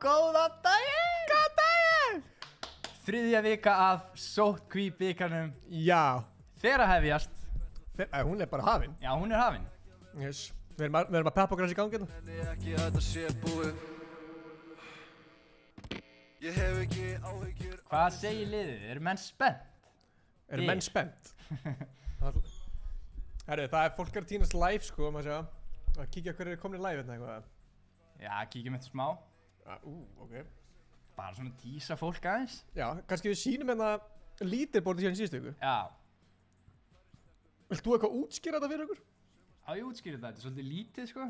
Góðan daginn! Þriðja vika af sóttkví-bikarnum Já, fer að hefjast. hún bara hafin. Já, hún hafin. Yes. Við erum að peppa okkur þessi gangi hérna. Ekki þetta sé búið. Ég hef ekki áhyggjur. Hvað segir liðið? Eru menn spennt? Eru menn spennt? Herru, það er fólk að týnast live sko, maður segja. Að kíkja hverju er komin í live hérna eitthvað. Já, kíkjum eftir smá. Ok. Bara svona tísa fólk aðeins. Já, kannski við sýnum hérna lítirborðið síðan í síðustu viku. Já. Vilt þú eitthvað útskýra þetta fyrir okkur? Á ég útskýri þetta er svolítið lítið sko.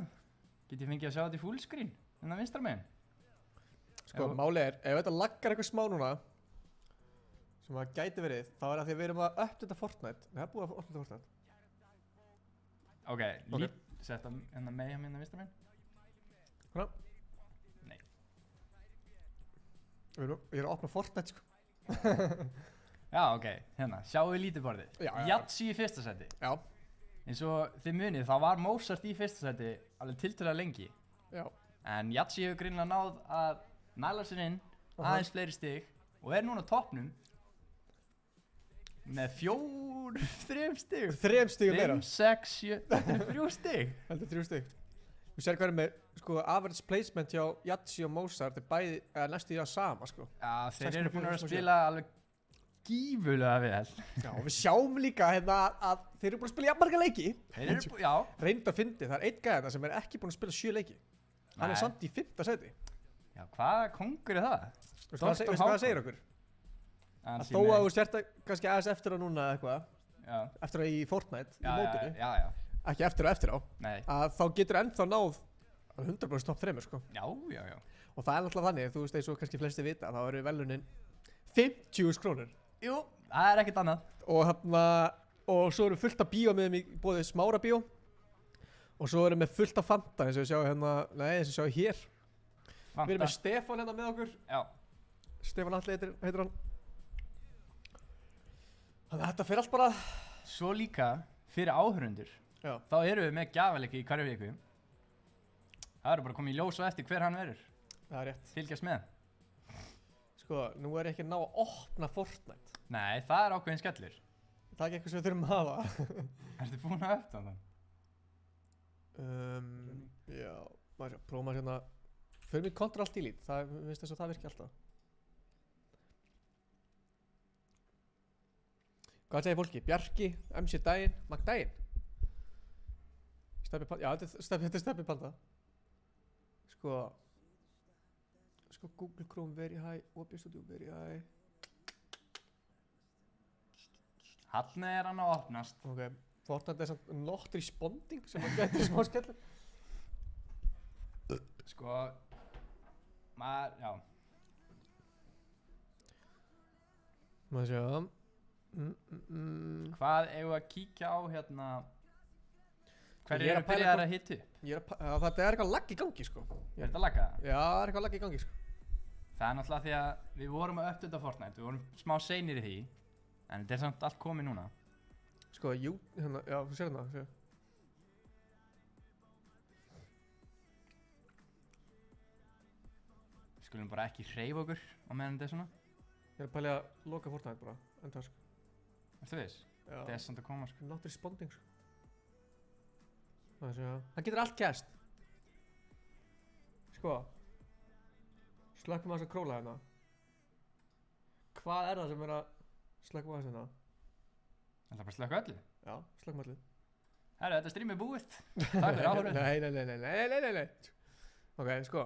Get ég fengið að sjá þetta í fullscreen en það vinstra megin. Sko, málið er, ef þetta laggar eitthvað smá núna sem það gæti verið, þá er það því að við erum að uppdata Fortnite. Það er búið að uppdata Fortnite. Ok, sett að hérna megin minna vinstra megin. Hérna. Nei. Ég er að opna Fortnite sko. Já, ok, hérna, sjáum við lítið borðið. Já. Yatzy í fyrsta seti. Já. Eins og þið munið, þá var Mozart í fyrsta seti alveg tiltölulega lengi. Já. En Yatzy hefur greinilega náð að næla sér inn aðeins fleiri stig og er núna á toppnum með 3 stig. 3 stigum meira. 5, 6, 7, þetta er 3 stig. Heldur 3 stig. Þú sér hvað er með, sko, average placement hjá Yatzy og Mozart er bæði, næstu í það sama, sko. Já, þeir eru búin að 6,4. spila alveg gífulega vel. Já, og við sjáum líka hérna að þeir eru búin að spila jafnmarga leiki. Þeir eru búin, já. Reynd að fyndi, það er einn gæðina sem er ekki búin að spila 7 leiki. Hann er samt í 5. seti. Já, hvaða kongur er það? Veistu hvað það segir okkur? Að þó að þú sért kannski aðeins eftir á núna eitthvað, eftir á í Fortnite, í mótinu, já. ekki eftir á, Nei. að þá getur ennþá náð 100% top 3, sko. Já. Og það er náttúrulega þannig, þú veist eins og kannski flesti vita, þá eru velunin 50.000 krónur. Jú, það er ekkert annað. Og svo eru fullt af bíómiðum í bóði Smára bíó og svo eru með fullt af Fanta eins og við sjáum hérna, eins og við sjáum hér. Fanta. Við erum með Stefán hérna með okkur. Já. Stefán Atli heitir hann. Þannig að þetta fyrir allt bara. Svo líka fyrir áhörundur. Já. Þá erum við með gjafaleiki í hverju viku. Það eru bara komið í ljós og eftir hver hann verður. Það er rétt. Fylgjast með. Sko, nú er ég ekki að ná að opna Fortnite. Nei, það er ákveðin skellur. Það er ekki eitthvað sem við þurfum að hafa. Ertu búin að öfta þann? Já, prófum að hérna. Förum í Ctrl Alt Delete, það finnst þess að það virki alltaf. Hvað segir fólki? Bjarki, MC Daginn, Magdaginn. Steppi Panda, já þetta er Steppi Panda. Sko Google Chrome very high, OBS Studio very high. Hann er hann að opnast. Ok, Fortnite er samt not responding sem að geta smá skellur. Sko, maður, já. Maður sjá. Hvað eigum við að kíkja á hérna? Hverju Ég er eru að pæla byrjaðar að hitta upp? Það er eitthvað lag í gangi sko. Er þetta lagga? Já, það er eitthvað lag í gangi sko. Það er náttúrulega því að við vorum að uppdata Fortnite, við vorum smá seinir í því. En þetta er samt allt komið núna. Sko, hérna, já, þú sér hérna, sér. Við skulum bara ekki hreyfa okkur á meðan þetta er svona. Ég er að pæla að loka Fortnite bara, enda sko. Ertu viss? Já. Þetta er samt að koma sko. Not responding sko. Það getur allt gerst. Sko. Slökkum að þess að króla hérna. Hvað er það sem er að slökkum að þess hérna? Það er bara að slökka öllu. Já, slökkum allir. Herru, þetta stream er búið. Takk fyrir áhörun. Nei. Ok, sko.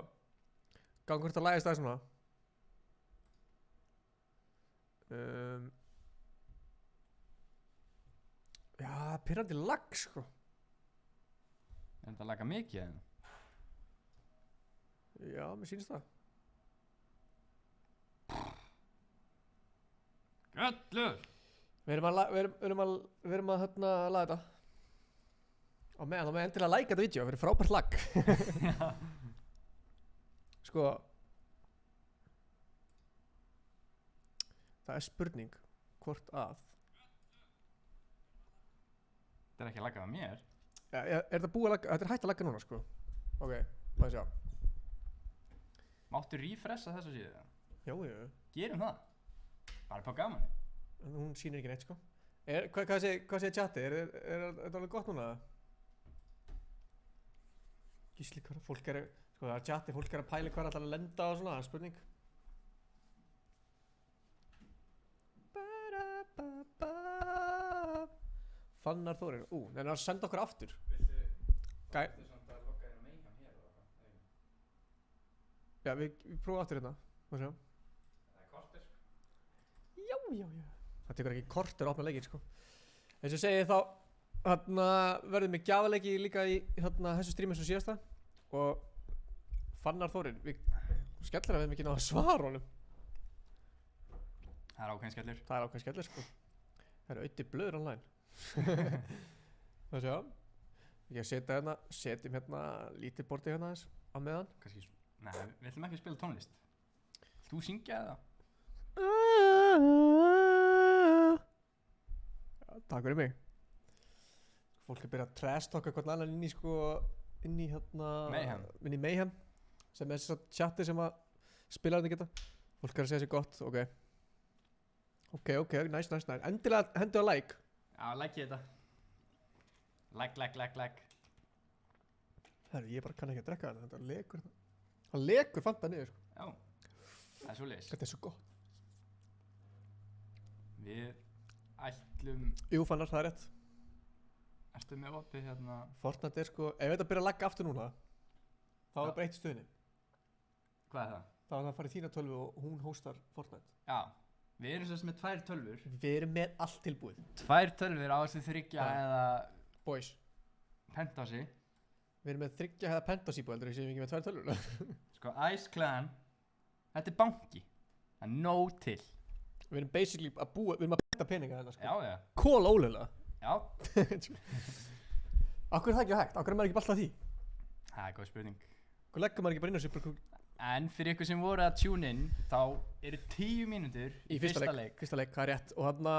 Gangur hvort að lægist það svona. Já, pirrandi lag sko. Er þetta að lagga mikið eða? Já, mér sýnst það. Göllur! Við erum að hérna laga þetta. Á meðan endilega like þetta vídeo, það verður frábært lag. Sko. Það er spurning hvort að. Þetta er ekki að lagga það mér. Er þetta búið að lagga? Þetta er hægt að lagga núna sko. Ok, maður sjá. Máttu refresha þessa síðu það? Jú. Gerum það. Bara upp á gaman. En hún sýnir ekki neitt sko. Hvað segir chati? Er þetta alveg gott núna? Gísli, hvað fólk er, sko það er chati, fólk er að pæla hvað er alltaf að lenda og svona, það er spurning. Fannar Þórir, en það er að senda okkur aftur. Viltu samt að lokka þér á Mayhem hér eða eitthvað? Já, við prófum aftur hérna. Má sjá. Það er kortir sko. Já. Það tekur ekki kortur að opna leikinn sko. Eins og segi þá verðum við gjafaleiki líka í þessu strími sem síðasta og Fannar Þórir, við skellir að við hefum ekki náða að svara honum. Það er ákveðin skellur. Það er ákveðin skellur sko. Það eru auðvitað blöður online. Það sjá. Ég setjum hérna lítið bortið hérna aðeins á meðan. Kannski, nei, við ætlum ekki að spila tónlist. Vilt þú syngja eða? Já, takk fyrir mig. Fólk er byrjað að trash-talka hvern annan inn í Mayhem sem er þess að chati sem að spilararnir geta. Fólk er að segja sér gott, ok, nice. Endilega hendu að like. Já, like þetta. Like. Herru, ég bara kann ekki að drekka þetta lekur. Það lekur fanta niður sko. Já, það er svoleiðis. Þetta er svo gott. Við ætlum, Jú, Fannar, það er rétt. ertu með opið hérna? Fortnite er sko, ef þetta byrja að lagga aftur núna þá er það bara eitt í stöðinni. Hvað er það? Þá er það að fara í þína tölvu og hún hóstar Fortnite. Já, við erum sérst með 2 tölvur. Við erum með allt tilbúið. 2 tölvur á þessu 3 Já. eða Boys, pentási. við erum með 3 hefða pentas íbúið heldur, ég séum ekki með 2 tölvur. Sko, Ice Clan, þetta er banki. Það er nóg til. Við erum basically að búa, við erum að penta peninga hérna sko. Já. Kól ólega. Já, Akkur er það ekki hægt? Akkur er maður ekki bara alltaf því? það er góð spurning. Akkur leggur maður ekki bara inn á sig bara En fyrir ykkur sem voru að tune in, þá eru 10 mínútur í fyrsta leik. Fyrsta leik, það er rétt. Og þarna,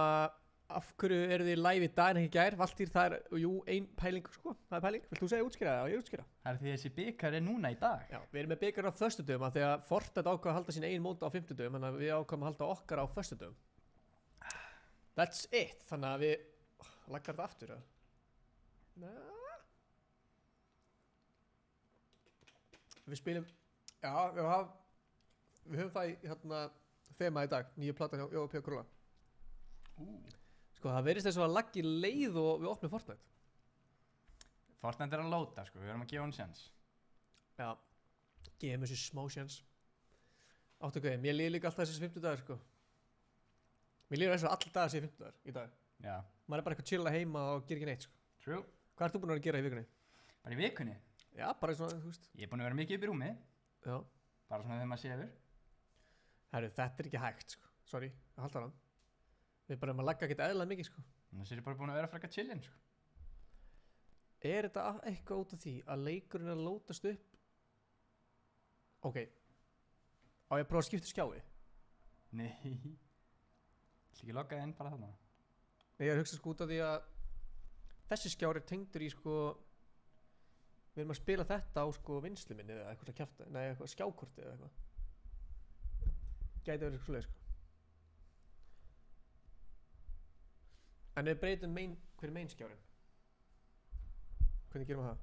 af hverju eru þið live í dag en ekki í gær? Valtýr, það er, jú, ein pæling sko. Það er pæling. Vilt þú segja útskýra það? Já, ég útskýra. Það er því þessi bikar er núna í dag. Já, við erum með byggarinn á föstudöfum af því að Fortnite ákvað að halda sín eigin mót á fimmtudöfum, þannig að við ákvaðum að halda okkar á föstudöfum. That's it. Þannig að við laggar þetta aftur, eða? Við spilum, já, við höfum það í þema í dag, nýju platan hjá P. Króla. Sko, það verðist þess að laggi leið og við opnum Fortnite. Fortnite er að lóta, sko, við erum að gefa hann sjans. Já, gefum þessu smá sjans. Áttu hvað, mér líður líka alltaf þessi 50 dagar, sko. Mér líður eins og all dagar sé 50 dagar í dag. Já. Maður er bara eitthvað chilla heima og gerir ekki neitt, sko. True. Hvað ert þú búin að vera að gera í vikunni? Bara í vikunni. Já, bara svona, þú veist. Ég er búin að vera mikið upp í rúmi. Já. Bara svona þegar maður sefur. Herru, þetta er ekki hægt, sko. Sorry, að halda hana. Við bara erum að lagga ekkert eðlilega mikið, sko. Þannig er ég bara búin að vera frekar chillin, sko. Er þetta eitthvað út af því að leikurinn er að lótast upp? Ok. Á ég að prófa að skipta skjái? Nei. Ætli ekki logga inn bara þarna. Nei, ég er að hugsa sko út af því að þessi skjár er tengdur í sko, við erum að spila þetta á sko vinslu minni eða eitthvað að kjafta, nei eitthvað skjákorti eða eitthvað. Gæti verið eitthvað svoleið sko. En við breytum hver er main skjárinn? Hvernig gerum við það?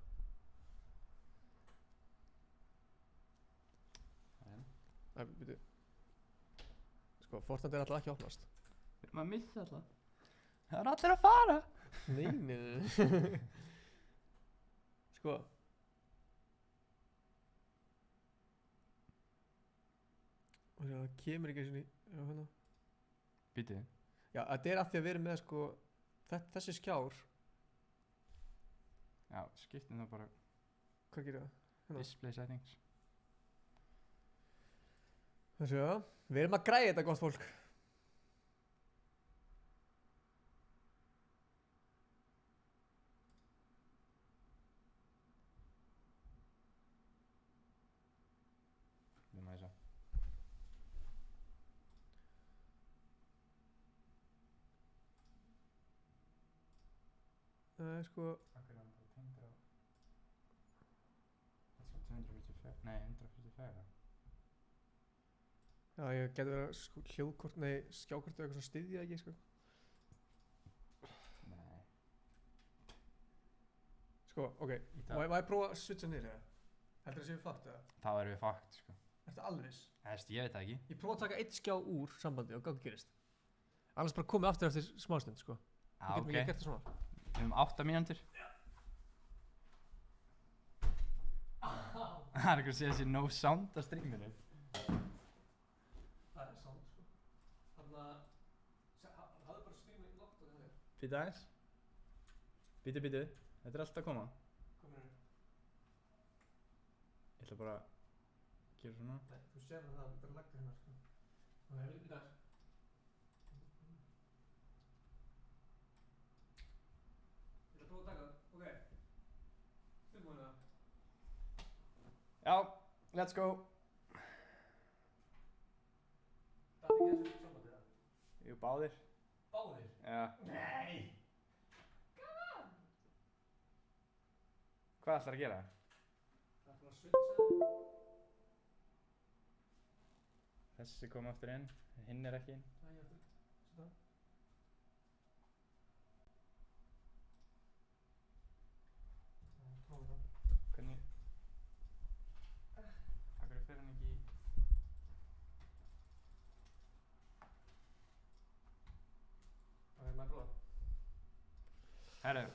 Nei, byrju. Sko, Fortnite er alltaf ekki að opnast. Við erum að missa alltaf. Það er allir að fara. Nei. Sko. Það kemur ekki svona í, já hérna. Býtið. Já, þetta er af því að við erum með sko, þessi skjár. Já, skiptum það bara. Hvað gerir það? Hérna. Display settings. Þessu, já. Við erum að græja þetta gott fólk. Við erum að þessa. Það er sko, Akkur er hann bara tengdur á. Það er svo 244, nei 144. Já, ég geti verið sko, hljóðkort, nei, skjákort eða eitthvað svona styðja ekki, sko. Nei. Sko, ok, má ég prófa að switcha niður, eða? Heldur það séu fakt, eða? Þá erum við fakt, sko. Ertu alveg viss? Ég veit það ekki. Ég prófa að taka eitt skjá úr sambandi og hvað gerist. Annars bara komið aftur eftir smástund, sko. Já, Við getum ok. ekki gert það svona. Við höfum 8 mínútur. Það er eitthvað að segja þessi no sound á streaminu. Það er sátt, sko. Þannig að, hafðu bara streamið lágt á þér. Býta aðeins. Býtu. Þetta er alltaf að koma. Komið hérna. Ég ætla bara að gera svona. Nei, þú sér það, þetta er lagga hérna, sko. Ok, við býta aðeins. Ég ætla að prófa að taka það, ok. Tilbúin það. Já, let's go. Það er ekki þessu sambandi það. Jú, báðir. Báðir? Já. Nei! Hvað ætlar að gera? Það er bara að switcha. Þessi kom aftur inn, hinn er ekki inn. Það er aftur. Svona. Prófum það. Hvernig? Akkur fer hann ekki í... Það er maður prófa. Herru,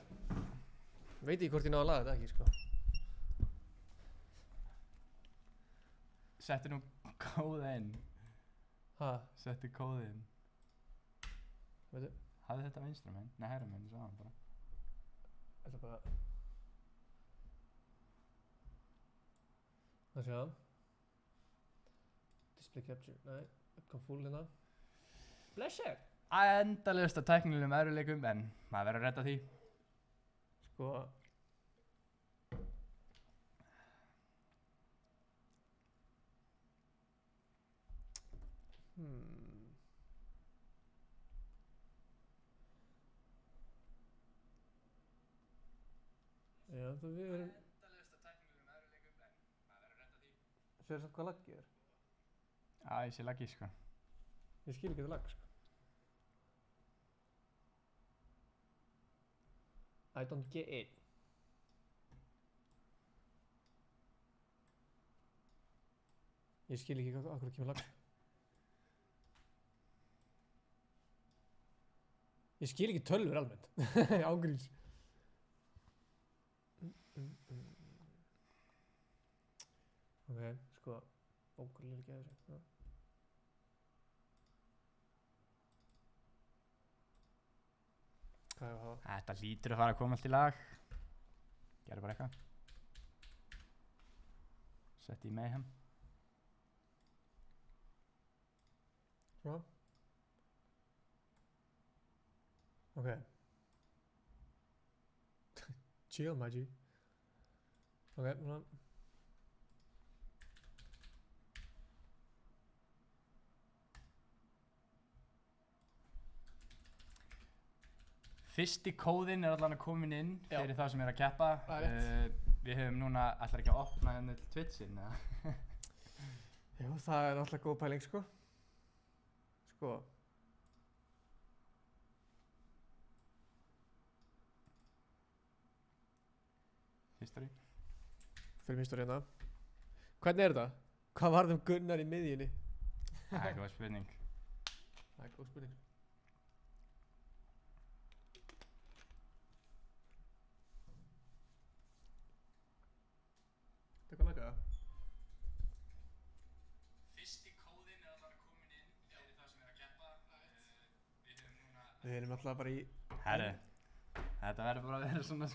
Veit ekki hvort ég náðu að laga þetta ekki, sko. settu nú kóða inn. Ha? Settu kóða inn. Veitu? Hafði þetta vinstra megin? Nei, hægra megin, sagði hann bara. Ætla bara... Það sjá. Display capture, nei. Kom full hérna. Blessed! Endalaust af tæknilegum erfiðleikum, en maður verður að redda því. Sko... Já, það við erum... Endalaust af tæknilegum erfiðleikum, en maður verður að redda því. Sér samt hvað laggið er. Já, ég sé laggi, sko. Ég skil ekki þetta lag, sko. I don't get it. Ég skil ekki hvað, akkur kemur lag. Ég skil ekki tölvur almennt. Ágríns. Ok, sko, bókur ekki að þessu. Hvað er það? Þetta lítur að fara að koma allt í lag. Gerðu bara eitthvað. Sett í mayhem. Svona. Ok. Chill, my G. Ok, svona. Fyrsti kóðinn er allan að komin inn Já. fyrir þá sem er að keppa. Það er rétt. Við höfum núna, ætlar ekki að opna henni til Twitch-in, eða? Jú, það er alltaf góð pæling, sko. Sko. History. Fyrir históri hérna. Hvernig er þetta? Hvað varð um Gunnar í miðjunni? Það er góð spurning. Það er góð spurning. Þetta er hvað lagað það? Fyrsti kóðinn er allan að komin inn fyrir þá sem er að keppa. Við höfum núna... Við erum alltaf bara í... Herru, þetta verður bara að vera svona...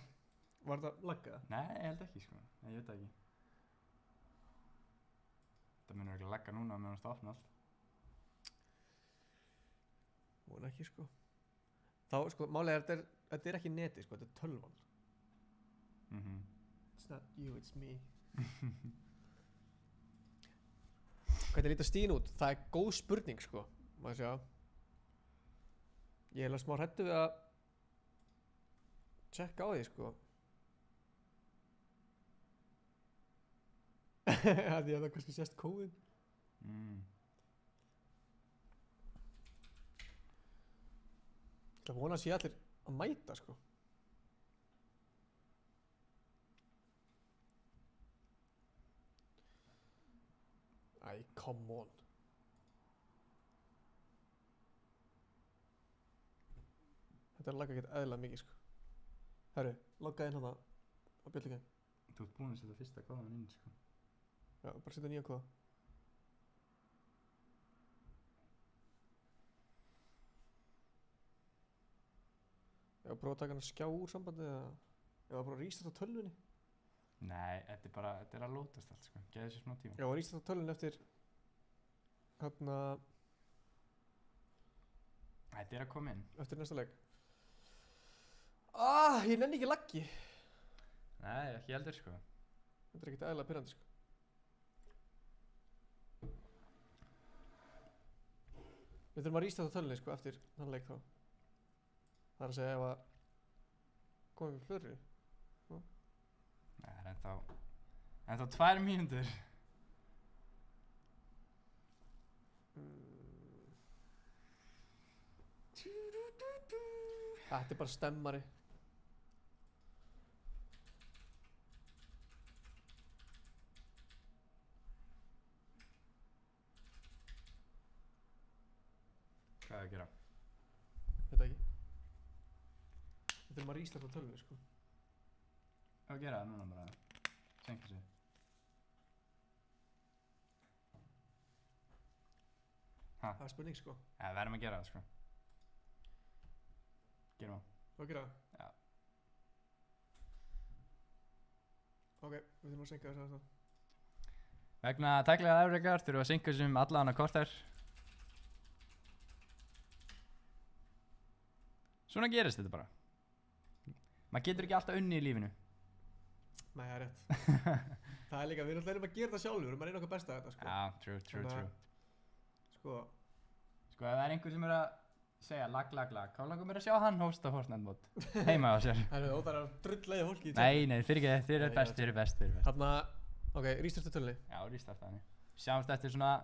Var þetta lagað? Nei, ég held ekki, sko. Nei, ég veit það ekki. Það munur ekki lagga núna meðan það opna allt. Vona ekki, sko. Þá, sko, málega er þetta er ekki neti, sko, þetta er tölvan. It's not you, it's me. Hvernig lítur Stín út? Það er góð spurning, sko. Má ég sjá. Ég er alveg smá hræddur við að tjekka á því, sko. Því að það kannski sést kóðin. Það vona að sé allir að mæta sko. Æ, come on. Þetta er að lagga ekkert eðlilega mikið sko. Herru, logga inn hana á bjöllingin. Þú ert búin að setja fyrsta kóðan inn, sko. Já, bara setja nýja kóða. Ég var að prófa að taka hann að skjá úr sambandi eða ég var bara að rísta á tölvunni. Nei, þetta er að lótast allt, sko. Geðu sér smá tíma. Já, að rísta á tölvunni eftir hérna Þetta er að koma inn. eftir næsta leik. Ég nenni ekki laggi. Nei, ekki heldur, sko. Þetta er ekkert eðlilega pirrandi sko. Við þurfum að rísta á tölvunni sko eftir þann leik þá. Það er að segja ef að komum við fleiri. Nei, það er ennþá 2 mínútur. Þetta er bara stemmari. Hvað er að gera? Þetta ekki. Við þurfum að rísta á tölvunni sko. Hvað að gera það núna bara? Senka sig. Það er spurning sko. Ja, við verðum að gera það, sko. Gerum það. Hvað gera það? Já. Ok, við þurfum að senka þess aðeins þá. Vegna tæklega afreikar þurfum við að synka þessum allan að korter. Svona gerist þetta bara. Maður getur ekki alltaf unni í lífinu. Nei, það er rétt. Það er líka, við erum alltaf að gera það sjálfur. Við erum að reyna okkar besta að þetta sko. Já, true. Sko, Sko, ef það er einhver sem er að segja lag, þá langar mér að sjá hann hósta Fortnite mót. Heima á sér. það er að drulllega fólki í Nei, fyrir ekki, þið eru best. Þarna, ok, rístartu tölunni. Já, rístarta henni. Sjáumst eftir svona,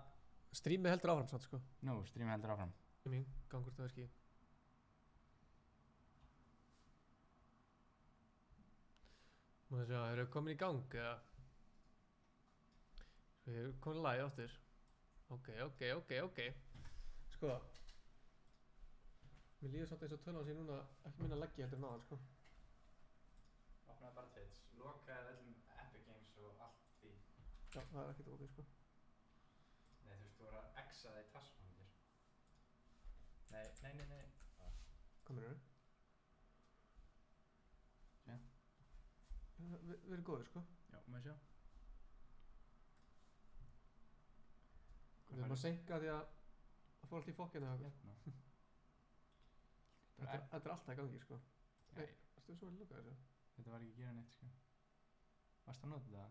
Streamið heldur áfram samt sko. Stream heldur áfram. Mín, gangur þetta verki. Má það sjá, eru komin í gang eða? Við erum komin live áttur. Ok. Sko. Mér líður samt eins og tölvan sé núna ekki minna leggji heldur en áðan sko. Opnaði bara Twitch, lokaði öllum Epic Games og allt því. Já, það er ekkert opið sko. Nei, þú voru að exa það í taskmanager. Nei. Hvað meinarðu? Já. Við erum góðir sko. Já, maður sjá. Við erum að senka því að fór allt í fokkinu eða eitthvað. Hérna. Þetta er alltaf í gangi sko. Nei, Varstu svo vel lukað þessu? þetta var ekki að gera neitt, sko. Varstu að nota það?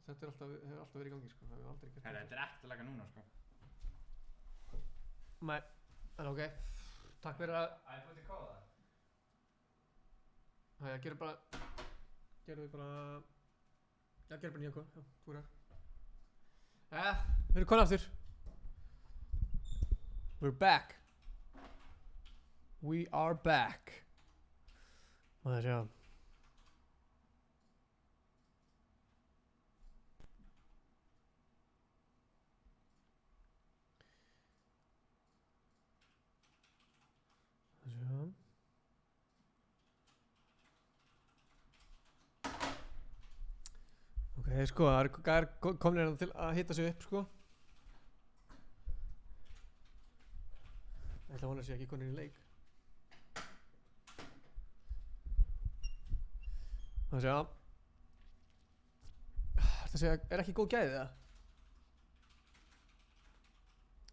Þetta hefur alltaf verið í gangi sko. Það hefur aldrei gert Herra, þetta er ekkert að laga núna, sko. Nei, en ok. Takk fyrir að Æ, búið til kóða það? Hæja, gerum bara nýjan kóð. Já, þú er hér. Við erum komin aftur. We're back. We are back. Má það sjá. Ok, sko, það er komin hérna til að hitta sig upp, sko. Ég ætla að vona að sé ekki konin í leik. Það sé að þetta sé að er ekki góð gæði það?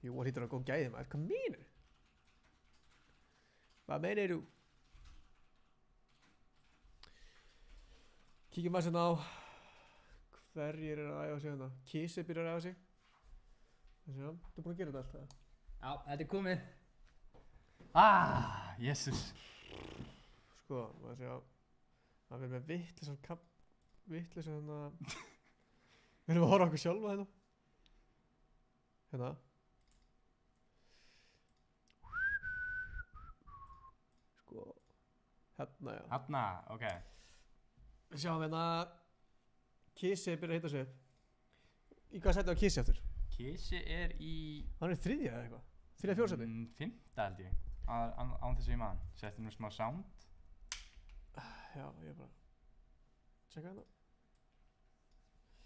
Jú, það hlýtur að góð gæði maður. Hvað meinarðu? Hvað meinarðu? Kíkjum að svona á hverjir eru að æfa sig hérna. Kissi byrjar að æfa sig. Það sé að, þú er búin að gera þetta allt það? Já, þetta er komið. Jesus. Sko, maður sé að það verður með vitleysan hérna. Við erum að horfa á okkur sjálfa hérna. Hérna, já. Hanna, ok. Við sjáum hérna Kissi byrja að hita sig upp. Í hvað sæti var Kissi aftur? Kissi er í... Hann er þriðja eða eitthvað? Þriðja fjórða sæti? Fimmta held ég. Án þess að ég maður. Setti nú smá sound. Já, ég er bara tjekka hérna.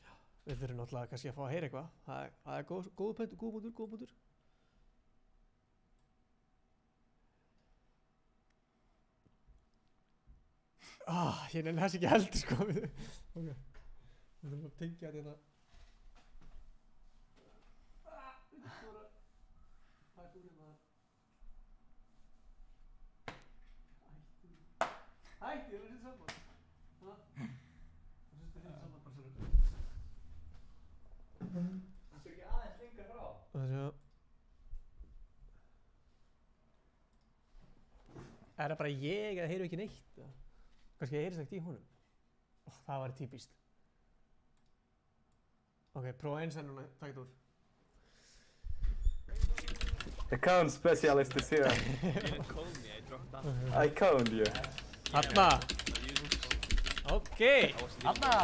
Já, við þurfum náttúrulega kannski að fá að heyra eitthvað. Það er góð punktur. Ég nefnir þess ekki heldur sko. Ok. Við þurfum að tengja þetta hérna. Það er búin hérna. Hætti, ég er að setja saman. Það setja saman bara svona. Það er ekki aðeins lengra frá. Það sé að. Er það bara ég eða heyru ekki neitt? Kannski ég heyrist ekkert í honum. Það var típist. Ok, prófa eins enn núna, takk þetta úr. Account specialist is here. I count you. Hanna! Ok! Hanna!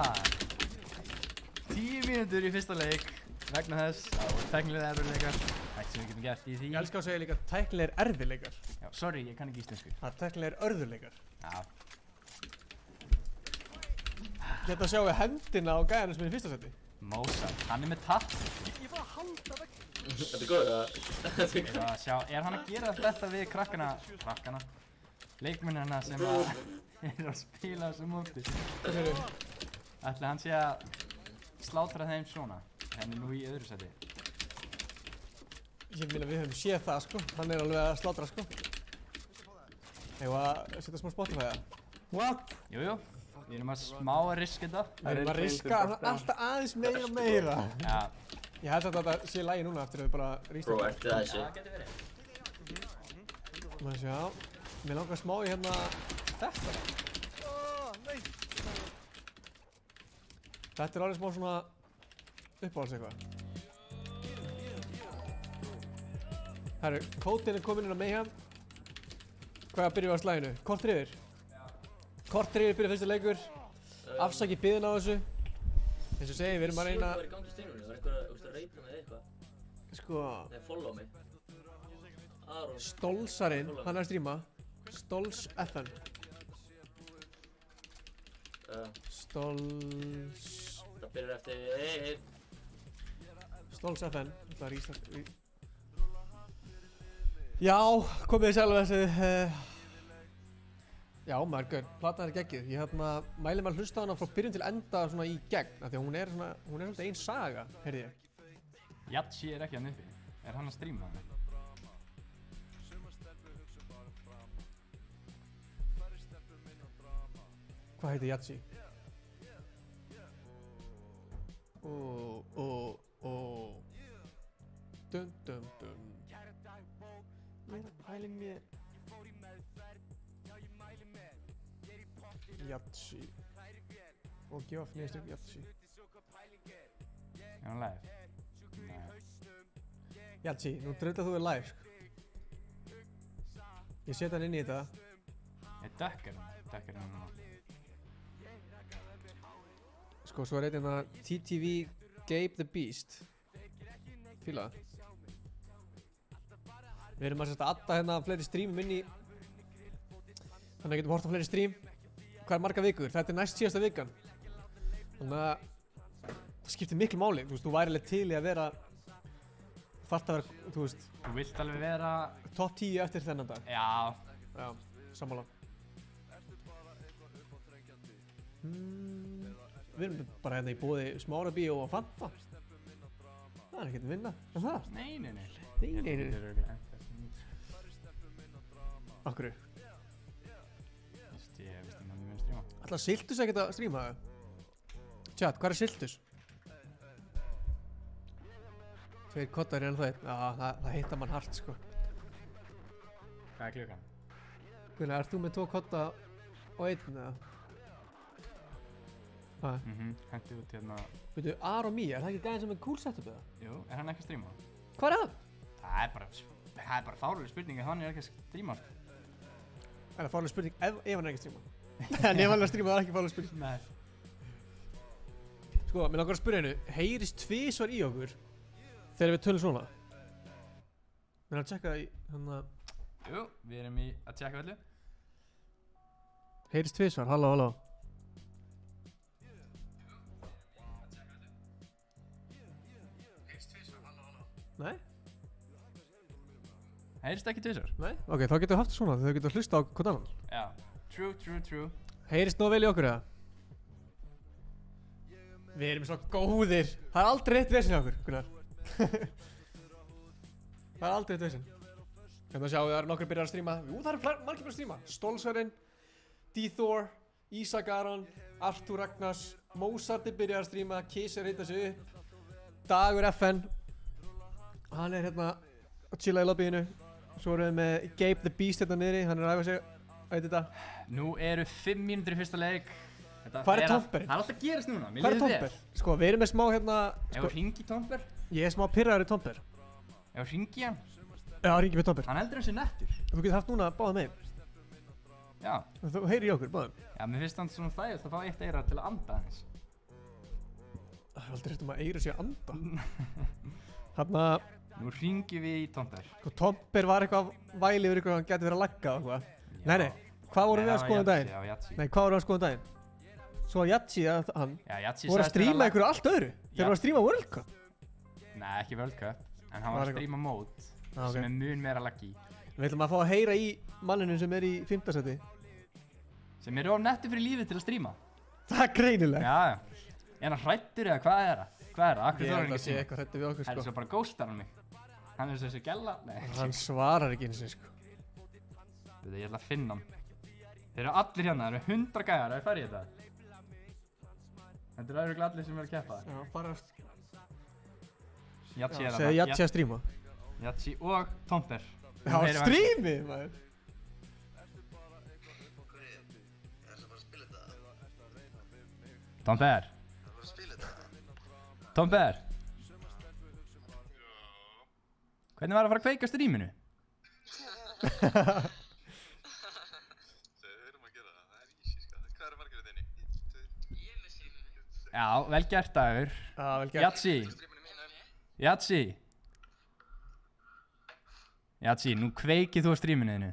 10 mínútur í fyrsta leik vegna þess að tæknilega erfiðleikar. Ekkert sem við getum gert í því. Ég elska að segja líka tæknilegir erfiðleikar. Já, sorry, ég kann ekki íslensku. Það er tæknilegir örðuleikar. Já. Geta að sjá við hendina á gæjanum sem er í fyrsta seti. Mozart, hann er með tatt. Þetta er góð, Er hann að gera þetta við krakkana, leikmennina sem að eru að spila þessu móti? Ætli hann sé að slátra þeim svona, hann er nú í öðru seti. Ég meina við höfum séð það sko, hann er alveg að slátra sko. Eða að setja smá Spotify það? What? Jújú, við erum að smá að riska þetta. Við erum að riska alltaf aðeins meira. Já. Ég held að þetta sé lægi núna eftir að við bara rístum. Bro, ertu það þessu? Það getur verið. Maður sjá, mér langar smá í hérna þetta. Þetta er alveg smá svona uppáhalds eitthvað. Herru, kódinn er kominn inn á Mayhem. Hvað byrjum við á slaginu? Korter yfir? Korter yfir byrja fyrsta leikur. Afsakið biðina á þessu. Eins og segi, við erum að reyna... Hvað er í gangi í steinunni? Var eitthvað að reyta mig eða eitthvað? Sko... Nei, follow mig. Aron. Stolsarinn, hann er að stríma. Stols FN. Stols... Það byrjar eftir... Stols FN. Það er íslensk... Já, komið þið sjálf þessu... Já, maður, platan er geggjuð. Ég mæli maður að hlusta á hana frá byrjun til enda svona í gegn. Af því að hún er svolítið ein saga, heyrði ég. Jatsi er ekki hann uppi. Er hann að stríma hann? Hvað heitir Jatsi? Dum dum dum. Ég er að pæli mér. Jatsi. Og gefa fnýðist upp Jatsi. Er hann live? Nei. Jatsi, nú dröndar þú er live, sko. Ég set hann inn í þetta. Ég dökkar hann núna. Sko, svo er hérna TTV Gabe the Beast. Fíla það. Við erum að setja adda hérna fleiri streamum inn í. Þannig að við getum hort á fleiri stream. Hvað er marga vikur? Þetta er næst síðasta vikan. Þannig að það skiptir miklu máli. Þú veist, þú væri alveg til í að vera... Þarft að vera, þú veist... Þú vilt alveg vera... Top 10 eftir þennan dag. Já. Já, sammála. Við erum bara hérna í boði Smára Bíó og Fanta. Það er ekkert að vinna. Er það? Nei. Nei. Akkurru? Ég veist ekki hann mun stríma. Ætla Siltus ekkert að stríma það? Chat, hvað er Siltus? Tveir kottar en það. Já, það hittar mann hart, sko. Hvað er klukkan? Gunnar, ert þú með 2 kotta og 1 eða? Hvað? Hendi út hérna... Veitu, Aron Mí, er það ekki gæðin sem er cool setup eða? Jú, er hann ekki að stríma? Hvað er það? Það er bara fárlega spurning að hann er ekki að stríma. Er það fárlega spurning ef hann er ekki að stríma? En ef hann er að stríma, það er ekki fárlega spurning. Nei. Sko, mér langar að spyrja hennu, heyrist tvisvar í okkur þegar við tölum svona? Mér að tjekka það í, Jú, við erum í að tjekka öllu. heyrist tvisvar, halló, halló. Nei? Heyrist ekki tvisvar? Nei? Ok, þá getum við haft það svona, þau getum hlusta á hvort annan. Já. True. Heyrist nóg vel í okkur eða? Við erum svo góðir. Það er aldrei eitt vesen í okkur, Gunnar. Það er aldrei eitt vesen. Hérna sjáum við, það eru nokkru byrjar að stríma. Jú, það eru margir byrjar að stríma. Stolsverinn, D-Thor, Ísak Aron, Artur Ragnars, Mozart er byrjar að stríma, Kiss er að hita sig upp, Dagur FN. Hann er hérna að chilla í lobbyinu. Svo erum við með Gabe the Beast hérna niðri, hann er að æfa sig að þetta. Nú eru 5 mínútur í fyrsta leik. Hvar er Tomperinn? Það er alltaf að gerast núna. Hvað er Tomper? Sko, við erum með smá hérna... Ef við hringi Tomper? Ég er smá pirraður í Tomper. Ef við hringi hann? Já, hringi með Tomper. Hann heldur hans nettur. Þú getur haft núna báða megin. Já. Þú heyrir í okkur, báðum. Já, mér finnst hann svona þægilt að fá eitt eyra til að anda hans. Það er aldrei rétt að eyra sig að anda. Þarna... Nú hringi við í Tomper. Sko, Tomper var eitthvað væli yfir ykkur, hann geti verið að lagga og eitthvað. Nei, hvað vorum við að skoða um daginn? Já, Yatzy. Nei, hvað vorum við að skoða um daginn? Svo að Yatzy, hann Já, Yatzy voru að stríma ykkur allt öðru. Þeir voru að stríma World Cup. Nei, ekki World Cup. En hann var að stríma mót sem er mun meira laggi. Við ætlum að fá að heyra í manninu sem er í 5. seti. Sem eru of netti fyrir lífið til að stríma. Það er greinilega. Já. Er hann hrættur eða hvað er það? Hvað er það? Akkur Ég þorir held hann að sé ekki eitthvað hræddur við okkur, Það er sko. svo bara ghostar hann mig. Hann er þessi gælla. Nei, Hann svarar ekki eins og sko. Ég ætla að finna hann. Þeir eru allir hérna, það eru 100 gæjar, það er farið í þetta. Þetta eru örugglega allir sem eru að keppa. Já, bara að... Yatzy er Segðu Yatzy að stríma. Yatzy og Tomper. Já, strími, maður. Tomper. Tomper. Hvernig var að fara að kveika stríminu? Já, vel gert Dagur. Já, vel gert. Yatzy, nú kveikið þú á stríminu þínu.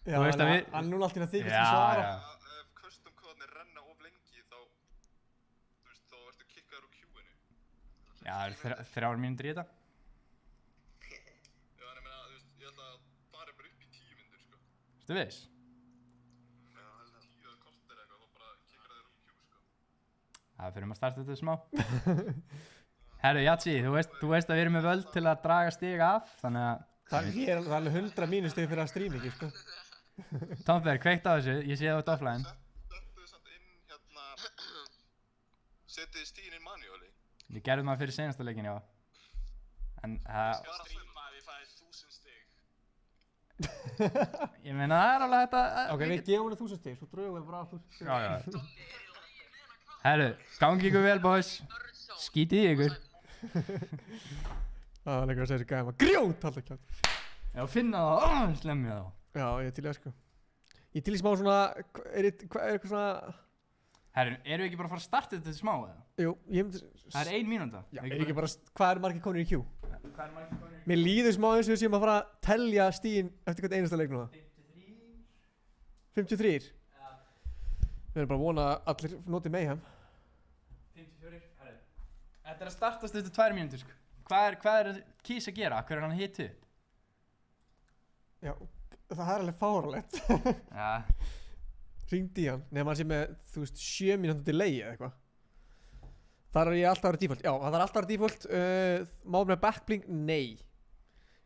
Já, Þú veist að við... hann núna alltaf þykist Já, að svara. já. Ef custom kóðanir renna of lengi þá, þú veist, þá ertu kikkaður úr queueinu. Já, það eru 3 mínútur í þetta. Já, en ég meina, þú veist, ég held að fara bara upp í 10 mínútur, sko. Ertu viss? Já, 10 eða korter eða eitthvað, þá bara kikkar þér úr queue, sko. Það fyrir að starta þetta smá. Herru, Yatzy, þú veist að við erum með völd til að draga stig af, þannig að... Það er alveg 100 mínustig fyrir að stríma ekki, sko. Tomper, kveikt á þessu, ég sé það út offline. Settu þið samt inn, hérna, setið þið stíðin inn manually. Við gerðum það fyrir senasta leikin, já. En það... Bara streama ef ég fæði 1000 stig. Ég meina, það er alveg þetta... Ok, við gefum henni 1000 stig, svo drögum við bara 1000 stig. Já. Herru, gangi ykkur vel, boys. Skítið í ykkur. Það er eitthvað að segja sér gæma. Grjót, alltaf kjátt. Já, finna það, slemmi það. Já, ég til í það, sko. Ég til í smá svona, er eitthvað svona... Herru, eru við ekki bara að fara að starta þetta smá, eða? Jú, ég myndi... Það er 1 mínúta. Já, er ekki bara, hvað er margir konur í queue? Hvað er margir konur? Mér líður smá eins og við séum að fara að telja stíðin eftir hvert einasta leik núna. 53? Við erum bara að vona að allir noti Mayhem. 54, herru. Þetta er að startast eftir 2 mínútur, sko. Hvað er Kiss að gera? Hvað er hann að hita upp? Já, það er alveg fáralegt. Já. Hringdi í hann, nema hann sé með, þú veist, 7 mínútur delay eða eitthvað. Þar er ég alltaf að vera default. Já, það er alltaf að vera default. Má með backblink? Nei.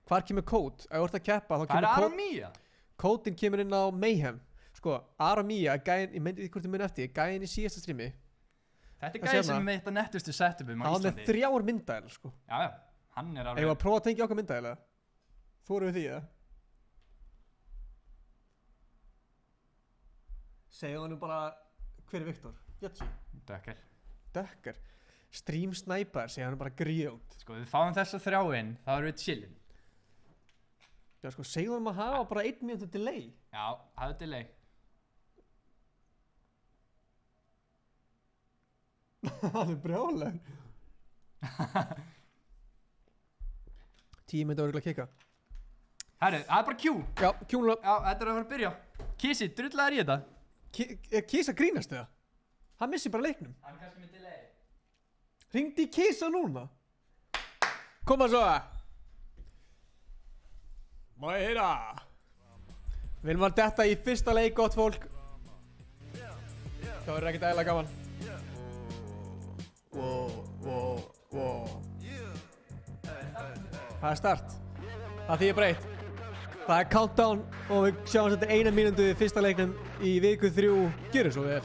Hvar kemur kód? Ef þú ert að keppa, þá Það kemur er Aramia. kódinn kemur inn á Mayhem. Sko, Aramia, gæinn, ég myndi hvort þið muni eftir, gæinn í síðasta streami. Þetta er Það gæði sé sem það. er með þetta nettustu setupum á Hann var með Íslandi. 3 myndælar, sko. Já, já. Hann er Eigum við alveg... að prófa að tengja okkar myndælar? Þóru við því, eða? Segðu hann bara, hver er Viktor? Yatzy. Dökkar. Dökkar. Stream Sniper, segðu hann bara grjót. Sko, við fáum þessa 3 inn, þá erum við chillin. Já sko, segjum að hafa bara 1 mínútu delay. Já, hafðu delay. Það er brjálæg. 10 mínútu örugglega kika. Herru, það er bara Q. Já, kjúnulega. Já, þetta er að fara að byrja. Kissi, drullaður í þetta? Kisa grínast eða? Hann missi bara leiknum. Hann er kannski með delay. Hringdi í Kisa núna. Koma svo. Má ég heyra? Við erum að detta í fyrsta leik, gott fólk. Það verður ekkert ægilega gaman. Wow. Það er start. Það þýðir breytt. Það er countdown og við sjáum þetta 1 mínútu í fyrsta leiknum í viku 3. Gjöru svo vel.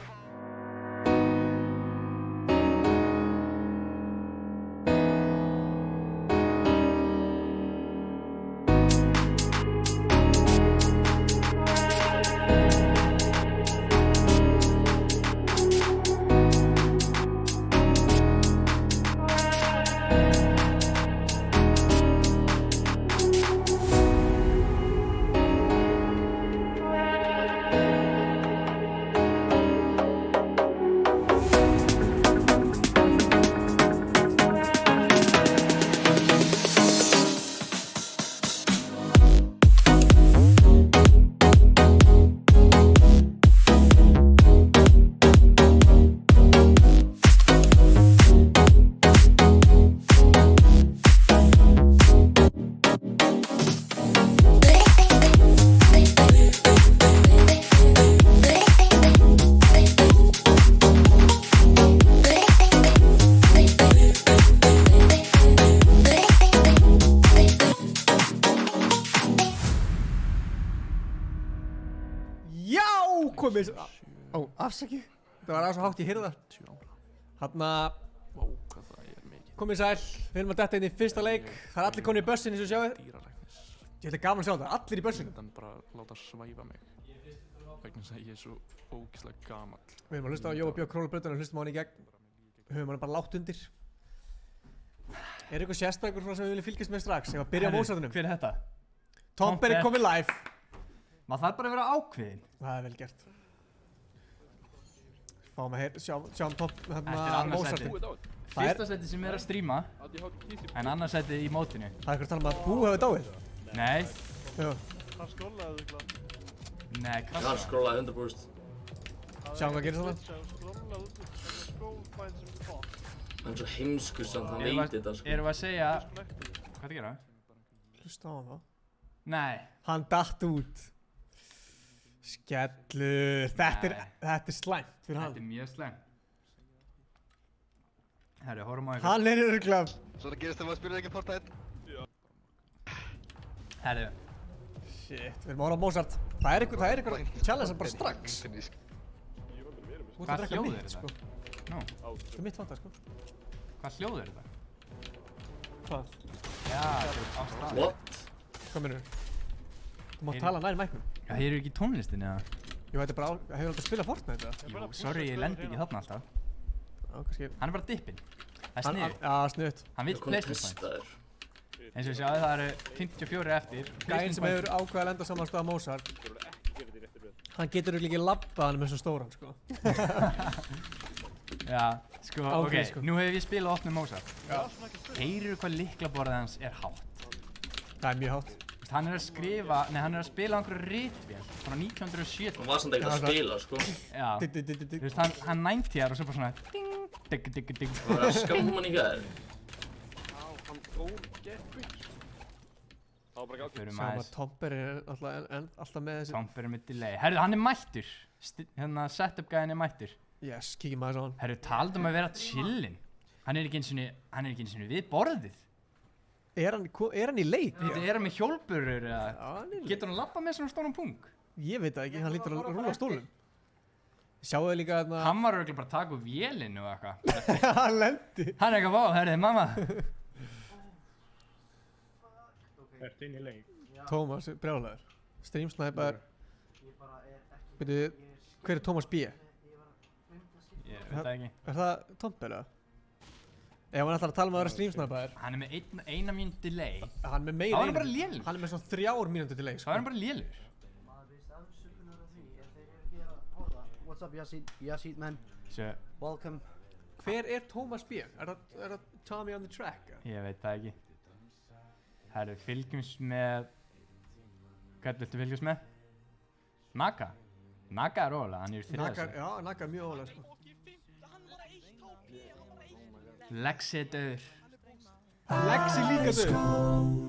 Komið Ó, afsakið. Það var aðeins hátt ég heyrði það. Þarna komið sæl. Við erum að detta inn í fyrsta leik. Það er allir komin í bussin eins og sjáu. Ég ætla gaman að sjá þetta. Allir í bussinu. Þannig bara láta svæfa mig. Vegna þess að ég er svo ógeðslega gamall. Við erum að hlusta á Jóa Björk Królabrautan og hlustum á hann í gegn. Höfum hann bara látt undir. Er eitthvað sérstakur svona sem við viljum fylgjast með strax? Ef að byrja á Mozartinum. Hver er þetta? Tomber er komið live. Maður þarf bara að vera ákveðin. Það er vel gert. Fáum að sjáum Þetta er annars Mozartin. sæti. Fyrsta sæti sem er að stríma, en annars sæti í mótinu. Það er eitthvað að tala um að Bú hefur dáið. Nei. Jú. Hann skrollaði þig Nei, Hann skrollaði 100%. Sjáum hvað gerist þarna. skrollaði út úr scrollfæn sem þú fá. Hann er svo heimskur samt, hann veit þetta sko. Erum við að segja... Hvað er að gera? Hlusta á hann þá. Nei. Hann datt út. Skellur. Þetta er slæmt fyrir hann. Þetta er mjög slæmt. Herru, horfum á eitthvað. Hann er örugglega. Svona gerist þegar maður spyrir ekki Fortnite. Herru. Shit, við erum að horfa á Mozart. Það er eitthvað challenge bara strax. Þú ert að Hvað drekka hljóð mitt, er þetta? sko. Nú, Það er mitt vantar, sko. hvað hljóð er þetta? Hvað? Já, þetta er á stað. What? Hvað minnur? Þú mátt tala nær mæknum. Já, hér eru ekki tónlistin eða? Jú, þetta er bara, hefur alltaf spilað Fortnite eða? Jú, sorry, ég lendi ekki þarna alltaf. Já, kannski. Hann er bara dippinn. Það er sniðugt. Já, sniðugt. Hann vill Kom placement point. testaður. Eins og við sjáum það eru 54 eftir. Gæinn sem hefur ákveðið að lenda saman stað Mozart. Hann getur ekki labbað hann með svo stóran, sko. Já, sko, ok, Ákveðið, sko. nú hefur ég spilað oft með Mozart. Heyrirðu hvað lyklaborðið hans er hátt? Það er mjög hátt. Hann er að skrifa, nei hann er að spila á einhverju ritvél frá 1970. Hann var samt ekkert að spila sko. Já, þú veist, hann 90-ar og svo bara svona ding, digg, digg, digg. Það var að skamma hann í gæðir. Förum Sjáum að aðeins, Tomber er alltaf með þessi. Tomber er með delay. Herru, hann er mættur. Hérna setup gæðin er mættur. Yes, kíkjum aðeins á hann. Herru, taldum að vera chillin. Hann er ekki eins og við borðið. Er hann í leik? Þetta er hann með hjólburur eða Já, hann er í leik. getur hann labbað með svona stóran pung? Ég veit það ekki, hann lítur að rúla stólum. Sjáu þið líka þarna. Hann var örugglega bara að taka úr vélinu og eitthvað. Hann lendi. Hann er eitthvað, vá, herrið, mamma. Ertu inn í leik? Tómas er brjálæður. Streamsnæpaður. Veitu, hver er Tómas B? Ég veit það ekki. Er það Tomber eða? Ef hann ætlar að tala um að vera streamsnappaður, Hann er með eina mínútu delay. hann með meira Þá er hann bara lélegur. Hann er með svona 3 mínútur delay, Þá sko. er hann bara lélugur. What's up, Yasid man? Sjö, Welcome. Hver er Tómas B? Er það Tommy on the track? ég veit það ekki. Herru, fylgjumst með... Hvern viltu fylgjumst með? Naga. Naga er ólega, hann er í þriðasæti. Já, Naga er mjög ólega, sko. Lexi er döður. Lexi líka döður.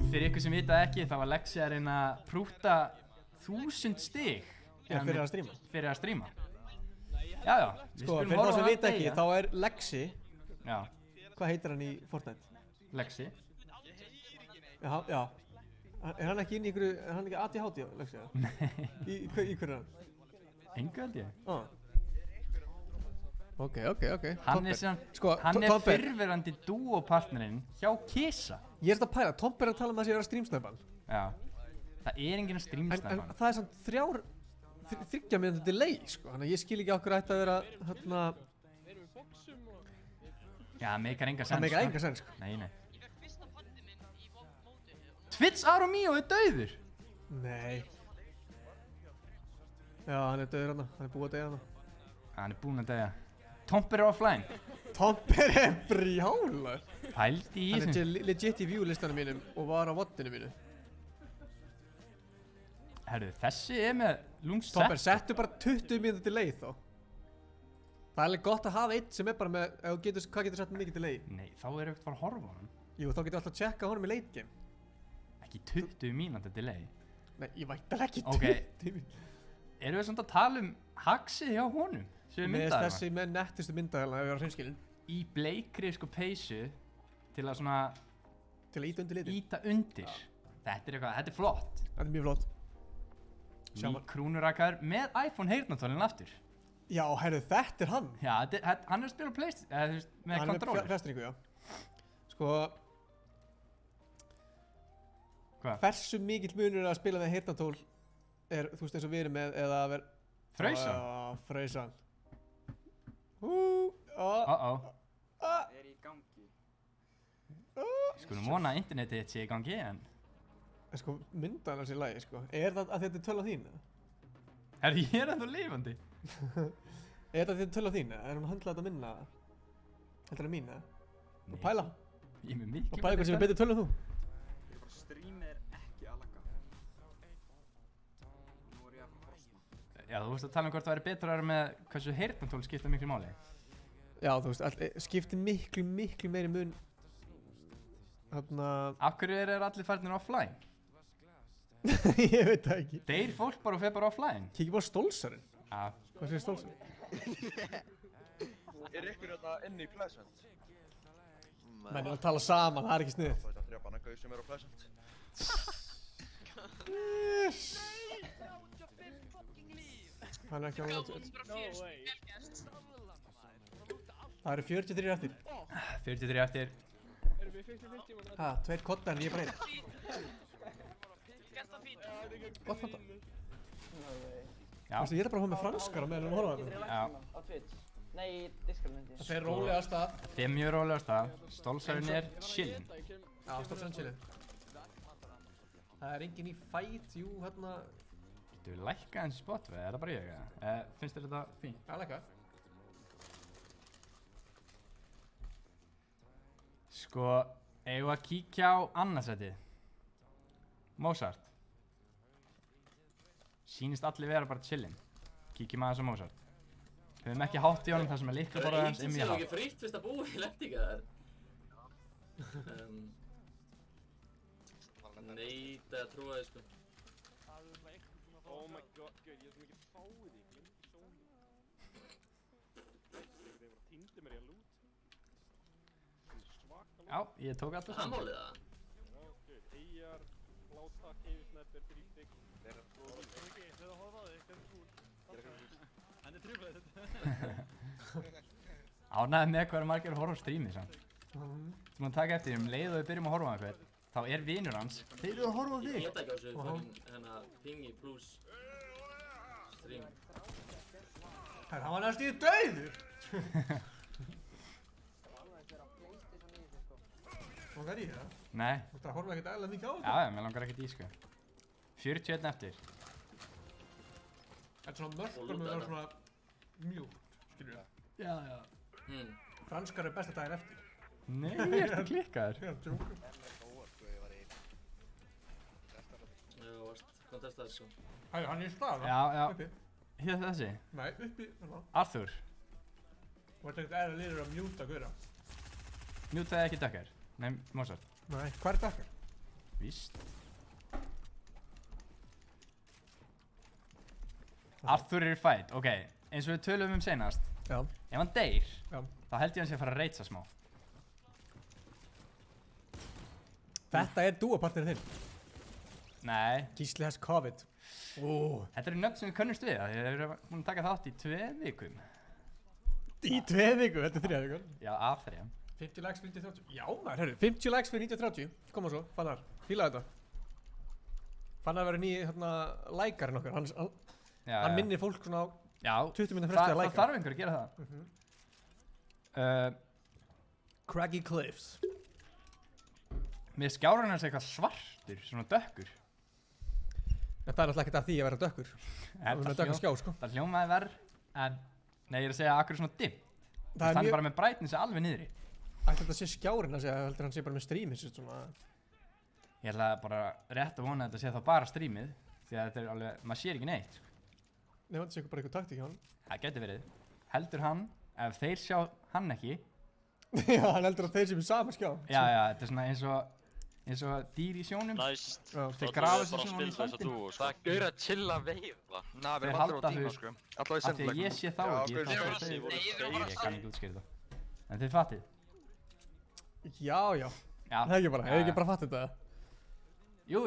Fyrir ykkur sem vitað ekki, þá var Lexi að reyna að prúta 1000 stig. Já, fyrir að stríma. Fyrir að stríma. Já, við Sko, skulum fyrir það horfa sem á vita hann ekki, deyja. þá er Lexi, Já, hvað heitir hann í Fortnite? Lexi. Já. Er hann ekki inn í ykkur, er hann ekki ADHD, Lexi? Nei. Í hverju er hann? Engu held ég. Ok. Hann er sem, Sko, hann er Tomper, fyrrverandi dúopartnerinn hjá Kisa. ég er þetta að pæla, Tomper er að tala um að það sé að vera streamsnappan. Já. Það er enginn að En streamsnappa. það er samt 3 mínútur delay, sko. Þannig að ég skil ekki okkur ætti að vera, hérna, Já, það meikar enga það sens. meikar enga sens, sko. Nei. Twitch Aromio er dauður. Nei. Já, hann er döður hann er búið að deyja hann. Hann er búinn að deyja. Tomper er offline. Tomper er brjálar. Pældi í Hann er þessum. legit í view listanum mínum og var á voddinu mínu. Herru, þessi er með lúmst Tomper, settu bara 20 mínútur delay þá. Það er alveg gott að hafa einn sem er bara með, hvað getur sett mikið delay? Nei, þá er ekkert fara að horfa á hann. Jú, þá getur alltaf að checka honum í late game. Ekki 20 mínútur delay. Nei, ég væntalega ekki Ok. 20 mínútur. Erum við samt að tala um haxið hjá honum? Sem við Með myndaðum þessi með nettustu myndaðalina ef ég var hreinskilinn. í bleikri sko peysu til að svona Til að íta undir litin. íta undir. Þetta er eitthvað, þetta er flott. Þetta er mjög flott. Ný krúnurakar með iPhone heyrnartólinn aftur. Já, herru, þetta er hann. Já, hann er að spila PlayStation, eða þú veist, með Hann er kontróler. með fjastringu, já. Sko, Hvað? hversu mikill munur er að spila með heyrnartól er, þú veist, eins og við erum með, eða að vera... Frausan? Já, frausan. Er í gangi. Skulum vona að internetið sé í gangi, en... Sko, mynda hann að sér lagi, sko. Er það að þetta er töl á þín? Ég er ennþá lifandi. Er þetta að þetta er töl á þín? Er hún að höndla þetta minna? Heldur það mín, eða? Og pæla. Ég er með miklu... Og pæla hvað sem er betur töl en þú. Stream er ekki að lagga. Nú er ég að frosna. Já, þú veist að tala um hvort það væri betra að vera með hversu heyrnartól skipta miklu máli. Já, þú veist, skiptir miklu meiri mun. Þarna... Af hverju eru allir farnir offline? Ég veit það ekki. Deyr fólk bara og fer bara offline? Kíkjum á stólsarinn. Já. Hvað segir stólsarinn? Er ykkur þetta inni í Pleasant? Menn er að tala saman, það er ekki sniðið. Það er að drepa nagauð sem er á Pleasant. Hann er ekki á hann. No way. Það eru 43 eftir. 43 eftir. Erum við 50-50 Ha, 2 kodda en ég er bara einn. Gott fanta. Já. Þú veist, ég er bara að hafa með franskara meðan við horfum á þetta. Já. Á Twitch. Nei, Discord-myndi. Það fer rólega að stað. Þið er mjög rólega stað. Stólsarinn er chillin. Já, stólsarinn chillin. Það er engin í fight, jú, hérna... Þú lækka eins Spotify, er það bara ég eða? Finnst þér þetta fínt? Já, lækka. Sko, eigum við að kíkja á annarsætið. Mozart. Sýnist allir vera bara chillin. Kíkjum aðeins á Mozart. Við höfum ekki hátt í honum þar sem er líkla bara hans Það mjög er hátt. ekki frítt fyrst að búa í lendinga þar. Neita að trúa þið sko. Oh my god, gauð, ég er svo mikið fáið í, glimti sónu. Þeir bara týndi mér í að loot. Svaka loot. Já, ég tók alltaf Það málið það. Já, gauð, Eyjar, Láta, Keifisnæpir, Þrýstik. Þeir horfa á þig, þeir eru cool. Hann er trúflega þetta. Ánægði með hvað er margir að horfa á streamið samt. Þú maður taka eftir, leið og við byrjum að horfa á eitthvað, þá er vinur hans. Þeir eru að horfa á Ég þig. geta ekki á þessu hennar pingi plus stream. Hann var næst í dauður! Langar í það? Nei. Þú það horfum ekkert eðlilega mikið á Já, mér langar ekkert í, sko. 41 eftir. Þetta er svona mörkur með það svona mjúkt, skilur við. Já. Franskar er besta daginn eftir. Nei, ég ertu klikkaður. Já, tjókur. Já, varst kontestaður sko. Hæ, hann er í stað, Já. Uppi. Hér þessi. Nei, uppi, þarna. Arthur. Þú ert ekkert eðlilega liður að mjúta gauðra. Mjútaði ekki Dökkar. Nei, Mozart. Nei, hvað er Dökkar? Víst. Arthur er í fight, ok. Eins og við tölum senast. Já. Ef hann deyr, Já. þá held ég hann sé að fara að reitsa smá. Þetta er dúapartinu þinn. Nei. Gísli has COVID. Þetta eru nöfn sem við könnumst við. Ég hef búin að taka þátt í 2 vikum. Í 2 viku, þetta er 3 vikur. Já, af 3. 50 likes fyrir 1930. Já maður, herru, 50 likes fyrir 1930. Koma svo, Fannar, fílaðu þetta. Fannar verður nýi, hérna, lækarinn okkar. Hann minnir fólk svona á 20 minna fresti að læka. Það þarf einhver að gera það. Craggy Cliffs. Mér skjárinn hans eitthvað svartur, svona dökkur. En það er náttúrulega ekkert að því að vera dökkur. Það er dökkur skjá, sko. Það hljómaði verð, en nei, ég er að segja akkur svona dimmt. Það er bara með brightness alveg niðri. Ætli þetta sé skjárinn að segja, heldur hann sé bara með streamið sér svona. Ég ætla bara rétt að vona að þetta sé þá bara streamið, því að þetta er alveg, maður sér ekki neitt. Nei, þetta sé bara eitthvað taktík hjá hann. Það getur verið. Heldur hann, ef þeir sjá hann ekki. Já, hann heldur að þeir sem er sama skjá. Já, þetta er svona eins og dýr í sjónum. Næst. Þeir grafa sér svona í sandin. Það er gaur að chilla veifa. Þeir halda þau, af því að ég sé þá ekki, ég kann ekki útskýra þetta. En þið fattið? Já. Það er ekki bara, hefur ekki bara fattið þetta? Jú.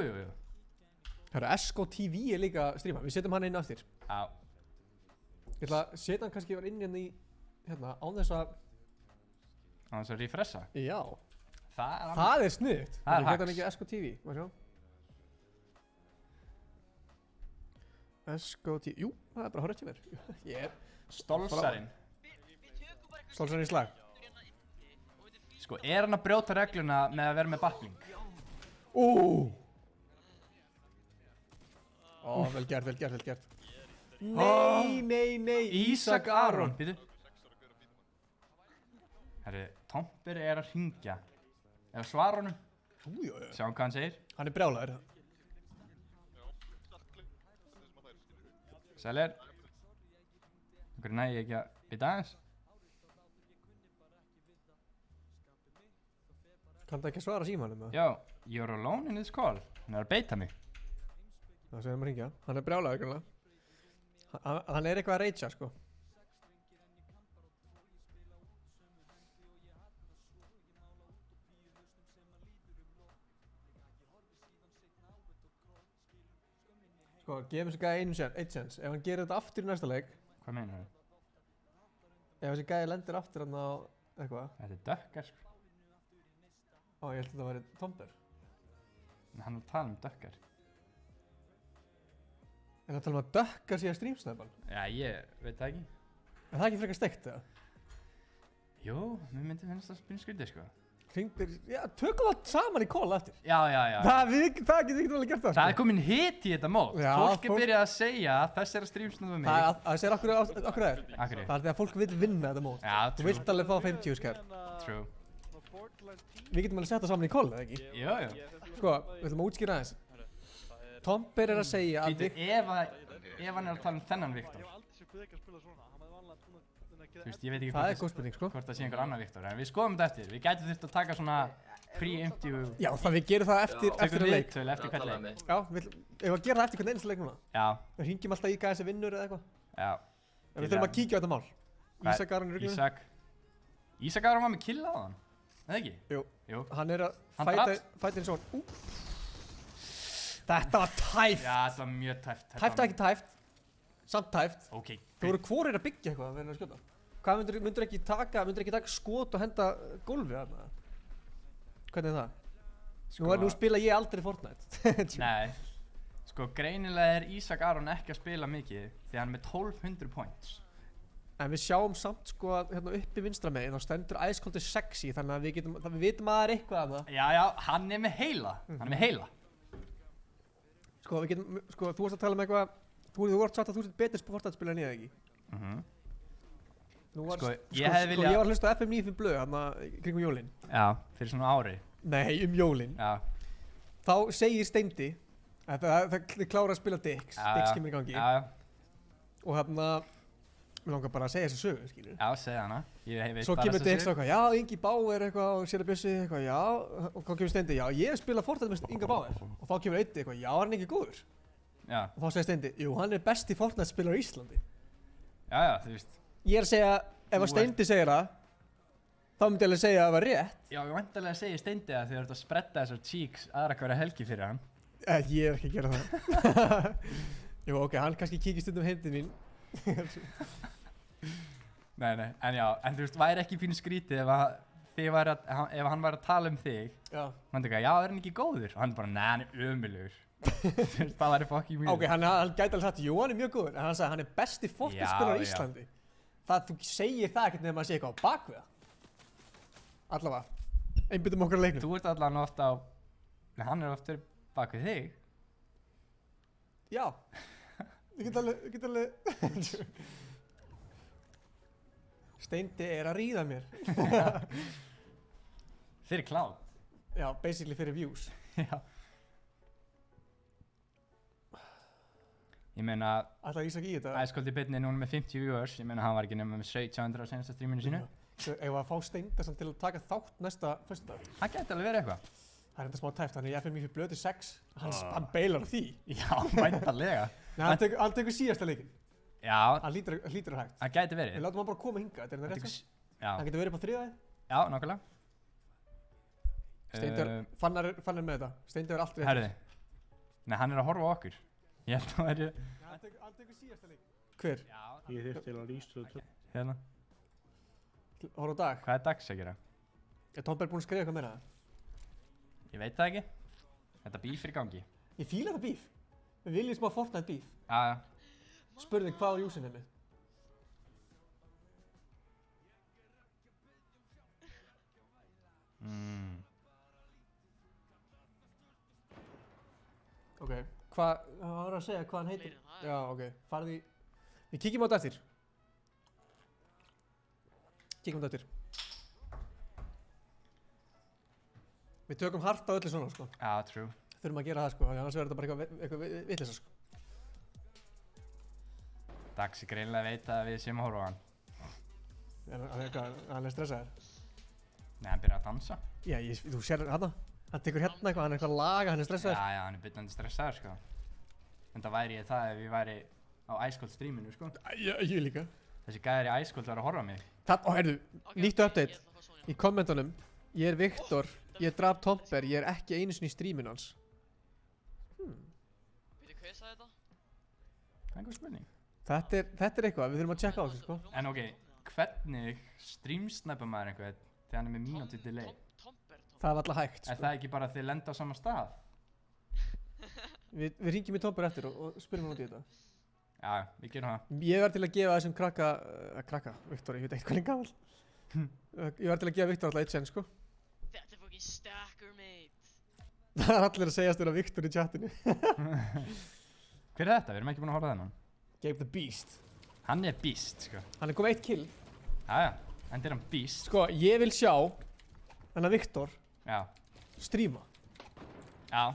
Það eru Esko TV er líka að stríma, við setjum hann inn aftur. Já. Ég ætla að setja hann kannski inn í, hérna, án þess að... Án þess að refresha? Já. Það er sniðugt. Það er hacks. Geta hann ekki Esko TV, má sjá. Esko TV, jú, það er bara horrið til mér. Ég er... Stolsarinn. Stolsarinn í slag. Sko, er hann að brjóta regluna með að vera með backling? Vel gert. Nei. Ísak Aron. Býtu. Herri, Tomper er að hringja. Ef svara honum. Sjáum hvað hann segir. Hann er brjálaður. Sælir. Hvernig næ ég ekki að býta aðeins? Kann það ekki að svara símanum? Já, you're alone in this call. Hann er að beita mig. Það segir hann að hringja. Hann er brjálaður grunlega. Hann er eitthvað að reitja, sko. Sko, gefum þessi gæði eitt sens. Ef hann gerir þetta aftur í næsta leik. Hvað meinar það? Ef þessi gæði lendir aftur hann á eitthvað. Þetta er Dökkar, sko. Ég held að þetta væri Tomper. En hann er að tala um Dökkar. En það tala um að Dökkar sé að streamsnæpan. Já, ég veit það ekki. En það er ekki frekar steikt, eða? Jú, mér myndi finnst það spinn skrítið, sko. Tökum það saman í call eftir. Já. Það getur ekki vel gert það, sko. Það er komin hit í þetta mót. Já, fólk er byrjað að segja að þess er að streamsnúða mig. Það segir okkur það er. Akkur. Það er því að fólk vil vinna þetta mót. Já, Þú vilt alveg fá 50 skall. True. Við getum alveg sett það saman í call, eða ekki? Jú. Sko, við ætlum að útskýra aðeins. Tomper er að segja að Býtu, ef hann er að tala um þennan Viktor. Þú veist, ég veit ekki það er góð spurning, sko. hvort það sé einhver annar Viktor. En við skoðum þetta eftir. Við gætum þurft að taka svona pre-interview. Já, við gerum það eftir að leik. Tökum við eftir hvern leik. Já, ef við gerum það eftir hvern einasta leik núna. Já. Við hringjum alltaf í gæði sem vinnur eða eitthvað. Já. En við þurfum að kíkja á þetta mál. Ísak Aron í ruglunum. Ísak Aron var með kill á hann. Eða ekki? Jú. Hann er að fæta eins og hann. Þetta var tæft. Já, þetta var mjög tæft. Tæft ekki tæft. Samt tæft. Ok. Þú voru hvorir að byggja eitthvað að vera að skjóta. Hvað myndur ekki taka skot og henda gólfið þarna? Hvernig er það? Nú spila ég aldrei Fortnite. Nei. Sko, greinilega er Ísak Aron ekki að spila mikið því hann er með 1200 points. En við sjáum samt sko að hérna uppi vinstra megin þá stendur Ice Cold is sexy þannig að við vitum að það er eitthvað að það. Já, hann er með heila. Hann er með heila. Sko þú varst að tala um eitthvað, þú vart sagt að þú sett betri Fortnite-spilar en ég ekki. Ég var að hlusta á FM 95 blöð hérna kringum jólin. Já, fyrir svona ári. Nei, jólin. Já. Þá segir Steindi að það klára að spila Dix kemur í gangi. Já. Og hérna, mér langar bara að segja þessu sögu, skilur. Já, segja hana. Svo kemur Dix og eitthvað, já, Ingi Bauer eitthvað og Séra Bjössi eitthvað, já. Og þá kemur Steindi, já, ég spila Fortnite með Inga Bauer. Og þá kemur Eiddi eitthvað, já, hann er ekki góður. Já. Og þá segir Steindi, jú, hann er besti Fortnite-spilar í Íslandi. Já, þú veist. Ég er að segja, ef að Steindi segir það, þá myndi ég alveg segja að það var rétt. Já, ég vantarlega segja Steindi það þegar þú ert að spretta þessar cheeks aðra hverja helgi fyrir hann. Ég er ekki að gera það. Jú, ok, hann kannski kíkir stundum heim til mín. Nei, en já, en þú veist, væri ekki pínu skrítið ef hann væri að tala um þig. Já. Hann er hann ekki góður? Og hann bara, nei, hann er ömurlegur. Það væri fucking mjög. Ok, hann gæti alveg sagt, jú, hann er mjög góður, en hann sagði, hann er besti Fortnite-spilar á Íslandi. Það, þú segir það ekkert nefnum að segja eitthvað á bakvið það. Allavega, einbyttum okkar að leiknum. Þú ert allavega ofta á, nei, hann er ofta bakvið þig. Já, ég get alveg. Steindi er að ríða mér. Fyrir cloud. Já, basically fyrir views. Já. Ég meina, Ætlaði Ísak í þetta? Ice Cold í beinni núna með 50 viewers, ég meina hann var ekki nema með 1700 á senasta streaminu sínu. Ef að fá Steinda samt til að taka þátt næsta föstudag. Það gæti alveg verið eitthvað. Það er enda smá tæft, hann er í FM fyrir blötu 6, hann beilar á því. Já, væntanlega. Nei, hann tekur síðasta leikinn. Já. Hann hlýtur að hægt. Það gæti verið. Við látum hann bara koma hinga, þetta er það rétt? Já. Hann getur verið upp á þriðaði? Já, nákvæmlega. Steindur, fann er með þetta. Steindur er allt rétt. Herði. Nei, hann er að horfa á okkur. Ég held að það verið. Hann tekur síðasta leikinn. Hver? Já. Ég þurfti til að lýsa þetta. Hérna. Horfa á dag. Hvað er dags að gera? Er Tomberg búinn að skrifa eitthvað meira? Ég veit það ekki. Þetta bíf er í gangi. Ég fíla þetta bíf. Við viljum smá Fortnite bíf. Já. Spurði hvað á júsin er með. Ok, hvað var að segja hvað hann heitir? Já, ok, farði í... Við kíkjum á þetta eftir. Við tökum hart á öllu svona, sko. Já, true. Þurfum að gera það, sko, annars verður þetta bara eitthvað vitleysa, sko. Dags ég greinlega veit að við séum að horfa á hann. Hann er stressaður. Nei, hann byrjar að dansa. Já, þú sér hana. Hann tekur hérna eitthvað, hann er eitthvað að laga, hann er stressaður. Já, hann er byggðandi stressaður, sko. En það væri ég það ef ég væri á Ice Cold streaminu, sko. Ég líka. Þessi gæðir í Ice Cold var að horfa á mig. Heyrðu, nýttu update. Í kommentunum, ég er Viktor, ég draf Tomber, ég er ekki einu sinni í streaminu hans. Veitu hvað ég sagði þetta? Það er einhver spurning. Þetta er eitthvað, við þurfum að checka á þessu, sko. En ok, hvernig streamsnæpa maður einhvern þegar hann er með mínútu delay? Það er alltaf hægt, sko. Er það ekki bara að þið lenda á sama stað? Við ringjum í Tomber eftir og spyrjum hann út í þetta. Já, við gerum það. Ég var til að gefa þessum krakka, Viktor, ég veit eitthvað lengi gamall. Ég var til að gefa Viktor alltaf eitt sen, sko. Þetta er fucking stacker, mate. Það er allir að segjast þér að Viktor í chatinu. Hver er þetta? Við erum ekki búin að horfa á þennan. Gabe the Beast. Hann er beast, sko. Hann er komið 1 kill. Jæja, en er hann beast. Sko, ég vil sjá hennar Viktor stríma. Já.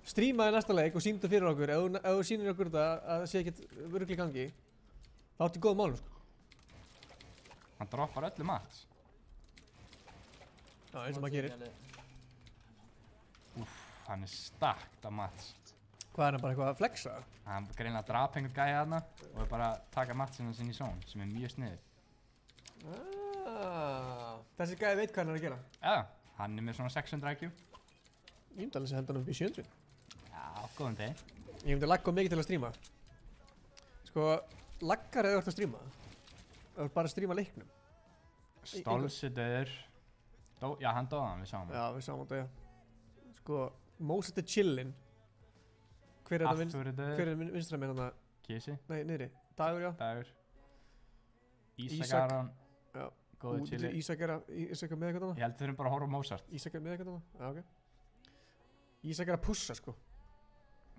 Strímaði næsta leik og sýndu fyrir okkur. Ef þú sýnir okkur þetta að það sé ekkert rugl í gangi, þá áttu góð málum, sko. Hann droppar öllu mat. Já, eins og maður gerir. Úff, hann er stakt af mat. Hvað er hann bara eitthvað að flexa? Hann greinlega drap einhvern gæja þarna og er bara að taka matsina sinni í zone, sem er mjög sniðið. Þessi gæði veit hvað hann er að gera. Já, hann er með svona 600 IQ. Ég myndi alveg að henda hann upp í 700. Já, góðan deg. Ég myndi lagga mikið til að stríma. Sko, laggar eða þú ert að stríma. Það er bara að stríma leiknum. Stolsi döður. Já, hann dóða hann, við sáum hann. Já, við sáum hann döða. Sko, Moses er chillin. Hver er vinstra með hann að... Kísi. Nei, niðri. Dagur, já. Dagur. Ísak Ísak. Aron, Já. góður chili. Ísak er með eitthvað Ég held við þurfum bara að horfa á Mozart. Ísak er með eitthvað já, ok. Ísak er að pussa, sko.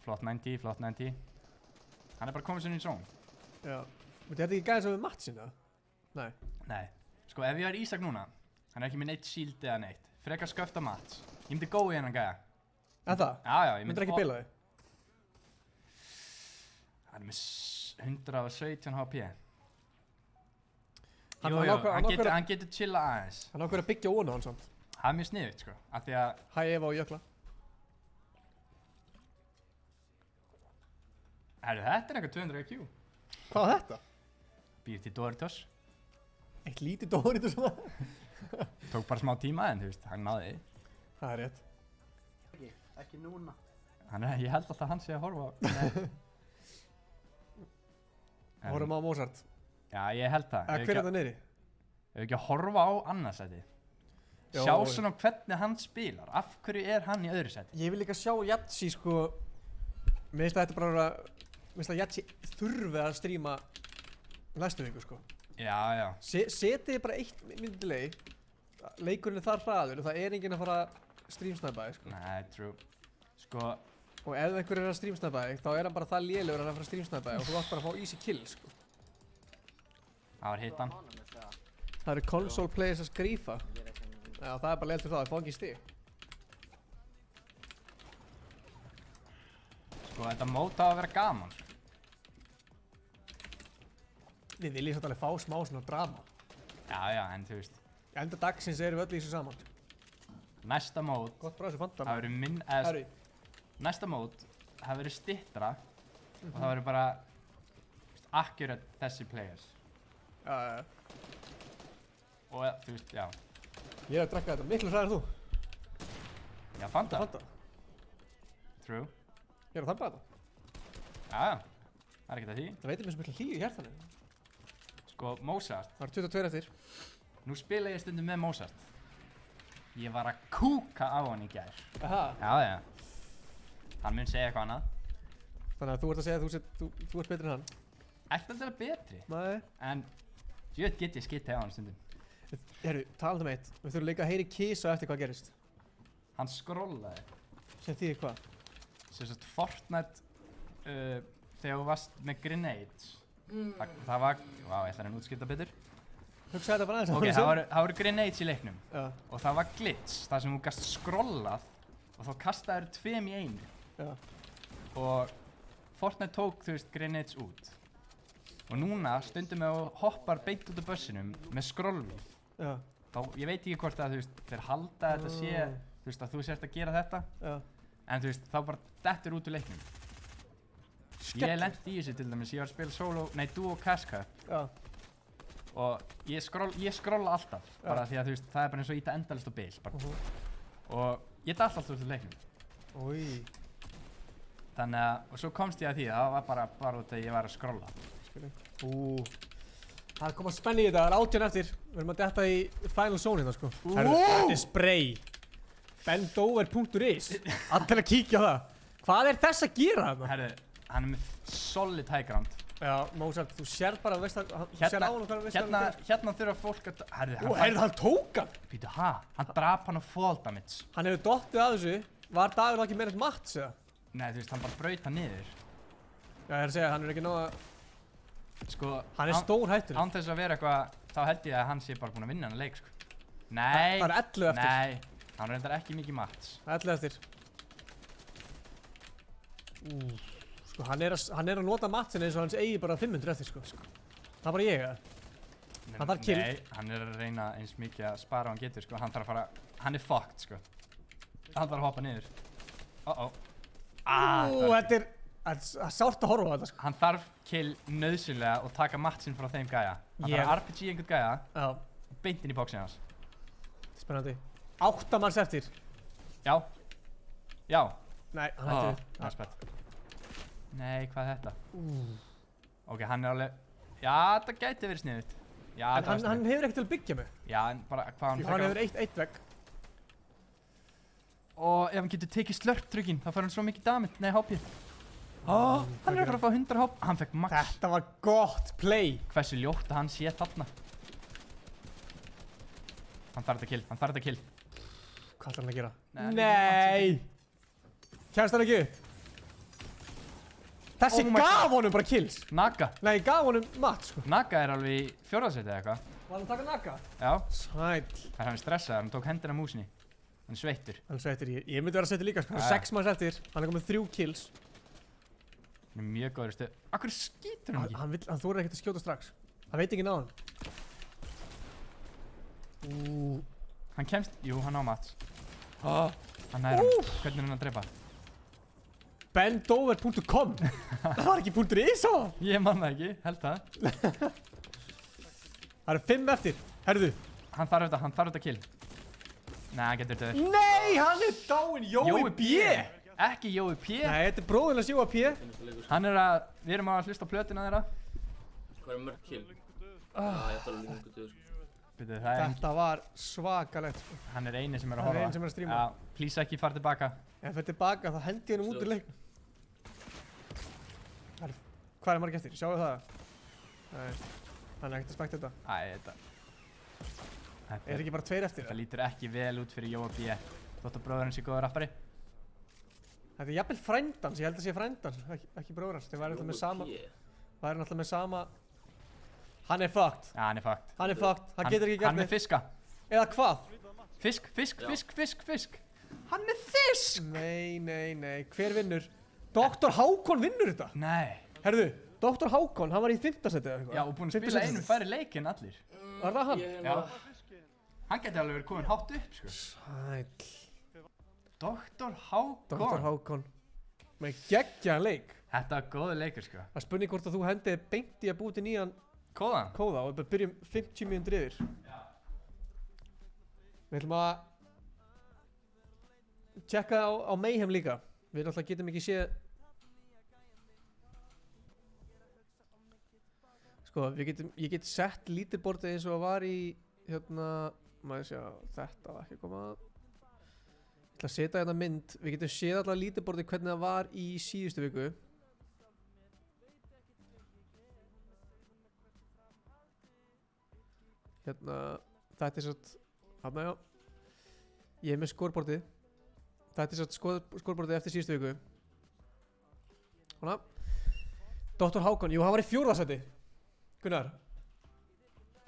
Flott 90, flott 90. Hann er bara komið sér inn í zone. Já. Þetta er ekki gæðið sem við Matsin, eða? Nei. Nei. Sko, ef ég var Ísak núna, hann er ekki með neitt shield eða neitt. Frekar sköfta Mats. Ég myndi gói hennan gæja. En það? Já, já, ég myndi... Myndir ekki bila þig? Hann er með 117 HP. Hann Jú, á jú, ákveður- hann getur chilla aðeins. Hann ákveður að byggja óna hann samt. Það er mjög sniðugt, sko. Af því að... Hæ Eva og Jökla. Herru, þetta er eitthvað 200 IQ. Hvað var þetta? Býr til Doritos. Eitt lítið Doritos svona. Tók bara smá tíma en þú veist, hann náði því. Það er rétt. Ekki núna. Ég held alltaf að hann sé að horfa á. Horfum á Mozart. Já, ég held það. Hver er það niðri? Ef ekki að horfa á annarsæti. Sjá svona hvernig hann spilar. Af hverju er hann í öðru sæti? Ég vil líka sjá Jatsi, sko. Mér finnst að þetta bara vera... Mér finnst að Jatsi þurfi að stríma næstu viku, sko. Já, já. Setið bara eitt myndilegi. Leikurinn er þar hraður og það er enginn að fara streamsnæpaði, sko. Nei, true. Sko... Og ef einhver er að streamsnæpaði, þá er hann bara það lélegur að hann fara að streamsnæpaði og þú átt bara að fá easy kill, sko. Það var hittan. Það eru console players að skrífa. Já, það er bara leilt fyrir það fá ekki stig. Sko, þetta mót á að vera gaman, sko. Við viljum svolítið alveg fá smá svona drama. Já, já, en þú veist. Enda dagsins erum við öll í þessu saman. Næsta mót... Gott bara þessu fanta. Það verður næsta mót, það verður stittra og það verður bara accurate þessi players. Já. Og þú veist, já. Ég er að drekka þetta miklu hræðar en þú. Já, Fanta. True. Ég er að þampa þetta. Já, það er ekkert að því. Það veitir mér svo miklu hlýju í hjartanu. Sko, Mozart. Það er 22 eftir. Nú spila ég stundum með Mozart. Ég var að kúka á hann í gær. Aha. Já, já. Hann mun segja eitthvað annað. Þannig að þú ert að segja að þú ert betri en hann. Ekkert að það er betri. Nei. En ég get ég skitt á hann stundum. Herru, talað eitt. Við þurfum líka að heyri kísa eftir hvað gerist. Hann skrollaði. Sem þýðir hvað? Sem sagt Fortnite þegar þú varst með grenades. Það var... Vá, ég ætla að útskipta betur. Hugsaði þetta bara aðeins. Ok, það voru grenades í leiknum. Já. Og það var glitch, þar sem þú gast skrollað og þá kastaðir 2 í einu. Já. Og Fortnite tók, þú veist, grenades út. Og núna stundum við og hoppar beint út af bussinum með scrollvíl. Já. Þá, ég veit ekki hvort að, þú veist, þeir halda þetta sé, þú veist, að þú sért að gera þetta. Já. En þú veist, þá bara dettur út úr leiknum. Ég lendi í þessu til dæmis, ég var að spila duo cash cup. Já. Og ég skrolla alltaf, bara því að þú veist, það er bara eins og íta endalist og bil, bara. Og ég dalt alltaf út úr leiknum. Úi. Þannig að, og svo komst ég að því, það var bara út að ég var að skrolla. Það er komað spenni í þetta, það er 18 eftir. Við erum að detta í final zone hérna, sko. Herru, þetta er spray. Bendover.is. Allir að kíkja á það. Hvað er þess að gera þarna? Herru, hann er með solid high ground. Já, Mozart, þú sér bara, veist að, þú sér á hann og hvað veist að Hérna þurfa fólk að, herru, hann tók hann! Býtu, hann drap hann á fall damage. Hann hefur dottið að þessu, var dagur ekki meira eitt mats, eða? Nei, þú veist, hann bara braut hann niður. Já, ég er að segja, hann er ekki nóg að... Sko... Hann er stór hættur. Án þess að vera eitthvað, þá held ég að hann sé bara búinn að vinna hann leik, sko. Nei! Það er 11 eftir. Nei, hann reyndar ekki mikið mats. Það er 11 eftir. Sko, hann er að nota matsin eins og hans eigi bara 500 eftir, sko. Það er bara ég, eða? Hann þarf kill. Nei, hann er að reyna eins mikið að spara hann getur, sko. Hann þarf að fara... Hann er fucked, sko. Hann þarf að hoppa niður. Þetta er sárt að horfa á þetta, sko. Hann þarf kill nöðsynlega og taka matsin frá þeim gæja. Hann þarf að RPG einhvern gæja. Já. Beint inn í bóksinn hans. Spennandi. 8 manns eftir. Já. Já. Nei, hann hættir. Það er spett. Nei, hvað er þetta? Ok, hann er alveg... Já, það gæti verið sniðut. Já, en hann hefur ekkert til að byggja mig. Já, en bara hvað hann... Hann hefur eitt vegg. Og ef hann getur tekið slurp-trygginn, þá fær hann svo mikið damage. Nei, HP. Hann er að fara að fá 100 HP. Hann fekk max. Þetta var gott play. Hversu ljótt að hann sé þarna. Hann þarf þetta kill. Hvað ætlar hann að gera? Nei. Kæmst hann ekki upp? Þessi Oh my gaf honum bara kills. Naga. Nei, gaf honum mat, sko. Naga er alveg í 4. seti eða eitthvað. Var hann að taka Naga? Já. Sæll. Það er hann stressaður, hann tók hendina á músinni. Hann er sveittur. Hann sveittur, ég myndi vera að setja líka, sko. Það er 6 manns eftir. Hann er komið 3 kills. Hann er mjög góður stuð. Akkur skýtur hann ekki? Hann þorir ekkert að skjóta strax. Hann veit ekki náðan. Hann kemst, jú, hann á mat. Hann nær hann. Hvernig er hann að drepa? Bendover.com. Það var ekki .is á það. Ég man það ekki, held það. Það eru 5 eftir. Herðu. Hann þarf þetta kill. Nei, hann getur döður. Nei, hann er dáinn. Jói B. Ekki Jói P. Nei, þetta er bróðinn hans Jói P. Hann er að, við erum að hlusta á plötuna þeirra. Hvað er mörg kill? Ég ætla að lungu döð, sko. Þetta var svakalegt, sko. Hann er eini sem er að Hann er horfa. eini sem er að stríma. Já, please ekki fara tilbaka. Ef það er tilbaka, þá hendi ég hann út úr leiknum. Hvað er margir eftir? Sjáu það? Nei, hann er ekkert að spekta þetta. Er ekki bara 2 eftir? Þetta lítur ekki vel út fyrir Jóa B. Þótt að bróðurinn sé góður rappari. Þetta er jafnvel frændans, ég held að sé frændans, ekki bróðurans. Þeir væri náttúrulega með sama. Hann er fucked. Já, hann er fucked. Hann er fucked, hann getur ekki gert Hann er fiska. Eða hvað? Fisk. Hann er fisk! Nei, hver vinnur? Dr. Hákon vinnur þetta? Nei. Herðu, Dr. Hákon, hann var í 5. seti eða eitthvað. Já, og búinn að spila einum færri leik en allir. Var það hann? Já. Hann geti alveg verið komin hátt upp, sko. Sæll. Dr. Hákon. Dr. Hákon. Með geggjaðan leik. Þetta var góður leikur, sko. Það spurning hvort að þú hendið beint í að búti nýjan kóða og við byrjum 50 mínútur yfir. Já. Við ætlum að tjekka á Mayhem líka. Við náttúrulega getum ekki séð. Sko, ég get sett leaderboardið eins og það var í maður sjá, þetta var ekki að koma. Ég ætla að setja hérna mynd. Við getum séð alltaf leaderboardið hvernig það var í síðustu viku. Þetta er satt, já. Ég er með scoreboardið. Þetta er satt scoreboardið eftir síðustu viku. Svona. Dr. Hákon, jú, hann var í 4. seti. Gunnar.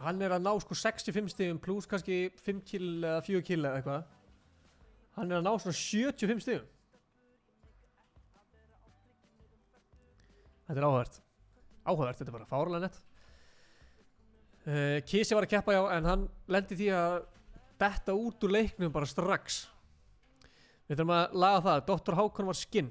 Hann er að ná sko 65 stigum pluss kannski 5 kill eða 4 kill eða eitthvað. Hann er að ná svona 75 stigum. Þetta er áhugavert. Þetta er bara fáránlega nett. Kisi var að keppa, já, en hann lendi því að detta út úr leiknum bara strax. Við þurfum að laga það. Dr. Hákon var skinn.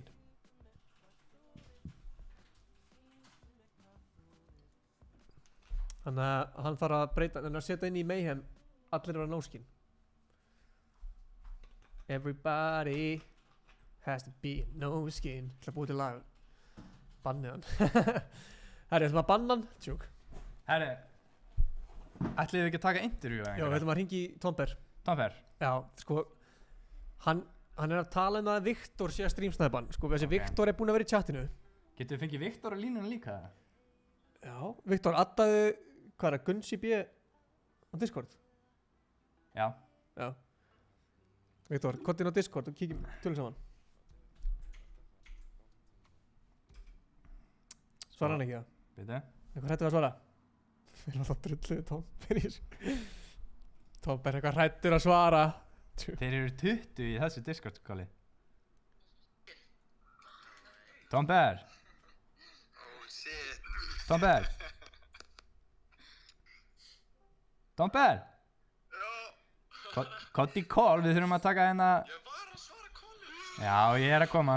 Þannig að hann þarf að breyta, en að setja inn í Mayhem allir vera no-skin. Everybody has to be no-skin. Það búið til lag. Bannið hann. Herri, ætlum að banna hann. Tjók. Herri, ætlum við ekki að taka interview eða Já, við ætlum að hringi í Tomber. Tomber? Já, sko, hann er að tala um að Viktor sé að streamsnæpan. Sko, þessi Viktor er búinn að vera í chatinu. Getum við fengið Viktor á línuna líka? Já, Viktor, addaðu, hvað er það, Gunsi B á Discord? Já. Viktor, kottin á Discord og kíkjum tölum saman. Svara hann ekki það? Bitu? Eitthvað hrættur að svara? Við erum alltaf drulluðu Tomber í þessu. Tomber er eitthvað hrættur að svara. Þeir eru 20 í þessu Discord-skóli. Tomber! Tomber! Tomber! Kott í call, við þurfum að taka hérna. Ég var að svara callinu. Já, ég er að koma.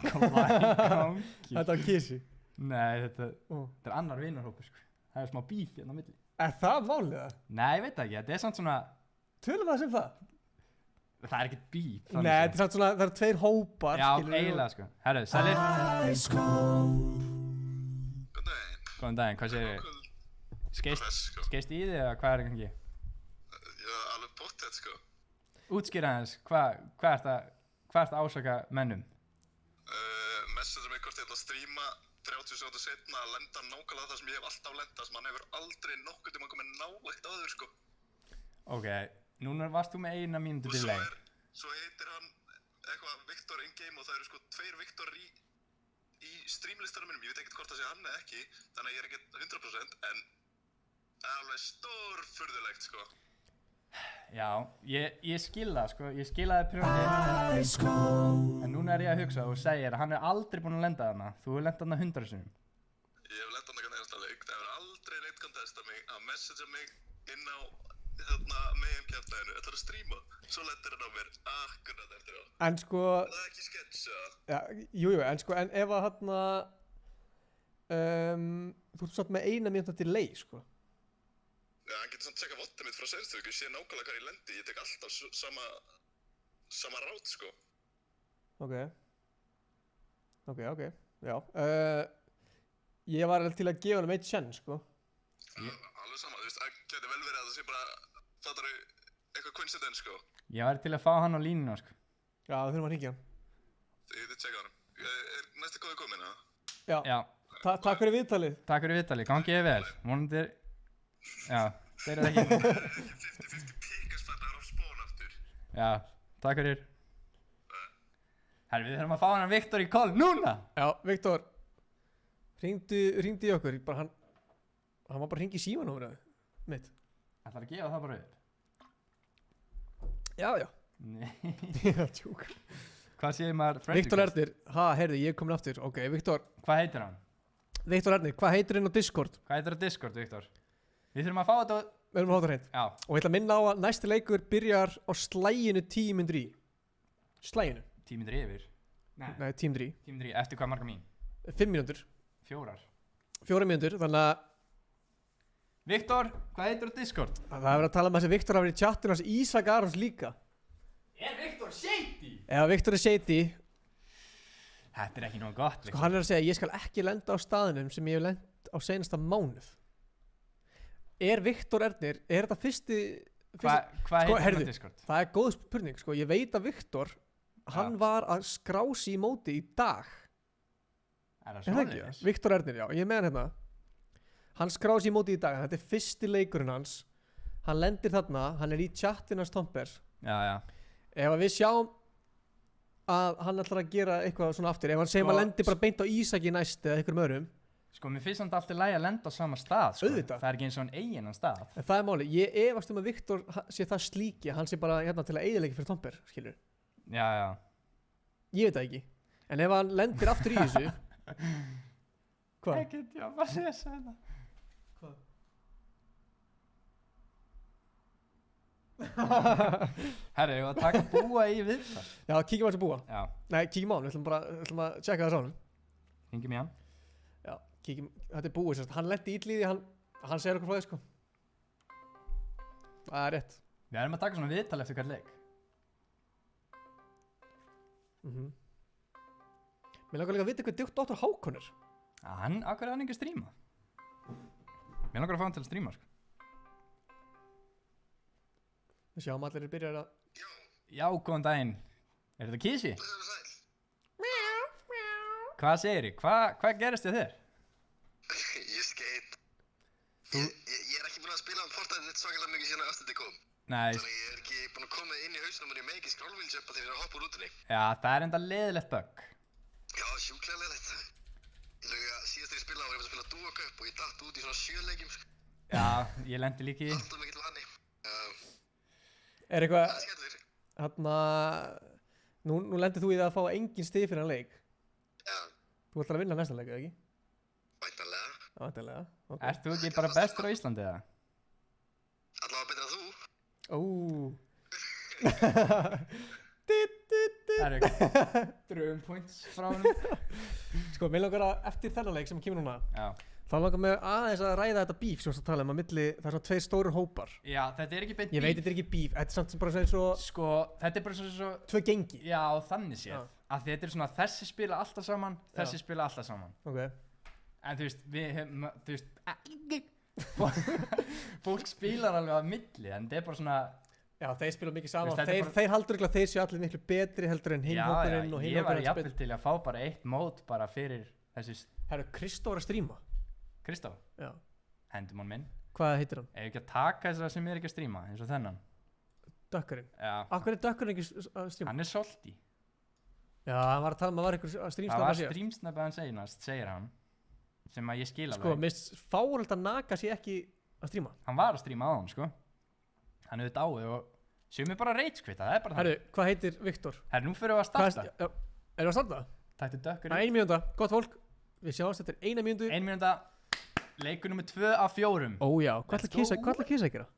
Koma í gangi. Þetta var Kisi. Nei, þetta er annar vinarhópur, sko. Það er smá bíf hérna á milli. Er það málið það? Nei, ég veit ekki, þetta er samt svona. Tölum það sem það? Það er ekkert bíf. Nei, þetta er samt svona, það eru 2 hópar. Já, eiginlega, sko. Herru, sælir. Góðan daginn, hvað segir þið? Skeist í þig eða hvað er í gangi? Já, alveg bóttið, sko. Útskýra hans, hvað ert að ásaka mennum? Mest svo sáttu setna að lenda nákvæmlega það sem ég hef alltaf lendað sem hann hefur aldrei nokkuð tíma komið nálægt áður sko. Ok, núna varst þú með 1 mínútu delay. Svo heitir hann eitthvað Viktor in-game og það eru sko 2 Viktor í streamlistanum mínum, ég veit ekkert hvort það sé hann eða ekki, þannig að ég er ekkert 100% en það er alveg stórfurðulegt sko. Já, ég skil það sko, ég skil það prjóni. En núna er ég að hugsa og segir að hann er aldrei búinn að lenda þarna. Þú hefur lendað þarna 100 sinnum. Ég hef lendað þarna einasta leik, það hefur aldrei neitt kontesta mig að messagea mig inn á megin kjartæðinu, ætlar að stríma, svo lendir hann á mér akkurat eftir á. En sko... Það er ekki sketch, Já, jú, en sko, en ef að þarna... þú ert satt með 1 mínútu delay, sko. Já, hann getur samt tjekka vottið mitt frá seinustu viku, ég sé nákvæmlega hvað ég lendi, ég tek alltaf sama rát, sko. Ok, já. Ég var alveg til að gefa hann 1 senn, sko. Alveg sama, þú veist, það getur vel verið að það sé bara, það eru eitthvað coincidence, sko. Ég var til að fá hann á línuna, sko. Já, við þurfum að hringja hann. Þið getið tjekka hann. Er næsti góði komin, eða? Já. Takk fyrir viðtalið. Takk fyrir viðtalið, gangi ég vel. Vonandi er... Já, þeir eru ekki... 50-50 píkast þetta á spón aftur. Já, takk fyrir. Herri, við þurfum að fá hann Viktor í call núna! Já, Viktor. Hringdu í okkur, hann var bara að hringja í símanúmerið mitt. Ætlar að gefa það bara upp? Já. Nei. Já, tjúk. Hvað segir maður? Viktor Ernir, heyrðu, ég er komin aftur. Ok, Viktor. Hvað heitir hann? Viktor Ernir, hvað heitir hann á Discord? Hvað heitir á Discord, Viktor? Við þurfum að fá þetta... Við erum að fá þetta hreint. Já. Og ég ætla að minna á að næsti leikur byrjar á slæginu 10 mínútur í. Slæginu? 10 mínútur yfir? Nei, 10 mínútur í. 10 mínútur í, eftir hvað marga mín? 5 mínútur. 4. 4 mínútur, þannig að... Viktor, hvað heitir á Discord? Það er verið að tala um þessi Viktor hafi verið í chatinu hans Ísak Arons líka. Er Viktor shady? Ef Viktor er shady... Þetta er ekki nógu gott, Viktor. Sko hann er að segja, ég skal ekki lenda á staðinum sem ég hef lent á seinasta mánuð. Er Viktor Ernir, er þetta fyrsti... Hvað sko, heitir heyrðu, á Discord? Það er góð spurning, sko. Ég veit að Viktor, hann var að skrási í móti í dag. Er það Er það ekki? svoleiðis? Viktor Ernir, já, ég með hann hérna. Hann skrási í móti í dag, þetta er fyrsti leikurinn hans. Hann lendir þarna, hann er í chatinu hans Tompers. Já. Ef að við sjáum að hann ætlar að gera eitthvað svona aftur, ef hann segjum að lendi bara beint á Ísaki næst eða einhverjum öðrum. Sko, mér finnst samt alltaf lægi að lenda á sama stað, sko. Auðvitað. Það er ekki eins og hann eiginan stað. En það er máli, ég efast að Viktor sé það slíki, hann sé bara hérna til að eyðileggja fyrir Tomper, skilur. Já. Ég veit það ekki. En ef hann lendir aftur í þessu... Hvað? Ekkert, já, hvað sé ég segja það? Hvað? Herri, ég var að taka búa í viðtal. Já, kíkjum á þessu búa. Já. Nei, kíkjum á hann, við ætlum að checka það sáðum. Hringjum í hann. Já, kíkjum, þetta er búið sérst. Hann lendi ítlíði, hann segir okkur frá því, sko. Það er rétt. Við erum að taka svona viðtal eftir hvert leik. Mér langar líka að vita hvað Dr. Hákon er. Hann, akkur er hann ekki að stríma? Mér langar að fá hann til að stríma, sko. Við sjáum allir er byrjar að... Já, góðan daginn. Er þetta Kísi? Hvað segir ég? Hvað gerist þér þér? Ég skeit. Ég er ekki búinn að spila Fortnite neitt svakalega mikið síðan að þetta kom. Nei. Þannig ég er ekki búinn að koma inn í hausnum og ég með ekki skrálvínsjöpa þegar ég er að hoppa úr rútunni. Já, það er enda leiðilegt bugg. Já, sjúklega leiðilegt. Ég lög að síðast þegar ég spilaði var ég að spila Duo Cup og ég datt út í svona 7 leikjum. Já, ég lendi líka í. Alltaf mikill vani. Er eitthvað... Það er skemmtilegur. Þarna... Nú lendir þú í það að fá engin stig fyrir hann leik. Já. Þú ætlar að vinna næsta leik, eða ekki? Væntanlega. Já, væntanlega. Okay. Ert þú ekki bara bestur á Íslandi, eða? Allavega betur en þú. Það eru drögum points frá hann. Sko, mér langar að eftir þennan leik sem kemur núna. Já. Þá langar mig aðeins að ræða þetta bíf sem við að tala um að milli, það er svona 2 stórir hópar. Já, þetta er ekki beint Ég veit þetta er ekki bíf, þetta er samt sem bara svona eins og... Sko, þetta er bara svo... 2 gengi. Já, þannig séð. Af því þetta er svona þessi spila alltaf saman, þessi spila alltaf saman. Ok. En þú veist, fólk spilar alveg á milli, en þetta er bara svona... Já, þeir spila mikið saman, Veist, þeir haldur ekki að þeir séu allir miklu betri heldur en hinn hópurinn og hinn hópurinn. Ég var jafnvel til að fá bara 1 mót bara fyrir Þessi Herru, Kristó er að stríma. Kristó, Já. hendum hann minn. Hvað heitir hann? Ef ekki að taka þessar sem er ekki að stríma, eins og þennan. Dökkurinn. Já. Af hverju er Dökkurinn ekki að stríma? Hann er salty. Já, hann var að tala um að var einhver Það strímsnappa var strímsnappa hans einast, segir hann. Sem að ég skil alveg. Sko, mist fáralt að Naga sé ekki að stríma. Hann var að stríma á hann, sko. Hann hefur dáið og séum við bara reitskvita, það er bara það. Herru, hvað heitir Viktor? Herru, nú fyrir við að starta. Já, erum við að starta? Takk til Dökkurinn. 1 mínúta, gott fólk. Við sjáumst eftir 1 mínútu. 1 mínúta. Leikur nummer 2 af 4. Ó já, hvað ætla Kisa að gera?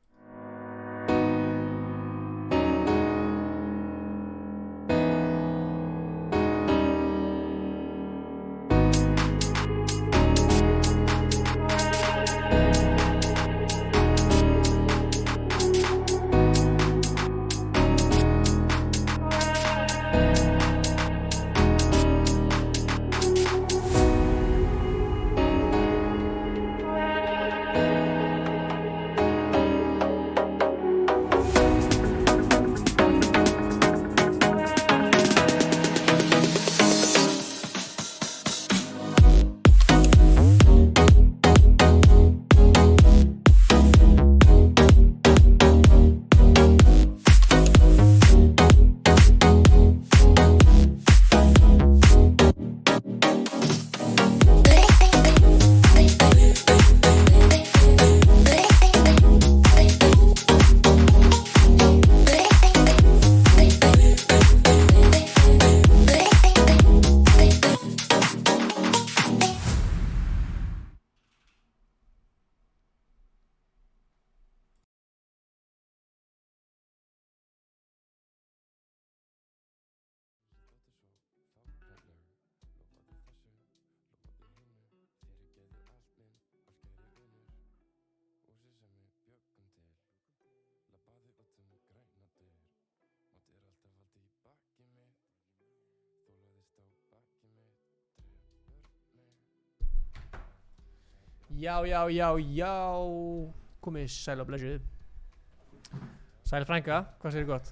Já, komið sæl og blessuð. Sæl frænka, hvað segir gott?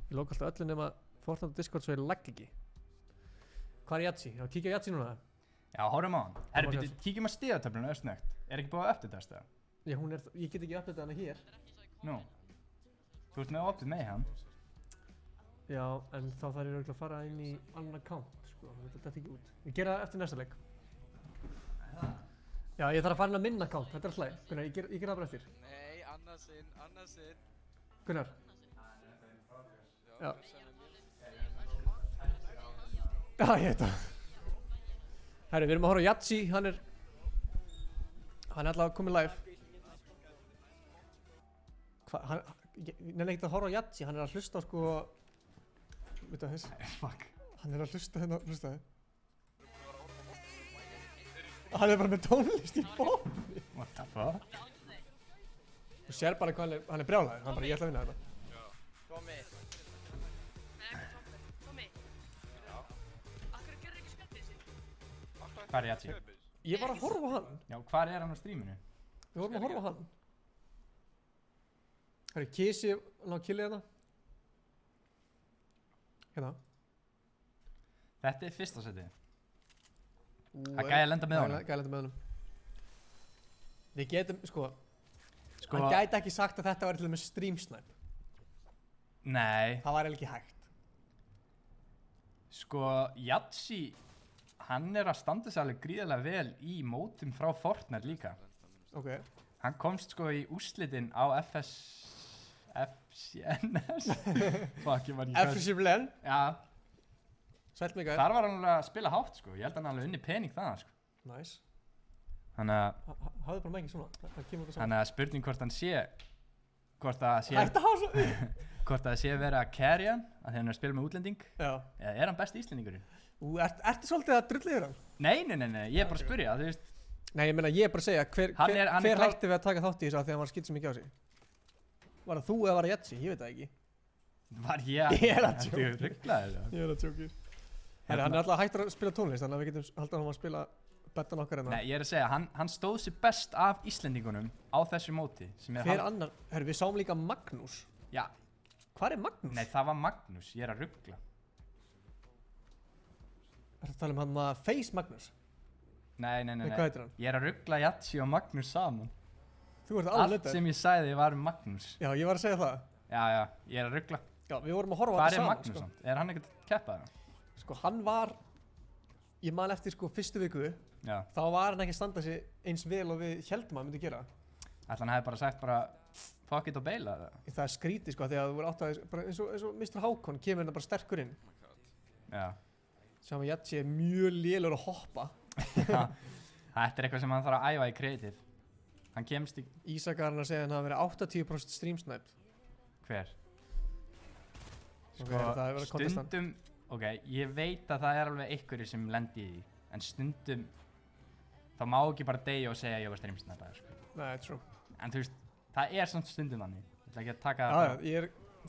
Ég lók alltaf öllu nema Fortnite og Discord svo ég lagg ekki. Hvað er Jatsi? Já, kíkja Jatsi núna. Já, horfum á hann. Herru, byrju, kíkjum að stigatöfluna östnögt. Er ekki búið að uppdatast það? Já, ég get ekki uppdatað hana hér. Nú. Þú ert með að opið með hann. Já, en þá þarf ég örugglega að fara inn í annan account, sko. Þetta dett ekki út. Ég gera það eftir næsta leik. Já, ég þarf að fara inn á minn account, þetta er alltaf. Gunnar, ég gera það bara eftir. Nei, annarsinn. Gunnar. Já. Já, ég veit það. Herru, við erum að horfa á Jatsi, hann er alltaf komið live. Ég nenni ekkert að horfa á Jatsi, hann er að hlusta sko. Veit það þess? Fuck. Hann er að hlusta hérna, hlustaði. Hann er bara með tónlist í bóni. What the fuck? Þú sér bara hvað hann er brjálæður, hann bara ég ætla að vinna þetta. Tommy. Akkur gerur ekki skemmtið þessi? Hvað er Jatsi? Ég var að horfa á hann. Já, hvað er hann á stríminu? Við vorum að horfa á hann. Það er Kisi, hann á killið hérna. Hérna. Þetta er fyrsta setið. Það gæði að lenda með honum. Gæði að lenda með honum. Við getum, sko, hann gæti ekki sagt að þetta var til dæmis streamsnipe. Nei. Það var eiginlega ekki hægt. Sko, Jatsi, hann er að standa sig alveg gríðarlega vel í mótum frá Fortnite líka. Ok. Hann komst sko í úrslitin á FCNS. Fuck, ég var ekki FCNS? Já. Sælt mig gæði. Þar var hann alveg að spila hátt sko, ég held að hann alveg unni pening það sko. Nice. Þannig að hafðu bara mengið svona, það kemur út að þannig að spurning hvort hann sé hvort það sé Hætti að hafa svo hvort það sé verið að carry hann að því hann er að spila með útlending. Já. Eða er hann besti íslendingurinn? Ertu svolítið að drulla yfir hann? Nei, ég er bara að spyrja, þú veist. Nei, ég meina ég er bara að segja hver hætti við að taka þátt í þessu af því að hann var skilt svo mikið á sig? Var það þú eða var það Jatsi? Ég veit það ekki. Var ég? Ég er að tjóka. Þetta er rugglaður. Ég er að tjóka. Hann er alltaf hættur að spila tónlist, þannig að við getum haldið hann að spila bettan okkar hérna. Nei, ég er að segja, hann stóð sér best af Íslendingunum á þessu móti. Hver annar? Herru, við sáum líka Magnús. Já. Hvar er Magnús? Nei, það var Magnús, ég er að ruggla. Ertu að tala um hann að Face Magnús? Nei, Hvað heitir hann? Ég er að ruggla Jatsi og Magnús saman. Þú ert alveg Allt litaður. sem ég sagði var um Magnús. Já, ég var að segja það. Já, ég er að ruggla. Já, við vorum að horfa á Hvað þetta er saman, Magnús sko. samt? Er hann ekkert að keppa það? Sko, hann var, ég man eftir sko fyrstu viku, Já. þá var hann ekki að standa sig eins vel og við heldum að hann myndi gera. Ætli hann hefði bara sagt bara fuck it og beila það? Það er skrítið sko, því að þú voru átt að, bara eins og Mr. Hákon kemur hérna bara sterkur inn. Já. Sem að Jatsi er mjög lélur að hoppa. Já. Þetta er eitthvað sem hann þarf að æfa í kreatív. Hann kemst í... Ísakar hann að segja að hann hafi verið 80% streamsnæpt. Hver? Ok, það hefur verið kontestan. Stundum, ok, ég veit að það er alveg einhverjir sem lendi í því. En stundum, þá má ekki bara deyja og segja að ég var streamsnæpaður, sko. Nei, true. En þú veist, það er samt stundum þannig. Ég ætla ekki að taka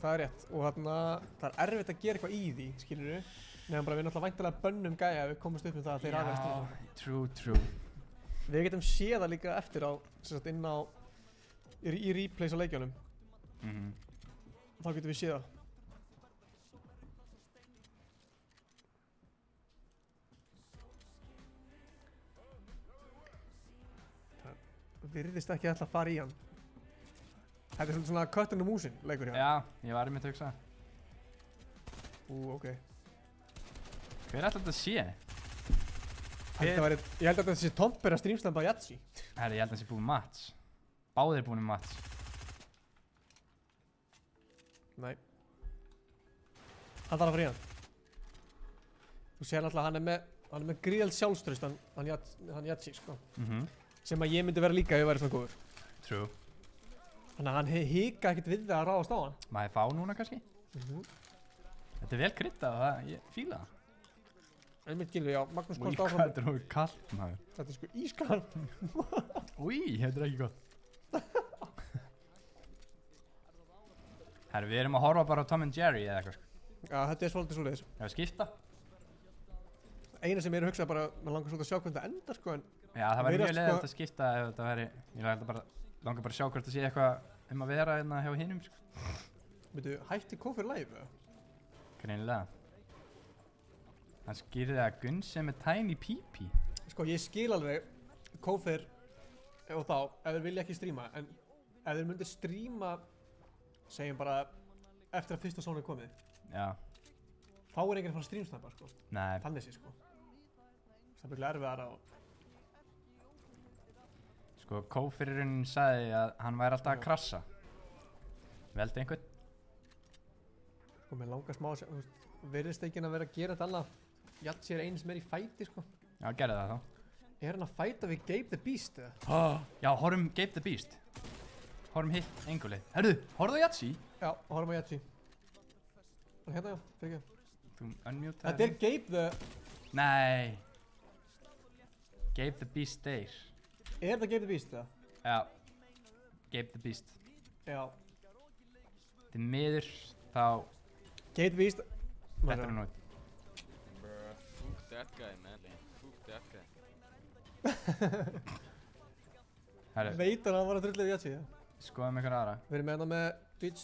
Það er rétt. Og þarna, það er erfitt að gera eitthvað í því, skilur við. Nefnum bara við náttúrulega væntanlega bönnum gæja að við komumst upp með það að þeir hafa streamsnæpt. True. Við getum séð það líka eftir á, sem sagt inn á, í replays á leikjunum. Þá getum við séð það. Það virðist ekki ætla að fara í hann. Þetta er svona köttin og músin leikur hjá. Já, ég var einmitt að hugsa. Ok. Hver ætla þetta að sé? Ég held að þetta sé Tomper að streamsnæmpa Jatsi. Herri, ég held að það sé búið Mats. Báðir búin Mats. Nei. Hann þarf að fara í hann. Þú sér náttúrulega hann er með gríðald sjálfstraust, hann Jatsi, sko. Sem að ég myndi vera líka ef ég væri svona góður. True. Þannig að hann hika ekkert við það að ráðast á hann. Má ég fá núna kannski? Þetta er vel kryddað og það, ég fíla það. Einmitt Gylfi, já, Magnús komst Új, áfram. hvað þetta er hófið kallt, maður. Þetta er sko ískalt. Új, þetta er ekki gott. Herri, við erum að horfa bara á Tom and Jerry eða eitthvað, sko. Já, þetta er svolítið svoleiðis. Ef við skipta? Eina sem ég er að hugsa bara, maður langar svolítið að sjá hvernig það endar, sko, en... Já, það væri mjög sko- leiðilegt að skipta ef þetta væri... Ég langar bara að sjá hvort það sé eitthvað að vera hérna hjá hinum, sko. Veitu, hætti Kófir live, eða? Greinilega. Hann skýrði að Gunn sem er Tiny PP. Sko, ég skil alveg Kófir og þá, ef þeir vilja ekki stríma, en ef þeir myndir stríma, segjum bara, eftir að fyrsta sónu er komið, Já. þá er enginn að fara að streamsnæpa, sko. Nei. Þannig sé, sko. Það er bygglega erfiðar á... Sko, Kófirinn sagði að hann væri alltaf að krassa. Veldi einhvern? Sko, mér langar smá að segja, verðist ekki að vera að gera þetta annað. Jatsi er eins meir í fæti, sko. Já, gerði það þá. Er hann að fæta við Gabe the Beast, eða? Já, horfum Gabe the Beast. Horfum hitt engulið. Herru, horfðu á Jatsi? Já, horfum á Jatsi. Og hérna, já, fyrir ekki. Þú unmute Þetta er Gabe the... Nei. Gabe the Beast deyr. Er þetta Gabe the Beast, eða? Já. Gabe the Beast. Já. Þið miður þá... Gabe the Beast... Þetta er nú. Fuck that guy, man. Fuck that guy. Herru. Veit hann að hann var að drulla við Jatsi, eða? Skoðum einhver aðra. Við erum með hérna með Twitch.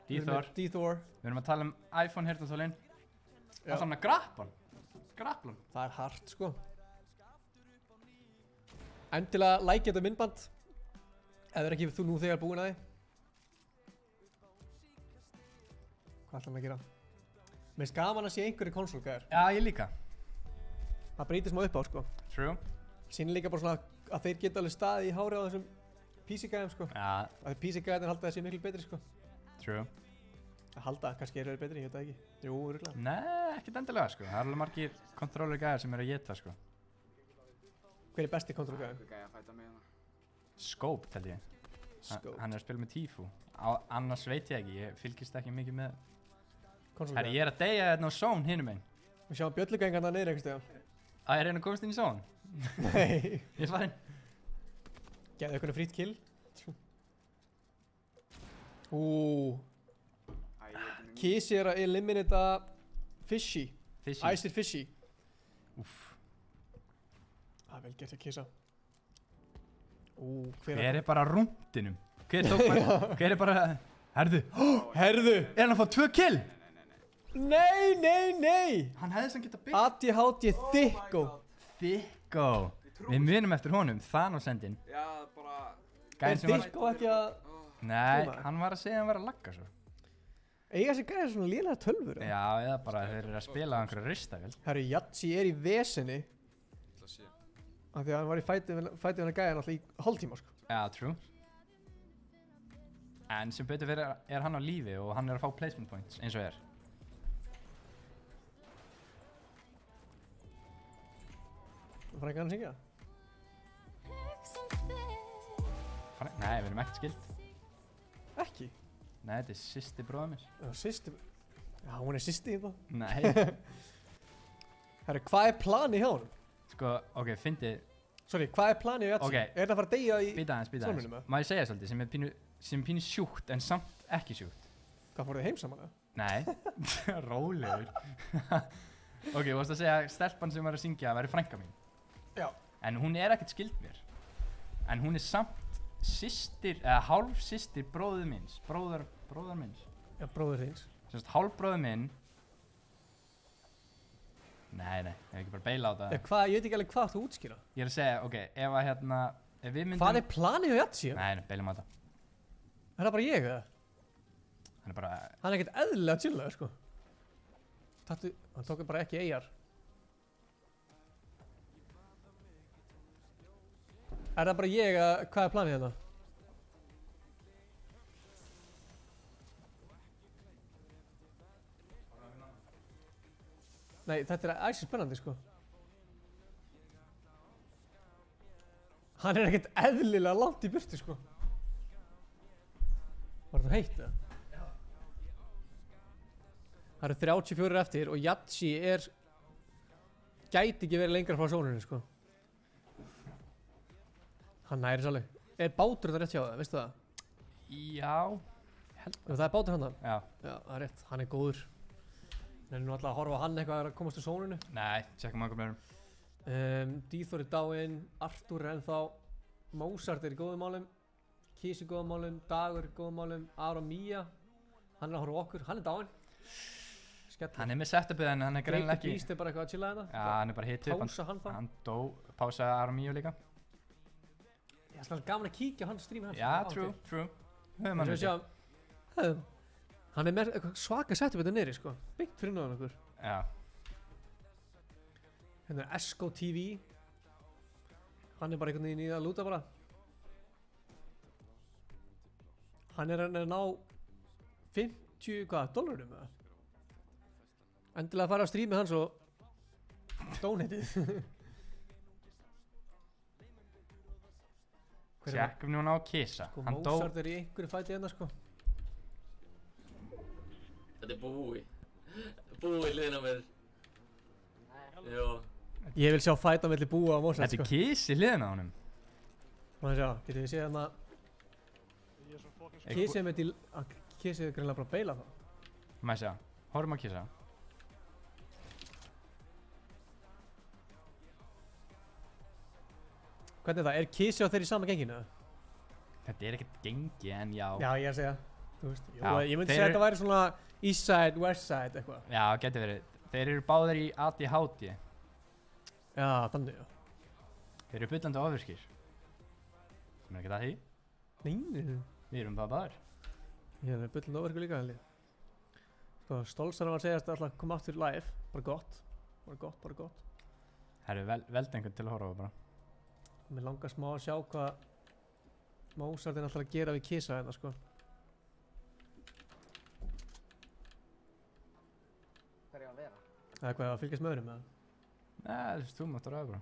D-Thor. D-Thor. Við erum að tala um iPhone heyrnartólin. Það er svona grappan. Grappan. Það er hart, sko. Endilega like þetta myndband. Eða er ekki þú nú þegar búin að því. Hvað ætlar hann að gera? Mér finnst gaman að sé einhverju konsolgæðar. Já, ég líka. Það breytir smá upp á, sko. True. Sýnir líka bara svona að þeir geta alveg staðið í hári á þessum PC-gæðum, sko. Já. Að PC-gæðin halda þessi miklu betri, sko. True. Að halda, kannski eru þeir betri, ég veit það ekki. Jú, örugglega. Nei, ekkert endilega, sko. Það er alveg margir controller gæðar sem eru að geta, sko. Hver er besti konsolgæðin? Gæja að fæta mig hérna. Scope, held ég. Scope. Hann er að spila með Tifu. Annars veit ég ekki, ég fylgist ekki mikið með. Konsolgæðin. Herri, ég er að deyja hérna á Zone hinum einn. Við sjáum bjöllugæðingarna niður einhvers stegar. Að ég reyna að komast inn í Zone? Nei. Ég er farinn. Gæði eitthvað frýtt kill. Kisi er að eliminata Fishy. Fishy. Æsir Fishy. Úff. Það er vel gert að Kisa. Hver er bara rúndinum? Hver er bara... Herðu. Herðu. Er hann að fá 2 kill? Nei. Hann hefði sem geta byggt. ADHD Thicko. Thicko. Við munum eftir honum, Thanos-endin. Já, bara... Gæinn sem var... Disco ekki að... Nei, Koma. hann var að segja að hann var að lagga svo. Eiga þessi gæði svona lélega tölvur? Já, eða bara þeir eru að spila á einhverju ristavél. Herru, Jatsi er í vesenni. Það sé. Af því að hann var í fæti við hann gæði náttúrulega í hálftíma, sko. Já, true. En sem betur fyrir er hann á lífi og hann er að fá placement points, eins og er. Það fara ekki hann að syngja? Nei, við erum ekkert skild. Ekki? Nei, þetta er sýsti bróða mér. Já, sýsti... Já, hún er sýsti í það. Nei. Herru, hvað er planið hjá honum? Sko, ok, fyndið... Sorry, hvað er planið hjá Jatsi? Ok. Er það að fara að deyja í... Býta aðeins. Má ég segja svolítið, sem er pínu sjúkt, en samt ekki sjúkt. Hvað, fóruð þið heim saman, eða? Nei, rólegur. Ok, þú varst að segja að stelpan sem var að syngja væri frænka mín. Já. En hún er ekkert skild mér. En hún er samt systir, eða hálf systir bróður minns. Bróðar minns. Já, bróður þins. Semst hálf bróður minn. Nei, ég hef ekki bara beila á það. Hvað, ég veit ekki alveg hvað þú útskýra. Ég er að segja, ok, ef við myndum... Hvað er planið hjá Jatsi? Nei, beilum á það. Er það bara ég, eða? Hann er bara... Hann er ekkert eðlilega chillega, sko. Hann tók bara ekki eigar. Er það bara ég, eða hvað er planið hérna? Nei, þetta er æsir spennandi, sko. Hann er ekkert eðlilega langt í burtu, sko. Var það heitt, eða? Já. Það eru 34 eftir og Jatsi gæti ekki verið lengra frá sónunni, sko. Hann næri svo alveg. Er bátur þetta rétt hjá það, veistu það? Já. Það er bátur hann. Já. Já, það er rétt. Hann er góður. Það er nú alltaf að horfa á hann eitthvað að komast til sónunni. Nei, tjekkum á einhverjum meirum. Dýþór er dáinn, Arthur er ennþá, Mozart er í góðum málum, Kís í góðum málum, Dagur í góðum málum, Aron Mía, hann er að horfa á okkur, hann er dáinn. Skellur. Hann er með setupið en hann er greinilega ekki... Greipur Beast er bara eitthvað að chilla hérna. Já, hann er bara hitið. Pása hann þá. Hann dó, pásaði Aron Mía líka. Það er alltaf gaman að kíkja á hans streami hans. Já, true. Höfum hann við. Hann er með svaka setup þetta neyri, sko. Byggt fyrir náðan okkur. Já. Hérna er Esco TV. Hann er bara einhvern veginn í að lúta bara. Hann er að ná 50, dollarum eða? Endilega fara á streamið hans og donatið. Tjekkum núna á Kisa. Sko, Mozart er í einhverju fæti hérna, sko. Þetta er búi. Búi liðin á mér. Jó. Ég vil sjá fæta melli búa á Mozart, sko. Þetta er Kis í liðin á honum. Má sjá, getur við séð hérna... Kisi er með til... Kisi er greinlega bara að beila það. Má sjá, horfum á Kisa. Hvernig er það? Er Kisi á þeirri sama genginu? Þetta er ekkert gengi en já. Já, ég er að segja. Þú veist, já, ég myndi segja að þetta væri svona East Side, West Side eitthvað. Já, getur verið. Þeir eru báðir í ADHD. Já, þannig, já. Þeir eru bullandi ofvirkir. Sem er ekkert að því. Nei. Við erum bara báðir. Ég er bullandi ofvirkur líka, held ég. Sko, Stolzar var að segja að það alltaf koma aftur live. Bara gott. Bara gott. Það eru veldi einhvern til að horfa á bara. Mér langar smá að sjá hvað Mozart er alltaf að gera við Kisa hérna, sko. Hvað er ég að vera? Það er hvað að fylgjast með öðrum, eða? Nei, þú veist, þú máttur að bara.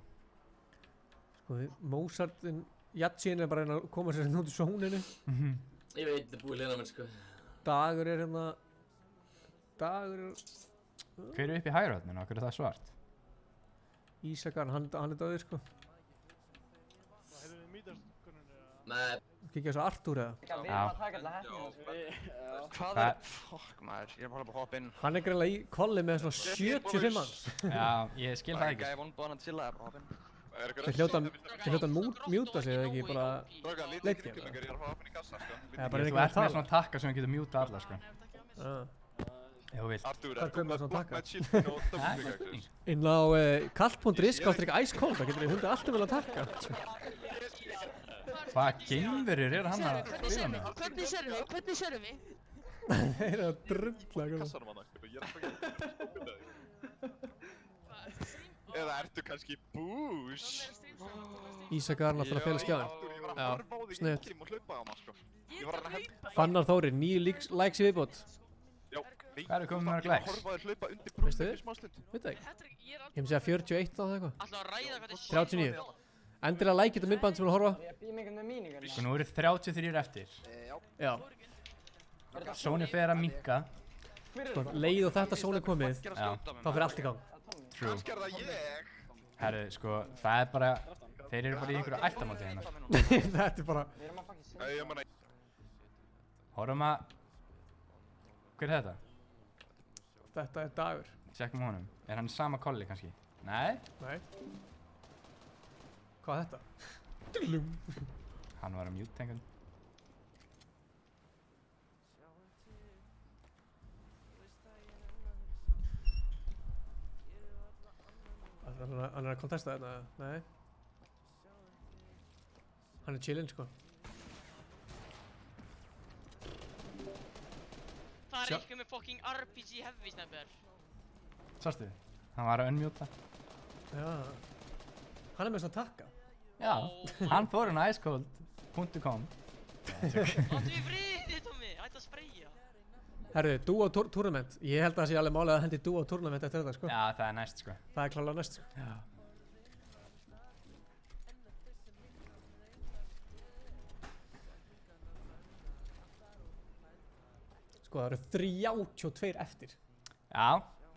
Sko, Mozartin, Jatsin er bara að koma sér út í sóninu. Ég veit, þetta er búið liðin á mér, sko. Dagur er hérna... Dagur er... Hver er upp í hægra hodninu? Hver er það svart? Ísakar, hann er döður, sko. Nei. Kikið þessu Arthur, eða? Við erum að taka alltaf hættinu. Hvað er... Fuck maður, ég er bara að hoppa inn. Hann er greinlega í kolli með svona 75 manns. Já, ég skil það ekki. Gæði vonbáðan að chilla, ég er bara að hoppa inn. Þeir hljóta að mjúta sig eða ekki bara leikja það. Þú ert með svona takka sem getur mjúta alla, sko. Ef þú vilt. Artur, Hvað kaupir maður svona Black takka? Knight Shieldin og Það er Double spurning. Inn á kalt.is/ice cold, það getur við hundið alltaf vel að taka. Hvaða geimverur er hann að spila með? Hvernig sérðu mig? Hvernig sérðu mig? Þeir eru að drulla. Kassanum hana, ég er að fækja. Eða ertu kannski bús? Ísak var náttúrulega að fela skjáðin. Ég var Já, að horfa á því sniðugt. og hlaupa á hana, sko. Ég var að henda. Fannar Þóri, 9 likes í viðbót. Já, Hvað eru komið mörg Ég likes? var að horfa á þér hlaupa undir Veistu brúnni þið? fyrir smástund. Veit það ekki? Ég er Ég hef segja 41 á það eitthvað. alltaf að ræða hvað 39. Endilega like þetta myndband sem við horfa. Ég býð mig með míningunni. Sko nú eru 33 eftir. Já. Sony fer að minka. Sko, leið og þetta sól er komið, Já, þá fyrir allt í gang. true. Kannski er það ég. Herru, sko, það er bara, þeir eru bara í einhverju ættamáti hérna. Þetta er bara... Við erum að fucking Æ, ég meina, Horfum að, hver er þetta? Þetta er Dagur. Tjekkum honum. Er hann sama kolli kannski? Nei, Nei. Hvað er þetta? Dulum. hann var að mute einhvern. Hann er að kontesta þetta, nei. Hann er chillinn, sko. Það er Sjá- eitthvað með fucking RPG heavy snapper. Sástu? Hann var að unmjúta. Já. Hann er með þess að takka. Já, Oh. hann fór inn á icecold.com. Áttu í friði, Tommi, hætti að spreyja. Herru, Duo Tournament. Ég held að það sé alveg málið að hendi Duo Tournament eftir þetta, sko. Já, það er næst sko. Það er klálega næst, sko. Já. Sko, það eru 32 eftir. Já,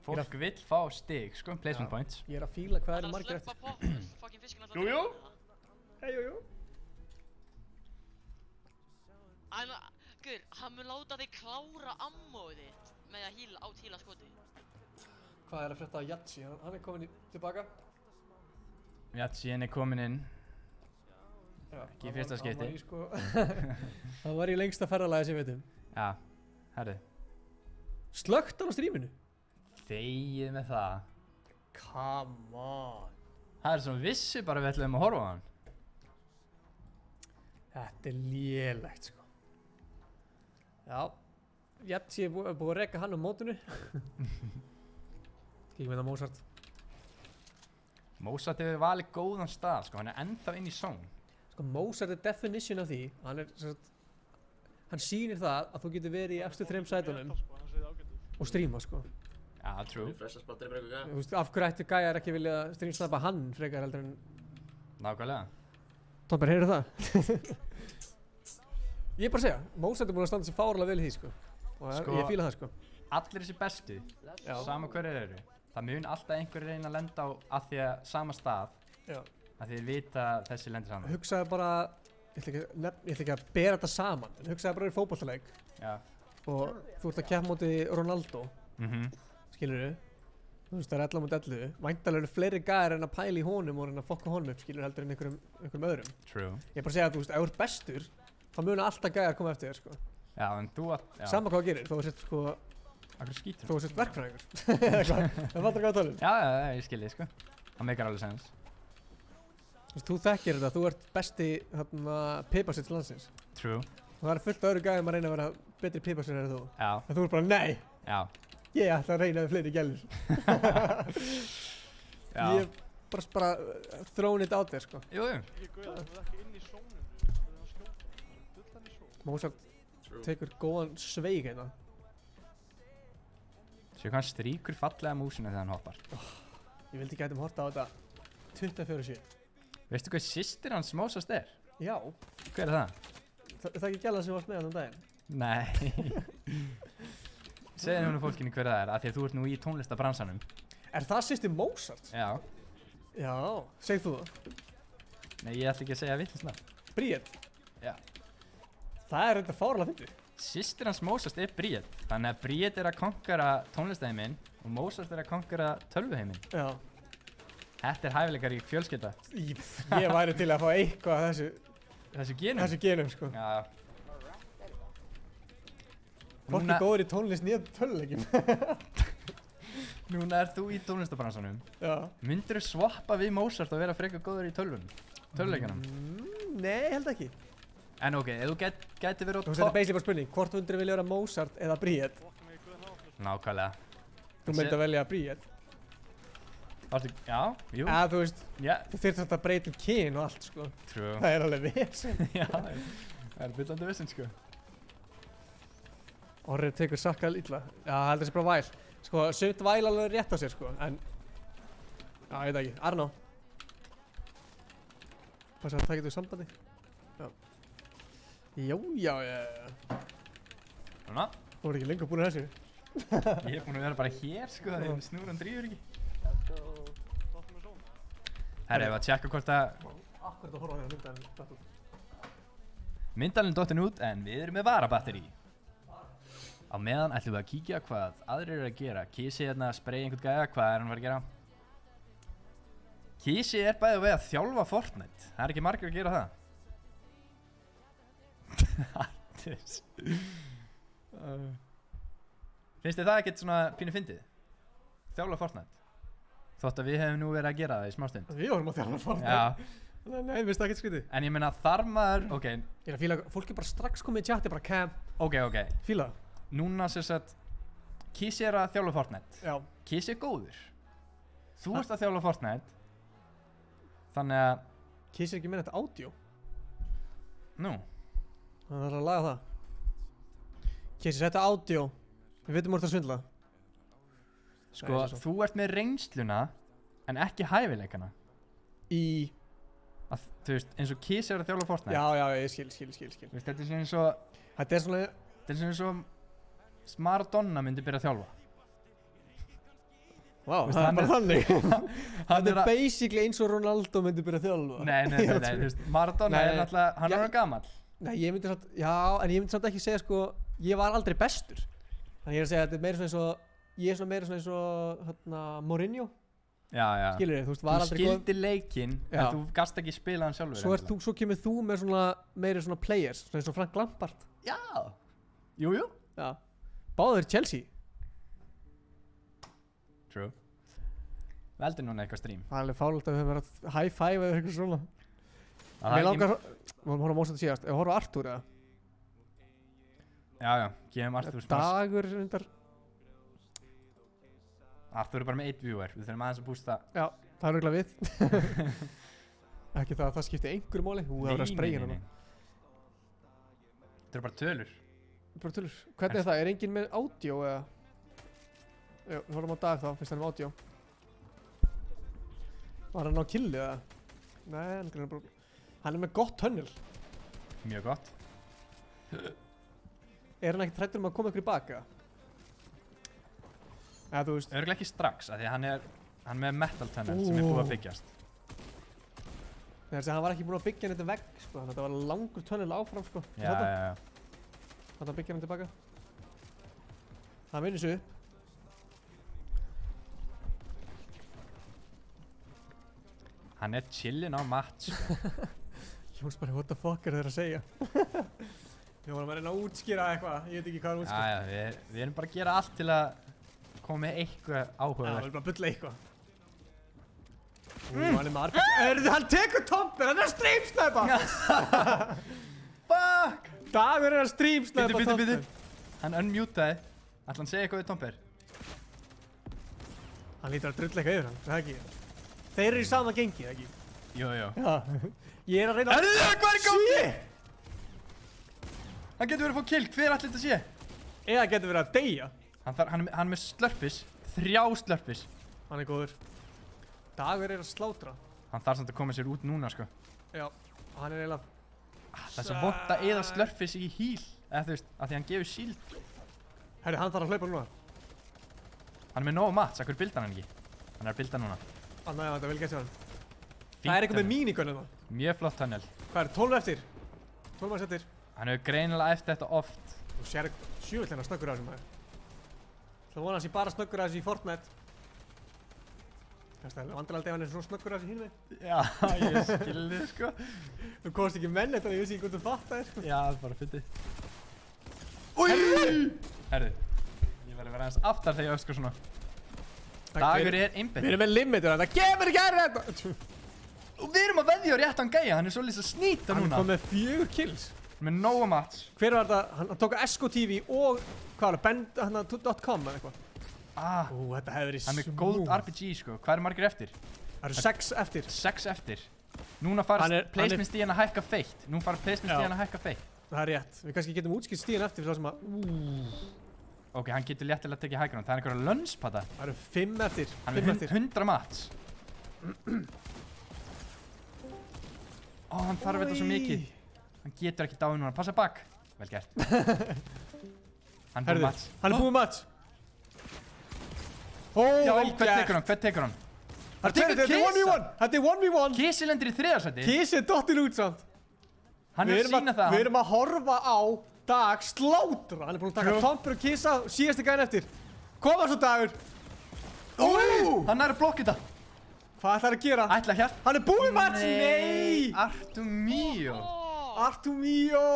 fólk vill fá stig sko, placement points. Ég er að fíla hvað eru margir eftir. Það er að fucking fiskinn alltaf. Jú, jú. Hey, jú, jú. Guður, hann mun láta þig klára ammóið þitt með að híla skoti. Hvað er að frétta af Jatsi? Hann er komin tilbaka. Jatsin er komin inn. Já, Ekki í fyrsta skipti. Hann var í, sko, hann var í lengsta ferðalagi sem við veitum. Já, herri. Slökkt hann á stríminu? Þegið með það. Come on. Það er svona vissi bara við ætlum að horfa á hann. Þetta er lélegt, sko. Já. Jatsi er búið að reka hann á mótinu. Kíkjum við það Mozart. Mozart hefur valið góðan stað sko, hann er ennþá inn í zone. Sko, Mozart er definition af því. Hann er, sem sagt, hann sýnir það að þú getur verið í efstu 3 sætunum og stríma, sko. Já, true. Freshast bara dreipur eitthvað Þú veist, af hverju ættu gæjar ekki vilja streamsnappa hann frekar heldur en... Nákvæmlega. Tomber, heyrðu það? Ég er bara að segja, Mozart er búin að standa sér fárlega vel í því, sko. Og Sko- ég fíla það, sko. Allir þessi bestu, Já. sama hverjir eru, það mun alltaf einhverjir reyna að lenda á að því að sama stað, Já. að því að vita að þessi lendir saman. Hugsaði bara, ég ætla ekki að bera þetta saman, en hugsaði bara í fótballtaleik Já. og þú ert að keppa móti Ronaldo, skilurðu? Þú veist, það er 11 móti 11. Væntanlega eru fleiri gæjar en að pæla í honum og reyna að fokka honum upp, skilurðu, heldur en einhverjum öðrum. True. Ég er bara að segja að þú veist, ef þú ert bestur, þá munu alltaf gæjar koma eftir þér, sko. Já, en þú að, já. Sama hvað þú gerir, þó þú sért, sko, Akkur skítur. þó þú sért verkfræðingur. Eða hvað? Það fattar hvað að tala um. Já, já, já, ég skilji, sko. Það meikar alveg sens. Þú veist, þú þekkir þetta, þú ert besti, piparsveit landsins. True. Og það er fullt af öðru gæjum að reyna að vera betri piparsveit en þú. Já. En þú ert bara, nei, Já. ég ætla að reyna við fleiri gælur. Já. Ég hef bara thrown it out there, sko. Jú, jú. Ég gauða, þú er ekki inn í sónum. Það er að skjóta. Dullan í són. Mozart tekur góðan sveig hérna. Sér hvað hann stríkur fallega músinu þegar hann hoppar. Ég vildi gætum horta á þetta 24/7. Veistu hvað systir hans Mozart er? Já. Hver er það? Það er ekki gælan sem varst með hann um daginn? Nei. Segðu nú fólkinu hver það er, af því að þú ert nú í tónlistabransanum. Er það systir Mozart? Já. Já, segð þú það. Nei, ég ætla ekki að segja vitlaust nafn. Bríett? Já. Það er þetta fárlega fyndið. Systir hans Mozart er Bríett, þannig að Bríett er að konkara tónlistaheiminn og Mozart er að konkara tölvuheiminn. Já. Þetta er hæfileikar í fjölskylda. Ég væri til að fá eitthvað af Þessu genum? þessu genum, sko. Já. Hvorki góður í tónlist nýja töluleikjum. Núna er þú í tónlistabransanum. Já. Myndirðu swappa við Mozart og vera frekar góður í tölvuleikjunum? Nei, held ekki. En ok, ef þú gæti verið á Þú veist, þetta er basically bara spurning. Hvort myndirðu vilja vera Mozart eða Bríett? Nákvæmlega. Þú myndir að velja Bríett. Já, jú. Eða þú veist, Já. þú þyrftir þetta að breyta kyn og allt, sko. True. Það er alveg vesen. Já, það er byllandi vissinn, sko. Orrið tekur Sakka illa. Já, það heldur sér bara væl. Sko, sumt væl alveg rétt á sér, sko, en... Já, ég veit ekki. Arnó. Passa að taka þetta úr sambandi. Já. Já. Svona. Þú voru ekki lengur búin að þessu. Ég er búinn að vera bara hér, sko, þegar snúran drífur ekki. Herri, ef að tjekka hvort að... Akkurat að horfa á því að myndalinn datt út. Myndalinn dottin út, en við erum með varabatteri. Á meðan ætlum við að kíkja hvað aðrir eru að gera. Kísi hérna að spraya einhvern gæja, hvað er hann að fara að gera? Kísi er bæði að þjálfa Fortnite. Það er ekki margir að gera það. Hattis. Finnst þið það ekkert svona pínu fyndið? Þjálfa Fortnite? Þótt að við hefum nú verið að gera það í smástund. Við vorum að þjálfa Fortnite. Já. Nei, mér finnst það ekkert skrítið. En ég meina þar maður, ok. Ég er að fíla, fólk er bara strax komið í chati, bara camp. Ok. Fíla það. Núna sem sagt, Kísi er að þjálfa Fortnite. Já. Kísi er góður. Þú ert að þjálfa Fortnite. Þannig að... Kísi er ekki með þetta audio. Nú. Það þarf að laga það. Kísi, þetta audio. Við veitum hvort það svindla. Sko, þú ert með reynsluna, en ekki hæfileikana. Þú veist, eins og Kísi er að þjálfa Fortnite. Já, ég skil. Þú veist, þetta er svona eins og... Þetta er svona eins og Maradona myndi byrja að þjálfa. Vá, það er bara þannig. Hann er basically eins og Ronaldo myndi byrja að þjálfa. Nei, þú veist, Maradona er náttúrulega, hann er gamall. Nei, en ég myndi samt ekki segja, sko, ég var aldrei bestur. Þannig ég er að segja að þetta er meira svona eins og, ég er svona meira svona eins og, Mourinho. Já. Skilur þið, þú veist, var aldrei góð. Þú skildi leikinn, en þú gast ekki spila hann sjálfur. Svo kemur þú með svona, meira svona players, svona eins og Frank Lampard. Já. Jú. Já. Báður Chelsea. True. Veldu núna eitthvað stream. Það er alveg fálegt að við höfum verið að high five eða eitthvað svona. Mér langar, við höfum horfað Mozart síðast, ef við horfum á Arthur eða? Já, gefum Arthur smás. Dagur reyndar. Arthur er bara með 1 viewer, við þurfum aðeins að bústa. Já, það er örugglega við. Ekki það að það skipti einhverju máli. Það verður að sprayja hérna. Þetta eru bara tölur. Hvernig er það? Er enginn með audio eða? Jú, við horfum á Dag þá, fyrst hann með audio. Var hann á killi eða? Nei, hann er með gott tunnel. Mjög gott. Er hann ekkert hræddur að koma ykkur í baka? Eða þú veist... Örugglega ekki strax, af því að hann er með metal tunnel sem er búið að byggjast. Þess að hann var ekki búinn að byggja hann þetta vegg, sko. Þannig að þetta var langur tunnel áfram, sko. Já. Þannig að byggja hann tilbaka. Það minnir sig upp. Hann er chillin á mat, sko. Jóns bara, what the fuck er þeir að segja? Við vorum að reyna að útskýra eitthvað, ég veit ekki hvað er útskýra. Já, við erum bara að gera allt til að koma með eitthvað áhugaverð. Já, við erum bara að bulla eitthvað. Hann er með RPG. Hann tekur Tomper, hann er að streamsnæpa! Fuck! Dagur er að streamsnæpa Tomper. Bitu. Hann unmutaði. Ætla hann segja eitthvað við Tomper? Hann lítur að drulla eitthvað yfir hann, það ekki? Þeir eru í sama gengi, það ekki? Jú. Já. Ég er að reyna að... Hvað er í gangi? Hann getur verið að fá kill, hver allir þetta sé? Eða getur verið að deyja. Hann er með slurpis, 3 slurpis. Hann er góður. Dagur er að slátra. Hann þarf samt að koma sér út núna, sko. Já, hann er eiginlega... Það er svo vont að eyða slurpis í heal, eða þú veist, af því hann gefur shield. Herri, hann þarf að hlaupa núna. Hann er með nóg mats, akkur bildar hann ekki? Hann er að bilda núna. Nei, þetta vil geta hann. Það er eitthvað með minigun hérna. Mjög flott tunnel. Hvað er 12 eftir? 12 manns eftir. Hann hefur greinilega eftir þetta oft. Þú sér sjöfellina snöggur að þessum maður. Það vona hans ég bara snöggur að þessu í Fortnite. Það er vandræðilegt ef hann er svo snöggur að þessu hinn veginn. Já, ég skilði þið, sko. Þú komst ekki menn þetta, ég vissi ekki hvort þú fattaðir, sko. Já, það er bara fyndið. Új! Herðu, ég verði að vera aðeins aftar þegar ég öskar svona. Dagur er einbeitt. Við erum með limitur, það kemur ekki að þetta. Og við erum að veðja á réttan gæja, hann er svolítið að snýta núna. Hann kom með 4 kills. Með nóga mats. Hver var þetta? Hann tók Esko TV og hvað var það? .com eða eitthvað. Þetta hefur verið hann er gold RPG sko. Hvað eru margir eftir? Það eru 6 eftir. 6 eftir. Núna fara placement stíðan að hækka feitt. Nú fara placement stíðan að hækka feitt. Það er rétt. Við kannski getum útskipt stíðan eftir fyrir það sem að... Ok, hann getur léttilega að tekja hækkan. Það er einhverja lönspata. Það eru 5 eftir. Hann er 100 mats. Hann þarf þetta svo mikið. Hann getur ekki dáið núna. Passa bak. Vel gert. Hann er búinn mats. Hann er búinn mats. Já, hvern tekur hann? Þetta er 1v1. Þetta er 1v1. Kisi lendir í 3. sæti. Kisi er dottin út samt. Hann er að sína það. Við erum að horfa á Dag slátra. Hann er búinn að taka Tomper og Kisa síðasti gæðin eftir. Koma svo Dagur. Hann er að blokka þetta. Hvað ætlar að gera? Ætla hér. Hann er búinn mats. Nei. Artumio. Artumio.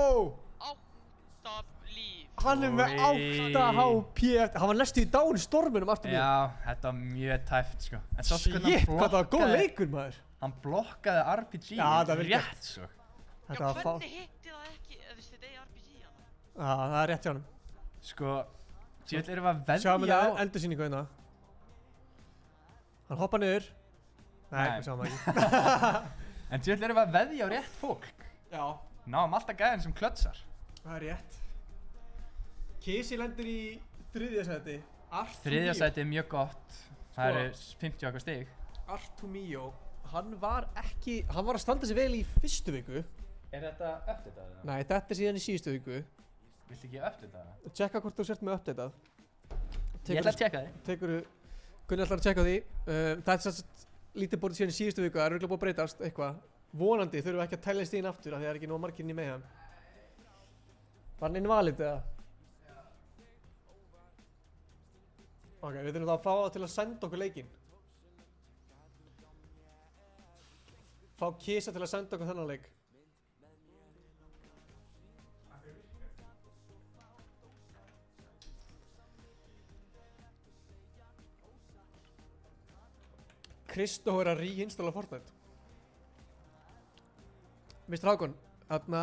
8 líf. Hann er með 8 HP eftir. Hann var næstu í dán í storminum Artumio. Já, þetta var mjög tæft sko. Shit, hvað það var góð leikur maður. Hann blokkaði RPG. Já, það var rétt svo. Já, hvernig hitti það ekki, þetta er RPG hana? Já, það er rétt hjá hann. Sko, síðan erum við að veðja á... Sjáum við það endursýningu hérna. Hann hoppa niður. Nei, við sjáum það ekki. En síðan erum við að veðja á rétt fólk. Já. Náum alltaf gæðin sem klötsar. Það er rétt. Kisi lendir í 3. sæti. Artumio. 3. sæti er mjög gott. Það eru 50 okkar stig. Artumio, hann var að standa sig vel í fyrstu viku. Er þetta uppdatað? Nei, þetta er síðan í síðustu viku. Viltu ekki uppdatað það? Tjekka hvort þú sért með uppdatað. Ég ætla að tjekka því. Gunni ætlar að tjekka því. Það er svolítið lítið borðið síðan í síðustu viku. Það er örugglega búið að breytast eitthvað. Vonandi þurfum við ekki að tælja stíðin aftur af því það er ekki nóg margir inn í meðan. Var hann invalid eða? Ok, við þurfum þá að fá það til að senda okkur leikinn. Fá Kisa til að senda okkur þennan leik. Kristó er að reinstalla Fortnite. Mr. Hákon, þarna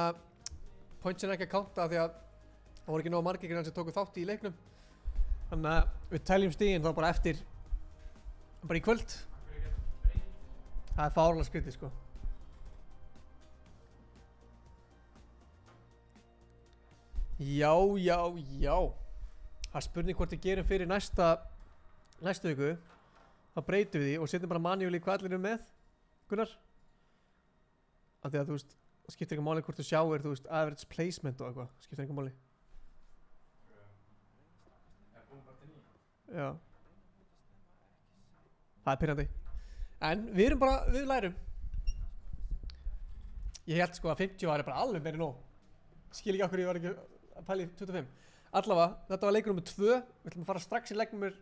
pointsin ekki að counta því að það voru ekki nóg margir sem tóku þátt í leiknum. Þannig að við teljum stigin þá bara eftir, bara í kvöld. Það er fárlega skrítið sko. Já. Það er spurning hvort við gerum fyrir næstu viku. Það breytum við því og setjum bara manually hvað allir eru með, Gunnar. Af því að þú veist, það skiptir ekki máli hvort þú sjáir, þú veist, average placement og eitthvað, skiptir ekki máli. Já. Það er pirrandi. En við erum bara, við lærum. Ég held sko að 50 er bara alveg meiri nóg. Skil ekki okkur ég var ekki að pæla í 25. Allavega, þetta var leikur nummer 2. Við ætlum að fara strax í leik nummer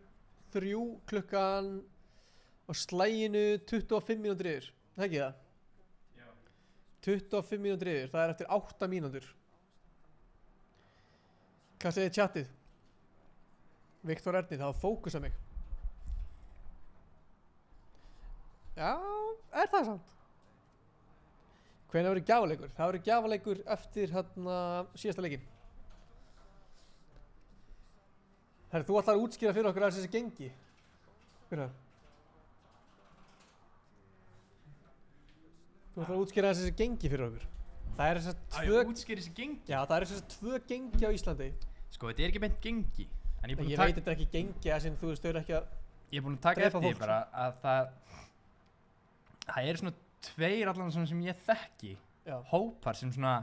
3 klukkan á slæginu 25 mínútur yfir. Það ekki það? Já. 25 mínútur yfir, það er eftir 8 mínútur. Hvað segir chatið? Viktor Erni, það var fókus á mig. Já, er það samt? Hvenær verður gjafaleikur? Það verður gjafaleikur eftir síðasta leikinn. Herri, þú ætlar að útskýra fyrir okkur aðeins þessi gengi. Hvernig? Þú ætlar að útskýra aðeins þessi gengi fyrir okkur. Það er þess að útskýra þessi gengi? Já, það er þess að 2 gengi á Íslandi. Sko, þetta er ekki beint gengi. En ég veit þetta er ekki gengi, þess að þú veist, þau eru ekki að ég er búinn að taka eftir bara að það eru svona 2 allan svona sem ég þekki. Já. Hópar sem svona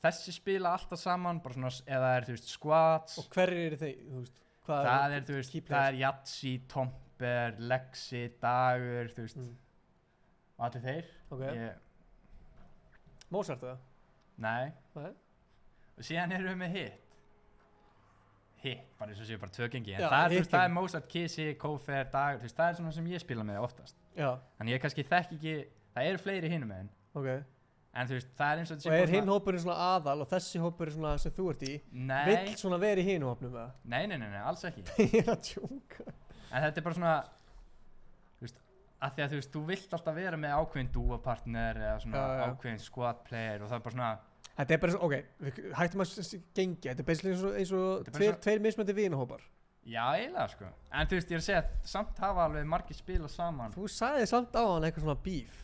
þessi spila alltaf saman bara svona eða er þú veist squads. Og hverjir eru þeir, þú veist? Það er þú veist, það er Yatsi, Tomper, Lexi, Dagur, þú veist. Og allir þeir. Ok. Mozart eða? Nei. Og síðan erum við með Hit, bara eins og séu bara 2 gengi. En það er Mozart, Kisi, Kofer, Dagur, þú veist, það er svona sem ég spila með oftast. Já. Þannig ég kannski þekki ekki, það eru fleiri hinum með henn. Ok. En þú veist, það er eins og Og hinn hópurinn svona aðal og þessi hópurinn svona sem þú ert í vill svona vera í hinn hópnum eða? Nei, alls ekki. Ég er að tjóka. En þetta er bara svona, þú veist, að því að þú veist, þú vilt alltaf vera með ákveðin duo-partner eða svona ákveðin squad player og það er bara svona... Þetta er bara svona, ok, hættum að gengja, þetta er basically eins og tveir mismöndi vinahópar. Já, eiginlega sko. En þú veist, ég er að segja að samt hafa alveg margir spila saman. Þú sagði samt á hann eitthvað svona beef.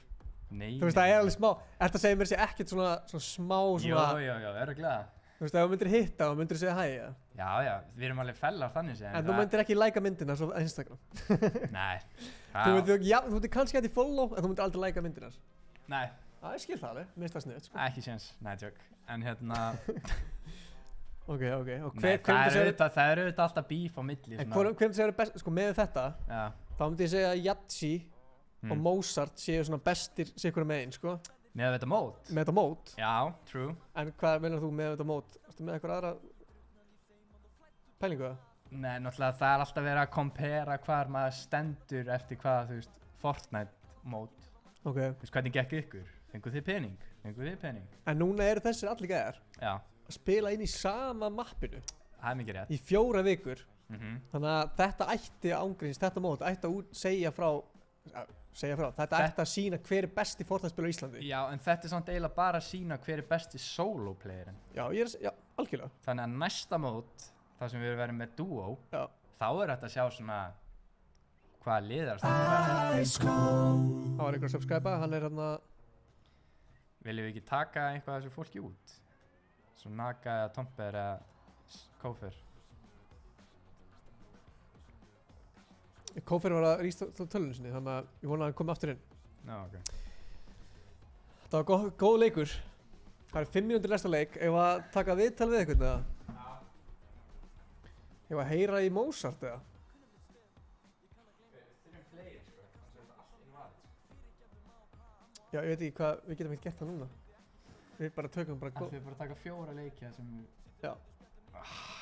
Nei. Þú veist, það er alveg smá. Ertu að segja mér sér ekkert svona smá svona... Jó, örugglega. Þú veist, ef þú myndir hitta og myndir segja hæ, eða? Já, við erum alveg fellar þannig séð. En þú myndir ekki læka myndina svo á Instagram. Nei. Þú myndir kannski hætti follow, en þú myndir aldrei læka myndina. Nei. Það er skil það alveg, minnst það sniðut, sko. Ekki séns, nei, tjók. En hérna... Ok. Nei, það er auðvitað alltaf beef á milli. En hvernig segir best, sko, með þetta, þá myndi ég segja að Yatzy og Mozart séu svona bestir sikkur megin, sko. Með þetta mót? Með þetta mót? Já, true. En hvað meinar þú með þetta mót? Ertu með eitthvað aðra pælingu það? Nei, náttúrulega það er alltaf verið að kompera hvar maður stendur eftir hvað, þú veist, Fortnite mót. Ok. Þú veist, hvernig gekk ykkur? Fenguð þið pening? En núna eru þessir allir gæðar að spila inn í sama mappinu. Það er mikið rétt. Í 4 vikur. Þannig að þetta ætti ángríns, þetta mót ætti að segja frá, þetta ætti að sína hver er besti Fortnite-spilar í Íslandi. Já, en þetta er samt eiginlega bara að sína hver er besti solo-playerinn. Já, algjörlega. Þannig að næsta mót, þar sem við verðum með duo, þá er þetta að sjá svona hvaða liðar Það var einhver að subscriba, hann er hérna... Viljum við ekki taka eitthvað af þessu fólki út? Svo Naga eða Tomper eða Kófer? Kófer var að rísta tölunni sinni, þannig að ég vona að hann komi aftur inn. Já, ok. Það var góð leikur. Það er 5 mínútur næsta leik. Ef að taka viðtal við eitthvað eða? Já. Ef að heyra í Mozart eða? Já, ég veit ekki hvað, við getum ekkert gert það núna. Við bara tökum bara góð... Við bara taka 4 leiki sem við... Já.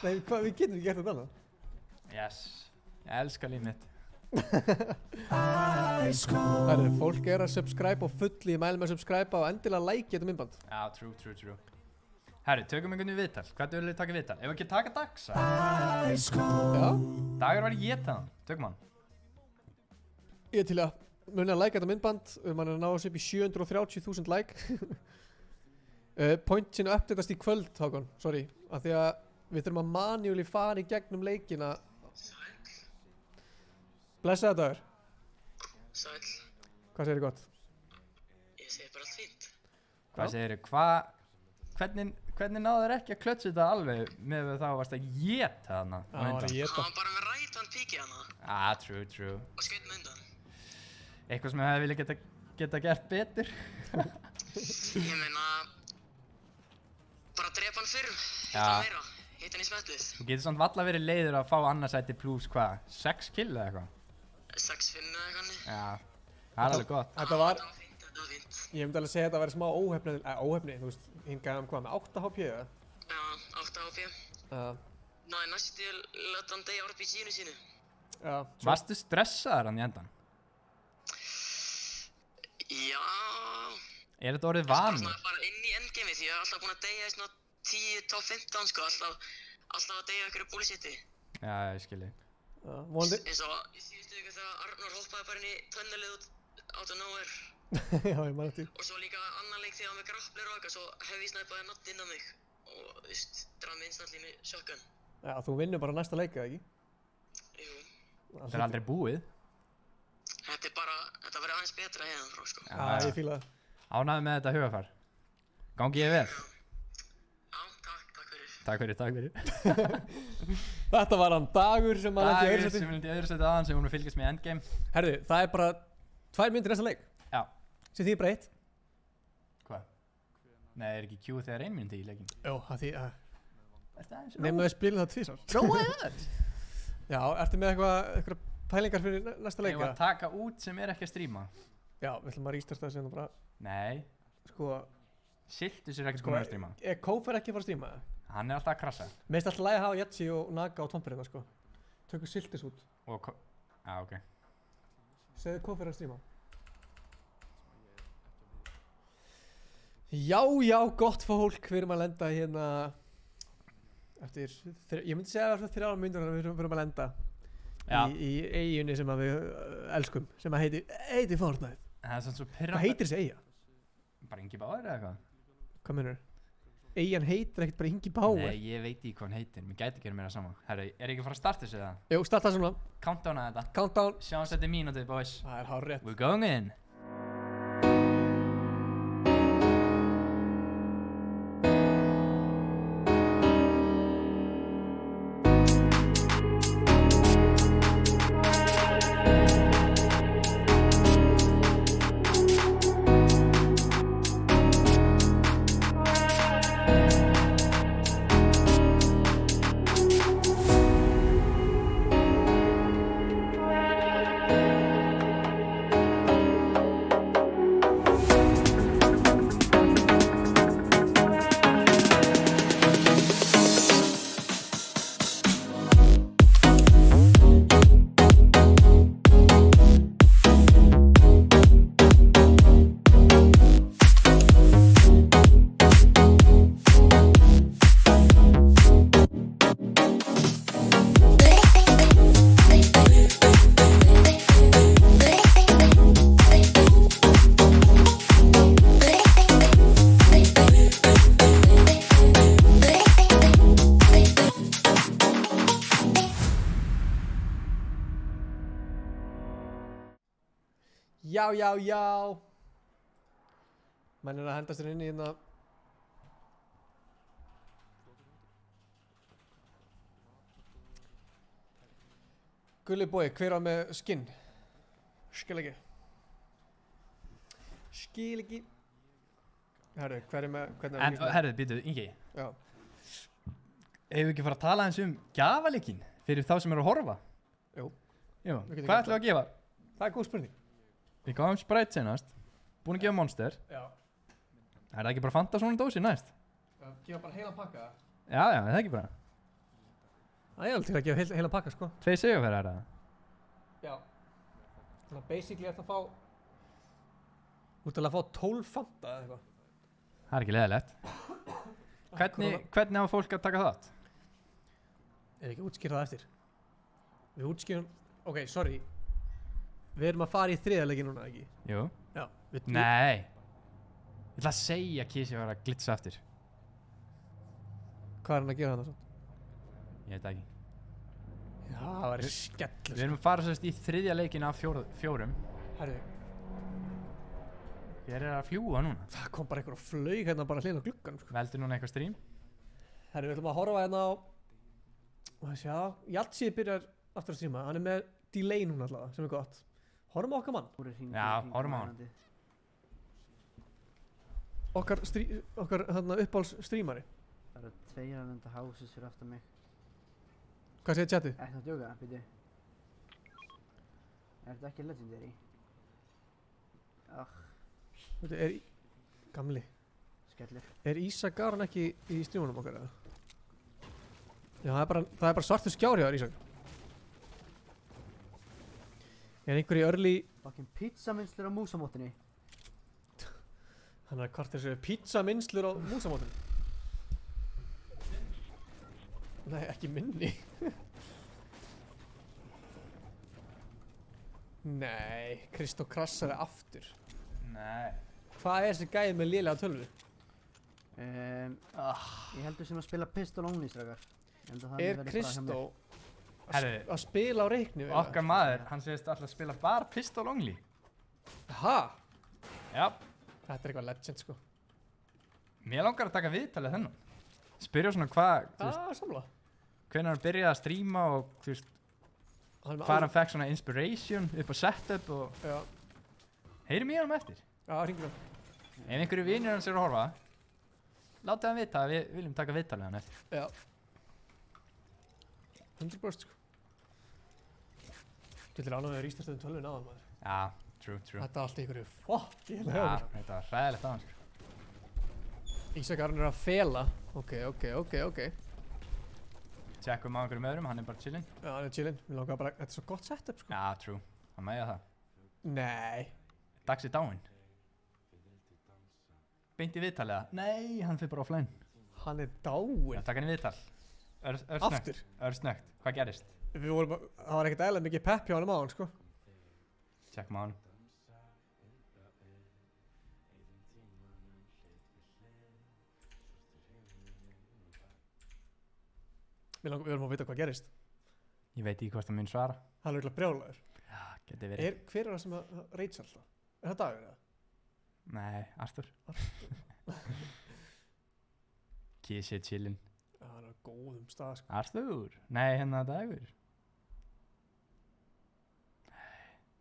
Nei, hvað, við getum ekki gert þetta annað. Yes. Ég elska líf mitt. Það er, fólk er að subscribe og fulli í mælum að subscribe og endilega like þetta myndband. Já, true. Herri, tökum einhvern veginn viðtal. Hvað er það taka viðtal? Ef við ekki taka Dagsa? Já. Dagur var í getan. Tökum hann. Ég er til að muni að like þetta myndband, mann er að ná þessu upp í 730.000 like. Point sinu uppdatast í kvöld, Hákon, sorry, af því að við þurfum að manually fara í gegnum leikina. Blessaðu Dagur. Sæl. Hvað segir þið gott? Ég segi bara allt fínt. Hvað segir þið? Hvernig náðu þér ekki að klötsa þetta alveg með þá varst að geta þarna? Já, það var að geta. Hann var bara með rætan píki hana. True. Og skaut með undan. Eitthvað sem ég hefði viljað geta gert betur? Ég meina, bara drepa hann fyrr, hitta hann meira, hitta hann í smetlið. Þú getur samt valla verið leiður að fá annarsæti pluss hvað? 6 kill eða eitthvað? 6-5 eða eitthvað. Já, það er alveg gott. Þetta var fínt. Ég myndi alveg segja að þetta væri smá óhefni, þú veist, hingaði hvað með 8 HP eða? Já, 8 HP. Næstu leta hann deyja RPG-inu sínu. Já. Varstu stressaður hann í endan? Já. Er þetta orðið vanur? Ég bara inn í endgame'i því ég hef alltaf búin að deyja í svona 10, top 15 sko, alltaf að deyja ykkur bullshiti. Já, ég skilji. Eins og í síðustu viku þegar Arnór hoppaði bara inn í tunnelið út out of nowhere. Já, ég man eftir. Og svo líka annan leik þegar hann með grapplir og eitthvað, svo heavy snæpaði natt inn á mig og, þú veist, draf mig instantly með shotgun. Já, þú vinnur bara næsta leik, eða ekki? Jú. Það er aldrei búið. Þetta verður aðeins betra hérna frá, sko. Já, ég fíla það. Ánægður með þetta hugafar. Gangi ég vel? Já, takk fyrir. Takk fyrir. Þetta var hann Dagur sem að lendi í öðru seti. Dagur sem lendi í öðru seti aðan sem hún fylgjast með í endgame. Herðu, það er bara 2 mínútur næsta leik. Já. Sem því bara 1. Hvað? Nei, er ekki Q þegar 1 mínúti í leikin? Jó, það því að... Nefnum við spilum það 2 sár. Róið! Já, ertu með eitthvað pælingar fyrir næsta leik? Ég var að taka út sem er ekki að stríma. Já, við ætlum að rístarta það sem það bara... Nei. Sko... Siltus er ekkert komin að stríma. Er Kófer ekki að fara að stríma það? Hann er alltaf að krassa. Mér finnst alltaf lægi að hafa Yatzy og Naga og Tomper hérna, sko. Tökum Siltus út. Ok. Segðu Kófer að stríma. Já, gott fólk, við erum að lenda hérna eftir, ég myndi segja að það er 3 mínútur að við erum að lenda í eyjunni sem að við elskum, sem að heiti Fortnite. Það er svona svo pirrandi. Hvað heitir þessi eyja? Bara Ingi Bauer eða eitthvað? Hvað meinarðu? Eyjan heitir ekkert bara Ingi Bauer? Nei, ég veit ekki hvað hann heitir, mér gæti ekki meira saman. Herru, er ekki að fara að starta þessu eða? Jú, starta svona. Countdown að þetta. Countdown. Sjáum þetta mínútið, boys. Það er hárrétt. We're going in. Já. Menn er að henda sér inn í hérna. Gulli bói, hver á með skinn? Skil ekki. Herru, hver er með, hvernig er En, herru, býtu, Ingi. Já. Hefur við ekki fara að tala eins gjafaleikinn fyrir þá sem eru að horfa? Jú. Hvað ætlum við að gefa? Það er góð spurning. Við gáðum Sprite senast, búin að gefa Monster. Já. Er það ekki bara Fanta svona dósi næst? Já, gefa bara heilan pakka. Já, er það ekki bara? Það er alveg til að gefa heilan pakka, sko. 2 sigurferðar er það? Já. Þannig að basically er það að fá, þú ert alveg að fá 12 Fanta eða eitthvað. Það er ekki leiðilegt. Hvernig á fólk að taka þátt? Ég ekki útskýra það eftir. Við útskýrum, ok, sorry. Við erum að fara í 3. leiki núna, ekki? Jú. Já. Nei. Ég ætla að segja að Kísi var að glitsa aftur. Hvað er hann að gera þarna svo? Ég veit ekki. Já, það var skellur. Við erum að fara sérst í 3. leikin af 4. Herru. Hver er að fljúa núna? Það kom bara einhver og flaug hérna bara hlýna gluggan, sko. Veldu núna eitthvað stream? Herru, við ætlum að horfa hérna á, Jatsi byrjar aftur að streama. Hann er með delay núna allavega, sem er gott. Horfum á okkar mann. Já, horfum á hann. Okkar hérna uppáhalds streamari. Það eru 2 enda houses fyrir aftan mig. Hvað segir chatið? Ekki að djóka, byrju. Er þetta ekki legendary? Þetta er gamli. Skellir. Er Ísak Aron ekki í streamunum okkar eða? Já, það er bara svartur skjár hjá þér, Ísak. Er einhver í early... Fucking pizzaminslur á músamóttinni. Hann er hvort þessu pizzaminslur á músamóttinni. Nei, ekki minni. Nei, Kristó krassari aftur. Nei. Hvað er þessi gæði með lélega tölvu? Ég heldur sem að spila pistol only, strákar. Er Kristó að spila á reikni? Okkar maður, hann segist alltaf að spila bara pistol only. Hæ? Já. Þetta er eitthvað legend, sko. Mér langar að taka viðtalið þennan. Spyrja svona hvað, samla. Hvenær hann byrjaði að stríma og, þú veist, hvað hann fekk svona inspiration upp á setup og... Já. Heyrim ég hann eftir. Já, hringir hann. Ef einhverju vinir hans eru að horfa, látið hann vita að við viljum taka viðtalið hann eftir. Já. 100% sko. Þú ætlir ánægðið að rístastöðum tölvun aðan maður. Já, true. Þetta er allt ykkur fuck, ég held að Já, þetta var hræðilegt aðan sko. Ísak Aron er að fela. Ok. Tjekkum á einhverjum öðrum, hann er bara chillin. Já, hann er chillin. Mér langar bara, þetta er svo gott setup sko. Já, true. Hann mæja það. Nei. Dags er dáinn. beint í viðtalið? Nei, hann fyrir bara offline. Hann er dáinn. Það taka hann í viðtal. Aftur? Örsnögt. Hvað gerist? Það var ekkert eðlilega mikið pepp hjá hann á hann, sko. Tjekkum á hann. Við verðum að vita hvað gerist. Ég veit ekki hvort það mun svara. Hann er eitthvað brjálæður. Já, geti verið. Hver er það sem reyts alltaf? Er það Dagur eða? Nei, Arthur. Kissi chillin. Já, hann er á góðum stað, sko. Arthur? Nei, hérna Dagur.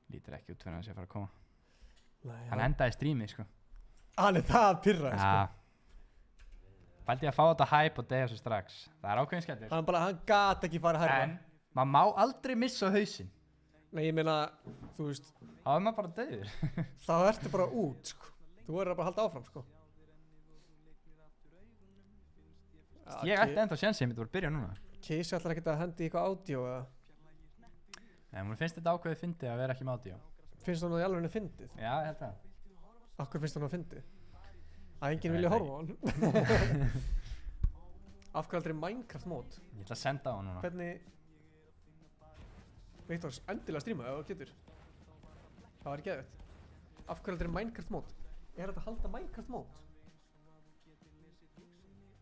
Lítur ekki út fyrir hann sé að fara að koma. Nei, hann endaði strímið, sko. Hann er það að pyrra, sko. Fældi ég að fá þetta hype og deyja svo strax. Það er ákveðin skellur. Hann gat ekki fara herra. En maður má aldrei missa hausinn. Nei, ég meina, þú veist. Þá er maður bara deyður. Þá ertu bara út, sko. Þú verður bara að halda áfram, sko. Ég ætti ennþá sjansið mitt voru að byrja núna. Casey ætlar ekkert að hendi í eitthvað audio eða? Nei, mér finnst þetta ákveðið fyndið að vera ekki með audio. Finnst þú það í alveg fyndið? Já, ég held það. Akkur finnst þú það fyndið? Að enginn vilja horfa á hann. Af hverju aldrei Minecraft mót? Ég ætla að senda á hann núna. Hvernig... Viktor, endilega stríma ef þú getur. Það var geðveikt. Af hverju aldrei Minecraft mót? Er þetta að halda Minecraft mót?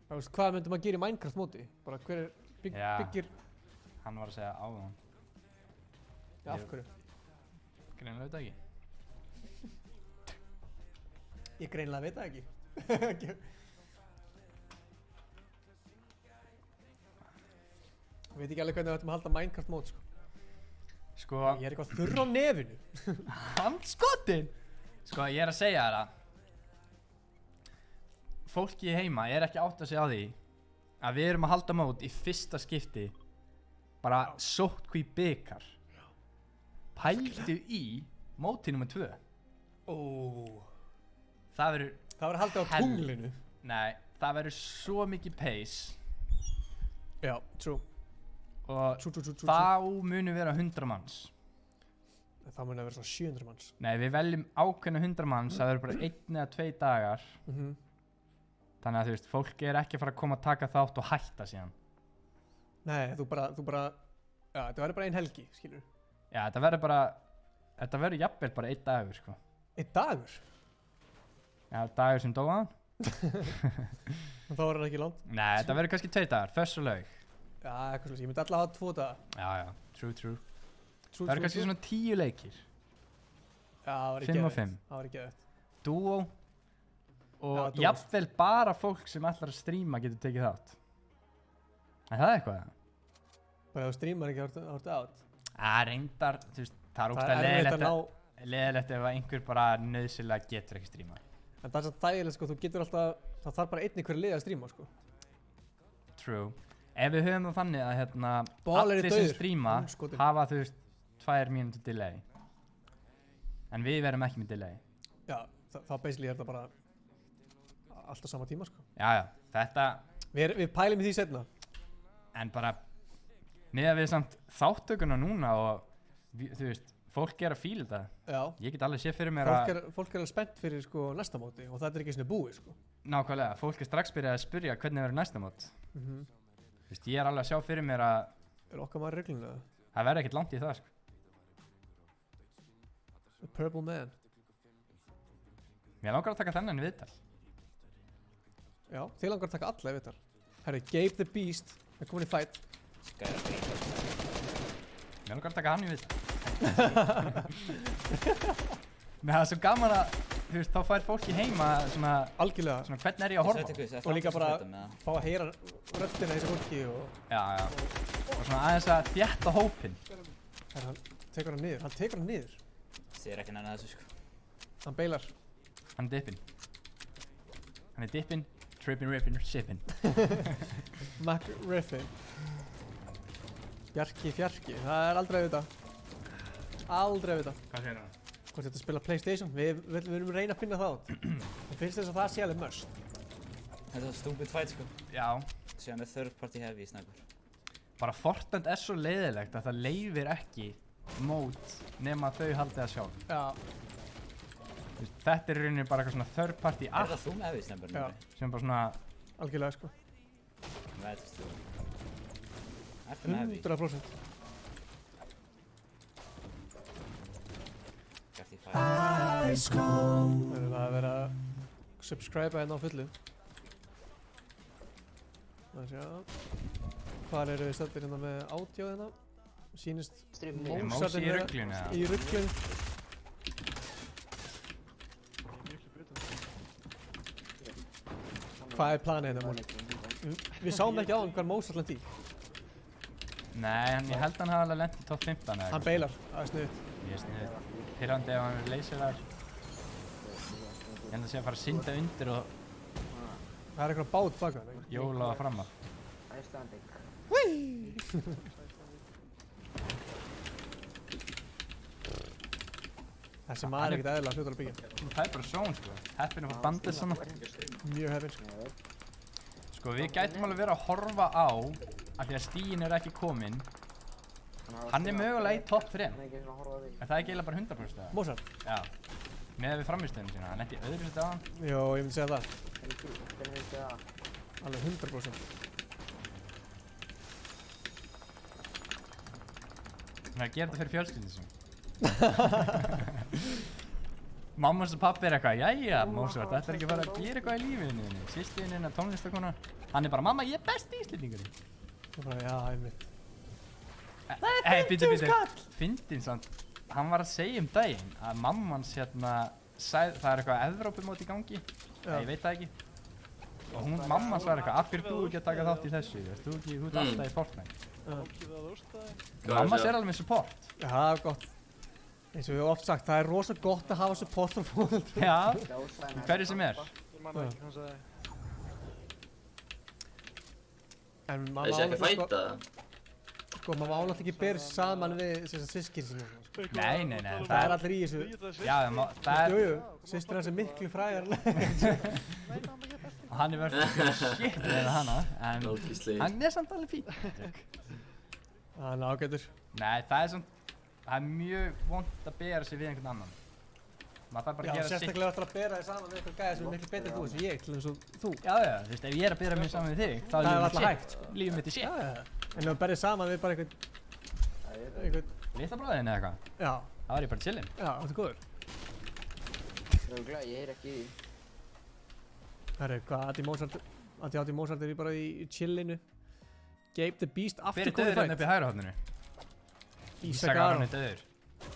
Það veist, hvað myndum að gera í Minecraft móti? Bara hver er byggir... Hann var að segja á hann. Já, af hverju? Greinilega veit það ekki. Ég greinilega veit það ekki. Ég veit ekki alveg hvernig við ættum að halda Minecraft mót, sko. Sko... Ég er eitthvað þurr á nefinu. Handskotin! Sko, ég er að segja þér að fólki heima er ekki átt að segja á því að við erum að halda mót í fyrsta skipti bara sóttkví bikar. Pældu í móti nr. 2. Það verður haldið á tunglinu. Nei, það verður svo mikið pace. Já, true. Og þá munum vera 100 manns. Það mun að vera svona 700 manns. Nei, við veljum ákveðna 100 manns, það verður bara 1 eða 2 dagar. Þannig að þú veist, fólk er ekki að fara að koma að taka þátt og hætta síðan. Nei, þú bara, já, þetta verður bara 1 helgi, skilur. Já, þetta verður jafnvel bara 1 dagur, sko. 1 dagur? Já, dagur sem dóan. Þá verður það ekki langt. Nei, þetta verður kannski 2 dagar, föss og laug. Já, eitthvað slútt, ég myndi alltaf hafa 2 daga. Já, true. Það verður kannski svona 10 leikir. Já, það var 5 og 5. Það var ekki geðvægt. Duo. Og jafnvel bara fólk sem ætlar að stríma getur tekið þátt. Er það eitthvað? Bara ef þú strímar ekki ártu átt? Reyndar, þú veist, það er ógst að leiðilegt ef einhver bara nöðsynlega getur ekki stríma. En það er svo þægilegt, sko, þú getur alltaf, það þarf bara einn ykkur lið að stríma, sko. True. Ef við höfum það þannig að allir sem stríma hafa, þú veist, 2 mínútur delay. En við verum ekki með delay. Já, þá basically er þetta bara alltaf sama tíma, sko. Já, þetta... Við pælum í því seinna. En bara, miðað við samt þáttökuna núna og, þú veist, fólk er að fíla þetta. Já. Ég get alveg séð fyrir mér fólk er spennt fyrir, sko, næsta móti og þetta er ekki svona búið, sko. Nákvæmlega, fólk er strax byrjað að spyrja hvernig verður næsta mót. Þú veist, ég er alveg að sjá fyrir mér að... Er okkar maður regluna? Það verður ekkert langt í það, sko. The Purple Man. Mér langar að taka þennan í viðtal. Já, þið langar að taka alla í viðtal. Herri, Gabe the Beast er komin í fight. Mér langar að taka hann í viðtal. Nei, það er svo gaman að, þú veist, þá fær fólki heima svona... Algjörlega. Svona, hvernig er ég að horfa? Og líka bara fá að heyra röddina í þessu fólki og... Já. Og svona aðeins að þétta hópinn. Hann tekur hann niður. Sér ekki næna þessu, sko. Hann beilar. Hann er dippin. Trippin, shippin. Mac Riffin. Bjarki, það er aldrei að vita. Aldrei að vita. Hvað segir það? Hvort þetta spila PlayStation, við viljum reyna að finna það át. Það finnst þess að það sé alveg must. Þetta er stupid fight, sko. Já. Sér með third party heavy í snakkur. Bara Fortnite er svo leiðilegt að það leyfir ekki mót nema þau haldið að sjálf. Já. Þetta er í rauninni bara eitthvað svona third party app. það þú með heavy-snæpur? Já. Sem bara svona... Algjörlega, sko. Veist þú. Ertu með heavy? 100%. Það er að vera að subscribe hérna á fullu. Það sé hvar eru við stöndir hérna með audio hérna? Sýnist Mósi í ruglunni, eða? í ruglunni. Hvað er planið hérna, Móni? Við sáum ekki á hann hvað Mósi allan tí. Nei, ég held að hann hafi alveg lent í top 15 eða Hann beilar, það er sniðut. Ég er sniðut. Pirrandi ef hann er leysilegar. Ég held að sé að fara að synda undir og Það er eitthvað bát baka hann, ekki? jóla það fram að. Þessi maður er ekkert eðlilega hlutur að byggja. Það er bara sjón, sko. Heppin að fá bandið svona. Mjög heppin, sko. Sko, við gætum alveg verið að horfa á af því að stígin er ekki kominn. Hann er mögulega í topp 3. Er það ekki eiginlega bara 100% eða? Mozart? Já. Með við framvístöðum sína. Hann lendi í öðru seti á hann. Jó, ég myndi segja það. Alveg 100%. Hann er að gera þetta fyrir fjölskyldinu sín. Mamma og pappi er eitthvað, jæja, Mozart, ætlar ekki að fara að gera eitthvað í lífinu þínu. Systir þín tónlistakona. Hann er bara, mamma, ég er besti íslendingurinn. Það er bara, já, einmitt. Það er 50 skall! Fyndinn samt, hann var að segja daginn að mammans hérna, það er eitthvað Evrópumót í gangi. Ég veit það ekki. Og mammans var eitthvað, af hverju þú ekki að taka þátt í þessu? Þú ert alltaf í Fortnite. Mammas er alveg með support. Já, það er gott. Eins og við hefum oft sagt, það er rosa gott að hafa support frá fólk. Já, hverju sem er. Ég man ekki hvað sagði. En Það maður sé ekki að fæta það. Sko, maður má náttúrulega ekki bera saman við þessar systkinn sinni. Nei. Það er allir í þessu. Já, það er... Jújú, systir hans er miklu frægar. Og hann er verið shit með hana, en Ógeðslegir. hann er samt alveg fín. Það er ágætur. Nei, það er mjög vont að bera sig við einhvern annan. Maður þarf bara að Já, gera sitt. sérstaklega ætlar að bera þig saman við eitthvað gæði sem er miklu betur þú eins og ég, til eins og þú. Já, þú veist, ef ég er að bera mig saman við þig, þá Það er er alltaf hægt, sko. lífið mitt í shit. En ef þú berið saman við bara einhvern... Litla bróðin eða eitthvað? Já. Það var ég bara chillin. Já, þetta er góður. Röglega, ég heyr ekki í því. Herru, hvað, Adi Mozart er bara í chillinu. Gabe the Beast aftur Hver er döður hérna upp í hægra horninu? Ísak Aron er döður.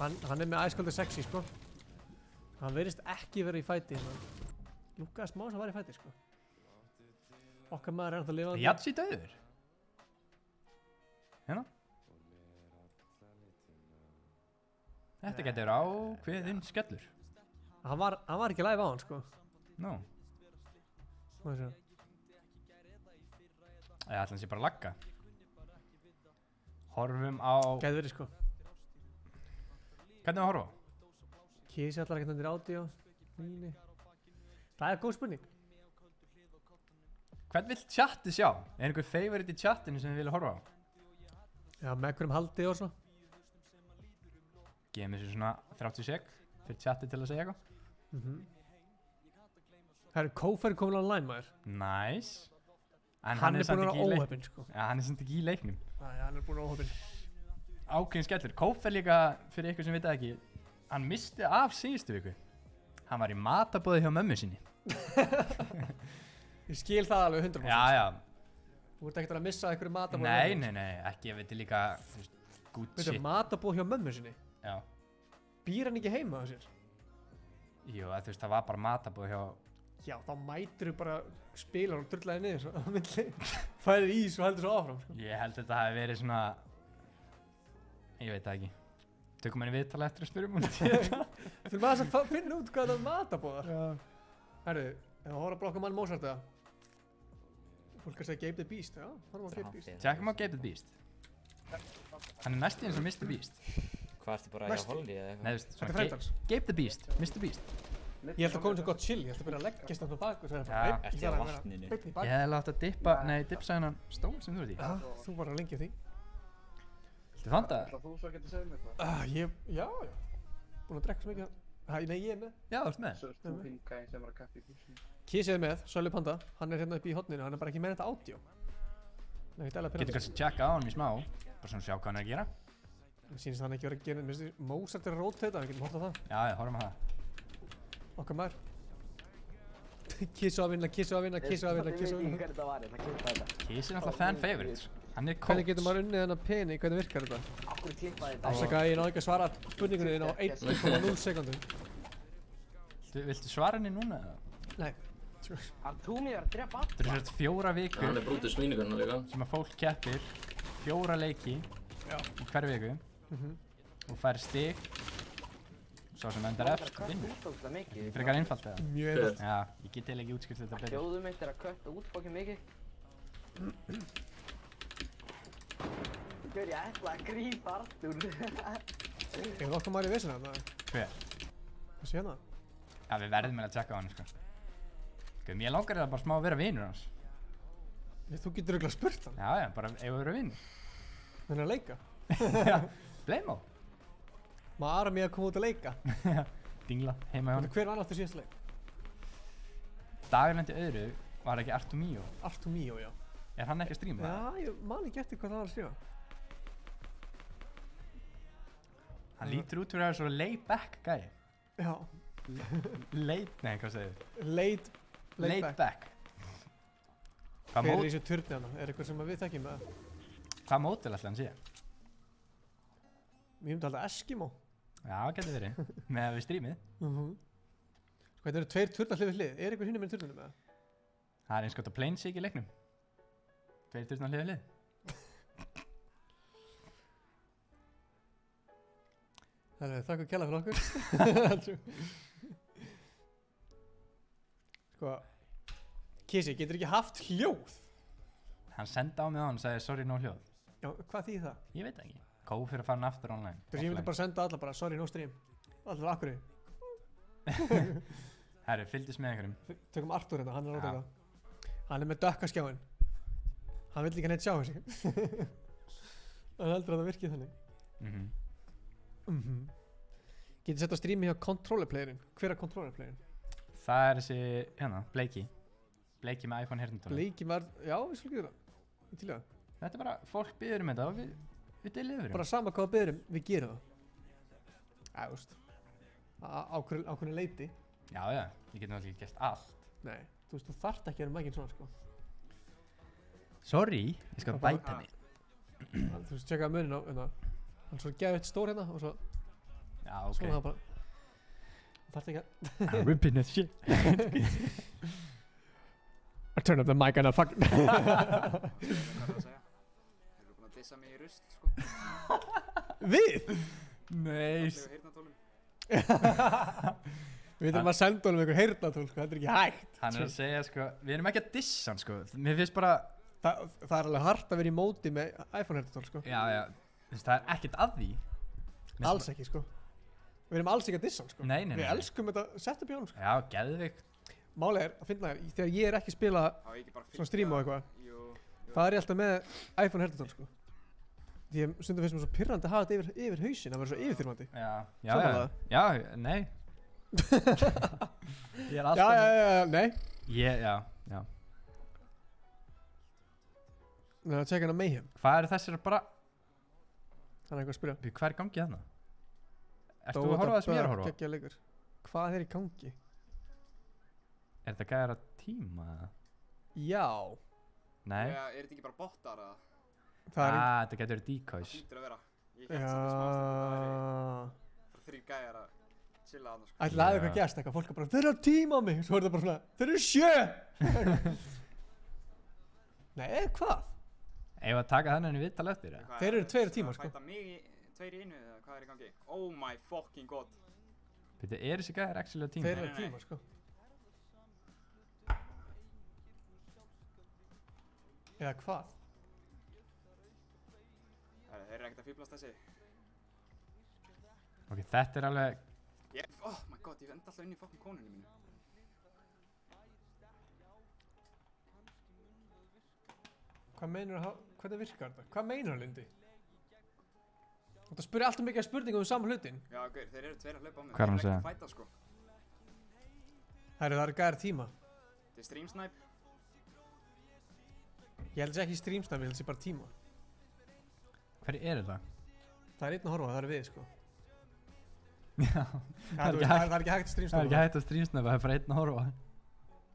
Hann er með æskaldi sexy, sko. Hann verðist ekki verið í fæti. Lúkaði smá sem var í fæti, sko. Okkar maður er ennþá lifandi. Jatsi döður? Hérna? Þetta getur ákveðinn skellur. Hann var ekki live á hann, sko. Nó. Má ég sjá. Ég ætla hans ég bara að lagga. Horfum á... Gæti verið, sko. Hvernig var að horfa? Kísi allar ekkert undir audio. Það er góð spurning. Hvern vill chatið sjá? Er einhver favorite í chatinu sem þið vilja horfa á? Já, með hverjum haldið og svo. Gefum þessu svona 30 sek fyrir chatið til að segja eitthvað. Það er Kófer komin online, maður. Nice. En Hann er búinn að vera óheppinn, sko. Já, hann er samt ekki í leiknum. Já, hann er búinn að vera óheppinn. Ákveðin skellur. Kófer líka, fyrir ykkur sem vita ekki, hann misti af síðustu viku. Hann var í matabóði hjá mömmu sinni. Ég skil það alveg 100%. Já. Þú ert ekkert að missa einhverju matabóð. Nei, ekki, ég veit líka, good shit. Veitu, matabóð hjá mömmu sinni? Já. Býr hann ekki heima á sér? Jú, þú veist, það var bara matabóð hjá... Já, þá mætur þú bara spilar og drullaði niður svo á milli. Færir ís og heldur svo áfram, sko. Ég held að þetta hafi verið svona... Ég veit það ekki. Tökum henni viðtala eftir að spyrja múnið til þetta. Þú maður að finna út hvað það er matabóðar. Já. Herru, ef þú horfður að blokka mann Mozart eða? Fólk er að segja Gabe the Beast, já. Horfum á Gabe the Beast. Tjekkum á Gabe the Beast. Hann er næstíð eins og Mr. Beast. Hvað ertu bara hjá Holly eða eitthvað? Nei, þú veist, svona Gabe the Beast, Mr. Beast. Ég held að koma svo gott chill, ég held að byrja að leggjast hann á bak og svo Já, ertu á vatninu. Ég hefði látt að dipsa hennan stól sem þú ert í. Já, þú var að lengja því. Viltu fanta? Ætlar þú svo að geta segið mér það? Já. Búin að drekka svo mikið Nei, ég er með. Já, þú ert með. Svo þú hinn gæði sem var að kaffi í húsinu. Kísi er með, Sölvi Panda. Hann er hérna upp í hotninu, hann er bara ekki með þetta audio. Nei, ekki dæla Getur kannski tjekka á hann í smá. Bara svona sjá hvað hann er að gera. Mér sýnist hann ekki verið að gera, mér finnst Mozart er að rótata, við getum hort á það. Já, horfum á það. Okkar maður. Kísi á að vinna. Ég veit ekki hvernig þetta var, ég ætla að klippa þetta. Kísi er náttúrulega fan favorite. Hann er coach. Hvernig getur maður unnið þennan pening, hvernig virkar þetta? Akkur klippa þetta. Afsaka, ég náðu ekki að svara spurningunni þín á 1,0 sekundum. Viltu svara henni núna? Nei. Artumi er að drepa alla. Þetta eru 4 vikur. Hann er brútið smíninguna líka. Sem að fólk keppir 4 leiki í hverju viku. Og fær stig. Svo sem endar eftir vinnur. Frekar einfalt eða? Mjög einfalt. Já, ég get eiginlega ekki útskýrt þetta betur. Hljóðum mitt er að kötta út fokkið mikið. Hver, ég ætla að grípa Artur. Er okkar maður í vesina þarna? Hver? Þessi hérna? Já, við verðum að tjekka á hann, sko. Mér langar það bara smá að vera vinur hans. Þú getur örugglega spurt hann. Já, bara ef við vera vinur. Hann er að leika. Já, Blemo. Maður aðra mig að koma út að leika. Dingla, heima hjá hann. Hver var náttúrulega síðast leik? Dagurinn til öðru var ekki Artumíó. Artumíó, já. Er hann ekki að stríma? Já, ég man ekki eftir hvað það var að stríma. Hann lítur út fyrir að vera svo laid back gæi. Já. Nei, hvað segir þið? Laid back. Hver er í þessu turni hana? Er eitthvað sem við þekkjum með það? Hvað mótil ætli hann sé? Ég myndi alltaf Eskimo. Já, getur verið. Með við strímið. Sko, þetta eru 2 turnar hlið við hlið. Er eitthvað hinni með turninu með það? Það er eins gott að plain sig í leiknum. 2 turnar hlið við hlið. Það er þakka kjalla fyrir okkur. Sko, Kísi, getur ekki haft hljóð? Hann sendi á mig á hann og sagði sorry, no hljóð. Já, hvað þýðir það? Ég veit ekki. Kóf fyrir að fara hann aftur online. Ég myndi bara senda alla bara sorry, no stream. Allir akkurri. Herri, fylgdist með einhverjum. Tökum Artur hérna, hann er að róta. Hann er með dökka skjáin. Hann vill ekki neitt sjá þessi. Hann heldur að það virkið þannig. Getið sett að streami hjá controller-playerinn. Hver er controller-playerinn? Það er þessi, hérna, Bleiki. Bleiki með iPhone herndónu. Bleiki með, já, við skulum gera það. Ég til það. Þetta er bara, fólk biður þetta og við deliverum. Bara sama hvað við biðurum, við gerum það. Já, þú veist. Ákveðinu leiti. Já, ég get náttúrulega ekki gert allt. Nei, þú veist, þú þarft ekki að vera mækinn svona, sko. Sorry, ég skal bæta mig. Þú veist, tjekkaði munin á, hérna. Hann svo gefið eitt stór hérna og svo. Já, ok. Svona það bara. Það þarft ekki að. I'm ripping that shit. I turn up the mic and I fuck. Hvað er það að segja? Þeir eru búin að dissa mig í rust, sko. Við? Nei. Við þurfum að senda honum einhver heyrnartól, sko, þetta er ekki hægt. Hann er að segja, sko, við erum ekki að dissa hann, sko. Mér finnst bara... Það er alveg hart að vera í móti með iPhone heyrnartól, sko. Já, þú veist, það er ekkert að því. Alls ekki, sko. Við erum alls ekki að dissa hann, sko. Nei. Við elskum þetta setup í honum, sko. Já, geðvikt. Málið er að finna þér, þegar ég er ekki að spila svona stream og eitthvað, það er ég alltaf með iPhone heyrnartól, sko. Því að stundum finnst mér svo pirrandi að hafa þetta yfir hausinn, að vera svo yfirþyrmandi. Já, nei. Ég er alltaf... Já, nei. Já. Nei, að tjekka hann að Mayhem. Hvað eru þessir bara... Það er eitthvað að spyrja. Hvað er gangið þarna? Ertu að horfa það sem ég er að horfa? Hvað er í gangi? Er þetta gæðar að tíma? Já. Nei. Er þetta ekki bara bottar eða? Þetta getur verið decoys. Það hlýtur að vera. Ég held samt að smástund að það væri 3 gæjar að chilla þarna, sko. Ætli aðeins eitthvað gæst eitthvað, fólk er bara, þeir eru að tíma á mig. Svo er það bara svona, þeir eru 7! Nei, hvað? Ef að taka þennan í viðtal eftir, eða? Þeir eru 2 tíma, sko. Það fæta mig 2 í einu eða hvað er í gangi? Oh my fucking god. Þetta er þessi gæðar actually að tíma? Þeir eru að tíma, sko. Eða hvað? Þeir eru ekkert að fýblast þessi. Ok, þetta er alveg... Oh my god, ég enda alltaf inn í fucking konunni mínu. Hvað meinar það? Hvernig virkar þetta? Hvað meinar það, Lundi? Þú spyrir alltaf mikið spurningum sama hlutin. Já, gaur, þeir eru tveir að hlaupa á mig. Hvað er hann að Þeir segja? eru ekki að fæta, sko. Það eru gæðir tíma. Þetta er streamsnipe. Ég held að sé ekki streamsnipe, ég held að sé bara tíma. Hverju er þetta? Það er einn að horfa, það er við, sko. Já. Það er ekki hægt að streamsnipe. Það er ekki hægt að streamsnipe, það er bara einn að horfa.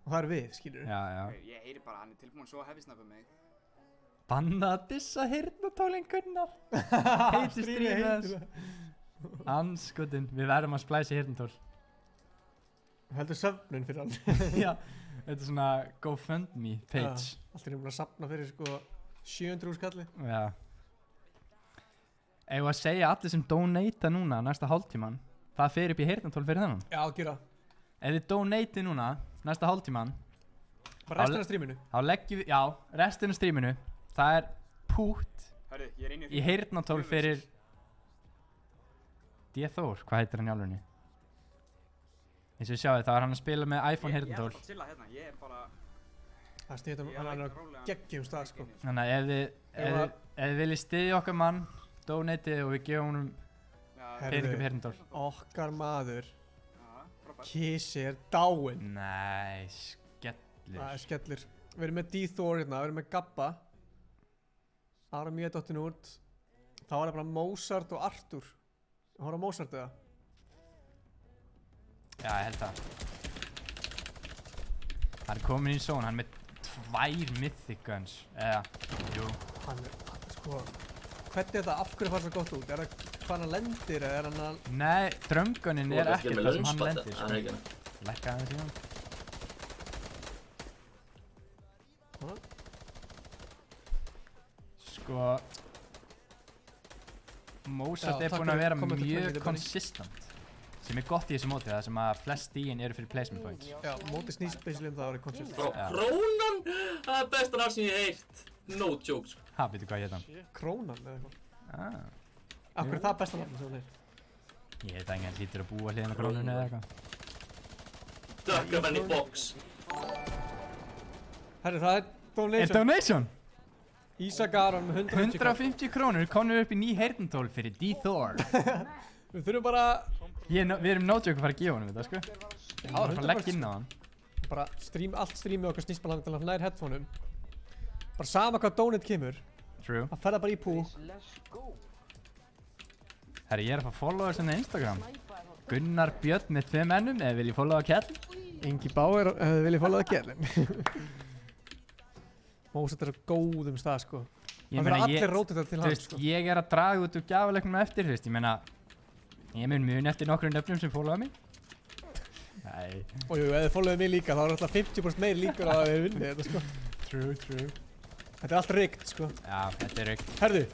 Og það er við, skilur. Já. Ég heyri bara, hann er tilbúin svo að heavy-snappa mig. Banna að dissa heyrnartólinn Gunnar. Heiti streamers. Anskotinn, við verðum að splæsa heyrnartól. Heldur söfnun fyrir hann. Já, þetta er svona GoFundMe page. Allt er búin að safna fyrir sko 700 skalli. Já. Eigum að segja allir sem donata núna næsta hálftíman, það fer upp í heyrnartól fyrir þennan. Já, gera. Ef þið donati núna næsta hálftíman, bara restina af stríminu. Þá leggjum við, já, restina af stríminu. Það er pút í heyrnartól fyrir D-Thor, hvað heitir hann í alvegni? Eins og við sjáum það er hann að spila með iPhone heyrnartól. Ég er bara að chilla hérna, ég er bara... Það snýðum hann er á geggjum stað sko. Þannig að ef þið viljið styðja okkar mann, donatið og við gefum honum pening upp heyrnartól. Okkar maður, Kissi er dáinn. Nei, skellir. Það er skellir. Við erum með D-Thor hérna, við erum með Gabba. Aram ég dottin út. Þá var það bara Mozart og Arthur. Það var Mozart eða? Já, ég held það. Hann er komin í zone, hann er með 2 mythic guns. Eða, jú. Hann er, sko, hvernig er þetta, af hverju fannst það gott út? Er það hvað hann lendir eða er hann að... Nei, drömguninn er ekkert það sem hann lendir. Hann er ekki. Lækka aðeins í hann. Sko... Mozart er búinn að vera mjög consistent. Sem er gott í þessu móti, það sem að flest stígin eru fyrir placement points. Já, móti snýst basically það að vera consistent. Krónan, það er besta nafn sem ég heilt. No joke, sko. Ha, veitu hvað ég heit hann? Krónan eða eitthvað. Ah. Af hverju er það besta nafn sem hún heilt? Ég veit ekki, hann hlýtur að búa hliðin á krónunni eða eitthvað. Dökkabenn í box. Herri, það er donation. Er donation? Ísak Aron með 150 krónur komnir upp í ný heyrnartól fyrir D-Thor. Við þurfum bara... Við erum no joke að fara að gefa honum þetta, sko. Já, bara að leggja inn á hann. Bara allt streamið okkar snýst bara til að nær headphoneum. Bara sama hvað donate kemur. True. Það ferða bara í pú. Herri, ég er að fá followers á Instagram. Gunnar Björn með 2 mennum, eða vil ég followa Kjell? Ingi Bauer, eða vil ég followa Kjellin? Mozart er á góðum stað, sko. Það verður allir rótið þetta til hans, sko. Ég er að draga út úr gjafaleiknum eftir, þú veist, ég meina... Ég mun muni eftir nokkrum nöfnum sem followa mig. Nei. Og jú, ef þið followaðu mig líka, þá er alltaf 50% meir líkur að þið vinnið þetta, sko. True. Þetta er allt reykt, sko. Já, þetta er reykt. Herðu,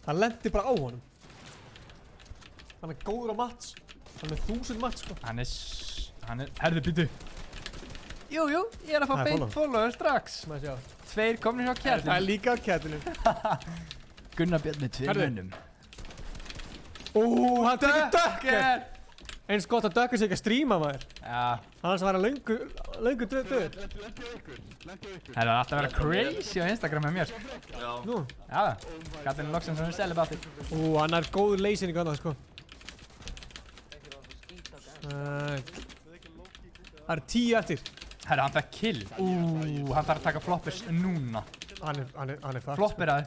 hann lendi bara á honum. Hann er góður á mats. Hann er 1000 mats, sko. Hann er, herðu, býtu. Jú, ég er að fá beint follower strax. Má sjá. 2 komnir hjá Kjellin. Það er líka á Kjellinu. Gunnar Björn með 2 mönnum. Hann tekur dökker! Eins gott að dökker sig ekki að stríma, maður. Já. Annars var hann löngu döður. Það er alltaf að vera crazy á Instagram með mér. Já. Nú? Já, Katrin Loksson sem er celibaty. Hann er góður leysin í annað, sko. Það er 10 eftir. Herra, hann fekk kill. Hann þarf að taka floppers núna. Hann er fakt. Flopperaði.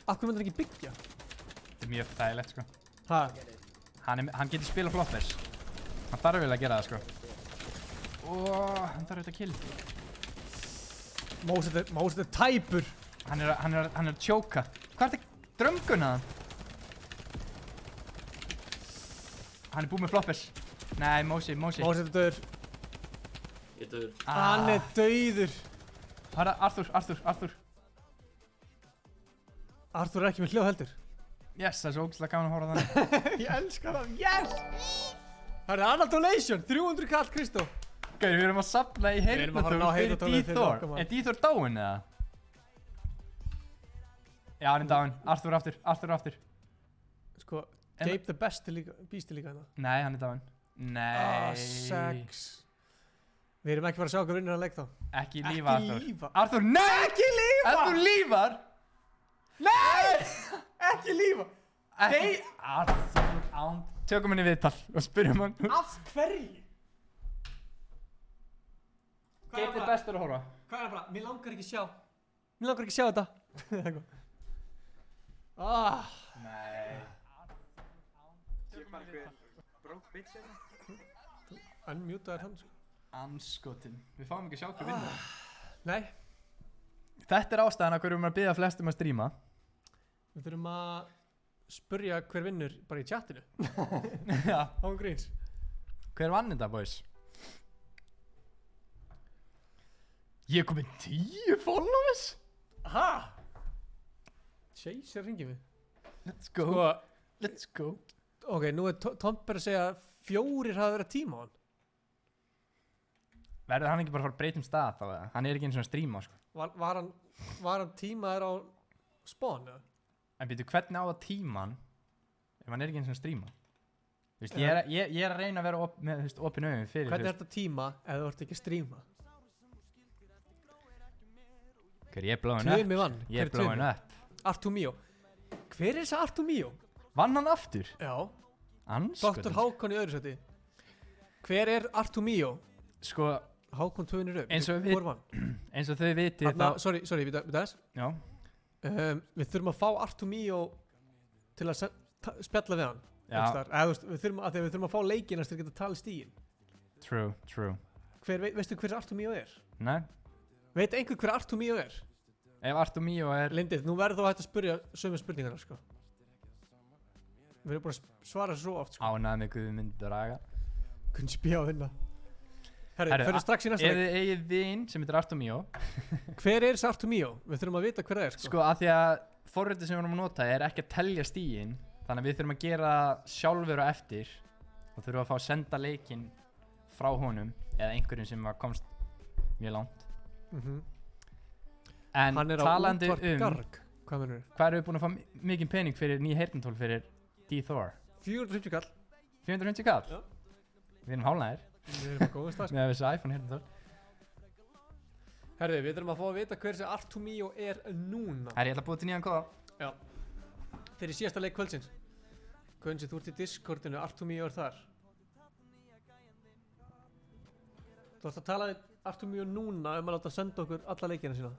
Af hverju myndir hann ekki byggja? Þetta er mjög þægilegt, sko. Hæ? Hann getur spila floppers. Hann þarf vel að gera það, sko. Hann þarf auðvitað kill. Mozart er tæpur. Hann er að tjóka. Hvað er þetta drömgun að hann? Hann er búinn með floppers. Nei, Mosi. Mozart er döður. Ég er döður. Hann er döður. Það er Arthur. Arthur er ekki með hljóð heldur. Yes, það er svo ógeðslega gaman að horfa þannig. Ég elska það. Yes! Það er annar donation. 300 kall, Kristó. Gauði, við erum að safna í heyrnartól fyrir D-Thor. Er D-Thor dáinn eða? Já, hann er dáinn. Arthur aftur. Sko, Gabe the Beast er líka hérna. Nei, hann er dáinn. Nei. 6. Við erum ekki fara að sjá hvað vinnur hann leik þá. Ekki lífa, Arthur. Lífa. Arthur, nei! Ekki lífa! Arthur lífar! Nei! Ekki Ekki lífa. Arthur án. Tökum henni viðtal og spyrjum hann. Af hverju? Geitir bestur að horfa. Hvað er bara? Mér langar ekki sjá þetta. Nei. Ég bara hver broke bitch hérna. Þú unmutaðir hann sko. Anskotin. Við fáum ekki að sjá hver vinnur. Nei. Þetta er ástæðan að hverju við erum að biðja flestum að stríma. Við þurfum að spurja hver vinnur bara í chatinu. Já. Án gríns. Hver vann þetta, boys? Ég er kominn 10 followers? Aha! Chaser ringið mig. Let's go. Let's go. Ok, nú er Tomper að segja að 4 hafa verið að tíma á hann. Verður hann ekki bara að fara að breyta stað þá eða? Hann er ekki eins og að stríma, sko. Var hann tímaður á spawn eða? En býtu, hvernig á að tíma hann ef hann er ekki eins og að stríma? Þú veist, ég er að reyna að vera með opin augun fyrir. Hvernig er þetta tíma ef þú ert ekki að stríma? Hver ég er blowing up? Tumi vann. Ég er blowing up. Artumio. Hver er þessi Artumio? Vann hann aftur? Já. Anskotin. Dr. Hákon í öðru seti. Hver er Artumio? Sko, Hákon 2 upp. Eins og þau viti þá... Sorry, við þess. Já. Við þurfum að fá Artumio til að spjalla við hann. Já. Við þurfum að fá leikina til að geta tala stígin. True. Veistu hver Artumio er? Nei. Veit einhver hver Artumio er? Ef Artumio er... Lindið, nú verður þú að hægt að spyrja sömu spurningarna, sko. Við erum bara að svara svo oft, sko. Ánæði mig Guðmund Braga. Kunni spila á þinna. Herri, fyrir strax í næsta leik. Ef þið eigið vin sem heitir Artumio. Hver er þessi Artumio? Við þurfum að vita hver það er, sko. Sko, af því að forritið sem við erum að nota er ekki að telja stígin. Þannig að við þurfum að gera sjálfur og eftir. Og þurfum að fá að senda leikinn frá honum. Eða einhverjum sem komst mjög langt. En talandi Garg. Hvað mennur? Hvað erum við búin að fá mikið pening fyrir ný heyrnartól fyrir D-Thor? 450 kall. 450 kall? Já. Við erum hálnaðir. Við erum að góða stað, sko. Með þessi iPhone heyrnartól. Herði, við þurfum að fá að vita hver þessi Artumio er núna. Herri, ég ætla að búið til nýjan kóða. Já. Fyrir síðasta leik kvöldsins. Gunnsi, þú ert í Discordinu, Artumio er þar. Þú ætti að tala við Artumio núna að láta senda okkur alla leikina sína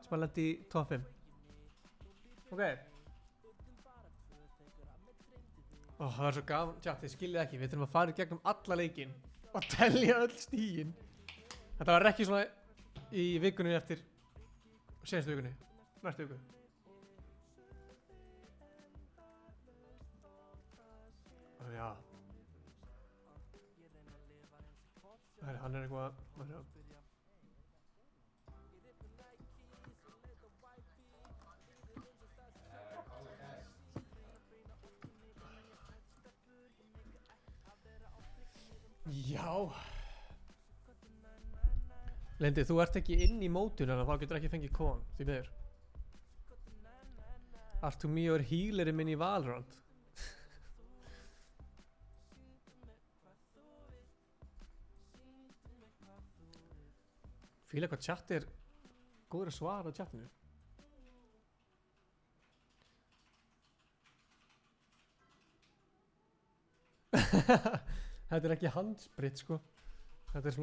sem að lendi í top 5. Ok. Það er svo gaman, þið skiljið ekki, við þurfum að fara í gegnum alla leikin og telja öll stígin. Þetta var ekki svona í vikunni eftir senstu vikunni, næstu viku. Já. Hann er eitthvað Já. Lendi, þú ert ekki inn í mótun en þá getur ekki fengið kóðan, því miður. Artumio er healerinn minn í Valorant. Fíla hvað chat er góður að svara á chatinu. Þetta er ekki handsprit, sko. Þetta er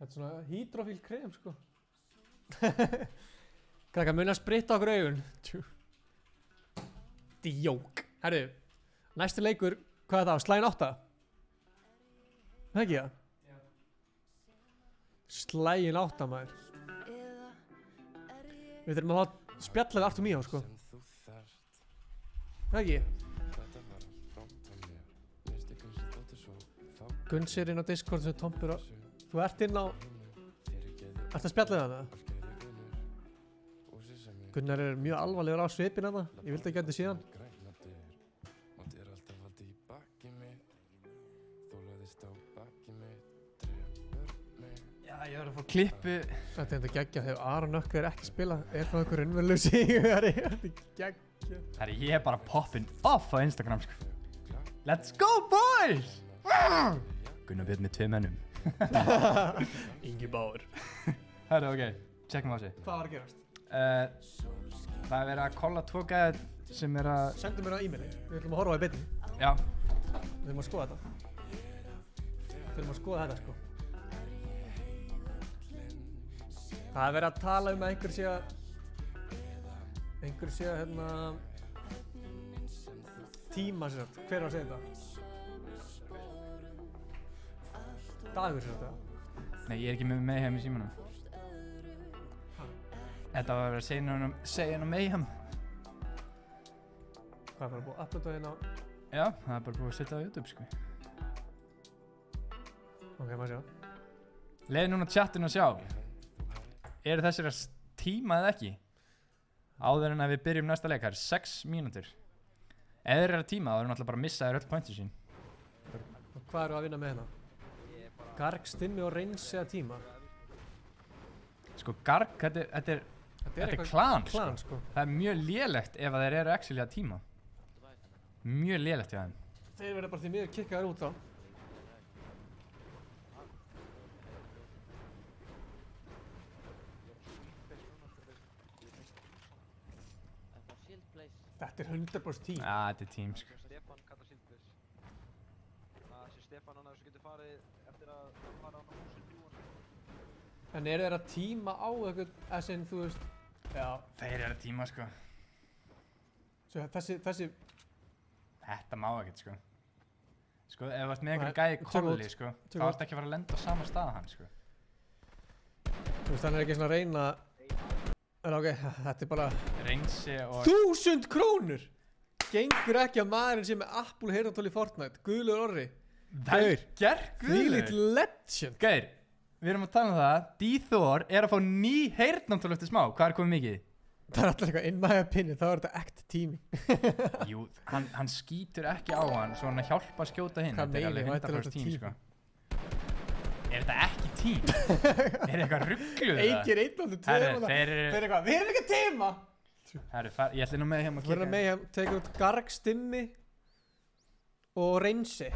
svona hydrofíl krem, sko. Krakka, muni að spritta okkur augun. Djók. Herru, næsti leikur, hvað er það? Slægin 8? Það ekki það? Slægin 8, maður. Við þurfum að fá spjallað Artumio, sko. Það ekki? Gunns er inn á Discord sem Tompur á. Þú ert inn á... Ert að spjalla það? Gunnar er mjög alvarlegur á svipin að það. Ég vildi ekki að þetta síðan. Já, ég var að fá klippu. Þetta er þetta geggja þegar Aron Ökkur er ekki að spila. Er það einhver raunveruleg sigurvegari? Þetta er geggja. Herri, ég er bara poppin off á Instagram, sko. Let's go, boys! Gunnar Björn með 2 mennum. Ingi Báður. Herri, ok. Checkum á sig. Hvað var að gerast? Það er verið að kolla 2 gæðir sem er að... Sendu mér á e-maili, við ætlum að horfa á í beinni. Já. Við ætlum að skoða þetta. Við ætlum að skoða þetta, sko. Það er verið að tala um að einhver sé að hérna... tíma sér þetta. Hver er að segja þetta? Dagur sér þetta. Nei, ég er ekki með Mayhem í símanum. Þetta var að vera að segja henn á Mayhem. Hvað er bara búið að uploada hérna á... Já, það er bara búið að setja það á YouTube, sko. Ok, maður sjá. Leiði núna chattinu að sjá. Eru þessir að tíma eða ekki? Áður en að við byrjum næsta leik, það er 6 mínútur. Ef þeir eru að tíma, þá erum náttúrulega bara að missa þér öll pointu sín. Og hvað eru að vinna með hérna? Garg, Stimmi og Reynsi að tíma? Sko, Garg, þetta er klan, sko. Það er mjög lélegt ef að þeir eru actually að tíma. Mjög lélegt hjá þeim. Þeir verða bara því miður kikkaðar út þá. Þetta er 100% tím. Já, þetta er tím, sko. Stefán kallar Shield Place. Þessi Stefán hann sem getur farið eftir að fara á húsin bjúan. En eru þeir að tíma á eitthvað, þú veist... Já. Þeir eru að tíma, sko. Svo þessi... Þetta má ekkert, sko. Sko, ef þú ert með einhverjum gæi kolli, sko, þá ertu ekki að fara að lenda á sama stað hann, sko. Þú veist, hann er ekki svona að reyna... En ok, þetta er bara... Reynsi og... 1000 krónur! Gengur ekki að maðurinn sem er Apple heyrnartól í Fortnite. Guðlaugur Orri. Gaur, Þvílíkt legend. Gaur, við erum að tala um það. D-Thor er að fá ný heyrnartól eftir smá. Hvað er komið mikið? Það er alltaf eitthvað in my opinion, þá er þetta act teaming. Jú, hann skýtur ekki á hann, svo hann að hjálpa að skjóta hinn. Hvað Þetta er meini, alveg 100% tím, sko. Er þetta ekki tím? Er eitthvað ruggluð það? Eikir 1.2. Þeir eitthvað, við erum ekki að tíma! Ég ætli nú með heim að kikka. Við erum með heim, tegur út Garg, Stimmi og Reynsi.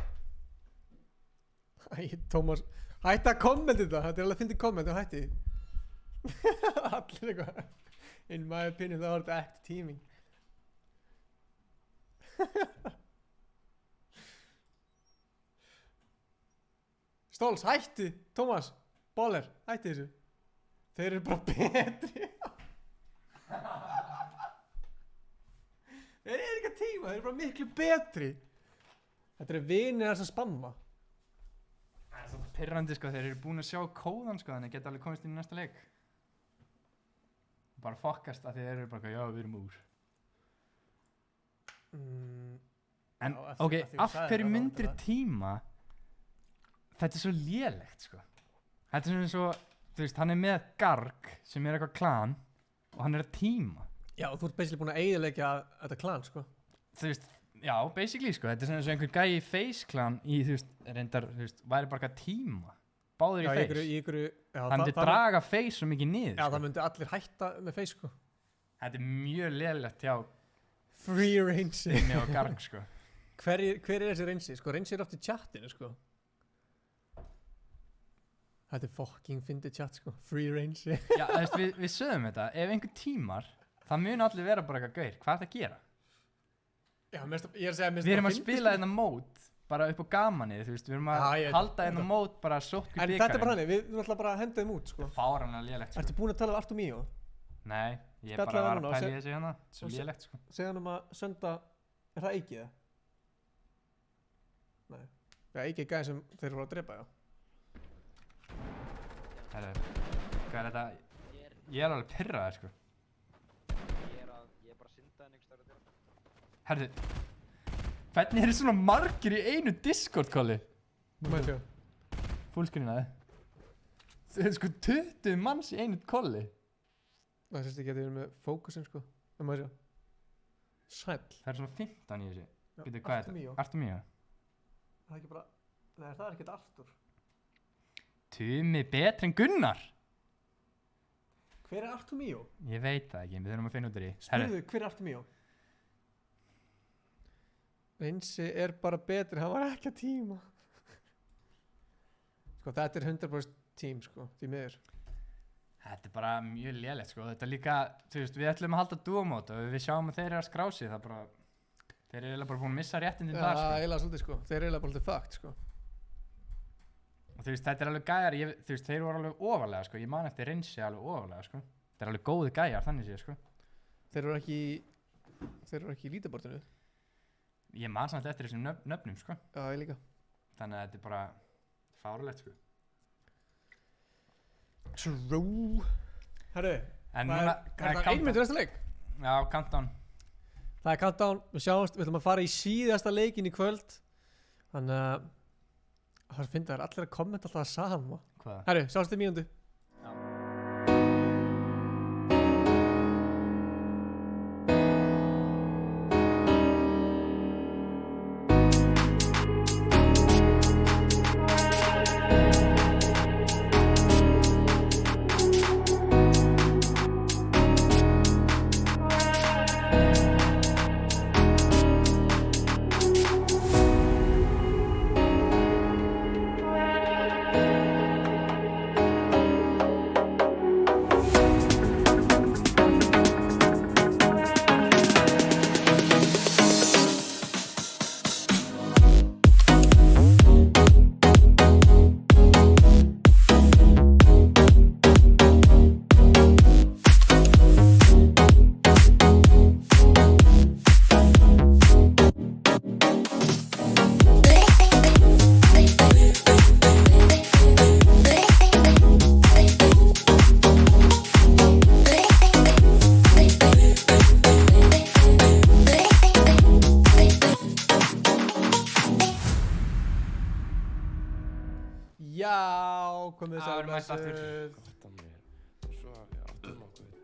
Æ, Tómas, hætti að kommenta þetta. Þetta er alveg að fyndi komment og hætti. Allir eitthvað. In my opinion, það var þetta act teaming. Stóls, hætti! Tómas, Bóler, hætti þessu. Þeir eru bara betri. Þeir eru ekki að tíma, þeir eru bara miklu betri. Þetta eru vinir þess að spamma. Það er svo pirrandi, sko, þeir eru búin að sjá kóðan, sko, þannig að geta alveg komist inn í næsta leik. Bara fokkast að þeir eru bara, já, við erum úr. En, ok, af hverju myndir tíma? Þetta er svo lélegt, sko. Þetta er svo, þú veist, hann er með Garg, sem er eitthvað klan, og hann er að tíma. Já, þú ert basically búin að eyðileggja þetta klan, sko. Þú veist, já, basically, sko. Þetta er svona eins og einhver gæi í Face klan í, þú veist, reyndar, þú veist, væri bara eitthvað tíma. Báður í Face. Hann myndi draga Face svo mikið niður, sko. Já, það myndi allir hætta með Face, sko. Þetta er mjög lélegt hjá Free Reynsi. Stimmi og Garg, sko. Hver er þessi Reynsi? Sko, Reynsi er oft í chatinu, sko. Þetta er fucking fyndið chat, sko. Free Reynsi. Já, þú veist, við sögum þetta. Ef einhver tímar, það mun allir vera bara eitthvað gaur. Hvað er það að gera? Já, ég er að segja... Við erum að spila hérna mót, bara upp á gamanið, þú veist. Við erum að halda hérna mót, bara sótt við byggarinn. En þetta er bara hannig, við erum alltaf bara að henda þeim út, sko. Fáranlega lélegt, sko. Ertu búin að tala um Artur Míó? Nei, ég bara var að pæla í þessu hérna. Svo lélegt, sko. Segðu hann að senda... Er það Eikið, það? Nei. Já, Eikið er gæði sem þeir eru að drepa, já. Herru, hvað er þetta? Ég er alveg pirraður, sko. Ég er bara að synda en einhvers staðar að dyrra. Herru, hvernig eru svona margir í einu Discord-kolli? Mætti já. Fullscreenaði. Þau eru sko 20 manns í einu kolli. Það sést ekki að þið eru með fókusin, sko. Það maður sjá. Sæll. Það eru svona 15 í þessu. Býtu, hvað er þetta? Artur Míó. Það er ekki bara... Nei, það er ekkert Artur. Tumi betri en Gunnar. Hver er Artur Míó? Ég veit það ekki, við þurfum að finna út úr því. Spurðu, hver er Artur Míó? Reynsi er bara betri, hann var ekki að tíma. Sko, þetta er 100% tím, sko, því miður. Þetta er bara mjög lélegt sko, þetta líka, þú veist, við ætlum að halda dúamót og við sjáum að þeir eru að skrá sig, það bara, þeir eru eiginlega bara búin að missa réttindin þar sko. Já, eiginlega svolítið sko, þeir eru eiginlega bara alltaf fucked sko. Og þú veist, þetta er alveg gæjar, þú veist, þeir voru alveg ofalega sko, ég man eftir Rinsi alveg ofalega sko. Þetta er alveg góði gæjar, þannig séð sko. Þeir eru ekki í lítabortinu? Ég man samt eftir þessum nöfnum sko. Já, ég líka. Þannig að þetta er bara fárlegt sko. True. Herru, en núna, það er 1 mínútur næsta leik. Já, countdown. Það er countdown, við sjáumst, við ætlum að fara í síðasta leikin í kvöld. Þannig að það finnst það allir að kommenta alltaf það sama. Hvað? Herru, sjáumst í mínútu.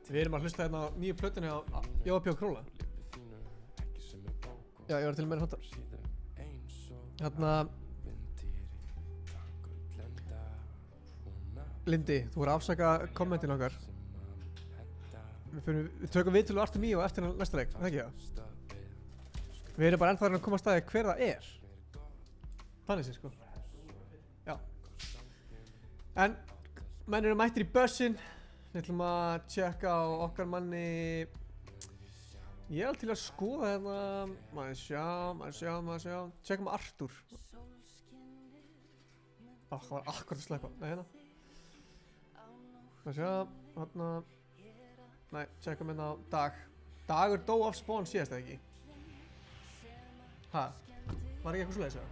Við erum að hlusta hérna á nýju plötunni á Jópi og Króla. Já, ég var til með hérna. Hérna Lindi, þú voru að afsaka kommentin okkar. Við tökum við til Artur Míó eftir næsta leik, það ekki það? Við erum bara ennþá að koma að staði hver það er. Þannig sé sko. Já. En menn eru mættir í bussin. Við ætlum að tjekka á okkar manni. Ég er til að skoða hérna. Maður sjá. Tjekkum á Artur. Það var akkurat að sleppa. Nei, hérna. Maður sjá, hérna. Nei, tjekkum hérna á Dag. Dagur dó af spawn síðast eða ekki? Ha? Var ekki eitthvað svoleiðis eða?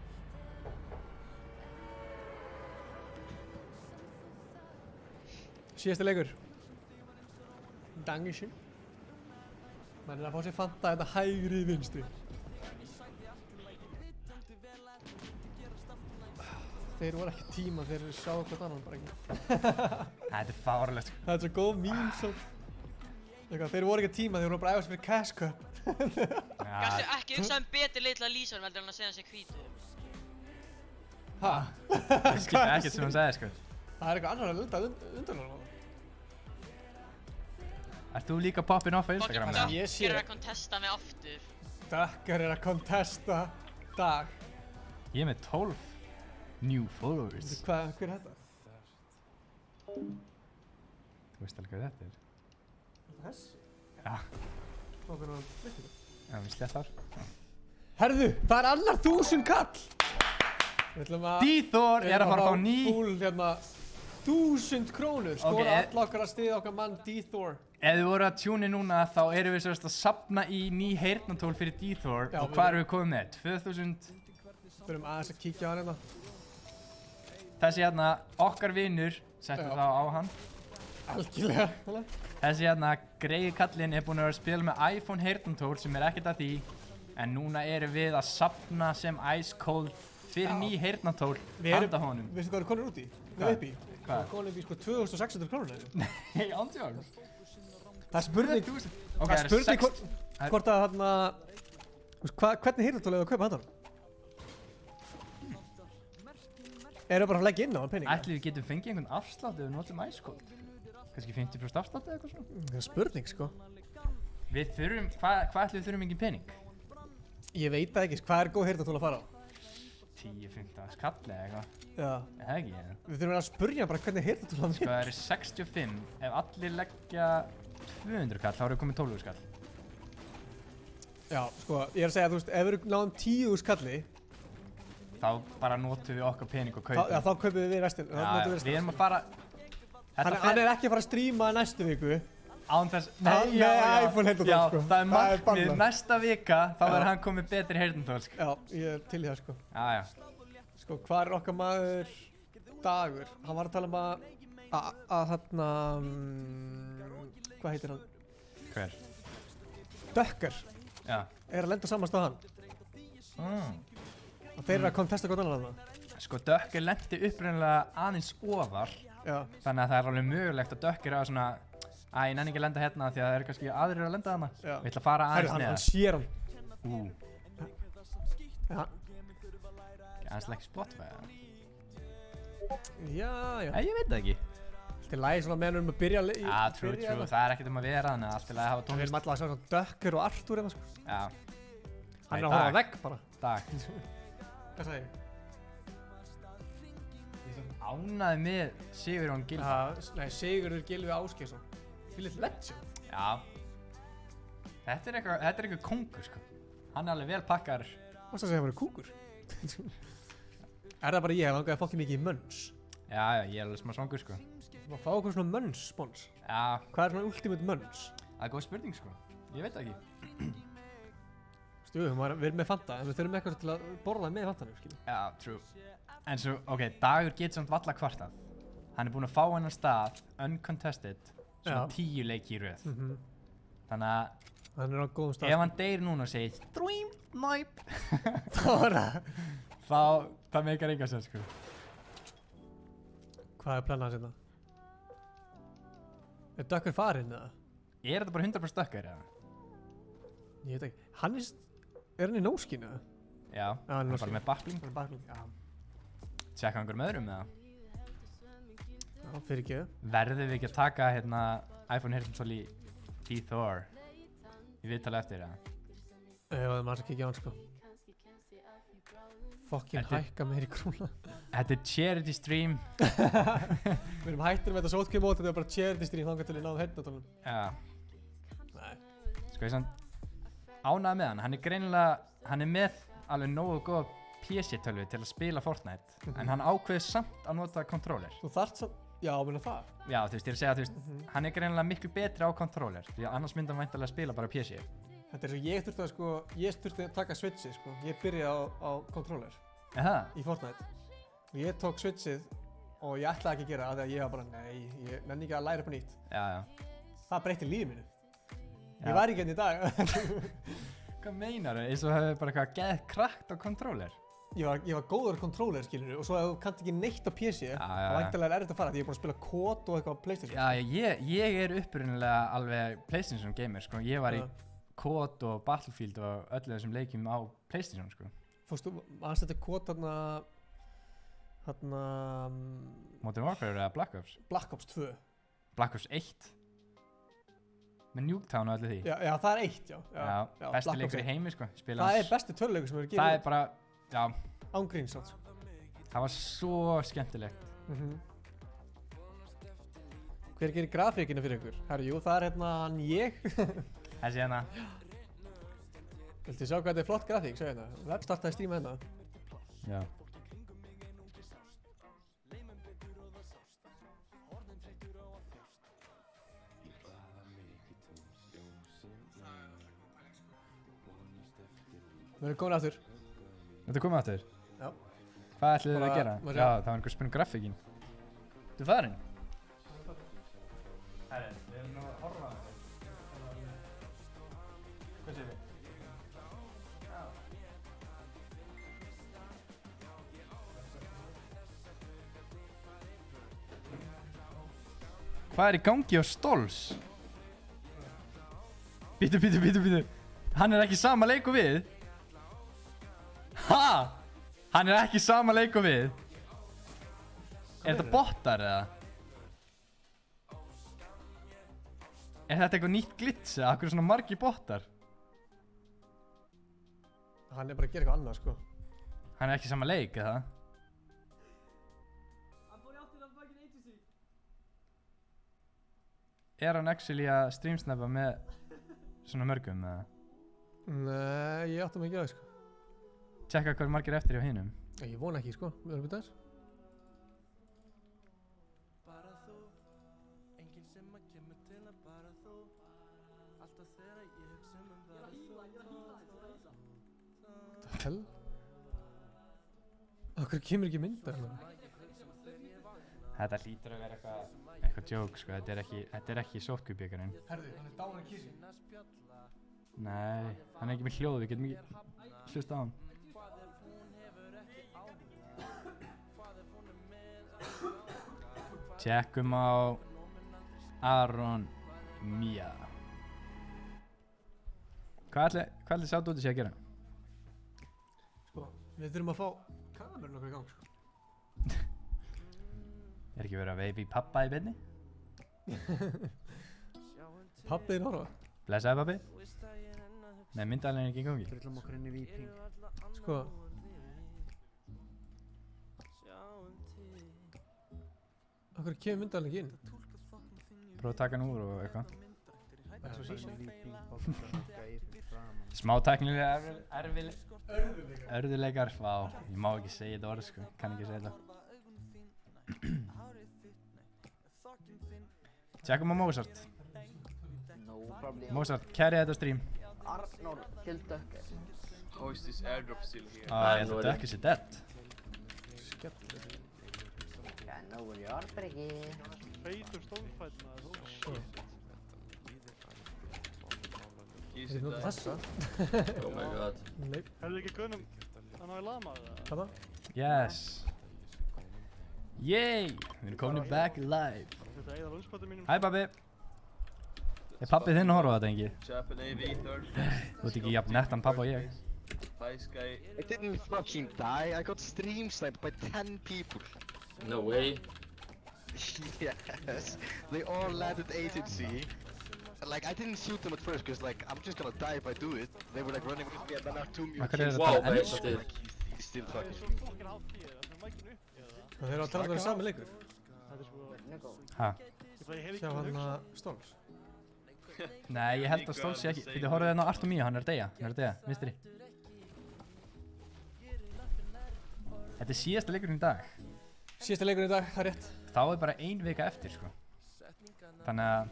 Síðasta leikur. Dangisinn. Menn er að fá sér Fanta þetta hægri vinstri. Þeir voru ekki tíma, þeir sáu hvort annan bara ekki. Þetta er fárlegt. Það er svo góð mím svo. Þeir voru ekki tíma, þeir voru bara að æfa sig fyrir Cash Cup. Gæstu ekki hugsa betri leið til að lýsa hann veldur en að segja hann sig hvítu. Ha? Það skipti ekkert sem hann sagði sko. Það er eitthvað annar að undan hann. Ert þú líka poppin off á Instagram? Dakkar er að kontesta mig aftur. Dakkar er að kontesta Dag. Ég er með 12 new followers. Hver er þetta? Þú veist alveg hvað þetta er. Þessi? Já. Hvernig var þetta? Já, við sléttar. Herðu, það er annar 1000 kall! D-Thor er að fara að fá ný. Fúl hérna 1000 krónur. Skora all okkar að stiða okkar mann D-Thor. Ef þið voru að tjúni núna þá erum við sérst að safna í ný heyrnartól fyrir D-Thor. Og hvað erum við komið með? 2000? Við erum aðeins að kíkja á hann hérna. Þessi hérna, okkar vinur, settum þá á hann. Algjörlega. Þessi hérna, greiði kallinn er búinn að vera að spila með iPhone heyrnartól sem er ekkert að því. En núna erum við að safna sem Ice Cold fyrir ný heyrnartól handa honum. Veistu hvað eru konur út í? Hvað er upp í? Hvað er konur upp í sko 2600 krónur? Nei, ándjóks. Það er spurning. Það er spurning hvort að hérna, hvernig heyrnartól er það að kaupa handan? Eru bara að leggja inn á hann peninga? Ætli við getum fengið einhvern afslátt ef við notum Ice Cold? Kannski 50% afslátt eða eitthvað svona? Það er spurning sko. Við þurfum, hvað ætli við þurfum engin pening? Ég veit það ekki, hvað er góð heyrnartól að fara á? 10-15 skall eða eitthvað. Já. Það ekki, eða? Við þurfum að spyrja bara hvernig heyrnartólið Sko það eru 65, ef allir leggja 200 kall, þá eru komið 12 skall. Já, sko, ég er að segja, þú veist, ef við náðum 10 skalli þá bara notum við okkar pening og kaupum. Já, þá kaupum við restin. Já, við erum að fara... Hann er ekki að fara að stríma næstu viku. Án þess... Nei, iPhone heyrnartól, sko. Já, það er markmið, næsta vika, þá verður hann komið betri heyrnartól, sko. Já, ég er til í það, sko. Já. Sko, hvað er okkar maður Dagur? Hann var að tala um að þarna... hvað heitir hann? Hver? Dökker. Já. Er að lenda saman stáð hann. Og þeir eru að kontesta gott annan þarna. Sko, Dökker lendi upprunnilega aðeins ofar. Já. Þannig að það er alveg mögulegt að Dökker á svona ég nenni ekki að lenda hérna því að það eru kannski aðrir að lenda þarna. Já. Við ætla að fara aðeins neðar. Hann sér hann. Já. Aðeins ekki Spotify, Já. Ég veit það ekki. Allt í lagi svona meðan við erum að byrja að... Já, true. Það er ekkert að vera þannig. Allt í lagi að hafa tónlist. Við erum alltaf að sjá svona Dökker og Arthur hérna, sko. Já. Hann er að horfa vegg bara. Dag. Hvað sagði ég? Ánæði með Sigurjón Gylfa. Nei, Sigurður Gylfi Ásgeirsson. Fyllir legend. Já. Þetta er eitthvað kóngur, sko. Hann er alveg vel pakkar. Varstu að segja að það var kúkur? Er það bara ég að langaði fólki mikið í mönns? Já, ég er alveg smá svangur, sko. Þú maður fá okkur svona mönns-spons. Já. Hvað er svona ultimate mönns? Það er góð spurning, sko. Ég veit það ekki. Jú, við erum með Fanta, en við þurfum eitthvað til að borða með Fantanum, skiljum. Já, true. En svo, ok, Dagur getur samt valla kvartað. Hann er búinn að fá hennar stað, uncontested, svona 10 leiki í röð. Þannig að... Hann er á góðum stað. Ef hann deyr núna og segir Dream Night þá það meikar enga sens, sko. Hvað er planað hérna? Er Dökker farinn, eða? Er þetta bara 100% Dökker, eða? Ég veit ekki. Hann er hann í nóskinu, eða? Já, hann er bara með bakling. Hann er bakling, já. Tjekka einhverjum öðrum, eða? Já, fyrir ekki. Verðum við ekki að taka, hérna, iPhone heyrnartól í D-Thor? Í viðtala eftir, eða? Já, það er maður að kíkja á hann, sko. Fokkin hækka meir í krúna. Þetta er charity stream. Við erum hættir með þetta sótkjömót, þetta er bara charity stream þangað til við náðum heyrnartólum. Já. Nei. Sko, ég samt ánægði með hann. Hann er greinilega, hann er með alveg nógu góða PC-tölvu til að spila Fortnite. En hann ákveður samt að nota controller. Þú þarft samt, já, meina það? Já, þú veist, ég er að segja, þú veist, hann er greinilega miklu betri á controller. Því að annars myndi hann væntanlega spila bara PC. Þetta er svo ég þurfti að, sko, ég þurfti að taka switchið, sko. Ég byrjaði á controller. Í Fortnite. Og ég tók switchið og ég ætlaði ekki að gera það því að ég var bara, nei, ég nenni ekki að læra upp á nýtt. Já, já. Það breytti lífið mínu. Ég var ekki hérna í dag. Hvað meinar þau? Eins og hefur bara eitthvað geð krakt á controller? Ég var góður controller, skilur, og svo ef þú kannt ekki neitt á PC, þá væntanlega er erfitt að fara því ég er búinn að spila COD og eitthvað á PlayStation. Já, ég er upprunalega alveg PlayStation gamer, sko. Ég var í COD og Battlefield og öllu þessum leikjum á PlayStation, sko. Fórstu, maður þetta COD þarna... Modern Warfare eða Black Ops? Black Ops 2. Black Ops 1? Með Nuketown og öllu því? Já, það er 1, já. Já, besti leikur í heimi, sko. Það er besti töluleikur sem hefur gefið. Það er bara, já. Ángríns, sko. Það var svo skemmtilegt. Hver gerir grafíkina fyrir ykkur? Herru, jú, það er hérna ég. Þessi hérna. Viltu sjá hvað þetta er flott grafík, segja hérna. Við startaði að stríma hérna. Já. Við erum komin aftur. Þetta er komið aftur? Já. Hvað ætlið þið að gera? Já, það var einhver spurning grafíkin. Þú er farin? Herri, við erum nú að horfa á þetta. Hvað segir við? Hvað er í gangi á Stolz? Bíddu. Hann er ekki sama leik og við? Ha? Hann er ekki sama leik og við? Er þetta bottar eða? Er þetta eitthvað nýtt glitch eða? Akkur svona margir bottar? Hann er bara að gera eitthvað annað, sko. Hann er ekki sama leik, eða? Hann fór í áttina fucking agency. Er hann actually að streamsnappa með svona mörgum, eða? Nei, ég átti mig ekki á það, sko. Tjekka hvað margir eftir hjá hinum. Ég vona ekki, sko. Við erum byrjað þess. Hell? Okkur kemur ekki mynda hérna. Þetta hlýtur að vera eitthvað joke, sko. Þetta er ekki sótkvíubjökarinn. Herðu, hann er dáin að kísi. Nei, hann er ekki með hljóð, við getum ekki hlusta á hann. Tjekkum á Aron Mía. Hvað ætli sá Dúti sé að gera? Sko, við þurfum að fá kamerun okkur í gang, sko. Er ekki verið að veifa í pappa í beinni? Pappi er horfa. Blessaði pappi. Nei, myndalinn er ekki í gangi. Drullum okkur inn í Víping. Sko. Okkur kemur myndalinn ekki inn. Prófa að taka hann úr og eitthvað. Það er svo sísa. Smá tæknilega örðuleikar. Vá, ég má ekki segja þetta orð, sko. Kann ekki segja þetta. Tjekkum á Mozart. No problem. Mozart, carry þetta stream. Arnór, kill Ducker. How is this airdrop still here? Ég held að Duck is dead. Skellur. Yeah, know where you are, Breki. Feitur stólfætt maður, oh shit. Þið notar þessa? Oh my god. Nei. Hefðu ekki gunnum hann hafi lamað það? Hvað það? Yes. Yay! Við erum komin back live. Þetta er eða lúnspötu mínum. Hæ pabbi. Er pabbi þinn að horfa á þetta engi? Japan AV, third. Þú ert ekki jafn nettan pabba og ég. Hi Sky. I didn't fucking die. I got stream sniped by 10 people. No way. Yes. They all landed agency. Like, I didn't shoot them at first because, like, I'm just gonna die if I do it. They were, like, running with me and then our 2 mutants. Wow, basically. He's still fucking Það þeir að tala um það saman leikur. Hæ? Sjá hann að Stóls. Nei, ég held að Stóls sé ekki. Þið horfðu hérna á Artomíu, hann er að deyja. Vinstri. Þetta er síðasta leikurinn í dag. Síðasta leikurinn í dag, það er rétt. Þá er bara 1 vika eftir, sko. Þannig að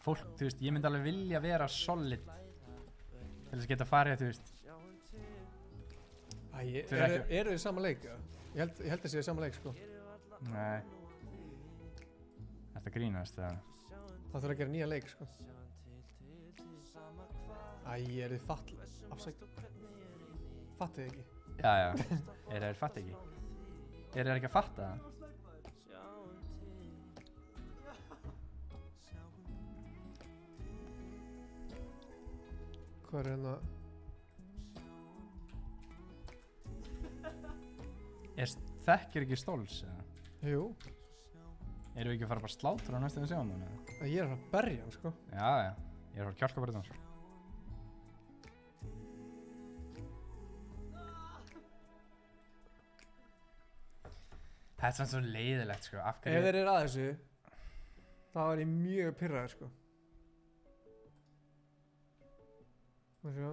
fólk, þú veist, ég myndi alveg vilja vera solid til þess að geta farið, þú veist. Eru þið sama leik? Ég held að séu sama leik, sko. Nei. Þetta grínast, það. Það þurfa að gera nýja leik, sko. Eru þið fattlega? Afsækt. Fattið þið ekki? Já. Þeir fattið ekki? Þeir ekki að fatta það? Hvað er hérna? Þekkir ekki Stóls, eða? Jú. Erum við ekki að fara bara slátur á næstu að sjá hann, eða? Ég er að fara að berja hann, sko. Já. Ég er að fara að kjálka bara þetta, sko. Þetta er svona svo leiðilegt, sko. Ef þeir eru að þessu, þá er ég mjög pirraður, sko. Má sjá.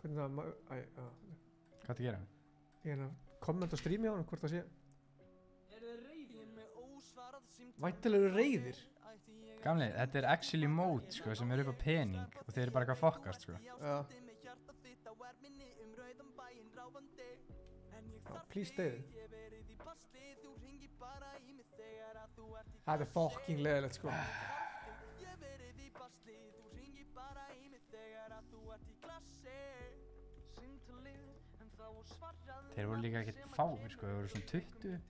Hvernig það... Hvað það gera? Ég er að kommenta og streami á hann, hvort það sé. Væntanlega eru reiðir. Gamli, þetta er actually mode, sko, sem eru upp á pening og þeir eru bara eitthvað fokkast, sko. Já. Please stay. Það er fucking leiðilegt, sko. Þeir voru líka ekkert fáir, sko, þeir voru svona 20.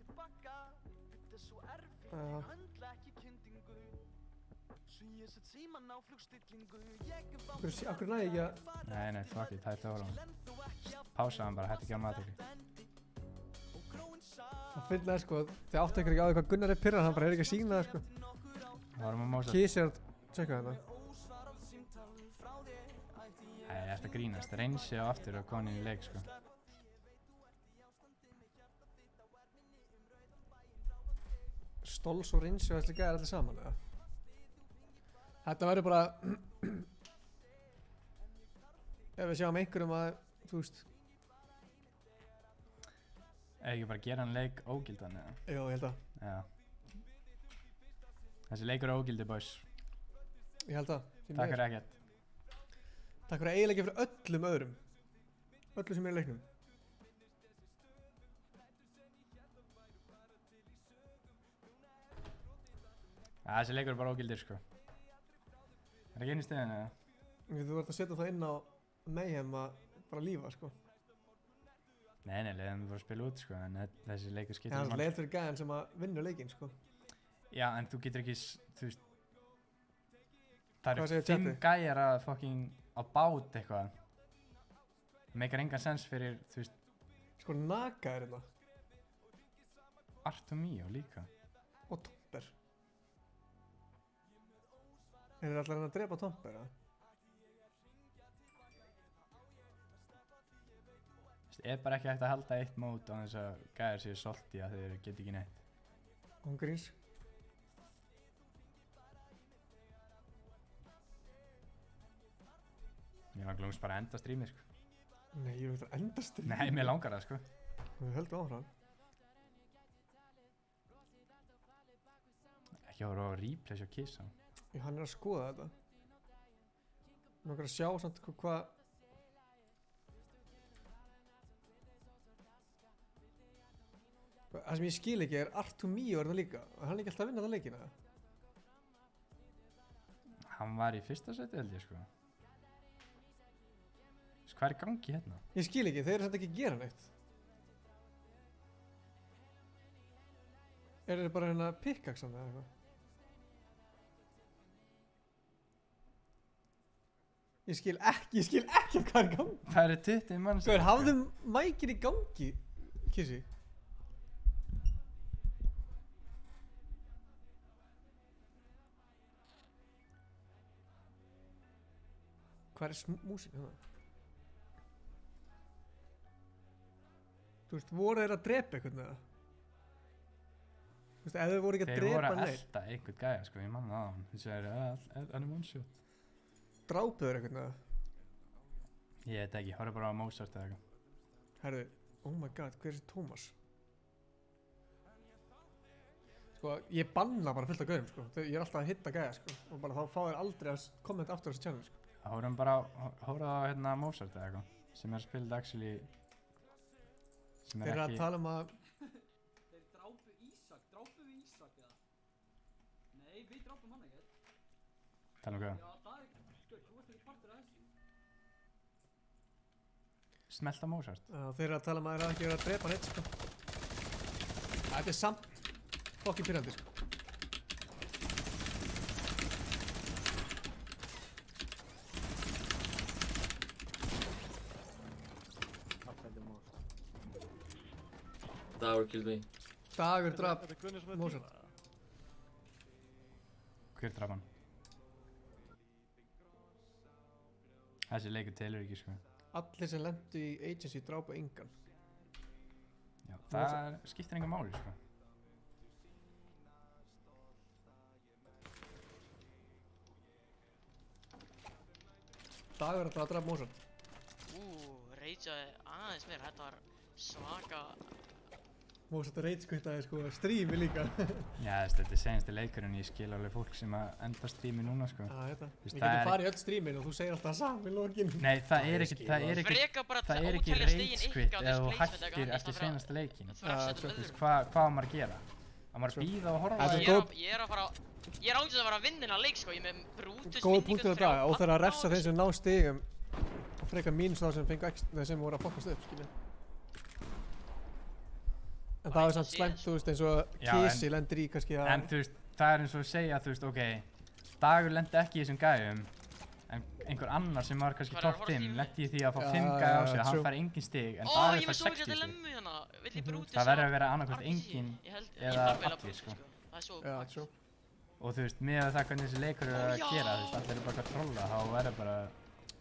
Akkur næði ekki að... Nei, fuck it, hætti að horfa á hann. Pása hann bara, hætti ekki að maður. Það finna það, sko, þið áttu ekki á því hvað Gunnar er pirrað, hann bara ekki að sína það, sko. Það varum að Mozart. Kísi er að tjekka þetta. Nei, þetta grínast, reynsi á aftur og komin inn í leik, sko. Stóls og Rinsjó þessi gæðir allir saman, eða? Þetta verður bara ef við sjáum einhverjum að, þú veist Ekki bara gera hann leik ógildan, eða? Jú, ég held að Já. Þessi leikur er ógildi, boys. Ég held að Takk fyrir ekkert. Takk fyrir eiginlega fyrir öllum öðrum. Öllum sem er í leiknum. Ja, þessi leikur er bara ógildir, sko. Er ekki inn í stöðinu, eða? Þú ert að setja það inn á Mayhem að bara lífa, sko. Nei, leiðum við bara að spila út, sko, en þessi leikur skiptir Það er leiðilegt fyrir gæðan sem að vinna leikinn, sko. Já, en þú getur ekki, þú veist, það eru 5 gæjar að fucking á bát eitthvað. Það meikar engan sens fyrir, þú veist. Sko, Naga er hérna. Artomio líka. Og Tomper. Þeir allar að drepa Tomper, eða? Er bara ekki hægt að halda eitt mót á þess að gæjar séu salty að þeir geta ekki neitt. Ángríns. Mér langar bara að enda strímið, sko. Nei, ég vil enda strímið. Nei, mér langar það, sko. Við höldum áfram. Ekki að vera á replay sjá Kissa. Já, hann er að skoða þetta. Mér langar að sjá samt hvað það sem ég skil ekki er Artomio er það líka. Er hann ekki alltaf að vinna það leikina? Hann var í fyrsta seti held ég, sko. Hvað er í gangi hérna? Ég skil ekki, þeir eru samt ekki að gera neitt. Er þeir bara hérna pickaxan eða eitthvað? Ég skil ekki hvað er í gangi. Það eru 20 mann sem... Hvað hafðu mækin í gangi, Kissi? Hvað er músík hérna? Þú veist, voru þeir að drepa einhvern eða? Þú veist, ef þeir voru ekki að drepa neitt. Þeir voru að elta einhvern gæja, sko, ég manna á hann. Þessi er hann one shot. Drápuðu þeir einhvern eða? Ég veit ekki, horfðu bara á Mozart eða eitthvað. Herðu, oh my god, hver er þessi Tómas? Sko, ég banna bara fullt af gaurum, sko. Ég er alltaf að hitta gæja, sko. Og bara þá fá þeir aldrei að kommenta aftur á þessu channel, sko. Horfðum bara á hérna Mozart eða eitthvað. Sem er að spila actually... Þeir eru að tala að... Þeir drápu Ísak við Ísak eða? Nei, við drápum hann ekkert. Tala hvað? Já, það er ekki, sko, þú ert ekki partur af þessu. Smelta Mozart? Já, þeir eru að tala að þeir hafa ekki verið að drepa neitt, sko. Þetta er samt fokkin pyrrandi, sko. Dagur killed me. Dagur draf Mozart. Hver draf hann? Þessi leikur telur ekki, sko. Allir sem lendu í agency drápa engan. Já, það skiptir enga máli, sko. Dagur að drafa Mozart. Rageaði aðeins meir, þetta var svaka... Mozart að rage-quittaði sko strími líka. Já, þetta er senasti leikurinn, ég skil alveg fólk sem að enda strími núna, sko. Já, þetta. Við getum farið í öll strímin og þú segir alltaf saman í lokin. Nei, það er ekki rage-quit ef þú hættir eftir senasta leikin. Þú veist, hvað á maður að gera? Á maður að bíða og horfa? Ég er ángið að vera að vinna innan leik, sko, ég með brútus góð punktur á dag, og þeirra að refsa þeim sem ná stigum og frekar mínus þá sem fengu þeir sem voru að fokkast upp, skilja. En það er samt slæmt, þú veist, eins og Kissi lendir í kannski að... En þú veist, það er eins og að segja, þú veist, ok, Dagur lendi ekki í þessum gæjum, en einhver annar sem var kannski top 5 lendi í því að fá 5 gæja á sig, hann fær engin stig, en Dagur fær 60 stig. Það verður að vera annarkvæmt engin eða allir, sko. Og þú veist, með það hvernig þessi leikur eru að gera, þú veist, allir eru bara að trolla, þá verður bara...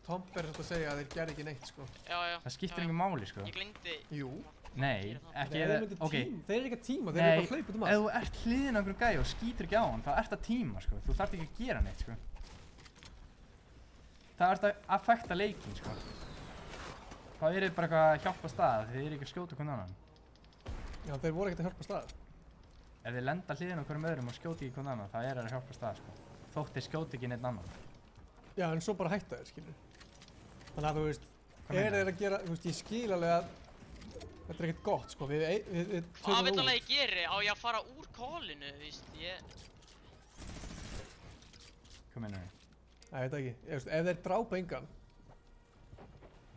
Tomper er svolítið að segja að þeir gerði ekki neitt, sko. Já. Það skiptir engum máli, sko. Ég gleymdi... Jú. Nei, ekki Þeir eru ekki að tíma, þeir eru bara að hlaupa út um allt. Ef þú ert hliðin á einhverjum gæja og skýtur ekki á hann, þá ert að tíma, sko. Þú þarft ekki að gera neitt, sko. Það ert að affekta leikinn, sko. Það er bara eitthvað að hjálpa stað, þið eru ekki að skjóta hvern annan. Já, þeir voru ekkert að hjálpa stað. Ef þið lenda hliðin á hverjum öðrum og skjóti ekki hvern annan, það er að hjálpa stað, sko. Þótt þið skjóti ekki neitt annan. Já, en svo bara hætta þér, skilur. Þannig að þú veist, þeir að gera, þú veist, ég skil alveg að þetta er ekkert gott, sko, við tökum Hvað vill alveg ég geri? Á ég að fara úr callinu, þú veist, Hvað meinar þið? Ég veit ekki, ef þeir drápa engan.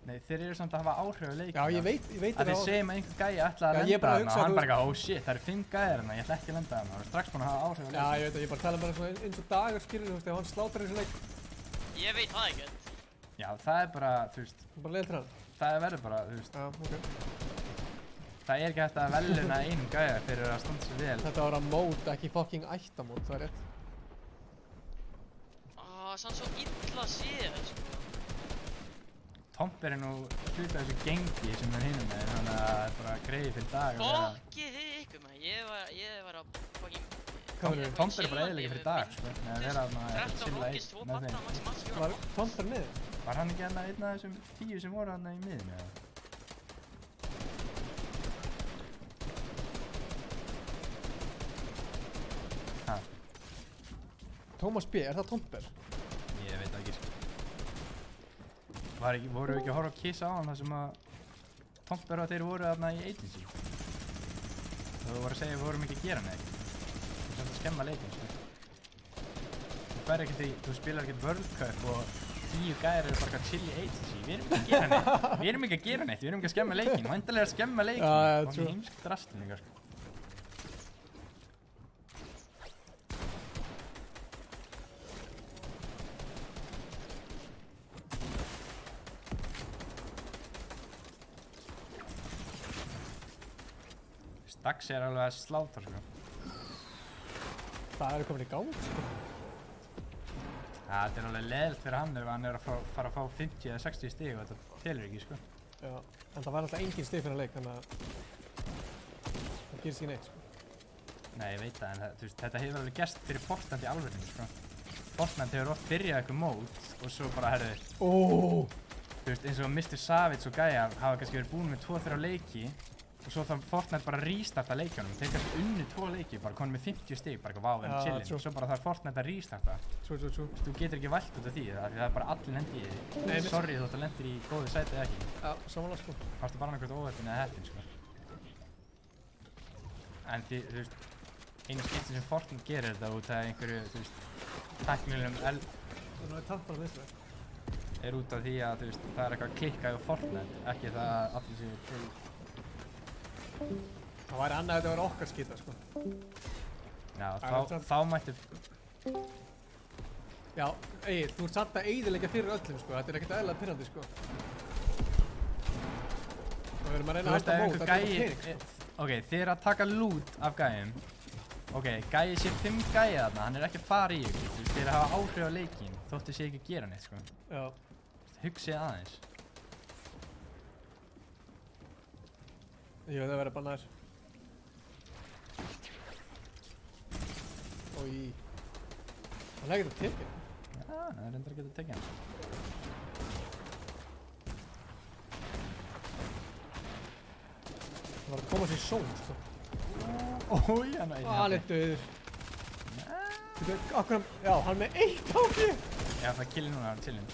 Nei, þeir eru samt að hafa áhrif á leikina. Já, ég veit að þið segjum að einhver gæja ætla að lenda þarna og hann bara eitthvað, oh shit, það eru 5 gæjar hérna, ég ætla ekki að lenda þarna. Það er strax búin að hafa áhrif á leikina. Já, ég veit að ég bara tala bara svona eins og Dagur, skilur, þú veist, ef hann slátar þessu leik. Ég veit það ekkert. Já, það er bara, þú veist. Bara leiðir hann. Það verður bara, þú veist. Já, ok. Það er ekki hægt að veluna einum gæja fyrir að standa sér vel. Þetta var að mót, ekki fucking ættamót, það er rétt. Sann svo illa séð, sko. Tomper er nú hluti af þessu gengi sem er hinum með, þannig að það er bara greiði fyrir dag að vera... Fokkið þið ykkur, maður. Ég var að fucking... Tomper er bara eðilega fyrir dag, sko. Með að vera að chilla einn með þeim. Var Tomper niður? Var hann ekki einn af þessum 10 sem voru hann í miðinu, eða? Hæ? Thomas B, er það Tomper? Ég veit ekki, sko. Voru við ekki að horfa að kissa á hann þar sem að Tomper og þeir voru þarna í agency? Þú voru að segja að við vorum ekki að gera neitt. Það er samt að skemma leikinn, sko. Þú spilar ekkert World Cup og 10 gæjar eru bara að chill í agency. Við erum ekki að gera neitt. Við erum ekki að gera neitt, við erum ekki að skemma leikinn. Væntanlega að skemma leikinn. Það er heimsk drastlinn líka, sko. Dags er alveg að sláta, sko. Það er komin í gang, sko. Ja, þetta er alveg leiðilegt fyrir hann ef hann er að fara að fá 50 eða 60 stig og þetta telur ekki, sko. Já, en það var alltaf engin stig fyrir að leik, þannig að það gerist ekki neitt, sko. Nei, ég veit það, en þú veist, þetta hefur alveg gerst fyrir Fortnite í alvörinu, sko. Fortnite hefur oft byrjað eitthvað mót og svo bara, herðu, þú veist, eins og Mr. Savage og gæjar hafa kannski verið búin með 2-3 leiki og svo þarf Fortnite bara að restarta leikjunum. Þeir kannski unnu 2 leiki, bara konum með 50 stig, bara eitthvað, vá, við erum chillin. Svo bara þarf Fortnite að restarta. Þú getur ekki vælt út af því, það er bara allir lendi í því. Sorry þótt að lendir í góðu sæti eða ekki. Já, samanlega, sko. Varstu bara annað hvort óheppin eða heppin, sko. En þú veist, einu skipti sem Fortnite gerir þetta út af einhverju, þú veist, tæknilegum er út af því að, þú veist, það er eitthvað klikkað á Fortnite, ekki það að allir séu til. Það væri annað að þetta var okkar skita, sko. Já, þá mætti... Já, Egil, þú ert samt að eyðileggja fyrir öllum, sko. Þetta er ekkert eðlilega pirrandi, sko. Við erum að reyna að halda mót, þetta er bara pening, sko. Ok, þið eru að taka loot af gæjum. Ok, gæji sé 5 gæja þarna, hann er ekki að fara í ykkur. Þið eru að hafa áhrif á leikinn, þóttu sé ekki að gera neitt, sko. Já. Hugsið aðeins. Jú, það verður bara nær. Ói. Hann hefði getað tekið. Já, það er reyndar að geta tekið hann. Það var að koma sér í són, sko. Ói, hann er hann er döður. Já, hann með 1 HP. Já, það killir núna, hann er chillin.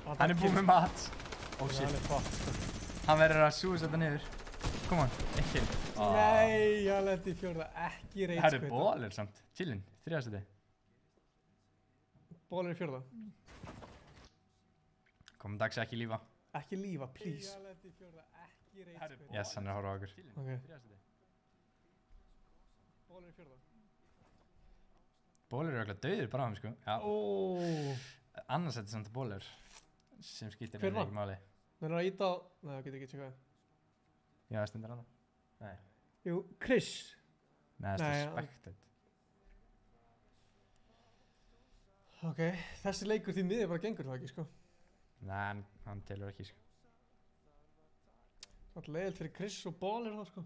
Hann er búinn með mat. Oh shit. Hann er fucked, sko. Hann verður að súsa þetta niður. Come on, 1 kill. Nei, hann lendi í 4. Ekki reynt, sko. Það er bólir samt. Chillin, 3. seti. Bólir í 4. Komum dags ekki lífa. Ekki lífa, please. Hann lendi í 4. Ekki reynt, sko. Yes, hann er að horfa á okkur. Ok. Bólir í 4. Bólir eru eitthvað dauðir bara á þeim, sko. Já. Annars þetta er samt bólir sem skiptir henni ekki máli. Það er að íta á... Nei, það getur ekki tjekkað. Já, það stendur annað. Nei. Jú, Chris. Nei, það er Spected. Ok, þessi leikur því miður bara gengur það ekki, sko. Nei, hann telur ekki, sko. Alltaf leiðilt fyrir Chris og Baller þá sko.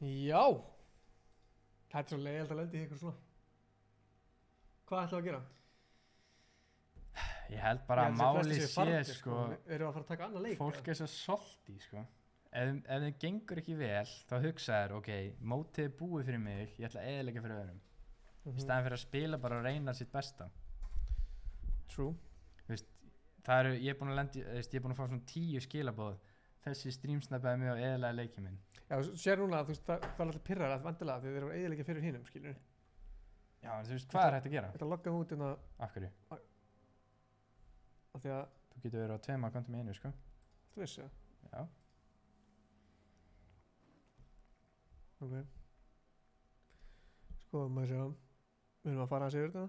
Já. Þetta svo leiðilt að lenda í ykkur svona. Hvað ætlum við að gera? Ég held bara að máli sé sko. Erum við að fara að taka annað leik? Fólk svo salty sko. Ef það gengur ekki vel, þá hugsa þér, ok, mótið búið fyrir mig, ég ætla að eyðileggja fyrir öðrum. Í staðinn fyrir að spila bara og reyna sitt besta. True. Veist, ég er búinn að fá svona 10 skilaboð. Þessi streamsnappaði mig og eyðilega leikið minn. Já, sér núna að það er alltaf pirrar að vandilega því þeir eru eyðileggja fyrir hinum, skilur. Já, en þú veist, hvað er hægt að gera? Þetta logga út en að... Af hverju? Af því að... Þú getur verið á 2 kontum í einu, sko. Þú vissi það? Já. Ok. Sko, maður sjá. Við erum að fara að segja þetta.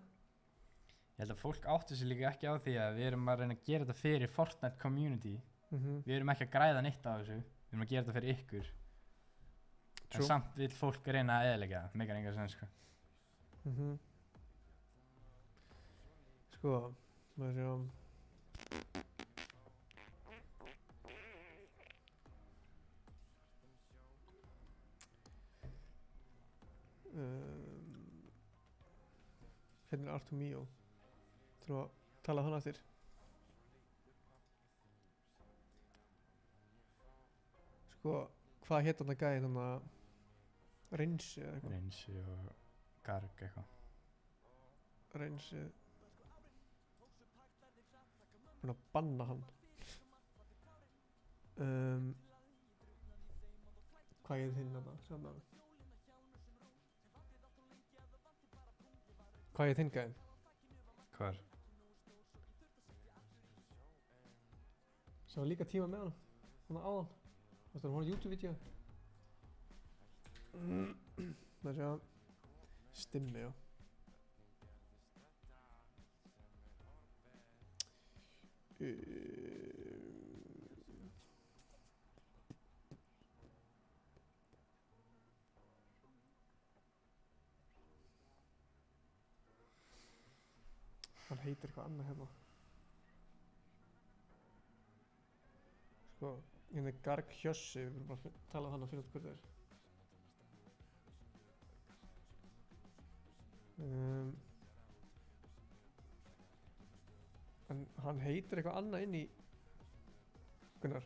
Ég held að fólk áttu sig líka ekki á því að við erum að reyna að gera þetta fyrir Fortnite community. Við erum ekki að græða neitt á þessu. Við erum að gera þetta fyrir ykkur. En samt vill fólk reyna að eyðileggja það. Megar engar sens, sko. Sko, maður sjá. Hérna er Artur Mio. Þurfum að tala hann eftir. Sko, hvað hétt hann að gæði þannig að Reynsi eða eitthvað? Reynsi og Garg eitthvað. Reynsi. Búinn að banna hann. Hvað hétt hinn þarna? Saman. Hvað hétt hinn gæðin? Hvar? Sá líka tíma með hann. Þannig áðan. Þú veist að hún var YouTube-vídeó. Það er sjá. Stimmi, já. Hann heitir eitthvað annað hérna. Sko, hérna er Garg Hjossi, við viljum bara tala um hann og finna út hver það er. En hann heitir eitthvað annað inn í... Gunnar.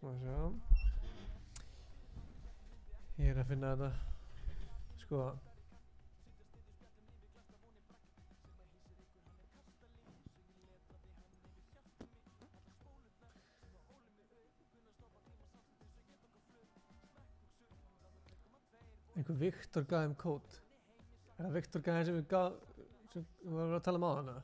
Má sjá. Ég er að finna þetta. Sko. Einhver Viktor gaf þeim kód. Er það Viktor gaf þeim sem við varum að tala um á hana?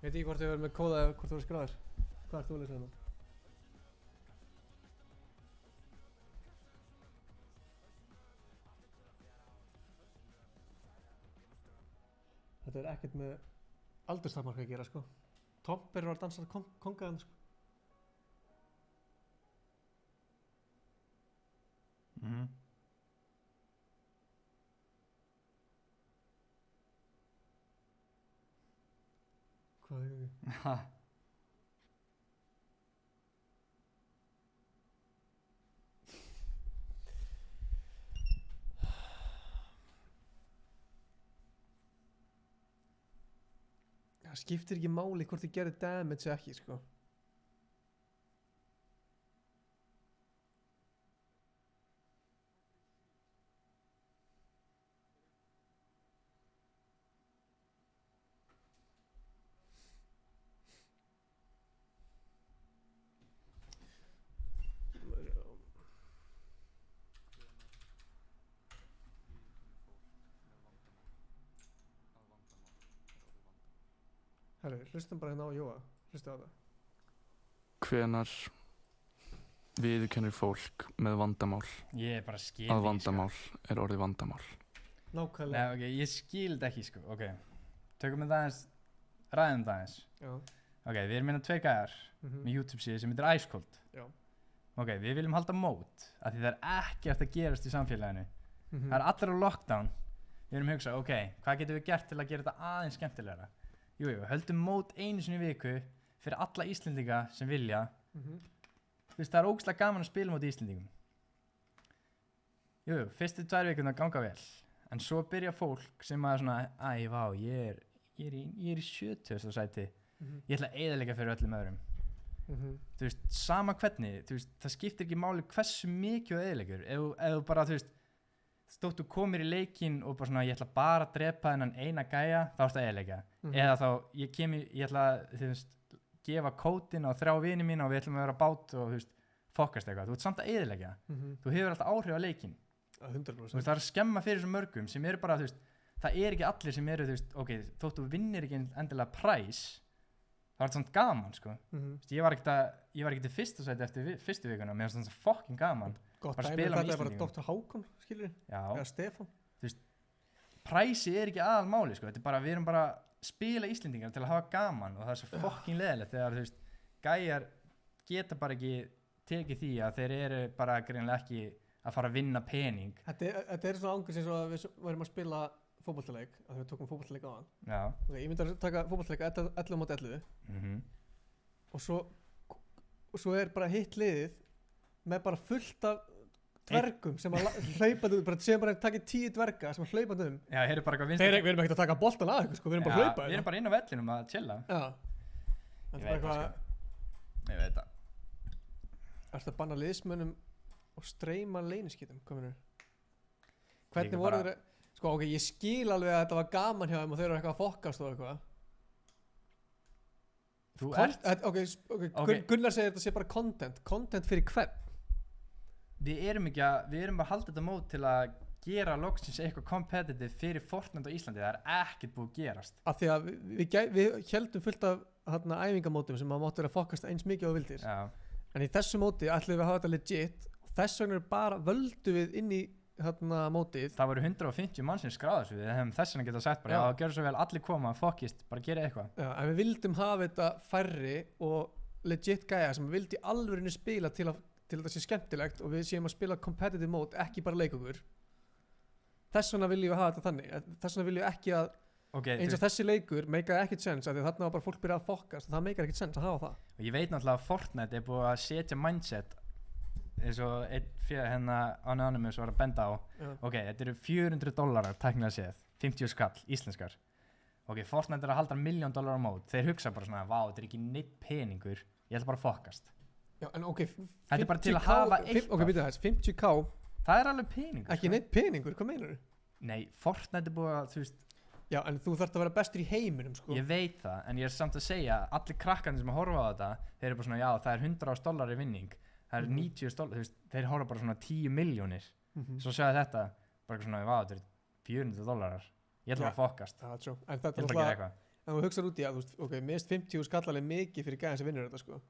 Ég veit ekki hvort þið verður með kóða eða hvort þú verður skráður. Hvað ert þú að lesa hérna? Þetta er ekkert með aldurstakmark að gera sko. Tomper var að dansa kongaðan sko. Hvað er það? Það skiptir ekki máli hvort þið gerir damage eða ekki sko. Herru, hlustum bara hérna á Jóa. Hlustu á það. Hvenær viðurkennir fólk með vandamál Ég bara skil að ekki, vandamál er orðið vandamál? Nákvæmlega. Nei, ok, ég skil þetta ekki, sko. Ok, tökum við það aðeins, ræðum það aðeins. Já. Ok, við erum hérna 2 gæjar með YouTube síðu sem heitir Ice Cold. Já. Ok, við viljum halda mót, af því það er ekkert að gerast í samfélaginu. Mhm. Það er allir á lockdown. Við erum að hugsa, ok, hvað getum við gert til að gera þetta aðeins skemmtilegra? Jú, höldum mót einu sinni í viku fyrir alla Íslendinga sem vilja. Þú veist, það er ógeðslega gaman að spila móti Íslendingum. Jú, fyrstu 2 vikurnar ganga vel, en svo byrja fólk sem að svona, æ, vá, ég er í 70. sæti. Ég ætla að eyðileggja fyrir öllum öðrum. Þú veist, sama hvernig, þú veist, það skiptir ekki máli hversu mikið þú eyðileggur. Ef þú bara, þú veist, þú komir í leikinn og bara svona, ég ætla bara að drepa þennan eina gæja, þá ertu að eyðileggja. Eða þá, ég ætla að, þú veist, gefa kódinn á 3 vini mína og við ætlum að vera bát og, þú veist, fokast eitthvað. Þú ert samt að eyðileggja. Þú hefur alltaf áhrif á leikinn. 100%. Þú veist, það er að skemma fyrir þessum mörgum sem eru bara, þú veist, það er ekki allir sem eru, þú veist, ok, þótt þú vinnir ekki endilega præs, það var samt gaman, sko. Ég var ekkert í fyrsta sæti eftir fyrstu vikuna, mér finnst það fucking gaman. Gott dæmi þetta er bara Dr. Hákon, skilur við? Já. Eða Stefán. Þú veist, præsi er ekki aðalmáli, sko. Þetta er bara, við erum bara spila Íslendingar til að hafa gaman og það er svo fucking leðilegt þegar, þú veist, gæjar geta bara ekki tekið því að þeir eru bara greinilega ekki að fara að vinna pening. Þetta er svona ángur sem svo að við varum að spila fótboltaleik, að við tókum fótboltaleik á hann. Já. Ok, ég myndi að taka fótboltaleik 11 móti 11 og svo er bara hitt liðið með bara fullt af dvergum sem að hlaupandi sem bara takir 10 dverga sem að hlaupandi Já, hér er bara eitthvað Við erum ekkert að taka boltan að eitthvað, sko, við erum bara að hlaupa. Við erum bara inn á vellinum að chilla. Já. Ég veit það, sko. Ég veit það. Ertu að banna liðsmönnum og streyma leyniskítum, kominu? Hvernig voru þeir, sko, ok, ég skil alveg að þetta var gaman hjá þeim og þeir eru eitthvað að fokkast og eitthvað. Þú ert? Gunnar segir þetta sé bara content fyrir hvern? Við erum að halda þetta mót til að gera loksins eitthvað competitive fyrir Fortnite á Íslandi. Það er ekkert búið að gerast. Af því að við heldum fullt af æfingamótum sem að máttu vera að fokkast eins mikið og vildir. Já. En í þessu móti ætlum við að hafa þetta legit og þess vegna bara völdu við inn í mótið. Það voru 150 mann sem skráðu þessu. Við hefum þess vegna getað sagt bara, já, gjör svo vel, allir koma, fokkist, bara gera eitthvað. Já, en við vildum hafa þetta færri og legit gæja sem vildi í alvörinu spila til að þetta sé skemmtilegt og við séum að spila competitive mode, ekki bara leika okkur. Þess vegna viljum við hafa þetta þannig. Þess vegna viljum við ekki að eins og þessi leikur meikaði ekkert sens af því að þarna var bara fólk byrjað að fokkast og það meikar ekkert sens að hafa það. Og ég veit náttúrulega að Fortnite er búið að setja mindset eins og einn Anonymous var að benda á. Ok, þetta eru $400 tæknilega séð, 50 skall, íslenskar. Ok, Fortnite er að halda $1 million á mót. Þeir hugsa bara svona, vá, þetta er ekki neitt peningur, ég ætla bara að fokkast. Já, en ok, þetta er bara til að hafa eitthvað. Ok, býta þess, 50k. Það er alveg peningur. Ekki neitt peningur, hvað meinar þú? Nei, Fortnite er búið að, þú veist. Já, en þú þarft að vera bestur í heiminum, sko. Ég veit það, en ég er samt að segja, allir krakkarnir sem að horfa á þetta, þeir eru bara svona, já, það er $100 í vinning. Það er $90, þú veist, þeir horfa bara svona 10 milljónir. Svo sjáðu þetta, bara svona, vá, þetta er $400. Ég ætla að fokkast. Það er svo. En þetta er alltaf, en þú hugsaður út í að, þú veist, ok, mist 50 skallarlega mikið fyrir gæðin sem vinnur þetta, sko.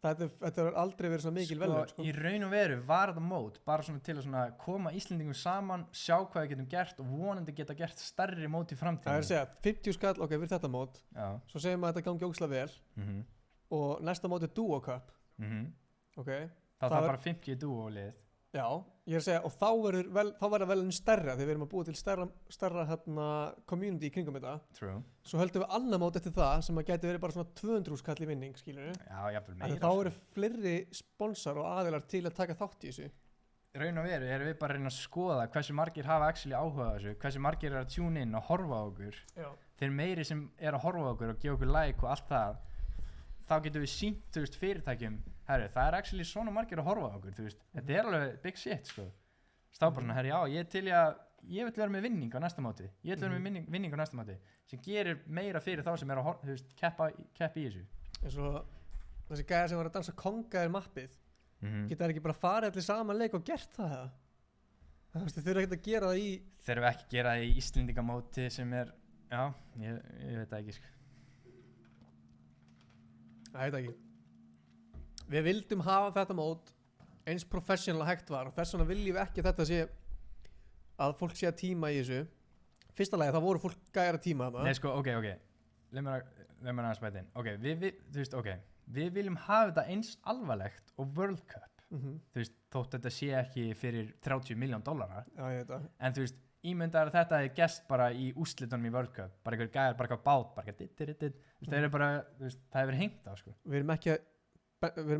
Þetta har aldrei verið svona mikil velun, sko. Í raun og veru var þetta mót bara svona til að svona koma Íslendingum saman, sjá hvað við getum gert og vonandi geta gert stærri mót í framtíðinni. Það er að segja, 50 skall, ok, við þetta mót. Já. Svo segjum að þetta gangi ógeðslega vel. Og næsta mót er Duo Cup. Ok. Það er bara 50 Duo lið. Já, ég er að segja, og þá verður velun stærra þegar við erum að búa til stærra community í kringum þetta. True. Svo höldum við annað mót eftir það sem að gæti verið bara svona 200 skall í vinning, skilur við. Já, jafnvel meira. En þá eru fleiri sponsor og aðilar til að taka þátt í þessu. Raun og veru erum við bara að reyna að skoða hversu margir hafa actually áhuga á þessu, hversu margir eru að tune in og horfa á okkur. Já. Þeir meiri sem eru að horfa á okkur og gefa okkur like og allt það, þá getum við sýnt, þú veist, fyrirtækjum, herru, það er actually svona margir að horfa á okkur, þú veist, þetta er alveg big shit, sko. Stá bara svona, herru, já, ég vil vera með vinning á næsta móti, ég vil vera með vinning á næsta móti, sem gerir meira fyrir þá sem er að, þú veist, keppa í þessu. Eins og þessi gæjar sem var að dansa kongaðir mappið, geta þær ekki bara farið allir saman leik og gert það, eða? Þú veist, þeir eru ekkert að gera það í... Þeir eru ekki að gera það í Íslendingamóti sem er, já, ég veit það ekki, sko. Það heit ekki. Við vildum hafa þetta mót eins professional að hægt var og þess vegna viljum við ekki að þetta sé að fólk sé að tíma í þessu. Fyrsta lagi, það voru fólk gæra tíma þarna. Nei, sko, ok. Leif mér aðeins bæta inn. Ok, þú veist, ok. Við viljum hafa þetta eins alvarlegt og World Cup. Þú veist, þótt þetta sé ekki fyrir $30 million. Já, ég veit það. En þú veist, ímyndar að þetta hefði gerst bara í úrslitunum í World Cup. Bara einhver gæjar, bara eitthvað bát, bara eitthvað það eru bara, þú veist, það hefur verið hengt á, sko. Við erum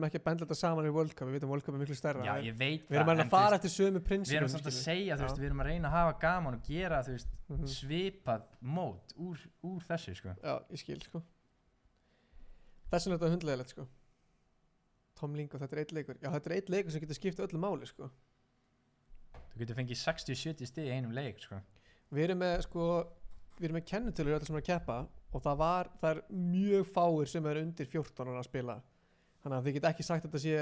ekki að bendla þetta saman í World Cup, við veitum World Cup er miklu stærra. Já, ég veit það. Við erum að fara eftir sömu prinsipum. Við erum samt að segja, þú veist, við erum að reyna að hafa gaman og gera, þú veist, svipað mót úr þessu, sko. Já, ég skil, sko. Þess vegna er þetta hundlegilegt, sko. Tom Lingo, þetta er eitt leikur. Já, þetta er eitt leikur sem getur skipt öllu máli, sko. Þú getur fengið 60-70 stig í einum leik, sko. Við erum með kennitölur allir sem er að keppa og það er mjög fáir sem er undir 14 ára að spila. Þannig að þið get ekki sagt að þetta sé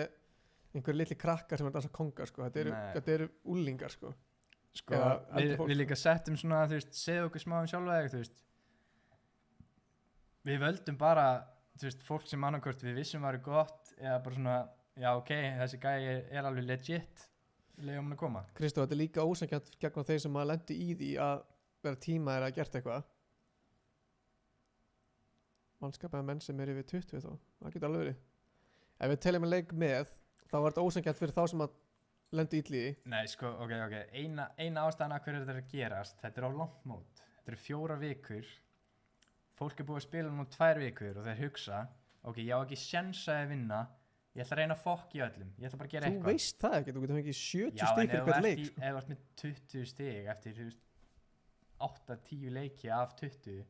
einhver litli krakkar sem er að dansa konga, sko. Þetta eru úlingar, sko. Sko, við líka settum svona, þú veist, segja okkur smá sjálfa þig, þú veist. Við völdum bara, þú veist, fólk sem annarkvort við vissum væri gott eða bara svona, já, ok, þessi gæi er alveg legit, leiðum hann að koma. Kristó, þetta er líka ósanngjarnt gegn þeir sem að lendu í því að vera tímaðir að gert eitthvað. Mannskapaði menn sem er yfir 20 þá, það getur alveg verið. Ef við teljum að leik með, þá er þetta ósanngjarnt fyrir þá sem að lendu illa í því. Nei, sko, ok. Eina ástæðan af hverju þetta er að gerast, þetta er á langt mót. Þetta eru 4 vikur. Fólk er búið að spila nú 2 vikur og þeir hugsa, ok, ég á ekki séns að vinna, ég ætla að reyna að fokk í öllum, ég ætla bara að gera eitthvað. Þú veist það ekki, þú getur fengið 70 stig fyrir hvert leik. Já, en ef þú ert með 20 stig eftir 8-10 leiki af 20,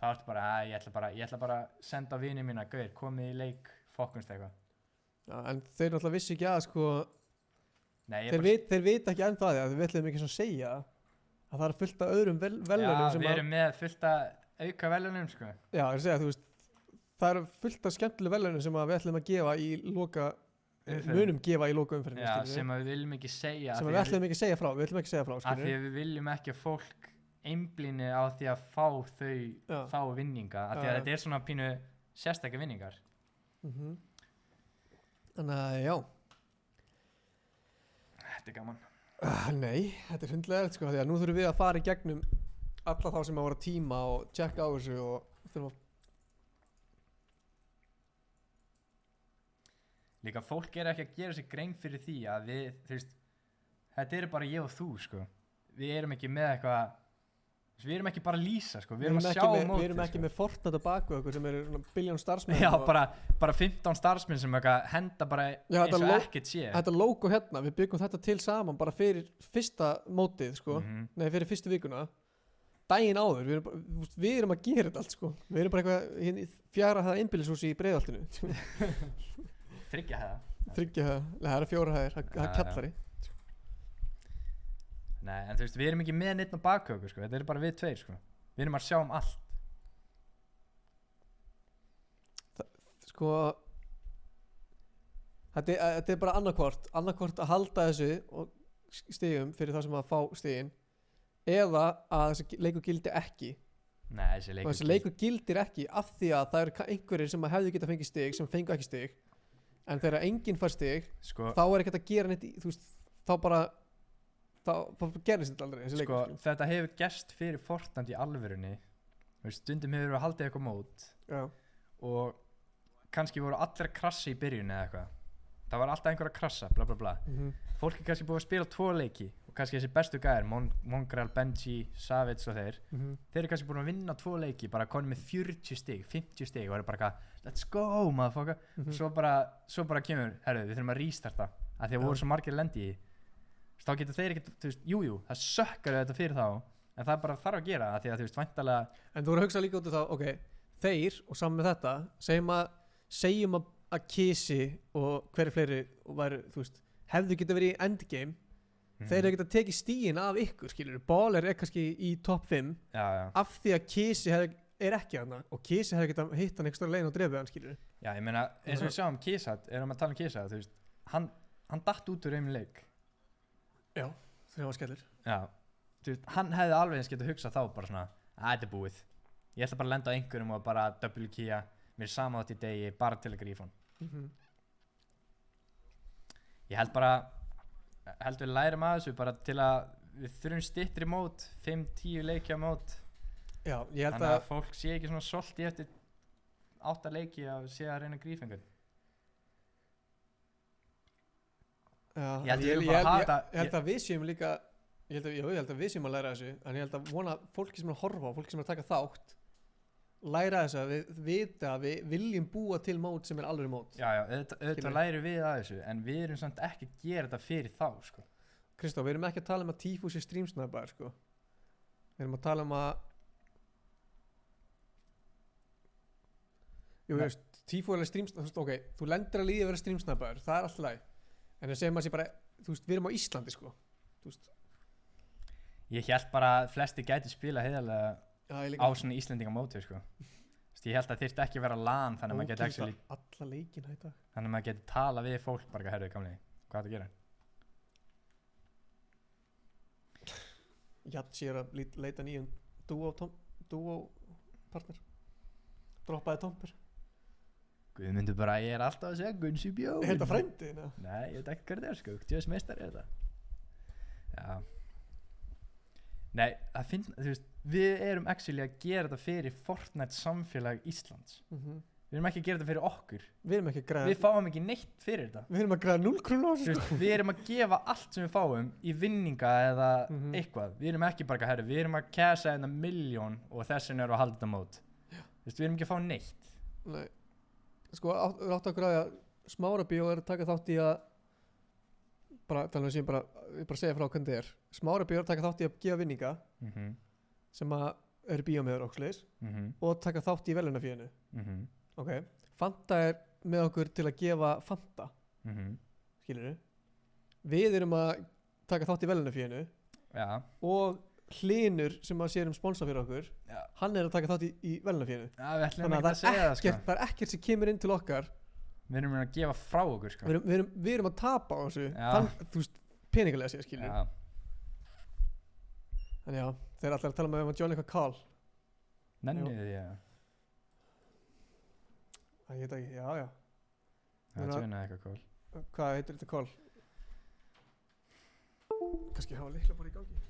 þá ertu bara, ég ætla bara að senda vini mína, gauðir, komið í leik, fokkumst eitthvað. Já, en þeir náttúrulega vissi ekki að, sko, nei, þeir vita ekki ennþá því að við ætlum ekki svona að segja að það er fullt af öðrum velunum sem að... Já, við erum með fullt af auka velunum, sko. Já, ég segja, þú veist, það eru fullt af skemmtileg velunum sem að við ætlum að gefa í munum gefa í loka umferðinu. Já, sem að við viljum ekki segja. Sem að við ætlum ekki að segja frá, Af því að við viljum ekki að fólk einblíni á því að fá þá vinninga, af því að þetta er svona pínu sérstakka vinningar. Þannig að, já. Þetta er gaman. Nei, þetta er hundlegilegt, sko, því að nú þurfum við að fara í gegnum alla þá sem að voru tíma og tjekka á þessu og þurfum að... Líka fólk er ekki að gera sér grein fyrir því að við, þú veist, þetta eru bara ég og þú, sko. Við erum ekki með eitthvað, við erum ekki bara að lýsa, sko. Við erum að sjá mótið, við erum ekki með Fortnite á baku okkur sem eru billjón starfsmenn. Já, bara 15 starfsmenn sem henda bara eins og ekkert sé. Þetta logo hérna, við byggum þetta til saman bara fyrir fyrsta mótið, sko. Nei, fyrir fyrstu vikuna. Daginn áður, við erum að gera þetta allt, sko. Við erum bara eitthvað 4 hæða einbýlishúsi í Breiðholtinu. 3 hæða. 3 hæða, það eru 4 hæðir, það er kjallari. Nei, en þú veist, við erum ekki með neitt á baku okkur, sko. Þetta er bara við 2, sko. Við erum að sjá allt. Sko, þetta er bara annarkvort að halda þessu og stigum fyrir það sem að fá stigin, eða að þessi leikur gildi ekki. Nei, þessi leikur gildir ekki af því að það eru einhverjir sem hefðu getað fengið stig sem fengu ekki stig, en þegar enginn fær stig, sko, þá er ekkert að gera neitt, þú veist, þá gerðist þetta aldrei, þessi leikur. Sko, þetta hefur gerst fyrir Fortnite í alvörunni. Stundum hefur við haldið eitthvað mót. Já. Og kannski voru allir að krassa í byrjun eða eitthvað. Það var alltaf einhver að krassa, bla bla bla. Fólk er kannski búið að spila 2 leiki og kannski þessi bestu gæðir, Mongrel, Benji, Savage og þeir eru kannski búin að vinna 2 leiki, bara konið með 40 stig, 50 stig og eru bara let's go, motherfucker. Svo bara kemur, herru, við þurfum að restarta af því að voru svo margir lendi í. Þá getur þeir ekkert, þú veist, jú, það sökkar þetta fyrir þá, en það bara þarf að gera það því að, þú veist, væntalega... En þú voru að hugsa líka út af þá, ok, þeir og saman með þetta, segjum að Kisi og hverju fleiri væru, þú veist, hefðu getað verið í endgame, þeir hefðu getað tekið stíin af ykkur, skilur, Baller er kannski í top 5, af því að Kisi er ekki hana, og Kisi hefðu getað hitt hann eitthvað leginn og drefið hann, skilur. Já, ég meina, eins og við sjáum Kisat, erum að tala um Kisat, þú veist, hann datt út úr einum leik. Já, það var skellur. Já, þú veist, hann hefði alveg eins getað hugsað þá bara svona, þetta er búið. Ég ætla bara að lenda á einhverjum og bara double keya. mér er sama þátt í degi bara til að grífa hann. Mhm. Ég held við lærum að þessu bara til að við þurfum styttri mót, 5-10 leikja mót. Já, ég held þannig að fólk sé ekki svona solti eftir 8 leiki að sé að reyna að grífa einhvern. Já, Ég held við erum bara að hafa ég held að við séum líka ég held að við séum að læra þessu en ég held að vona fólki sem er að horfa fólki sem er að taka þátt læra þessu að við vita að við viljum búa til mót sem er alveg mót. Já, auðvitað lærum við að þessu en við erum samt ekki að gera þetta fyrir þá sko. Kristó, við erum ekki að tala um að Tífú sé streamsnappaður sko. Við erum að tala um að Jú, veist, Tífú er alveg streamsnappaður, ok, þú lendir að líði að vera streamsnappaður, það er alltaf læg en það segir maður sér bara, þú veist, við erum á Íslandi sko, þú veist. Ég held bara að flesti gæti spila heiðarlega á svona Íslendingamóti sko. Ég held að það þyrfti ekki að vera LAN þannig að maður geti actually alla leikina í dag. Þannig að maður geti tala við fólk bara herðu gamli, hvað er það að gera? Jatsi er að leita nýjum duo partner. Droppaði Tomper. Guðmundur bara, ég er alltaf að segja Gunsi bjó. Er þetta frændið? Nei, ég veit ekki hvað þetta er sko, tjóðs meistari er þetta. Já. Nei, það finnst, þú veist, við erum actually að gera þetta fyrir Fortnite samfélag Íslands. Við erum ekki að gera þetta fyrir okkur. Við erum ekki að græða. Við fáum ekki neitt fyrir þetta. Við erum að græða 0 krónur á þessu. Við erum að gefa allt sem við fáum í vinninga eða eitthvað. Við erum ekki bara herru, við erum að kæsa 1 milljón og þessin eru að halda þetta mót. Þú veist, við erum ekki að fá neitt. Nei. Sko, við áttu að græða Smára Bíó er að taka þátt í að bara, þannig að ég bara segja frá hvernig þetta er. Smára Bíó er að taka þátt í að gefa vinninga sem að eru bíómiðar okkur og taka þátt í velunafíðinu. Ok, Fanta er með okkur til að gefa Fanta skilurðu. Við erum að taka þátt í velunafíðinu og Hlynur sem að sér sponsor fyrir okkur hann er að taka þátt í velunafíðinu. Við ætlum ekki að segja það sko. Það er ekkert sem kemur inn til okkar. Við erum að gefa frá okkur sko. Við erum að tapa á þessu þú veist, peningalega sér skilur. Þannig já, þeir er alltaf að tala um að John eitthvað Carl. Nennið þið, já. Það ég veit ekki, já. Það er eitthvað Carl. Hvað heitir þetta Carl? Kannski hafa leikla bara í gangi.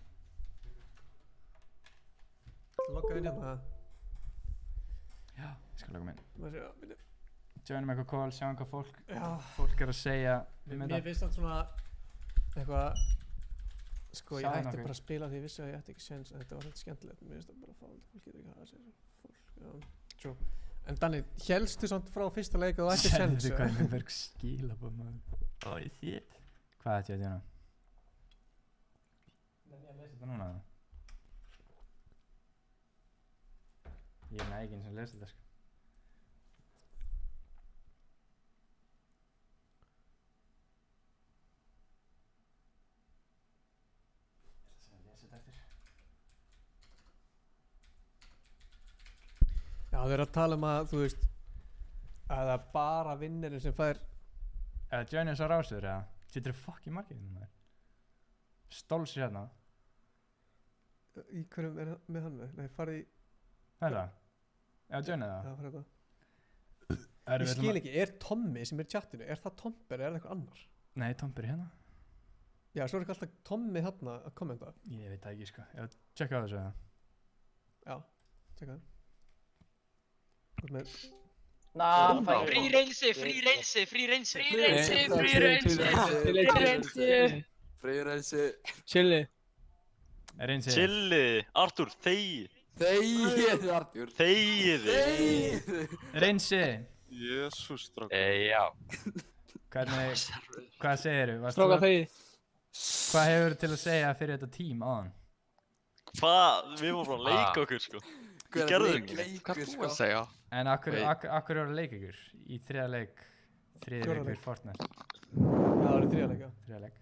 Það loggaði inn hérna. Já, ég skal logga mig inn. Maður sé að, Joinum eitthvað call, sjáum hvað fólk er að segja. Mér finnst það svona eitthvað, sko ég ætti bara að spila því ég vissi að ég ætti ekki séns en þetta var þetta skemmtilegt. Mér finnst það bara fált, fólk getur ekki að hafa sér fólk, true. En Danni, hélstu samt frá fyrsta leik og þú ætti séns? Sérðu hvað mér verður skilabóð maður. Shit. Hvað ætti ég að gera? Nenni að lesa þetta núna? Ég næ ekki eins og lesa þetta sko. Já, þeir eru að tala um að, þú veist, að það er bara vinnirinn sem fær Eða Johnny svo rásur, eða? Sittur þið fucking margir hérna? Stóls hérna? Í hverjum er með hann með? Nei, farið í Þetta? Eða Johnny það? Já, farið þetta Ég skil ekki, er Tommi sem er í chattinu, er það Tomber eða er það eitthvað annar? Nei, Tomber hérna Já, svo er ekki alltaf Tommi hérna að kommenta Ég veit það ekki sko, ég tjekka á þessu eða? Já, tjekka það Frí reynsi Chilli Chilli, Artur, þegi Þegið, Artur Þegið Reynsi Jesús, strákar Já Hvað segirðu? Strákar, þegi Hvað hefur til að segja fyrir þetta tím áðan? Hvað? Við vorum að leika okkur sko Við gerðum ekki Hvað þú að segja? En akkur eru að leika ykkur í þriðja leik fyrir Fortnite? Já, það eru þriðja leik, já. Þriðja leik.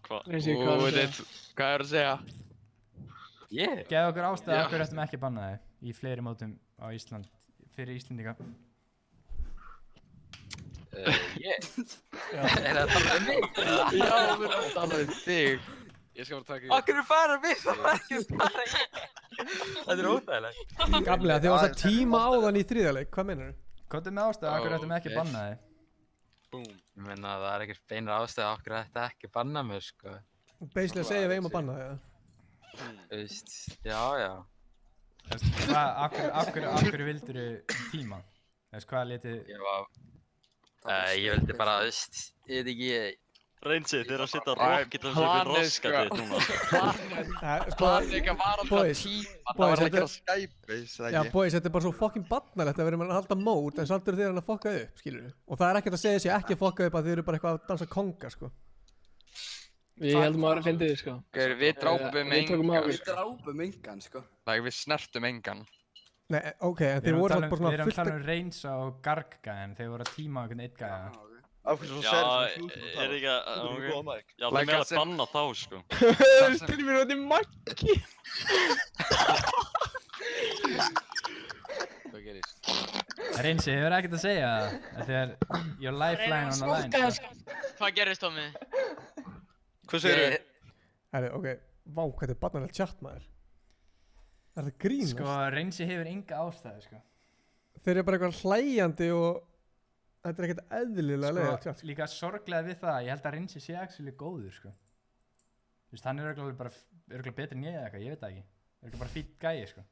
Hvað? Hvað er að segja? Geðu okkur ástæðu akkur eftir ekki banna þig í fleiri mótum á Ísland fyrir Íslendinga. Er það að tala um mig? Já, við erum að tala um þig. Akkur er bara við, það var ekki að spara í Þetta óþægilegt. Gamli, þið varst að tíma áðan í þriðaleik, hvað meinar þú? Hvað er með ástæðu, akkur ættum ekki að banna þig? Búm. Ég meina það ekkert beinar ástæðu okkur ætti ekki að banna mig, sko. Basically að segja við eigum að banna þig, Veist, já. Akkur vildur þú tíma? Hvað letið... Ég vildi bara, veist, ég veit ekki... Reynsið, þeir að setja rocket og svona roskatið núna. Planið ekki að vara alltaf tíma, það var ekki að Skype-base, Já, boys, þetta er bara svo fucking barnalegt að vera með að halda mót en samt eru þeir hann að fokka upp, skilur við. Og það er ekkert að segja þessi ekki að fokka upp að þeir eru bara eitthvað að dansa konga, sko. Við heldum að vera að fyndið, sko. Við drápum engan. Við drápum engan, sko. Við snertum engan. Nei, ok, en þeir voru alltaf bara svona Við erum að tala Reynsa og Garg-gæðin, þeir voru að tíma einhvern eitt gæða. Já, er ekki að... Já, það með að banna þá, sko. Til mér átti Maggi. Hvað gerist? Reynsi, þið verður ekkert að segja það. Þetta er your lifeline on the line. Hvað gerist, Tommi? Hvað segir þið? Herri, ok, vá, hvað er barnalegt tjatt, maður. Er það grínast? Sko, Reynsi hefur enga ástæðu, sko. Þeir eru bara eitthvað hlæjandi og þetta er ekkert eðlilega leiðilegt tjatt. Sko, líka sorglega við það, ég held að Reynsi sé actually góður, sko. Þú veist, hann er örugglega betri en ég eða eitthvað, ég veit það ekki. Örugglega bara fínn gæi, sko.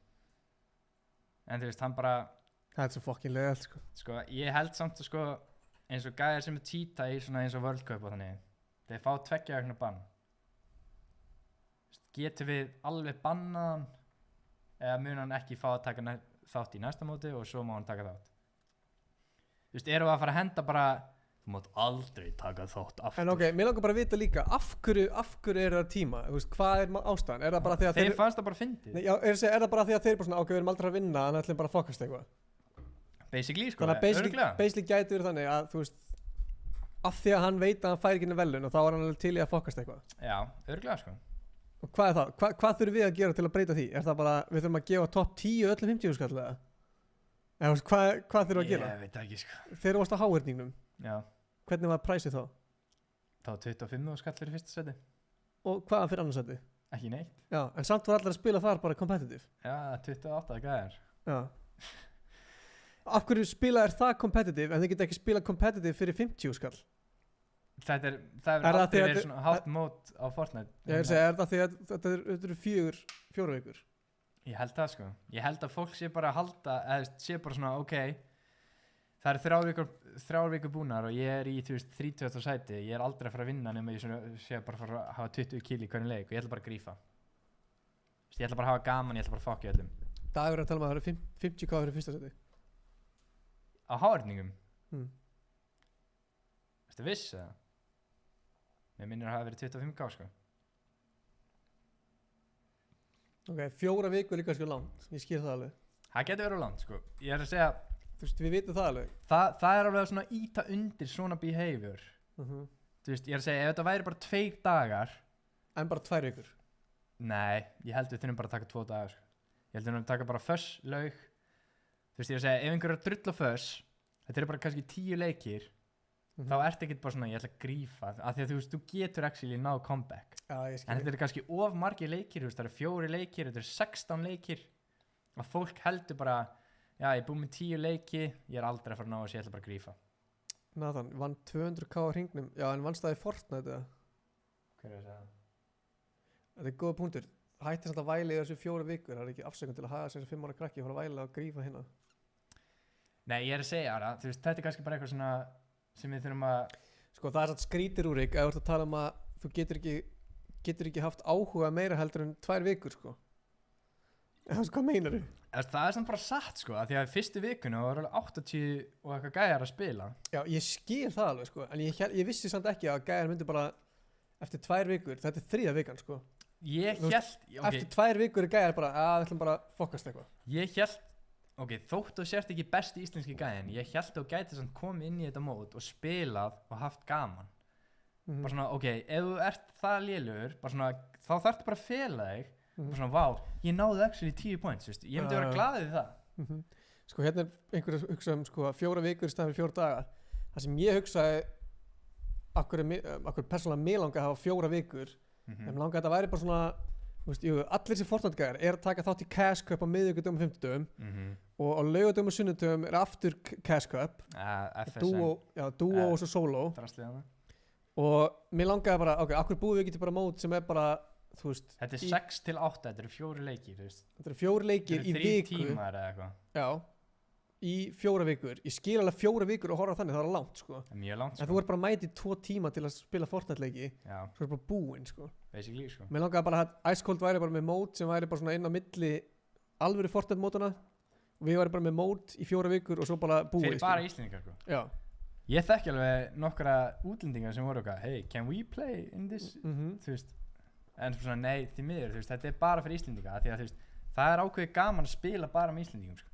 En þú veist, hann bara... Það er svo fucking leiðilegt, sko. Sko, ég held samt að sko, eins og gæjar sem er cheata í svona eins og World Cup og þannig, þeir fá 2 vikna bann. Getum við alveg bannað hann, eða mun hann ekki fá að taka þátt í næsta móti og svo má hann taka þátt. Þú veist, erum við að fara að henda bara, þú mátt aldrei taka þátt aftur. En ok, mér langar bara að vita líka, af hverju er það tíma? Þú veist, hvað er ástæðan? Er það bara því að þeir fannst það bara fyndið. Nei, já, er það bara því að þeir bara svona, ok, við erum aldrei að vinna, þannig ætlum bara að fokast eitthvað. Basically, sko, þannig að basically gæti verið þannig að, þú veist, af því að hann veit að hann fær ekki velun og þá er hann alveg til í að fokast eitthvað. Já, örugglega, sko. Og hvað er það? Hvað þurfum við að gera til að breyta því? Er það bara, við þurfum að gefa top 10 öllum 50 skall eða? Eða, hvað þurfum við að gera? Ég veit ekki, sko. Þeir varst á háhyrningnum. Já. Hvernig var præsið þá? Það var 25 skall fyrir fyrsta seti. Og hvaða fyrir annars seti? Ekki neitt. Já, en samt var allir að spila þar bara competitive. Já, 28 gæðar. Já. Af hverju spila það competitive en þið geta ekki spila competitive fyrir 50 skall? Það hefur aldrei verið svona hátt mót á Fortnite. Ég er að segja, er það því að þetta eru 4 vikur? Ég held það, sko. Ég held að fólk sé bara að halda, eða sé bara svona, ok, það eru 3 vikur búnar og ég er í, þú veist, 30. sæti, ég er aldrei að fara að vinna nema ég sé bara að fara að hafa 20 kill í hvernig leik og ég ætla bara að grífa. Ég ætla bara að hafa gaman, ég ætla bara að fokka öllum. Dagur er að tala um að það eru 50k fyrir fyrsta sæti. Á háhyrningum? Ertu viss eða? Mér minnir að það hafi verið 25k, sko. Ok, 4 vikur er líka sko langt, ég skil það alveg. Það getur verið langt, sko. Ég er að segja... Þú veist, við vitum það alveg. Það er alveg svona íta undir svona behavior. Þú veist, ég er að segja, ef þetta væri bara 2 dagar... En bara 2 vikur? Nei, ég held við þurfum bara að taka 2 dagar, sko. Ég held við þurfum að taka bara föss, laug. Þú veist, ég er að segja, ef einhver er að drulla föss, þetta eru bara kannski 10 leikir, þá ertu ekkert bara svona, ég ætla að grífa, af því að þú veist, þú getur actually náð comeback. Já, ég skil. En þetta eru kannski of margir leikir, þú veist, það eru 4 leikir, þetta eru 16 leikir, og fólk heldur bara, já, ég er búinn með 10 leiki, ég er aldrei að fara að ná þessu, ég ætla bara að grífa. Nathan, vann 200k á hringnum, já, en vannst það í Fortnite eða? Hver er það? Þetta er góða punktur. Hætti samt að væla í þessu 4 vikur, það er ekki afsökun til að hafa þessu 5 ára krakki og fara að væla og grífa hérna. Nei, ég er að segja það, þú veist, þetta er kannski bara eitthvað svona sem við þurfum að... Sko, það er satt skrítir úr ykkur, ef þú ert að tala um að þú getur ekki haft áhuga meira heldur en 2 vikur, sko. Eða, hvað meinar þú? Það er samt bara satt, sko, að því að fyrstu vikuna var alveg 80 og eitthvað gæjar að spila. Já, ég skil það alveg, sko, en ég vissi samt ekki að gæjar myndi bara eftir 2 vikur, þetta er 3. vikan, sko. Ég hélt... Eftir 2 vikur er gæjar bara, við ætlum bara að fokast eitthvað. Ég hélt... Ok, þótt þú sért ekki besti íslenski gæðin, ég held að þú gæti samt komið inn í þetta mót og spilað og haft gaman. Bara svona, ok, ef þú ert það lélugur, bara svona, þá þarftu bara að fela þig, bara svona, vá, ég náði actually 10 points, veist, ég myndi vera glaðið við það. Sko, hérna er einhver að hugsa um, sko, 4 vikur í staðinn fyrir 4 daga. Það sem ég hugsaði, akkur persónulega mig langa að hafa 4 vikur, en mig langa að þetta væri bara svona Þú veist, allir sem Fortnite-gæðar er að taka þátt í Cash Cup á miðvikudögum og fimmtudögum og á laugardögum og sunnudögum er aftur Cash Cup FSN Duo og svo solo og mér langaði bara, ok, akkur búið við ekki til bara mót sem er bara, þú veist Þetta er 6 til 8, þetta eru 4 leikir, þú veist Þetta eru 4 leikir í viku 3 tímar eða eitthvað Já, í 4 vikur Ég skil alveg 4 vikur og horfa þannig, það er langt, sko Mjög langt, sko En þú ert bara mætið 2 tíma til að spila Fortnite-leiki Svo er bara búinn, sko Basically, sko Mér langaði bara að Ice Cold væri bara með mót sem væri bara svona inn á milli alvöru Fortnite-mótana og við væri bara með mót í 4 vikur og svo bara búið Fyrir bara Íslendingar, sko Já Ég þekki alveg nokkra útlendingar sem voru okkar hey, can we play in this? Þú veist En svona, nei, því miður, þú veist, þetta er bara fyrir Íslendinga því að, þú veist, það er ákveðið gaman að spila bara með Íslendingum, sko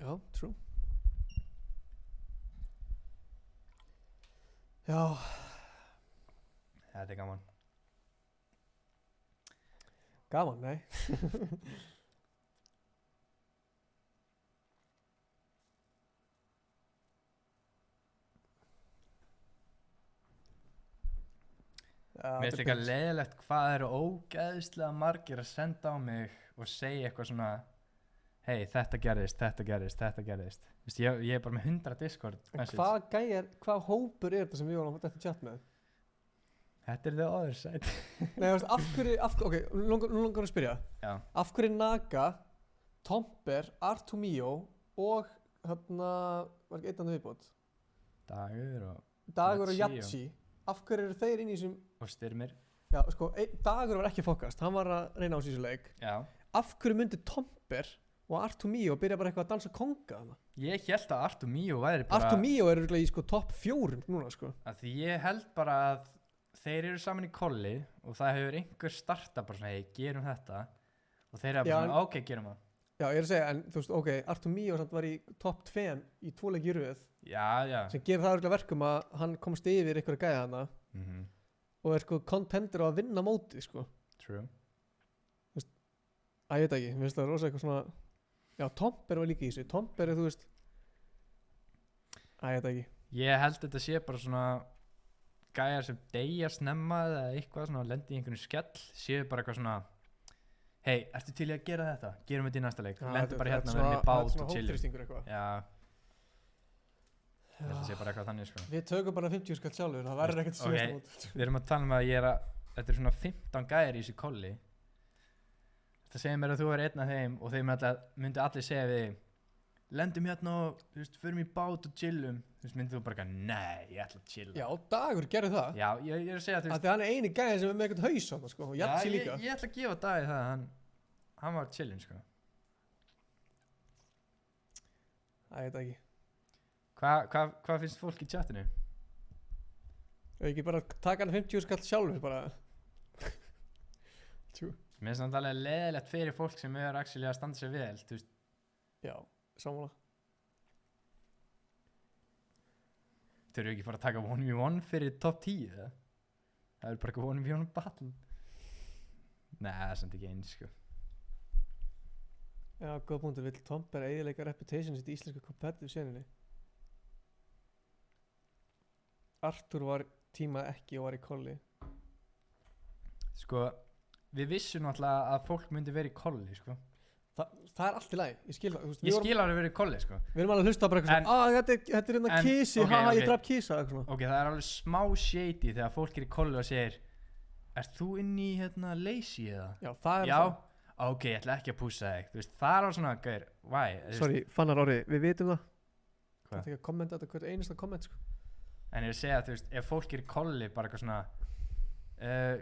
Já, true Já Þetta er gaman Gaman, nei Mér finnst eitthvað leiðilegt hvað eru ógeðslega margir að senda á mig og segja eitthvað svona hei, þetta gerðist Þú veist, ég er bara með 100 Discord message Hvað hópur er þetta sem við vorum að þetta chat með? Þetta er the other side Nei, þú veist, af hverju, ok, nú langar að spyrja Já. Af hverju Naga, Tomper, Artumio og hérna, var ekki einn annar viðbót? Dagur og Jatsi Af hverju eru þeir inn í þessum Og Styrmir Já, sko, Dagur var ekki fokast, hann var að reyna á sísu leik Já Af hverju myndi Tomper og Artumio byrja bara eitthvað að dansa konga þarna? Ég held að Artumio væri bara Artumio er örugglega í sko topp 4 núna, sko Því ég held bara að þeir eru saman í kolli og það hefur einhver starta bara svona, hei, gerum þetta og þeir eru bara svona, ok, gerum það Já, ég er að segja, en þú veist, ok, Artumio samt var í topp 2 í 2 leiki í röð Já sem gerir það örugglega verkum að hann komst yfir einhverja gæja hana og er sko contender á að vinna mótið, sko True Þú veist, ég veit ekki, mér finnst það rosa eitthvað svona Já, Tomper var líka í þessu, Tomper er, þú veist ég veit ekki Ég held þetta sé bara svona gæjar sem deyja snemma eða eitthvað svona lendi í einhvern skell séu bara eitthvað svona hei, ertu til í að gera þetta? Gerum við þetta í næsta leik lendi bara hérna með henni bát og chillum Já Ég held að sé bara eitthvað þannig, sko Við tökum bara 50 skall sjálfur, það verður ekkert síðast mót Við erum að tala um að þetta er svona 15 gæjar í þessu kolli Það segir mér að þú er einn af þeim og þeim myndi allir segja við þig lendum hérna og, þú veist, förum í bát og chillum Þú veist, myndið þú bara nei, ég ætla að chilla Já, Dagur gerði það Já, ég er að segja, þú veist Þegar hann er eini gæði sem er með eitthvað haus á það, sko og Jatsi líka Ég ætla að gefa Dagi það, hann var chillin, sko Ég veit ekki Hvað finnst fólk í chatinu? Ekki bara taka hann 50 skall sjálfur bara Mér finnst það alveg leiðilegt fyrir fólk sem er actually að standa sér vel, þú veist Já, sammála Þau eru ekki bara að taka 1v1 fyrir top 10 eða? Það er bara eitthvað 1v1 battle Nei, það er samt ekki eins, sko Já, góð punktur, vill Tomper eyðileika reputation sitt í íslensku competitive seninni Artur var tímað ekki og var í kolli Sko, við vissum náttúrulega að fólk myndi verið í kolli, sko Það er allt í lagi, ég skil það Ég skil að það verið í kolli, sko Við erum alveg að hlusta bara eitthvað svona þetta er hérna kísi, haha, ég draf kísa Ok, það er alveg smá shady þegar fólk er í kolli og segir Ert þú inn í, hérna, lazy eða? Já, það er það Ok, ég ætla ekki að pússa þig, þú veist, það er alveg svona, gauður, why? Sorry, Fannar Orri, við vitum það Hvað? Það er ekki að kommenta þetta hvert einasta komment, sko En ég er að segja, þú veist, ef fólk er í kolli bara eitthvað svona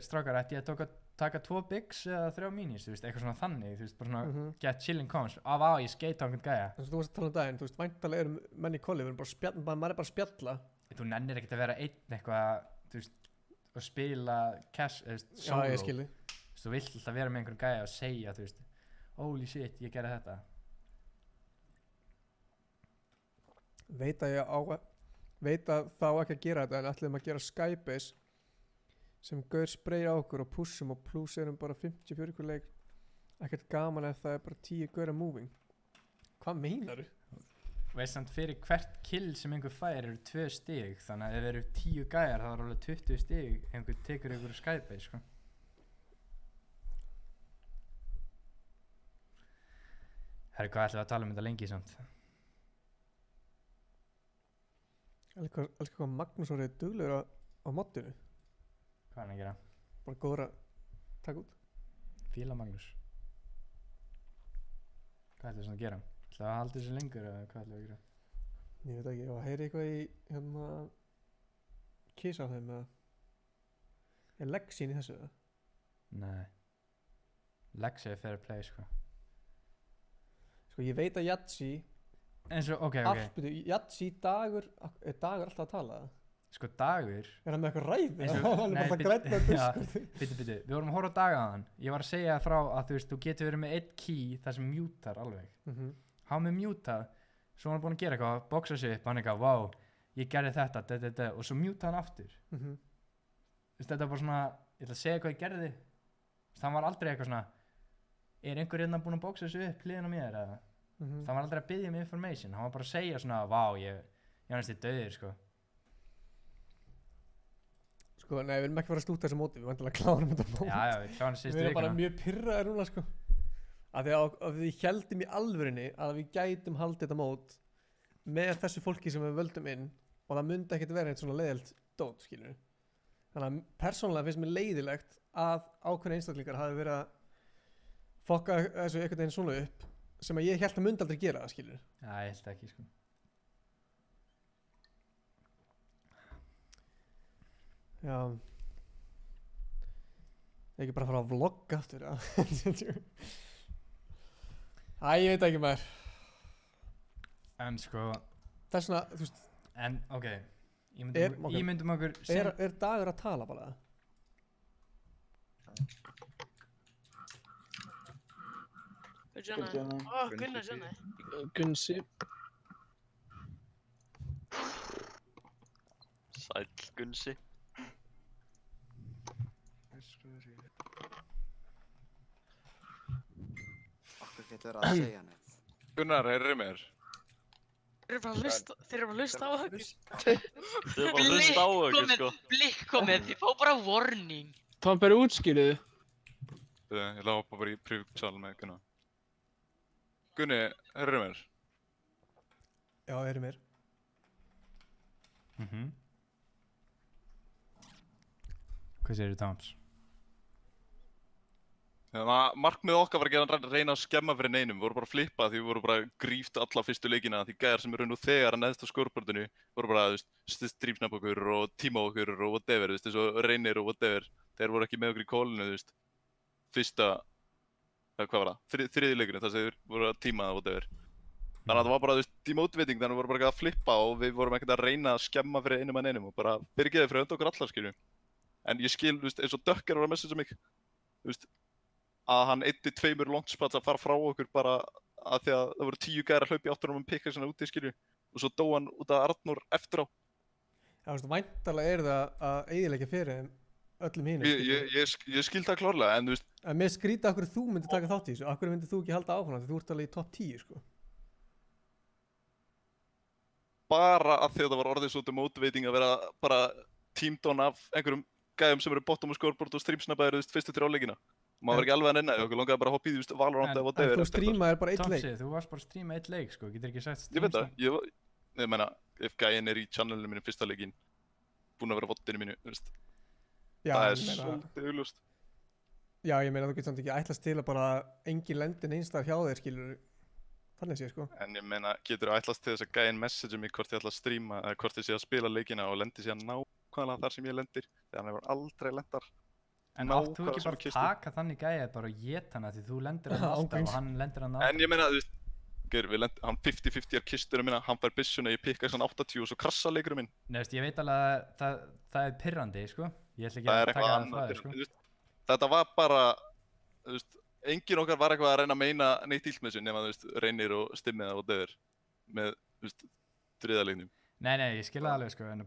strákar, ætti ég að taka 2 bigs eða 3 minis, þú veist, eitthvað svona þannig, þú veist, bara svona get chilling comms, ég skeita á einhvern gæja. Þú veist, þú varst að tala um daginn, þú veist, væntalega eru menn í kolli, við erum bara spjalla, maður er bara að spjalla. Þú nennir ekkert að vera einn eitthvað, þú veist, og spila cash, solo. Já, ég skil þig. Þú veist, þú vilt alltaf vera með einhvern gæja og segja, þú veist, holy shit, ég gerði þetta. Veit að þá ekki að gera þetta en ætlum að gera Skybase sem gaur spreyja á okkur og pushum og plus erum bara 54 hver leik ekkert gaman ef það er bara 10 gaur að moving. Hvað meinaru? Veist samt fyrir hvert kill sem einhver fær eru 2 stig þannig að ef það eru 10 gæjar þá er alveg 20 stig ef einhver tekur einhver Skybase sko. Herri, hvað ætlum við að tala um þetta lengi samt? Elskar hvað Magnús orðið duglegur á moddinu. Hvað er hann að gera? Bara góður að taka út. Fíla Magnús. Hvað ætlum við svona að gera? ætlum við að halda þessu lengur eða hvað ætlum við að gera? Ég veit ekki, ég heyri eitthvað í hérna kísa á þeim eða er Lexín í þessu eða? Nei. Lexi er fair play sko. Sko ég veit að Jatsi eins og, ok. Jatsi Dagur, er Dagur alltaf að tala það? Sko Dagur er hann með eitthvað ræði? Hann er bara grænn að diskurði. Bitu, við vorum að horfa á Daga á hann. Ég var að segja frá að þú veist, þú getur verið með einn key þar sem mutar alveg. Hann með mutað, svo var hann búinn að gera eitthvað, boxa sig upp, hann eitthvað, wow, ég gerði þetta, og svo mutað hann aftur. Þú veist, þetta var bara svona, ég ætla að segja hvað ég gerði. Það var aldrei eitthvað svona, er einhver hérna búinn að boxa sig upp hliðina á mér eða? Það var aldrei að biðja mig information, hann var bara að segja svona, wow, ég næst þið dauðir, sko. Sko, nei, við erum ekki að fara að slúta þessu móti, við vantilega klárum þetta mót. Já, við klárum síðustu vikuna. Við erum bara mjög pirraðir núna, sko. Af því að við heldum í alvörinni að við gætum haldið þetta mót með þessu fólki sem við völdum inn og það myndi ekkert vera eitt svona leiðilt dót, skilur. Þannig að persónulega finnst mér leiðilegt að ákveðna einstaklingar hafi verið að fokka þessu einhvern veginn svona upp sem að ég held að myndi aldrei gera það, skilur. Já, ég held ekki, sko. Já. Ég ekki bara fara að vlogga aftur, já. Æ, ég veit ekki maður. En sko. Það er svona, þú veist. En, ok. Ímyndum okkur. Er Dagur að tala bara? Gunnar Sjónni. Gunnsi. Sæll Gunnsi. Okkur getur verið að segja neitt. Gunnar, heyrðu mér. Þeir eru bara að hlusta á okkur. Þeir eru bara að hlusta á okkur, sko. Blikk komið, þið fá bara warning. Það var bara útskýrið. Ég lápa bara í privsal með Gunnar. Gunni, heyrðu mér. Já, heyrðu mér. Hvað segir þú, Towns? Markmið okkar var ekki að reyna að skemma fyrir neinum, við vorum bara að flippa því við vorum bara gríft alla fyrstu leikina því gæðar sem eru nú þegar að neðst á skorborðinu voru bara, streamsnap okkur og tíma okkur og whatever, eins og reynir og whatever, þeir voru ekki með okkur í kólinu, fyrsta, hvað var það, þriði leikinu þar sem þeir voru að tíma það whatever. Þannig að það var bara, demotiveiting, þannig að við vorum bara að flippa og við vorum ekkert að reyna að skemma fyrir einum en einum og bara fyrirgeði fyrir hönd okkur allar, skilju. En ég skil, eins og Dökker var að messagea mig, að hann eyddi 2 launchpads að fara frá okkur bara að því að það voru 10 gæðir að hlaupa í áttunum og pikka svona úti, skilju. Og svo dó hann út af Arnór eftir á. Já, væntanlega er það að eyðileggja fyrir öllum hinum. Ég skil það klárlega, en En mér skrýta okkur þú myndir taka þátt í þessu, okkur myndir þú ekki halda áfram því þú ert alveg í topp 10, sko. Bara að því að það var orðið svo demotivating að vera bara teamed on af einhverjum gæðum sem eru bottom og scoreboard og streamsnapaðir fyrstu 3 leikina. Maður var ekki alveg að nenni, okkur langaði bara að hoppa í Valorant eða whatever. En þú streamaðir bara 1 leik. Tomsi, þú varst bara að streama 1 leik, sko, getur ekki sagt Ég veit það, ég meina, ef gæinn er í channelinu mínu fyrsta leikin, búinn að vera vottinu mínu, það er svolítið augljóst. Já, ég meina, þú getur samt ekki ætlast til að bara engin lendin einstað hjá þér, skilur, þannig sé, sko. En ég meina, getur þú ætlast til þess að gæinn messagea mig hvort ég ætla að streama, eða hvort ég sé að spila leikina og lendi síðan nákvæmlega þar sem ég lendir, þegar hann hefur aldrei lendar. En átt þú ekki bara að taka þannig gæðið bara og geta hana því þú lendir hann alltaf og hann lendir hann En ég meina, hann 50-50 kisturinn minna, hann fær byssuna, ég pikka svona 80 og svo krassa leikurum minn. Nei, ég veit alveg að það er pirrandi, sko. Ég ætla ekki að taka það frá þér, sko. Þetta var bara, enginn okkar var eitthvað að reyna að meina neitt illt með þessu nema, reynir og stimmið og döður með, þriðaleiknum. Nei, ég skil það alveg, sko, en við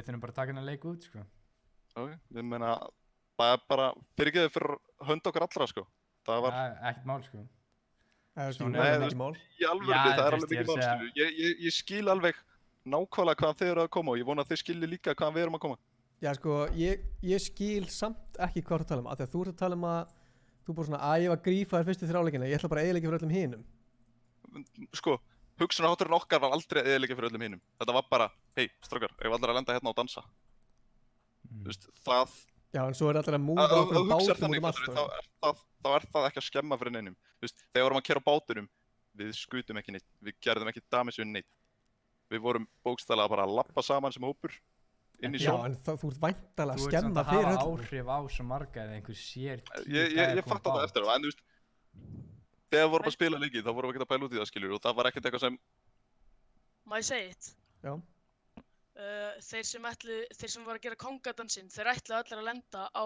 þurfum bara að taka hennar leik út, sko. Ok, ég meina, það er bara fyrirgeðið fyrir hönd okkar allra, sko. Það var... ekkert mál, sko. Það er ekki mál. Í alvörunni, það er alveg mikið mál, skilju. Ég skil alveg nákvæmlega hvaðan þið eru að koma og ég vona að þið skilji líka hvaðan við erum að koma. Já, sko, ég skil samt ekki hvað þú ert að tala um, af því að þú ert að tala um að þú búið svona, ég var grífaður fyrstu 3 leikina, ég ætla bara að eyðileggja fyrir öllum hinum. sko, hugsunarhátturinn okkar var aldrei að eyðileggja fyrir öllum hinum. Þetta var bara, hei, strákar, ég var aldrei að lenda hérna og dansa. Þú veist, það... Já, en svo allir að múða okkur bátum út allt. Þá það ekki að skemma fyrir neinum. Þú veist, þegar vorum að keyra á bátunum, við skutum ekki neitt, við gerðum ekki damage við neitt. Við vorum bókstaflega bara að labba saman sem hópur inn í sjón. Já, en þú ert væntanlega að skemma fyrir öllum. Þú ert samt að hafa áhrif á svo marga eða einhver sér Ég fatt það eftir á, en þú veist, þegar við vorum að spila leikið, þá vorum við ekkert að pæla út í það, skiljur, og það var ekkert eitthvað sem... Má ég segja eitt? Já. Þeir sem voru að gera kongadansinn, þeir ætluðu allir að lenda á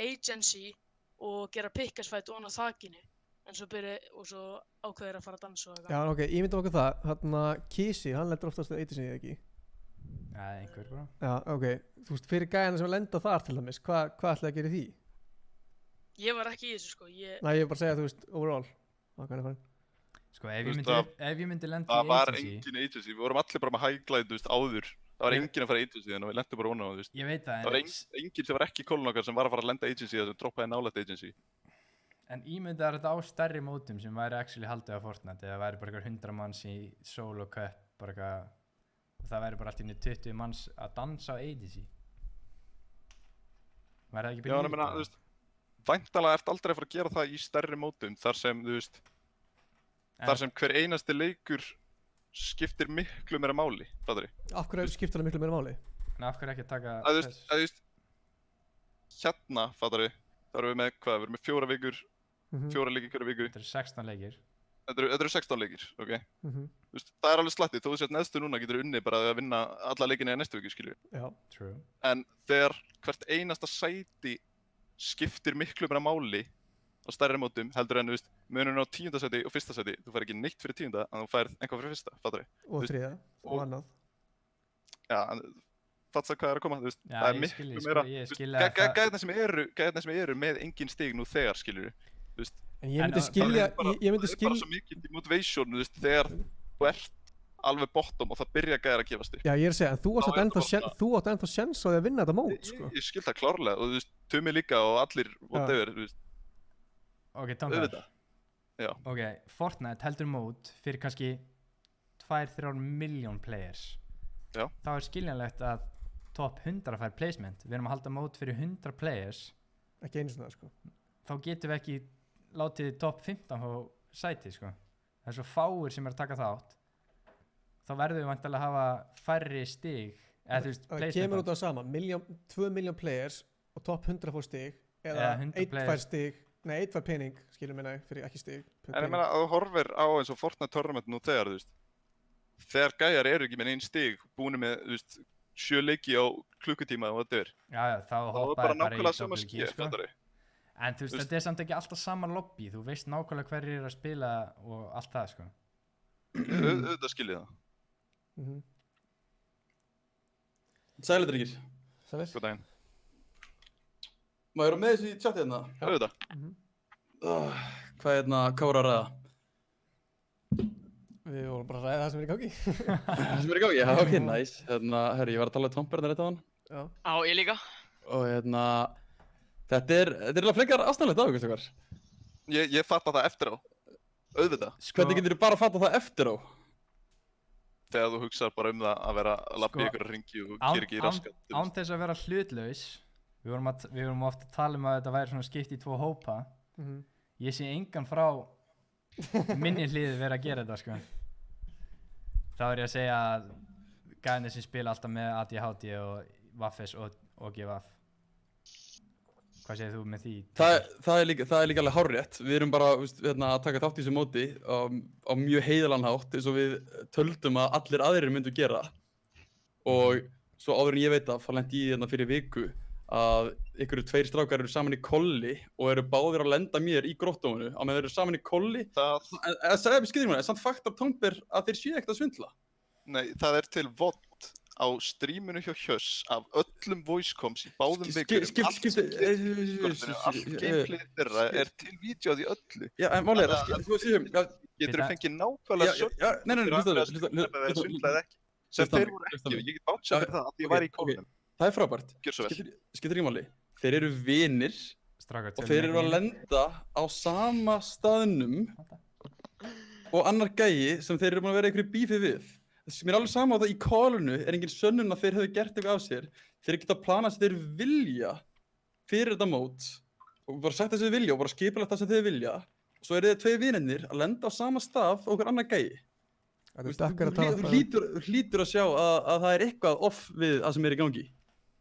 Agency og gera pickasfight ofan á þakinu. En svo ákveður að fara að dansa og eitthvað. Já, ok, ég myndi okkur það, hérna Kisi, hann lendur oftast á Agency, ekki? Já, einhver bara. Já, ok, þú veist, fyrir gæðina sem lenda þar til dæmis, hvað ætlaði að gera í því? Ég var ekki í þessu, sko, Nei, ég var bara að segja, þú veist, overall, hvað er það? Sko, ef ég myndi lenda í Agency... Það var engin Agency, við vorum allir bara með highlight, þú veist, áður. Það var engin að fara Agency, þannig að við lendum bara vona á, þú veist. Ég veit það, Það var engin sem var ekki í kólun okkar sem var að fara að lenda Agency eða sem droppaði nálægt Agency. En ímyndaður þetta á stærri mótum sem væri actually haldið á Fortnite, eða væri bara eitthvað 100 manns í solo cup, bara eitthvað, og það væri bara allt í einu 20 manns að dansa á Agency. Væri það ekki byrjað? Já, en þú veist, væntanlega ert aldrei að fara að gera það í stærri mótum, þar sem, þú veist, þar sem hver einasti leikur skiptir miklu meira máli, fattar þið? Af hverju skiptir það miklu meira máli? En af hverju ekki að taka þess? Þú veist, hérna, fattar þið, þá erum við með hvað, við erum með 4 vikur, 4 leikir hverju viku. Þetta eru 16 leikir. Þetta eru 16 leikir, ok? Þú veist, það er alveg slættið, þó þú sért neðstu núna getur unnið bara að vinna alla leikina í næstu viku, skilju. Já. True. En þegar hvert einasta sæti skiptir miklu meira máli á stærri mótum heldur en, þú veist, munurinn á 10. sæti og 1. sæti, þú fær ekki neitt fyrir 10. en þú fær eitthvað fyrir 1. fattar þið? Og 3. og annað. Já, en fattar hvað er að koma, þú veist, já, það er miklu meira, gæðina sem eru með engin stig nú þegar, skiljur, þú veist. En ég myndi skilja, Það er bara svo mikið í motivation, þú veist, þegar þú ert alveg bottom og það byrja gæðir að gefa stig. Já, ég er að segja, en þú átt ennþá sjens á því að vinna þetta mót, sko. Ég skil það klárlega, og þú veist, Tumi líka og allir, whatever, þú veist. Ok, tóngar. Já. Ok, Fortnite heldur mót fyrir kannski 2-3 miljón players. Já. Þá er skiljanlegt að top 100 fær placement. Við erum að halda mót fyrir 100 players. Ekki einu svona, sko. Þá getum við ekki látið top 15 á sæti, sko. Það er svo fáir sem er að taka þátt. Þá verðum við vantilega að hafa færri stig. Eða þú veist, placement. Það kemur út á saman, 2 miljón players og top 100 fór stig. Eða 1 fær stig. Nei, 1 fær pening, skilur minna, fyrir ekki stig. En ég meina að þú horfir á eins og Fortnite tournament nú þegar, þú veist. Þegar gæjar eru ekki með einn stig, búin með, þú veist, 7 leiki á klukkutíma og þetta er. Já, þá hoppaði bara í WQ, sko. En þú veist, þetta er samt ekki alltaf sama lobby, þú veist nákvæmlega hverjir eru að spila og allt það, sko. Auðvitað skiljið það. Sælir drengir. Sælir. Góð daginn. Má ég vera með þessu í chatið hérna? Auðvitað. Hvað er hérna, hvað voru að ræða? Við vorum bara að ræða það sem er í gangi. Það sem er í gangi? Já, ok, nice. Hérna, herri, ég var að tala um Trump rétt á hann. Já. Á, ég líka. Og hérna, þetta er alveg fleikar aðstæðanlegt á ykkur, stakar. Ég fatta það eftir á. Auðvitað. Hvernig getur þú bara að fatta það eftir á? Þegar þú hugsar bara það að vera að labba í ykkur ringi og gera ekki í raskat. Án þess að vera hlutlaus, við vorum ofta að tala um að þetta væri svona skipt í 2 hópa. Ég sé engan frá minni hliði verið að gera þetta, sko. Þá er ég að segja að gæðinni sem spila alltaf með ADHD og Waffes og GVF. Hvað segir þú með því? Það er líka alveg hárrétt. Við erum bara að taka þátt í þessu móti á mjög heiðarlegan hátt eins og við töldum að allir aðrir myndu gera. Og svo áður en ég veit að lendi ég hérna fyrir viku að ykkur 2 strákar eru saman í kolli og eru báðir að lenda mér í gróttóminu á meðan þeir eru saman í kolli. Skilur mér, samt fakt af Tomber að þeir séu ekkert að svindla. Nei, það er til VOD á streaminu hjá Hjöss af öllum voicecoms í báðum vikurum. Allt gameplay þeirra er til vídeo af því öllu. Já, en málið er að getur þú fengið nákvæmlega sögn. Nei, þeir svindlaði ekki. Sem þeir voru ekki, ég get bátsað fyrir það að ég var í kollinum. Það er frábært. Gjör svo vel. Skiptir ekki máli. Þeir eru vinir og þeir eru að lenda á sama staðnum og annar gæi sem þeir eru búin að vera einhverju bífi við. Mér er alveg sama á það í callinu er engin sönnun að þeir hefðu gert eitthvað af sér. Þeir geta planað sem þeir vilja fyrir þetta mót og bara sagt það sem þeir vilja og bara skipulagt það sem þeir vilja. Og svo eru þeir tvei vinirnir að lenda á sama stað og okkur annar gæi. Þú hlýtur að sjá að það er eitthvað off við það sem er í gangi.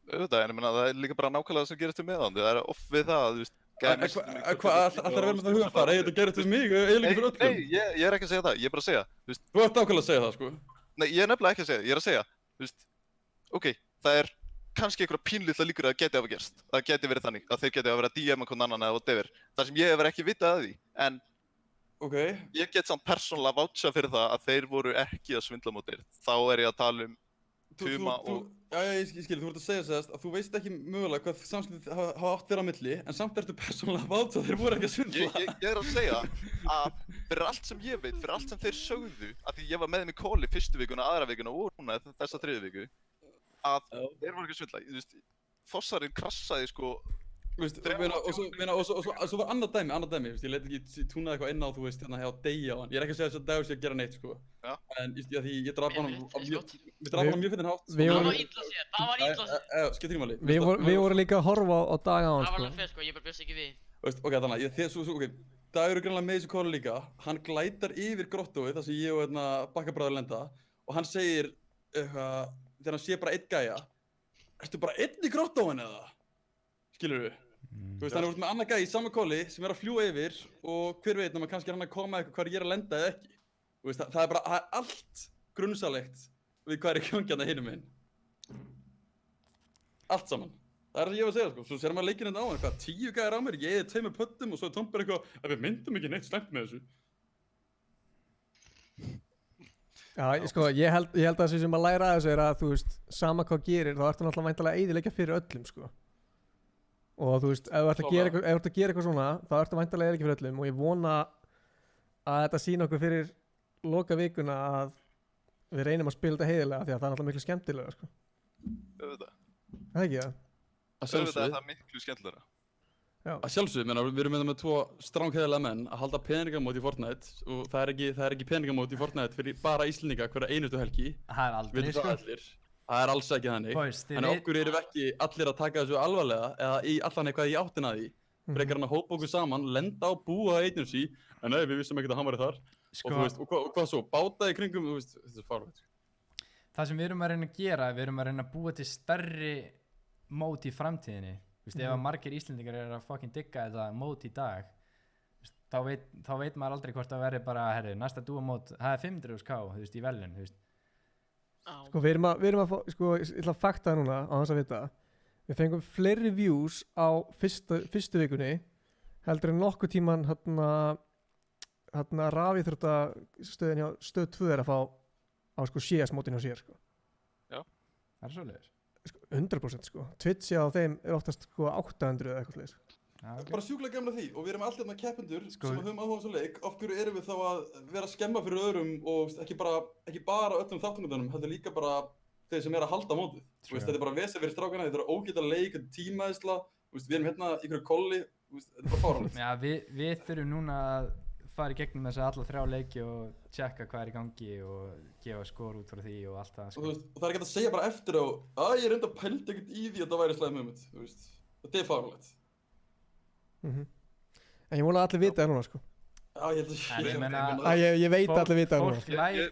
Auðvitað, en ég meina það er líka bara nákvæmlega það sem gerist meðan. Það er off við það, þú veist. Hvað ætlar að vera með það hugafar? Þetta gerist við mig, eiginlega fyrir öllum. Nei, ég er ekki að segja það, ég er bara að segja. Þú ert ákveðlega að segja það, sko. Nei, ég er nefnilega ekki að segja það, ég er að segja, þú veist, ok, það er kannski einhverja pínlitla líkur að það geti hafa gerst. Það geti verið þannig, að þeir geti hafa verið að DM-a hvern annan eða whatever. Það sem ég hefur ekki vitað að því, en ég get samt persónulega voucha fyrir það að þeir voru ekki að svindla mót þeir. Þá er ég að tala um Tuma og... Já, ég skil, þú ert að segja þess að þú veist ekki mögulega hvað samskipti hafa átt verið á milli, en samt ertu persónulega voucha að þeir voru ekki að svindla. Ég er að segja að fyrir allt sem ég veit, fyrir allt sem þeir sögðu, að því ég var með þeim í calli fyrstu vikuna, aðra vikuna og núna þessa þriðju viku, að þeir voru ekki að svindla. Þú veist, Fossarinn krassaði sko... Og svo var annað dæmi, ég leit ekki túnað eitthvað inn á, þú veist, hérna hjá Degi á hann. Ég er ekki að segja þess að Dagur sé að gera neitt, sko. En ég draf hann á mjög fyndinn hátt. Það var illa sér. Skiptir ekki máli. Við vorum líka að horfa á Dag á hann, Það var sko. alveg fyrir, sko, ég bara bjóst ekki við. Ok, þannig, Dagur er greinlega með þessu kóla líka. Hann glætar yfir grottóið, þar sem ég og bakkabræður lenda. Og hann segir, þegar hann sé bara einn gæja, ertu bara einn í grottóinu eða? Skilurðu? Þú veist, hann er út með annað gæi í sama kóli sem er að fljúa yfir og hver veit nema kannski er hann að koma eitthvað hvað ég er að lenda eða ekki. Þú veist, það er bara allt grunnsalegt við hvað er í gangi hérna hinum meginn. Allt saman. Það er það ég var að segja, sko. Svo sér maður leikinn hérna á hann, hvað, 10 gæjar á mér, ég eði 2 pöddum og svo er Tomber eitthvað að við myndum ekki neitt slæmt með þessu. Já, sko, ég held að það sem að læra að þessu er að, þú veist, sama hvað gerir, þá ertu náttúrulega væntanlega að eyðileggja fyrir öllum, sko. Og þú veist, ef þú ert að gera eitthvað svona, þá ertu væntanlega ekki fyrir öllum og ég vona að þetta sýna okkur fyrir loka vikuna að við reynum að spila þetta heiðilega því að það er náttúrulega miklu skemmtilega, sko. Auðvitað. Það er ekki það? Auðvitað er það miklu skemmtilegra. Já. Að sjálfsögðu, við erum með 2 strángheðilega menn að halda peningamót í Fortnite og það er ekki peningamót í Fortnite fyrir bara Íslendinga hverja einustu helgi. Það er aldrei, sko. Það er alls ekki þannig, en okkur erum ekki allir að taka þessu alvarlega eða í allan eitthvað í áttina því. Frekar hann að hópa okkur saman, lenda á búa agency, en nei, við vissum ekkert að hann væri þar. Og þú veist, og hvað svo, báta í kringum, þú veist, þetta er farlegt. Það sem við erum að reyna að gera, við erum að reyna að búa til stærri mót í framtíðinni. Þú veist, ef að margir Íslendingar eru að fucking digga þetta mót í dag, þá veit maður aldrei hvort það verði bara, herri, næsta dúamót, það er 500.000 þú veist, í velun, þú veist. Sko, við erum að fá, sko, ég ætla að fakta það núna á þess að vita. Við fengum fleiri views á fyrstu vikunni heldur en nokkuð tíman rafíþróttastöðin hjá stöð 2 er að fá á sko CS-mótinu á sér, sko. Já, það er svoleiðis. Sko, 100%, sko. Twitch á þeim er oftast sko 800 eða eitthvað svoleiðis. Bara sjúklega gamla því og við erum alltaf með keppendur sem höfum áhuga á þessu leik. Af hverju erum við þá að vera að skemma fyrir öðrum og ekki bara öllum þáttunum, heldur líka bara þeir sem er að halda mótið. Þetta er bara vesið fyrir strákana, þetta er ógæta leik, þetta er tímaðisla, við erum hérna í einhverju kolli, þetta er bara fáránlegt. Já, við þurfum núna að fara í gegnum þess að alla 3 leiki og tjekka hvað er í gangi og gefa skor út frá því og allt það. Og það er ekki að segja bara eftir á, ég reyndi að pælda ekkert í því að það væri slæm hugmynd, þetta er fáránlegt. En ég vona að allir vita það núna, sko. Já, ég veit að allir vita það núna.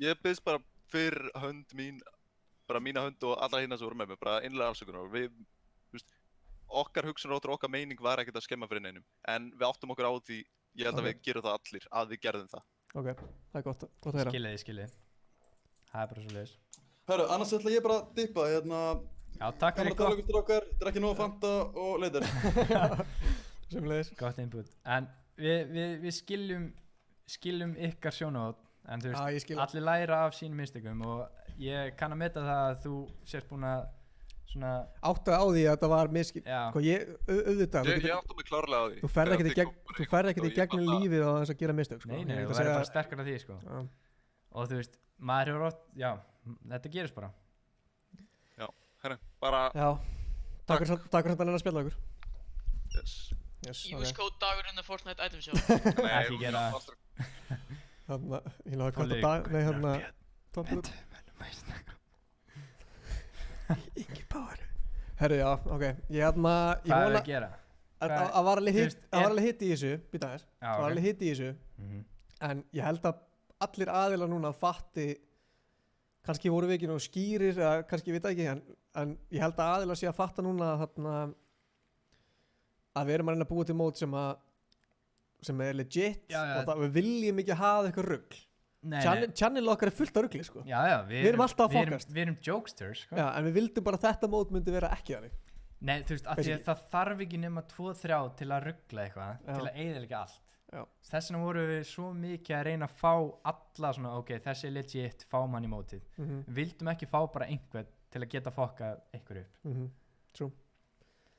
Ég byrst bara fyrir hönd mín, bara mína hönd og alla hérna sem voru með mig, bara innlega afsökunar. Okkar hugsunaráttur og okkar meining var ekkert að skemma fyrir neinum, en við áttum okkur á því, ég held að við gerum það allir, að við gerðum það. Ok, það er gott að heyra. Skiljiði. Það er bara svo leiðis. Herru, annars ætla ég bara að dippa, Já, takk fyrir gott. Drekki nóg Fanta og leitar. Semleiðis. Gott input. En við skiljum ykkar sjónarhorn, en þú veist, allir læra af sínum mistökum og ég kann að meta það að þú sért búinn að svona... Áttaði á því að þetta var miskil. Já. Auðvitað. Ég átti mig klárlega á því. Þú ferð ekkert í gegnum lífið á þess að gera mistök, sko. Nei, þú verður bara sterkar af því, sko. Og þú veist, maður hefur oft, já, þetta gerist bara. Já, herri, bara... Já, takk fyrir að nennan að spjalla okkur. Yes. Use code Dagur in the Fortnite item shop. Ekki gera það. Þarna, ég náðu hvað þetta dag, nei þarna toppur. Ingi Bauer. Herru, já, ok, ég vona... Hvað er að gera? Það var alveg hitt í þessu, býta þess, það var alveg hitt í þessu, en ég held að allir aðilar núna fatti, kannski voru við ekki nógu skýrir, eða kannski vita ekki, en ég held að aðilar sé að fatta núna þarna, að við erum að reyna að búa til mót sem er legit og það, við viljum ekki hafa eitthvað rugl. Channel okkar er fullt af rugli, sko. Já, við erum alltaf að fokast. Við erum jokesters, sko. Já, en við vildum bara að þetta mót myndi vera ekki þannig. Nei, þú veist, af því að það þarf ekki nema 2-3 til að ruggla eitthvað, til að eyðileggja allt. Þess vegna vorum við svo mikið að reyna að fá alla svona, ok, þessi er legit, fá mann í mótið. Við vildum ekki fá bara einhvern til að geta fokkað einhver upp. True.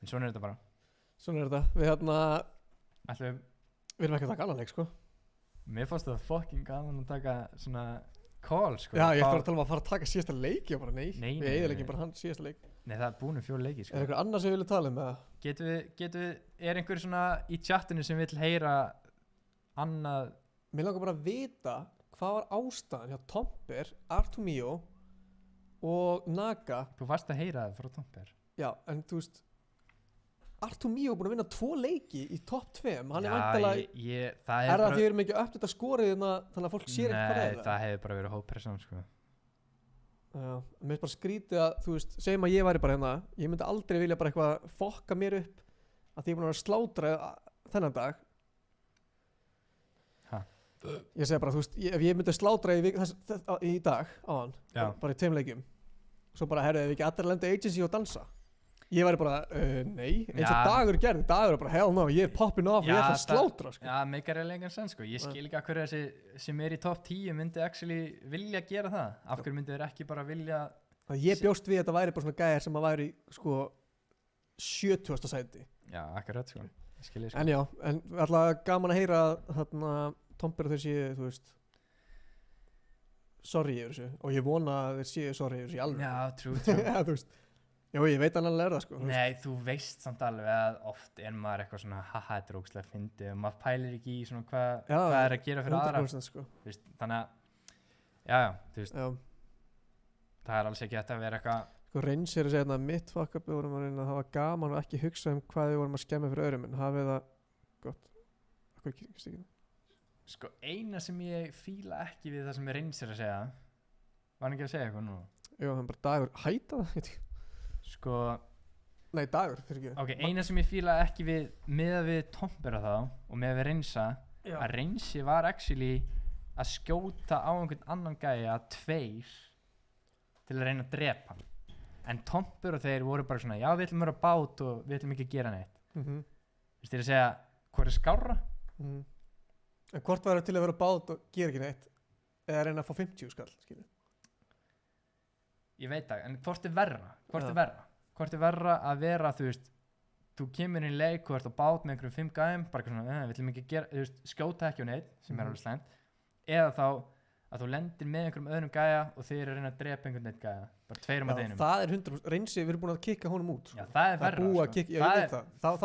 En svona er þetta bara. Svona er þetta. Við erum ekki að taka allan leik, sko. Mér fannst það fucking gaman að taka svona call, sko. Já, ég ætti að tala um að fara að taka síðasta leik, ég bara nei. Við eyðileggjum bara hann síðasta leik. Nei, það er búin 4 leiki, sko. Er einhver annar sem við viljum tala um eða? Er einhver svona í chatinu sem vill heyra annað? Mér langar bara að vita hvað var ástæðan hjá Tomper, Artumio og Naga. Þú varst að heyra það frá Tomper. Já, en þú veist, Artumio er búin að vinna 2 leiki í topp 2. Hann er væntanlega, er það því við erum ekki upp þetta skorið þannig að fólk sér ekki hvað er það? Nei, það hefur bara verið hóppressan, sko. Já, mér finnst bara skrítið að, þú veist, segjum að ég væri bara hérna, ég myndi aldrei vilja bara eitthvað fokka mér upp að því ég er búin að vera slátrað þennan dag. Ég segi bara, þú veist, ef ég myndi slátra í dag á hann, bara í 2 leikjum, svo bara herðu ef ekki allir lenda agency og dansa. Ég væri bara, nei, eins og Dagur gerði, Dagur er bara hell no, ég er poppin off og ég ætla að slátra, sko. Já, meikar er lengur senn, sko. Ég skil ekki að hverju þessi sem er í topp 10 myndi actually vilja gera það. Af hverju myndi þeir ekki bara vilja... Ég bjóst við að þetta væri bara svona gæðir sem að væri, sko, 70. sæti. Já, akkurat, sko. Skil ég, sko. En já, en alltaf gaman að heyra þarna Tomper og þeir séu, þú veist, sorry yfir þessu. Og ég vona að þeir séu sorry yfir þessu í alveg. Já, true. Já, þú veist. Já, ég veit hann alveg það, sko. Nei, þú veist samt alveg að oft er maður eitthvað svona haha, þetta er ógeðslega fyndið og maður pælir ekki í svona hvað er að gera fyrir aðra. 100% sko. Veist, þannig að, já, þú veist, það er alls ekki hægt að vera eitthvað. Sko, Reins er að segja að mitt fuck-up við vorum að reyna að hafa gaman og ekki hugsa hvað við vorum að skemma fyrir öðrum, en hafið það gott. Akkur ekki stíkina. Sko, eina sem ég fíla ekki við það sem Reins er að segja, var hann ekki að segja eitthvað nú? Jú, hann bara Dagur, hæta það, Sko... Nei, Dagur, fyrir ekki. Ok, eina sem ég fíla ekki með við Tomper þá og með við Reinsa, að Reinsi var actually að skjóta á einhvern annan gæja 2 til að reyna að drepa hann. En Tomper og þeir voru bara svona, já, við ætlum að vera bát og við ætlum ekki að gera neitt. Þú veist, ég að segja, hvað er skárra? En hvort var það til að vera bát og gera ekki neitt? Eða reyna að fá 50 skall, skilur? Ég veit það, en hvort er verra? Hvort er verra að vera, þú veist, þú kemur inn í leik og ert á bát með einhverjum 5 gæjum, bara eitthvað svona, við ætlum ekki að gera, þú veist, skjóta ekki á neitt, sem er alveg slæmt, eða þá að þú lendir með einhverjum öðrum gæja og þeir eru að reyna að drepa einhvern neitt gæja, bara 2 á einum. Það er 100%, Reinsi, við erum búin að kikka honum út. Já, það er verra, sko. Þá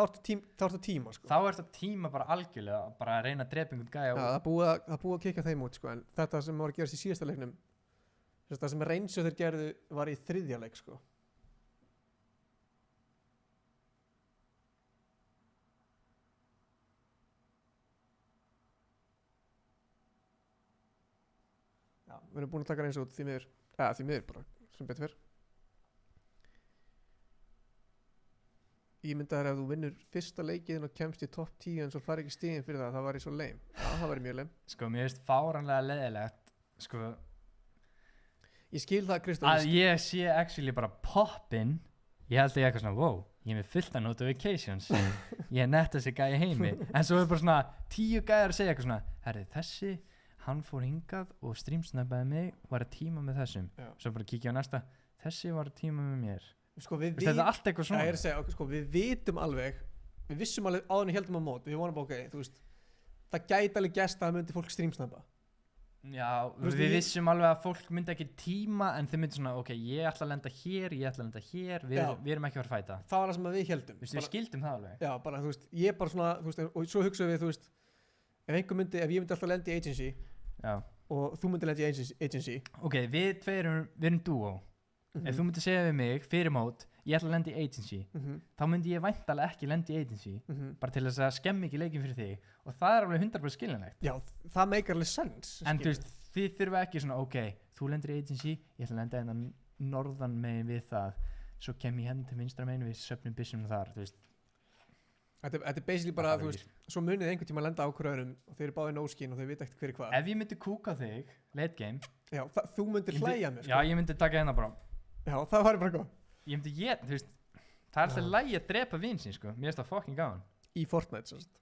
ertu tíma, sko. Þá ertu tíma bara algjörlega, bara að reyna að drepa einhvern gæja. Já, það búið að kikka þeim út, sko, en þetta sem var að gerast í síðasta leiknum, það sem Reinsi og þeir gerðu var í 3. leik, sko. Já, við erum búin að taka Reinsi út því miður bara, sem betur fyrr. Ég myndi að ef þú vinnur fyrsta leikiðin og kemst í topp 10 en svo fari ekki stigin fyrir það væri svo leim. Já, það væri mjög leim. Sko, mér finnst fáránlega leiðilegt, sko, ég skil það, Kristofur. Að ég sé actually bara poppin, ég held að ég eitthvað svona, wow, ég er með fullt af notifications, ég er nettast í gæi heimi, en svo er bara svona 10 gæjar að segja eitthvað svona, herri, þessi, hann fór hingað og streamsnappaði mig, var að tíma með þessum. Svo bara kíkja á næsta, þessi var að tíma með mér. Sko, þetta er allt eitthvað svona. Ég er að segja, sko, við vitum alveg, við vissum alveg áður en við heldum á mót, við vonum bara, ok, þú veist, það gæti alveg gest að myndi fólk streamsnappa. Já, við vissum alveg að fólk myndi ekki tíma en þau myndi svona, ok, ég ætla að lenda hér, ég ætla að lenda hér, við erum ekki að fara að fæta. Það var það sem við heldum. Við skildum það alveg. Já, bara, þú veist, ég bara svona, þú veist, og svo hugsaðum við, þú veist, ef ég myndi alltaf lenda í agency Já. og þú myndir lenda í agency. Ok, við erum duo. Ef þú myndir segja við mig fyrir mót, ég ætla að lenda í agency, þá myndi ég væntanlega ekki lenda í agency, bara til þess að skemmi ekki leikinn fyrir þig, og það er alveg 100% skiljanlegt. Já, það meikar alveg sens. En þú veist, þið þurfa ekki svona, ok, þú lendir í agency, ég ætla að lenda hérna norðan megin við það, svo kem ég hérna til vinstra megin við söfnum byssunum þar, þú veist. Þetta er basically bara, þú veist, svo munið einhvern tíma að lenda á hverju öðrum og þeir eru báðir no-skin og þeir vita ekkert hver er hvað. Ef ég myndi kúka þig, late game. Já, þú myndir hlæja mér, sko. Já, ég myndi taka hérna bara. Já, það væri bara góð. Ég myndi þú veist, það er alltaf lægi að drepa vin sín, sko. Mér finnst það fucking gaman. Í Fortnite, svo sagt.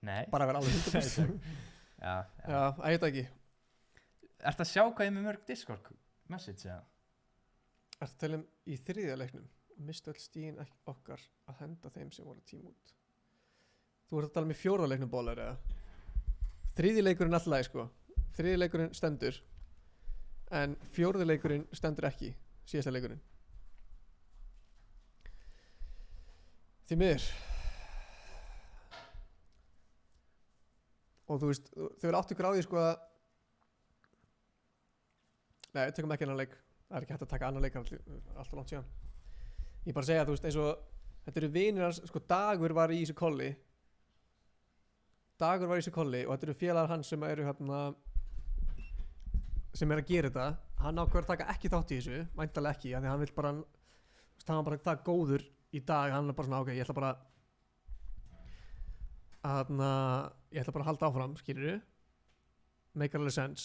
Nei. Bara að vera alveg 100%. Já, ég veit ekki. Ertu að sjá hvað ég með mörg Discord message, eða? Ertu að tala í 3. leiknum? Mistu öll stíðin okkar að henda þeim sem voru tím út. Þú ert að tala með 4. leiknum bólar, eða? 3. leikurinn alltaf lægi, sko. 3. leikurinn stendur. En 4. leikurinn stendur ekki. Síðasta leikurinn. Því miður. Og þú veist, þau eru átt ykkur á því, sko, að nei, við tökum ekki annan leik. Það er ekki hægt að taka annan leik alltaf langt síðan. Ég bara segja, þú veist, eins og þetta eru vinir hans, sko, Dagur var í þessu kolli og þetta eru félagar hans sem eru hérna sem að gera þetta. Hann ákveður að taka ekki þátt í þessu, væntanlega ekki, af því hann vill bara, þú veist, hann var bara það góður í dag, hann er bara svona, ok, ég ætla bara að halda áfram, skilurðu, make alveg sense.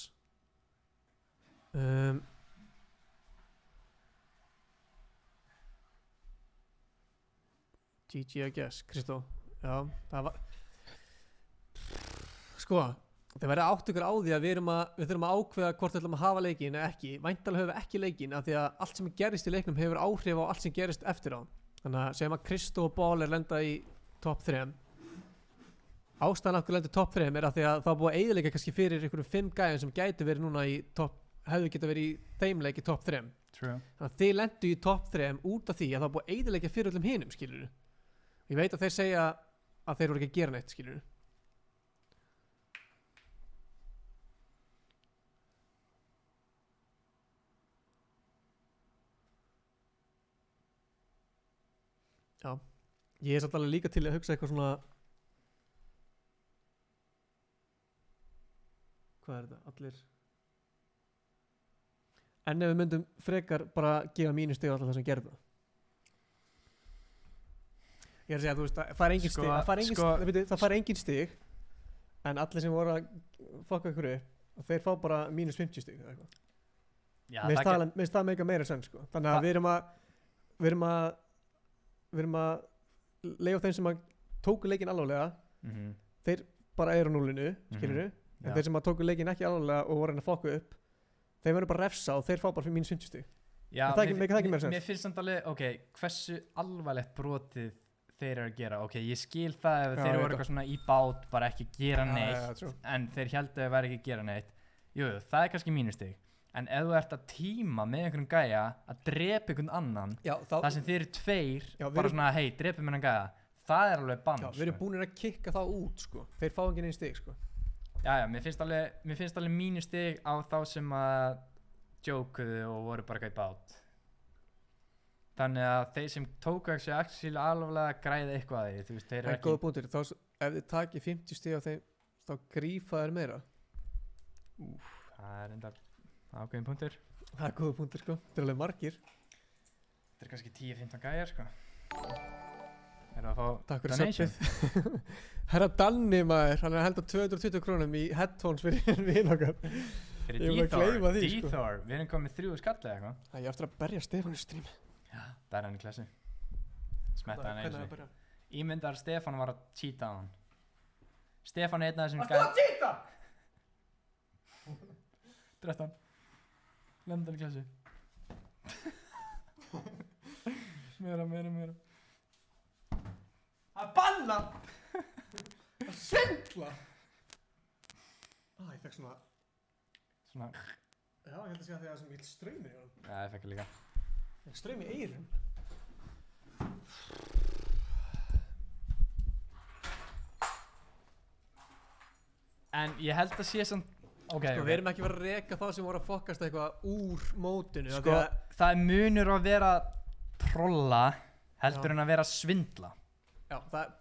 GG, I guess, Kristó. Já, það var sko, það verður átt ykkur á því að við þurfum að ákveða hvort við ætlum að hafa leikinn eða ekki. Væntanlega höfum við ekki leikinn af því að allt sem gerist í leiknum hefur áhrif á allt sem gerist eftir á. Þannig að segjum að Kristó og Ball lenda í top 3. Ástæðan af hverju lendur top 3 er að því að það er búið að eyðileggja kannski fyrir einhverjum 5 gæðum sem gætu verið núna í hefðu geta verið í þeim leik í top 3. True. Þannig að þið lendu í top 3 út af því að það er búið að eyðileggja fyrir öllum hinum, skilurðu. Ég veit að þeir segja að þeir voru ekki að gera neitt, skilurðu. Já, ég samt alveg líka til að hugsa eitthvað svona, hvað er þetta, allir, en ef við myndum frekar bara gefa mínustig á alltaf það sem gerði það. Ég er að segja, þú veist, það fær engin stig, það fær engin stig, en allir sem voru að fokka ykkur upp, þeir fá bara mínus 50 stig eða eitthvað. Já, Mér finnst það meika meira senn, sko. Þannig að við erum að leiða þeim sem að tóku leikinn alvarlega, þeir bara eru á núllinu, skilurðu, en þeir sem að tóku leikinn ekki alvarlega og voru að fokka upp, þeir verður bara refsa og þeir fá bara mínus 50 stig. Já, mér finnst samt alveg, ok, hversu alvarlegt brotið þeir eru að gera, ok, ég skil það ef þeir voru eitthvað svona í bát, bara ekki gera neitt, en þeir heldur að það væri ekki að gera neitt, jú, það er kannski mínustig, en ef þú ert að tíma með einhvern gæja að drepa einhvern annan, það sem þeir eru tveir, bara svona, hei, drepa með einhvern gæja, það er alveg bann, sko. Já, við erum búin að kikka það út, sko, þeir fá ekki neinn stig, sko. Já, mér finnst alveg mínustig á þá sem að jókuðu og voru bara eitthvað í bát. Þannig að þeir sem tóku ekki alveg græða eitthvað að því, þú veist, þeir eru ekki... Góða punktur, ef þið takir 50 stig á þeim, þá grífa þeir meira. Það er enda ákveðin punktur. Það er góða punktur, sko, þetta er alveg margir. Þetta er kannski 10-15 gæjar, sko. Erum að fá takk fyrir söpið. Herra Danni, maður, hann er að henda 220 krónum í headphones fyrir vin okkar. Fyrir D-Thor, við erum komið 3 skall eða eitthvað. Það ég eftir að berja Stefán í stream. Já, berja hann í klassu. Smetta hann eins og. Ímyndar Stefán var að cheata á hann. Stefán er einn af þessum gæðum. Varstu að cheata? 13. Lenda hann í klassu. Meira. Að banna! Að svindla! Ég fekk svona... Já, ég held að segja að það er svona mikill straumur í honum. Já, ég fekk líka. Straum í eyrun. En ég held að sé samt Sko við erum ekki verið að reka þá sem voru að fokkast eitthvað úr mótinu Sko það er munur að vera trolla heldur en að vera svindla Já, það er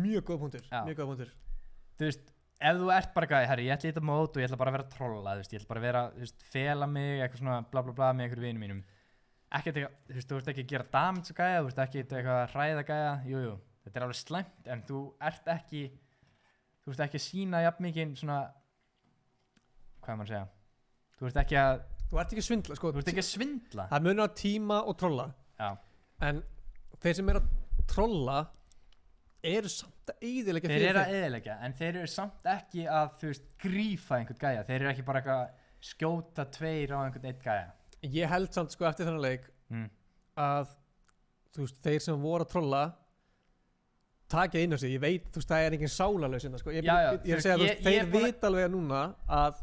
mjög góð punktur Mjög góð punktur Þú veist, ef þú ert bara gæði, herri, ég ætla í þetta mót og ég ætla bara að vera trolla, þú veist, ég ætla bara að vera, þú veist, fela mig, eitthvað svona bla bla bla með einhverjum vinum mínum Ekkert eitthvað, þú veist, þú ert ekki að gera damage á gæða, þú ert ekki eitthvað að hræða gæða, jú, þetta er alveg slæmt en þú ert ekki að sýna jafn mikið svona hvað er maður að segja þú ert ekki að svindla sko þú ert ekki að svindla það munur á tíma og trolla já en þeir sem eru að trolla eru samt að eyðileggja þeir eru að eyðileggja en þeir eru samt ekki að þú veist grífa einhvern gæja þeir eru ekki bara eitthvað að skjóta tveir á einhvern eitt gæja ég held samt sko eftir þennan leik að þú veist þeir sem voru að trolla taka inn á sig, ég veit þú veist það er engin sálarlaus sko. ég er að segja þú veist þeir vita alveg núna að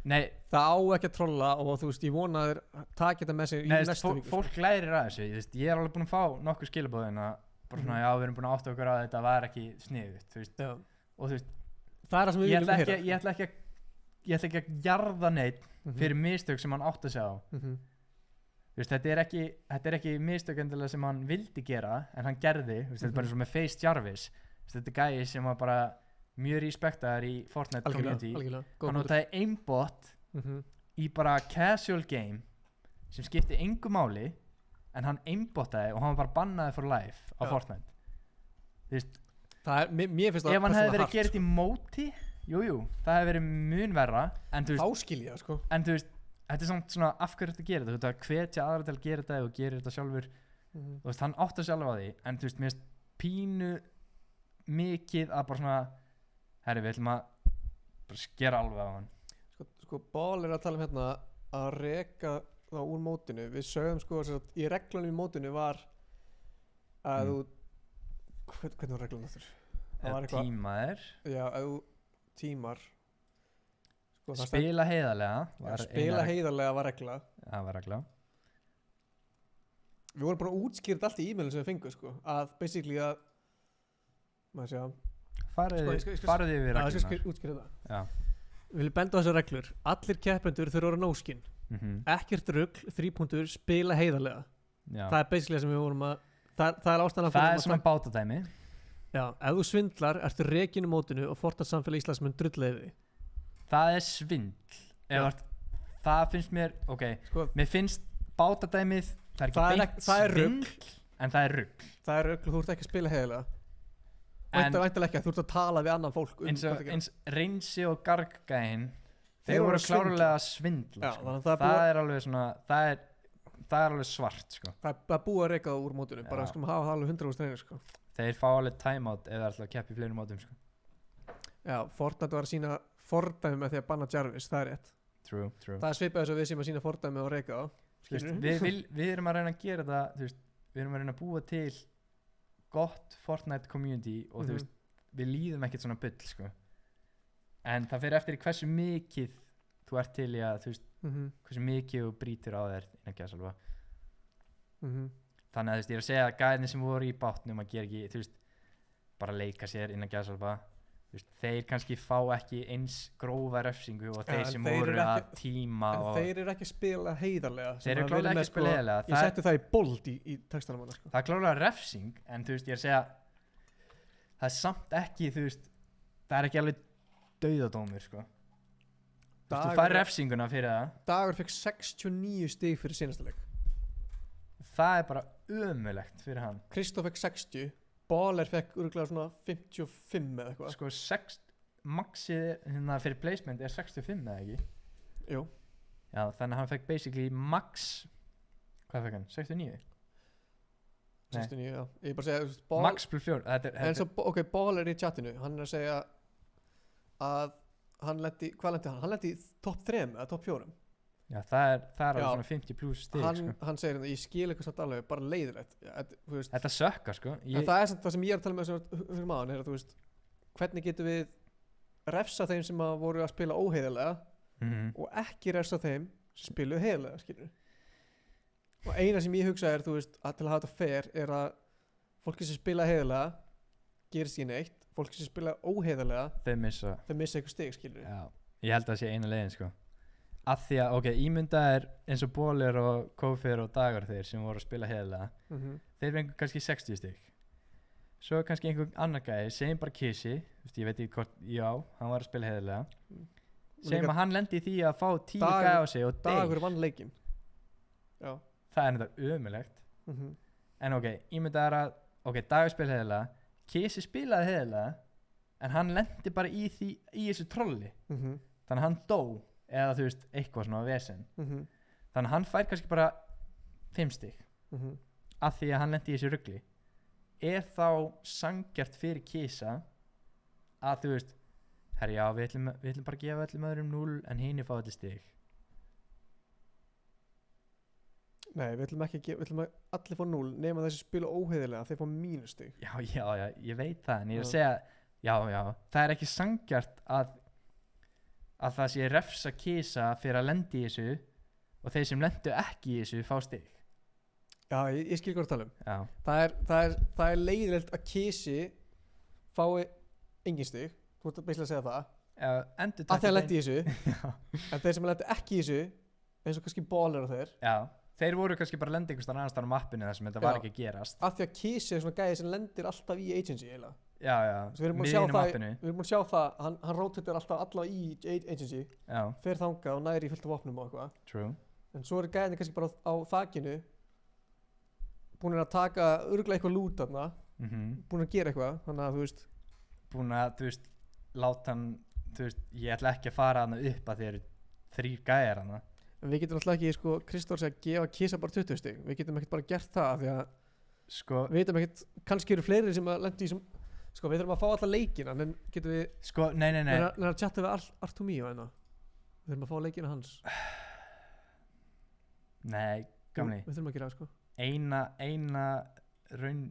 það á ekki að trolla og þú veist ég vona að þeir taka þetta með sig í næstu viku fólk lærir að þessu, ég er alveg búin að fá nokkuð skilabóðin að bara svona já við erum búin að átta okkur að þetta var ekki sniðugt þú veist og þú veist það er það sem við viljum heyra ég ætla ekki að jarða neitt fyrir mistök sem hann átt að segja á þú veist þetta er ekki mistök endilega sem hann vildi gera en hann gerði þú veist þetta er bara eins og með Face Jarvis þetta er gæi sem var bara mjög respektaður í Fortnite community hann notaði aimbot í bara casual game sem skipti engu máli en hann aimbotaði og hann var bara bannaði for life á Fortnite þú veist ef hann hefði verið gerðið í móti jújú, það hefði verið mun verra en þú veist áskilja sko en þú veist, þetta er samt svona af hverju þetta gerir þetta þú veist að hvetja aðra til að gera þetta og gerir þetta sjálfur þú veist, hann átti sjálf á því en þú veist, mér veist pínu mikið að bara svona herri, við ætlum að bara skera alveg á hann sko Ball er að tala hérna að reka þá úr mótinu við sögum sko að í reglunum í mótinu var að þú hvernig var reglunum þáttur? Tímaðir já, að þú tímar sko, spila heiðarlega spila heiðarlega var regla það var regla við vorum bara að útskýra allt í e-mailum sem við fengum sko að basically að maður sé að farið yfir regluna ég skal útskýra það við viljum benda á þessar reglur allir keppendur þurfa að vera nóskinn ekkert rugl, 3 punktur, spila heiðarlega það er basically það sem við vorum að það er ástæðan það er svona bátadæmi já, ef þú svindlar ertu rekinu mótinu og Fortnite samfélag Íslands mun drullleiði það er svindl það finnst mér sko, mér finnst bátadæmið það er ekki beint svindl en það er rugl og þú ert ekki að spila heiðarlega væntalega ekki að þú ert að tala við annan fólk eins Reynsi og Gargæn þeir voru klárlega að svindla sko. það er alveg svona það er alveg svart sko. það er búið að reka það úr mótunum bara skulum hafa það alveg 100% reynir sko. þeir fá alveg timeout eða alltaf að keppa í fleiri mótum sko. já, Fortnite var að sína fordæmi með því að banna Jarvis, það er rétt true. það er svipað þess að við séum að sína fordæmi og reka það við erum að reyna að gera það veist, við erum að reyna að búa til gott Fortnite community og þú veist, við líðum ekkert svona bull sko. En það fer eftir hversu mikið þú ert til í að þú veist, hversu mikið þú brýtur á þér innan gæðsalva þannig að þú veist, ég er að segja að gæðinni sem voru í bátnum að gera ekki, þú veist bara leika sér innan gæðsalva þeir kannski fá ekki eins grófa refsingu og þeir sem voru að tíma en þeir eru ekki að spila heiðarlega þeir eru klálega ekki að spila heiðarlega ég setti það í bold í textanum hann sko. það er klálega refsing en þú veist ég er að segja það er samt ekki þú veist það er ekki alveg dauðadómur sko. þú fær refsinguna fyrir það Dagur fekk 69 stig fyrir seinasta leik það er bara ömulegt fyrir hann Kristóf fekk 60 Baller fekk örgulega svona 55 eða eitthvað sko maxið hérna fyrir placement er 65 eða ekki? Jú já þannig að hann fekk basically max hvað fekk hann? 69? 69 já ég er bara að segja max plus 4 en svo Baller í chatinu hann er að segja að hann lendi hvað lendi hann? Hann lendi í top 3 eða top 4 já það er alveg svona 50 plus stig sko. hann segir ég skil eitthvað samt alveg bara leiðilegt þetta sökkar sko en það er samt það sem ég er að tala með þessum maður er að þú veist hvernig getum við refsa þeim sem að voru að spila óheiðarlega og ekki refsa þeim sem spilu heiðarlega skilur og eina sem ég hugsa er þú veist að til að hafa þetta fair er að fólki sem spila heiðarlega gerist í neitt fólk sem spila óheiðarlega Þau missa eitthvað stig, skilur Já, ég held að það sé eina leiðin sko Af því að, ok, ímynda er eins og Bólir og Kófir og Dagar þeir sem voru að spila heiðarlega Þeir fengu kannski 60 stig Svo kannski einhver annar gæði, segjum bara Kissi ég veit ekki hvort, já, hann var að spila heiðarlega Segjum að hann lendi í því að fá 10 gæði á sig og Dagur vann leikinn Já Það þetta ömulegt En ok, ímynda er að Dagur spila heiðarlega Kissi spilaði heiðarlega en hann lendi bara í þessu trolli þannig að hann dó eða þú veist, eitthvað svona vesen þannig að hann fær kannski bara 5 stig af því að hann lendi í þessu rugli þá sangjart fyrir Kisa að þú veist herri já, við ætlum bara að gefa öllum öðrum 0 en hinni fá allir stig Nei, við ætlum að allir fá 0 nema þessi spila óheiðilega, þeir fá -stig Já, ég veit það en ég er að segja, já, það er ekki sangjart að það sé refsa Kisa fyrir að lendi í þessu og þeir sem lendu ekki í þessu fá stig Já, ég skil hvað að tala Já. Það er leiðilegt að Kisi fái engin stig þú ert basically að segja það að því að lendi í þessu en þeir sem lendi ekki í þessu eins og kannski Bólir og þeir Þeir voru kannski bara að lenda einhvers annars staðar á mappinu þar sem þetta var ekki að gerast af því að Kisi er svona gæði sem lendir alltaf í agency eiginlega Já, við erum búin að sjá það hann rotator alltaf allavega í agency fer þangað og næri í fullt af vopnum og eitthvað True En svo eru gæðinni kannski bara á þakinu búin að taka örugglega eitthvað loot þarna búin að gera eitthvað þannig að þú veist búin að, þú veist, láta hann þú veist, ég ætla ekki að fara hana upp að þeir eru 3 gæjar hana En við getum alltaf ekki, sko, Kristór segja að gefa Kisa bara 20 stig við getum ekkert bara gert það því að við veitum ekkert, kannski eru fleiri sem að lendi í sem sko, við þurfum að fá alla leikina en getum við sko, nei að chatta við Artumíu hérna við þurfum að fá leikina hans Nei, gamli Við þurfum að gera það, sko eina raun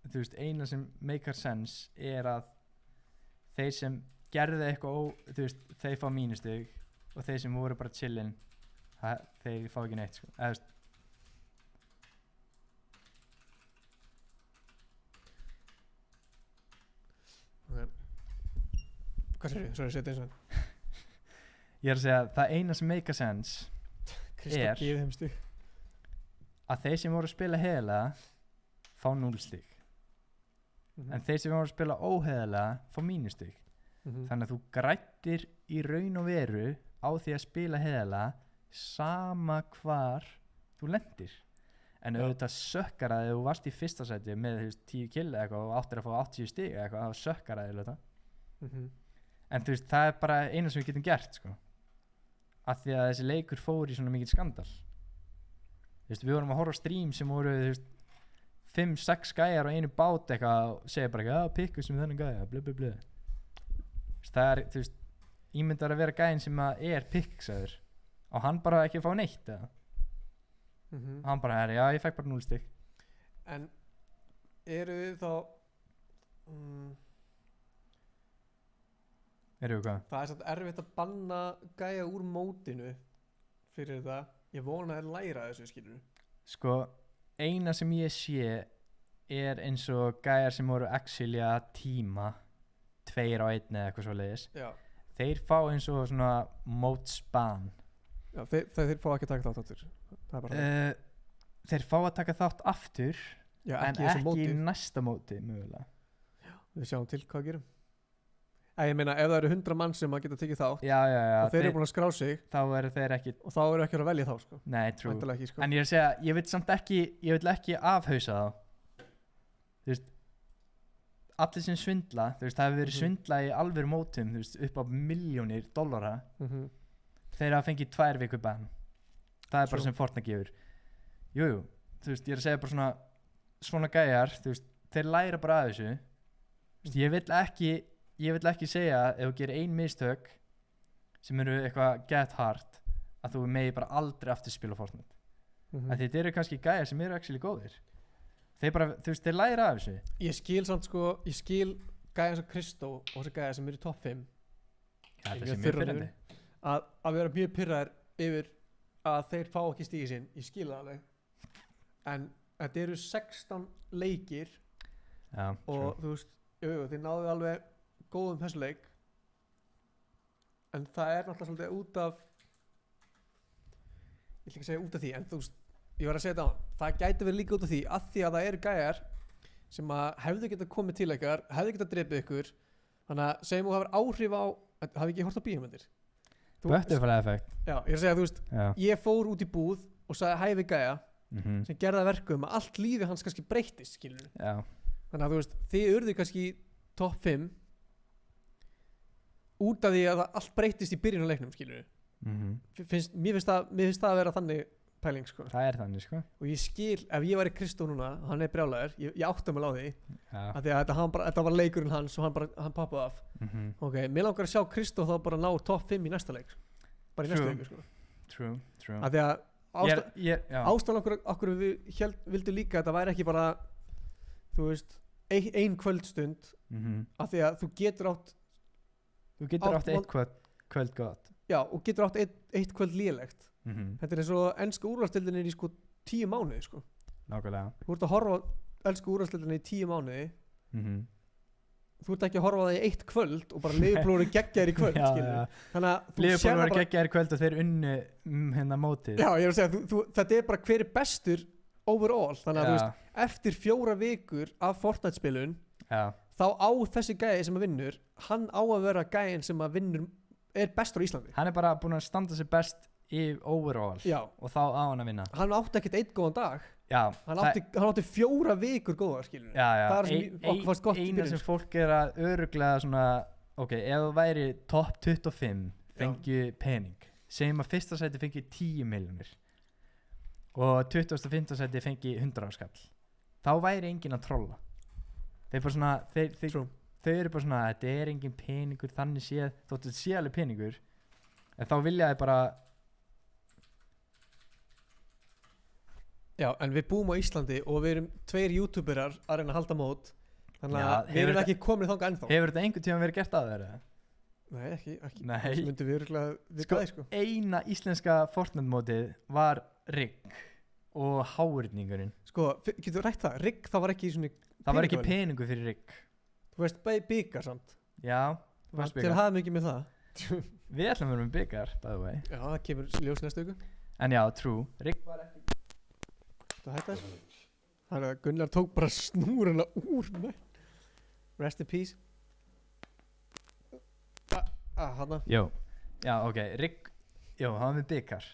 þú veist, eina sem makes sense er að þeir sem gerðu eitthvað þú veist, þeir fá -stig og þeir sem voru bara chillin þeir fá ekki neitt sko. Hvað sér ég? Sorry, setja eins og Ég er að segja að það eina sem make sense Kristór gefið þeim stig að þeir sem voru að spila heiðarlega fá 0 stig en þeir sem voru að spila óheiðarlega fá -stig þannig að þú grættir í raun og veru á því að spila heiðarlega sama hvar þú lendir en auðvitað sökkar að þú varst í fyrsta sæti með 10 kill eða eitthvað og áttir að fá 80 stig eða eitthvað, það sökkar að þig en þú veist, það er bara eina sem við getum gert sko af því að þessi leikur fór í svona mikið skandal þú veist, við vorum að horfa á stream sem voru, þú veist 5-6 gæjar á einu bát eitthvað og segja bara eitthvað, pikku sem þennan gæja blö það er, þú veist ímyndar að vera gæðin sem að er piksaður og hann bara ekki að fá neitt eða hann bara er, já ég fekk bara 0 stig En eru við þá Eru við hvað? Það er samt erfitt að banna gæja úr mótinu fyrir þetta ég vona að þeir læra þessu skilur Sko, eina sem ég sé er eins og gæjar sem voru actually að tíma 2 á 1 eða eitthvað svo leiðis þeir fá eins og svona mótsban Já, þeir fá ekki að taka þátt aftur það er bara þeir fá að taka þátt aftur en ekki í næsta móti mögulega Við sjáum til hvað gerum Ég meina, ef það eru 100 mann sem að geta tekið þátt já, og þeir eru búin að skrá sig þá eru þeir ekki og þá eru ekki að velja þá sko. Nei, true ekki, sko. En ég er að segja, ég vil samt ekki ég vil ekki afhausa þá þú veist allir sem svindla, þú veist, það hefur verið svindla í alvöru mótum, þú veist, upp á milljónir dollara þeir hafa fengið 2 vikur ban það er bara sem Fortnite gefur Jú, þú veist, ég er að segja bara svona gæjar, þú veist, þeir læra bara að þessu þú veist, ég vil ekki segja ef þú gerir 1 mistök sem eru eitthvað get hard að þú megi bara aldrei aftur spila Fortnite að þetta eru kannski gæjar sem eru actually góðir þeir bara, þú veist, þeir læra af þessu Ég skil samt sko, ég skil gæjar eins og Kristó og þessi gæjar sem eru í top 5 það sé mjög pirrandi að vera mjög pirraðir yfir að þeir fá ekki stígi sinn ég skil það alveg en þetta eru 16 leikir og þú veist Jú, þið náðu alveg góðum þessu leik. En það náttúrulega svolítið út af, ég ætla ekki að segja út af því, en þú veist, ég var að segja þetta á hann. Það gæti verið líka út af því, að því að það eru gæjar sem að hefðu getað komið til ykkar, hefðu getað drepið ykkur. Þannig að segjum þú hafur áhrif á, hafi ekki hort á bíómyndir? Butterfly effect. Já, ég er að segja, þú veist, ég fór út í búð og sagði hæ við gæja sem gerði að verkum að allt lífi hans kannski breyttist, skilur. Já. Þannig að þú veist, þið urðu kannski top 5 út af því að allt breyttist í byrjun á leiknum, skilur. Mér finnst það að vera þannig pæling, sko. Það er þannig, sko. Og ég skil, ef ég væri Kristó núna, hann er brjálæður, ég átta mig á því, af því að þetta var leikurinn hans og hann poppaði af. Ok, mér langar að sjá Kristó þá bara ná top 5 í næsta leik. Bara í næsta leiku, sko. True. Af því að ástæðan okkur við vildum líka að þetta væri ekki bara, þú veist, ein kvöldstund, af því að þú getur átt eitt kvöld gott. Já, og getur átt eitt kvöld lélegt. Þetta er eins og ensku úrvalsdeildin í sko 10 mánuði, sko. Nákvæmlega. Þú ert að horfa á ensku úrvalsdeildin í 10 mánuði. Þú ert ekki að horfa á það í eitt kvöld og bara Liverpool voru geggjaðir í kvöld, skilur. Þannig að þú Liverpool voru geggjaðir í kvöld og þeir unnu hérna mótið. Já, ég er að segja, þetta er bara hver er bestur overall. Þannig að þú veist, eftir 4 vikur af Fortnite-spilun, þá á þessi gæi sem að vinnur, hann á að vera gæin sem að vinnur, er bestur á Íslandi. Hann er bara búinn að standa sig best í overall. Já. Og þá á hann að vinna. Hann átti ekkert einn góðan dag. Já. Hann átti 4 vikur góðar, skilur. Já. Það er sem okkur fannst gott í byrjun. Eina sem fólk er að örugglega svona, ok, ef þú væri top 25 fengju pening, segjum að fyrsta sæti fengi 10 milljónir og 25. sæti fengi 100 skall, þá væri enginn að trolla. Þeir bara svona, þau eru bara svona, þetta er engin peningur þannig séð, þóttu þetta sé alveg peningur, en þá vilja þið bara. Já, en við búum á Íslandi og við erum 2 youtuberar að reyna að halda mót, þannig að við erum ekki komin þangað ennþá. Hefur þetta einhvern tíma verið gert að þeirra? Nei, ekki. Nei. Það myndum við örugglega vita það, sko. Eina íslenska Fortnite mótið var Rigg og hárningurinn. Sko, getur þú rætt það? Rigg, það var ekki svona það var ekki peningur fyrir Rigg. Þú veist, byggar samt. Já, þú veist byggar. Til að hafa mikið með það. Við ætlum að vera með byggar, by the way. Já, það kemur ljós næstu viku. En já, true. Rigg var ekki. Það hætti þess. Þannig að Gunnar tók bara snúruna úr með. Rest in peace. Hanna. Já, ok, Rigg, já, það var með byggar.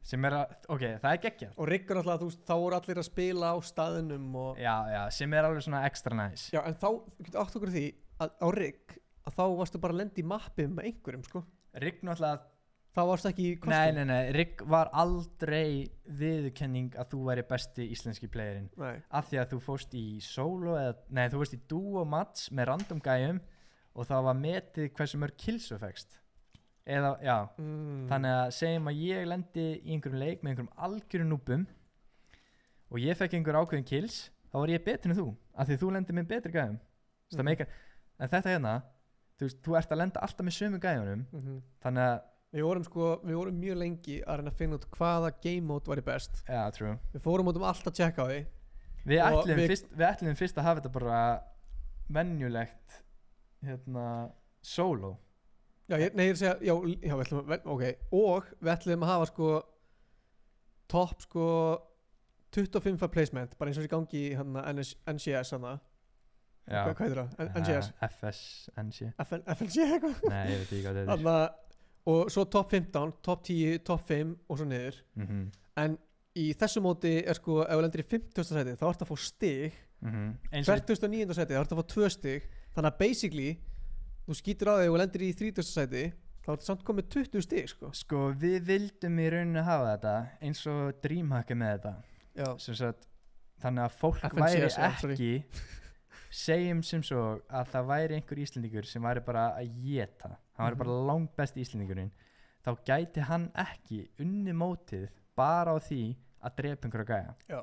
Sem er að, ok, það er geggjað. Og Rigg er alltaf, þú veist, þá voru allir að spila á staðinum og. Já, sem er alveg svona extra nice. Já, en þá, þú getur átt okkur því að á Rigg, að þá varstu bara að lenda í mappi með einhverjum, sko. Rigg náttúrulega. Þá varstu ekki í kostum. Nei, Rigg var aldrei viðurkenning að þú væri besti íslenski playerinn. Nei. Af því að þú fórst í solo eða, nei, þú fórst í duo match með random gæjum og það var metið hversu mörg kills þú fegst. Eða, já, þannig að segjum að ég lendi í einhverjum leik með einhverjum algjörum núbum og ég fekk einhver ákveðin kills, þá var ég betri en þú, af því þú lendir með betri gæjum. En þetta hérna, þú veist, þú ert að lenda alltaf með sömu gæjunum, þannig að við vorum mjög lengi að reyna að finna út hvaða game mode væri best. Já, true. Við fórum út allt að checka á því. Við ætlum fyrst að hafa þetta bara venjulegt, solo. Já, ég er að segja, já, við ætlum að, ok, og við ætlum að hafa top 25 placement, bara eins og þessi gangi í NCS hana. Já. Hvað heitir það? NCS? FSNC. FNC eitthvað? Nei, ég veit ekki hvað þetta er. Og svo top 15, top 10, top 5 og svo niður. En í þessu móti er ef þú lendir í 50. sæti þá ert að fá stig. 49. sæti þá ert að fá 2 stig. Þannig að basically þú skýtur á þig og lendir í 30. sæti þá ertu samt komið 20 stig, sko. Sko, við vildum í rauninni hafa þetta eins og Dreamhack með þetta. Já. Þannig að fólk væri ekki segjum sem svo að það væri einhver Íslendingur sem væri bara að éta, hann væri bara langt best Íslendingurinn, þá gæti hann ekki unni mótið bara á því að drepa einhverja gæja. Já.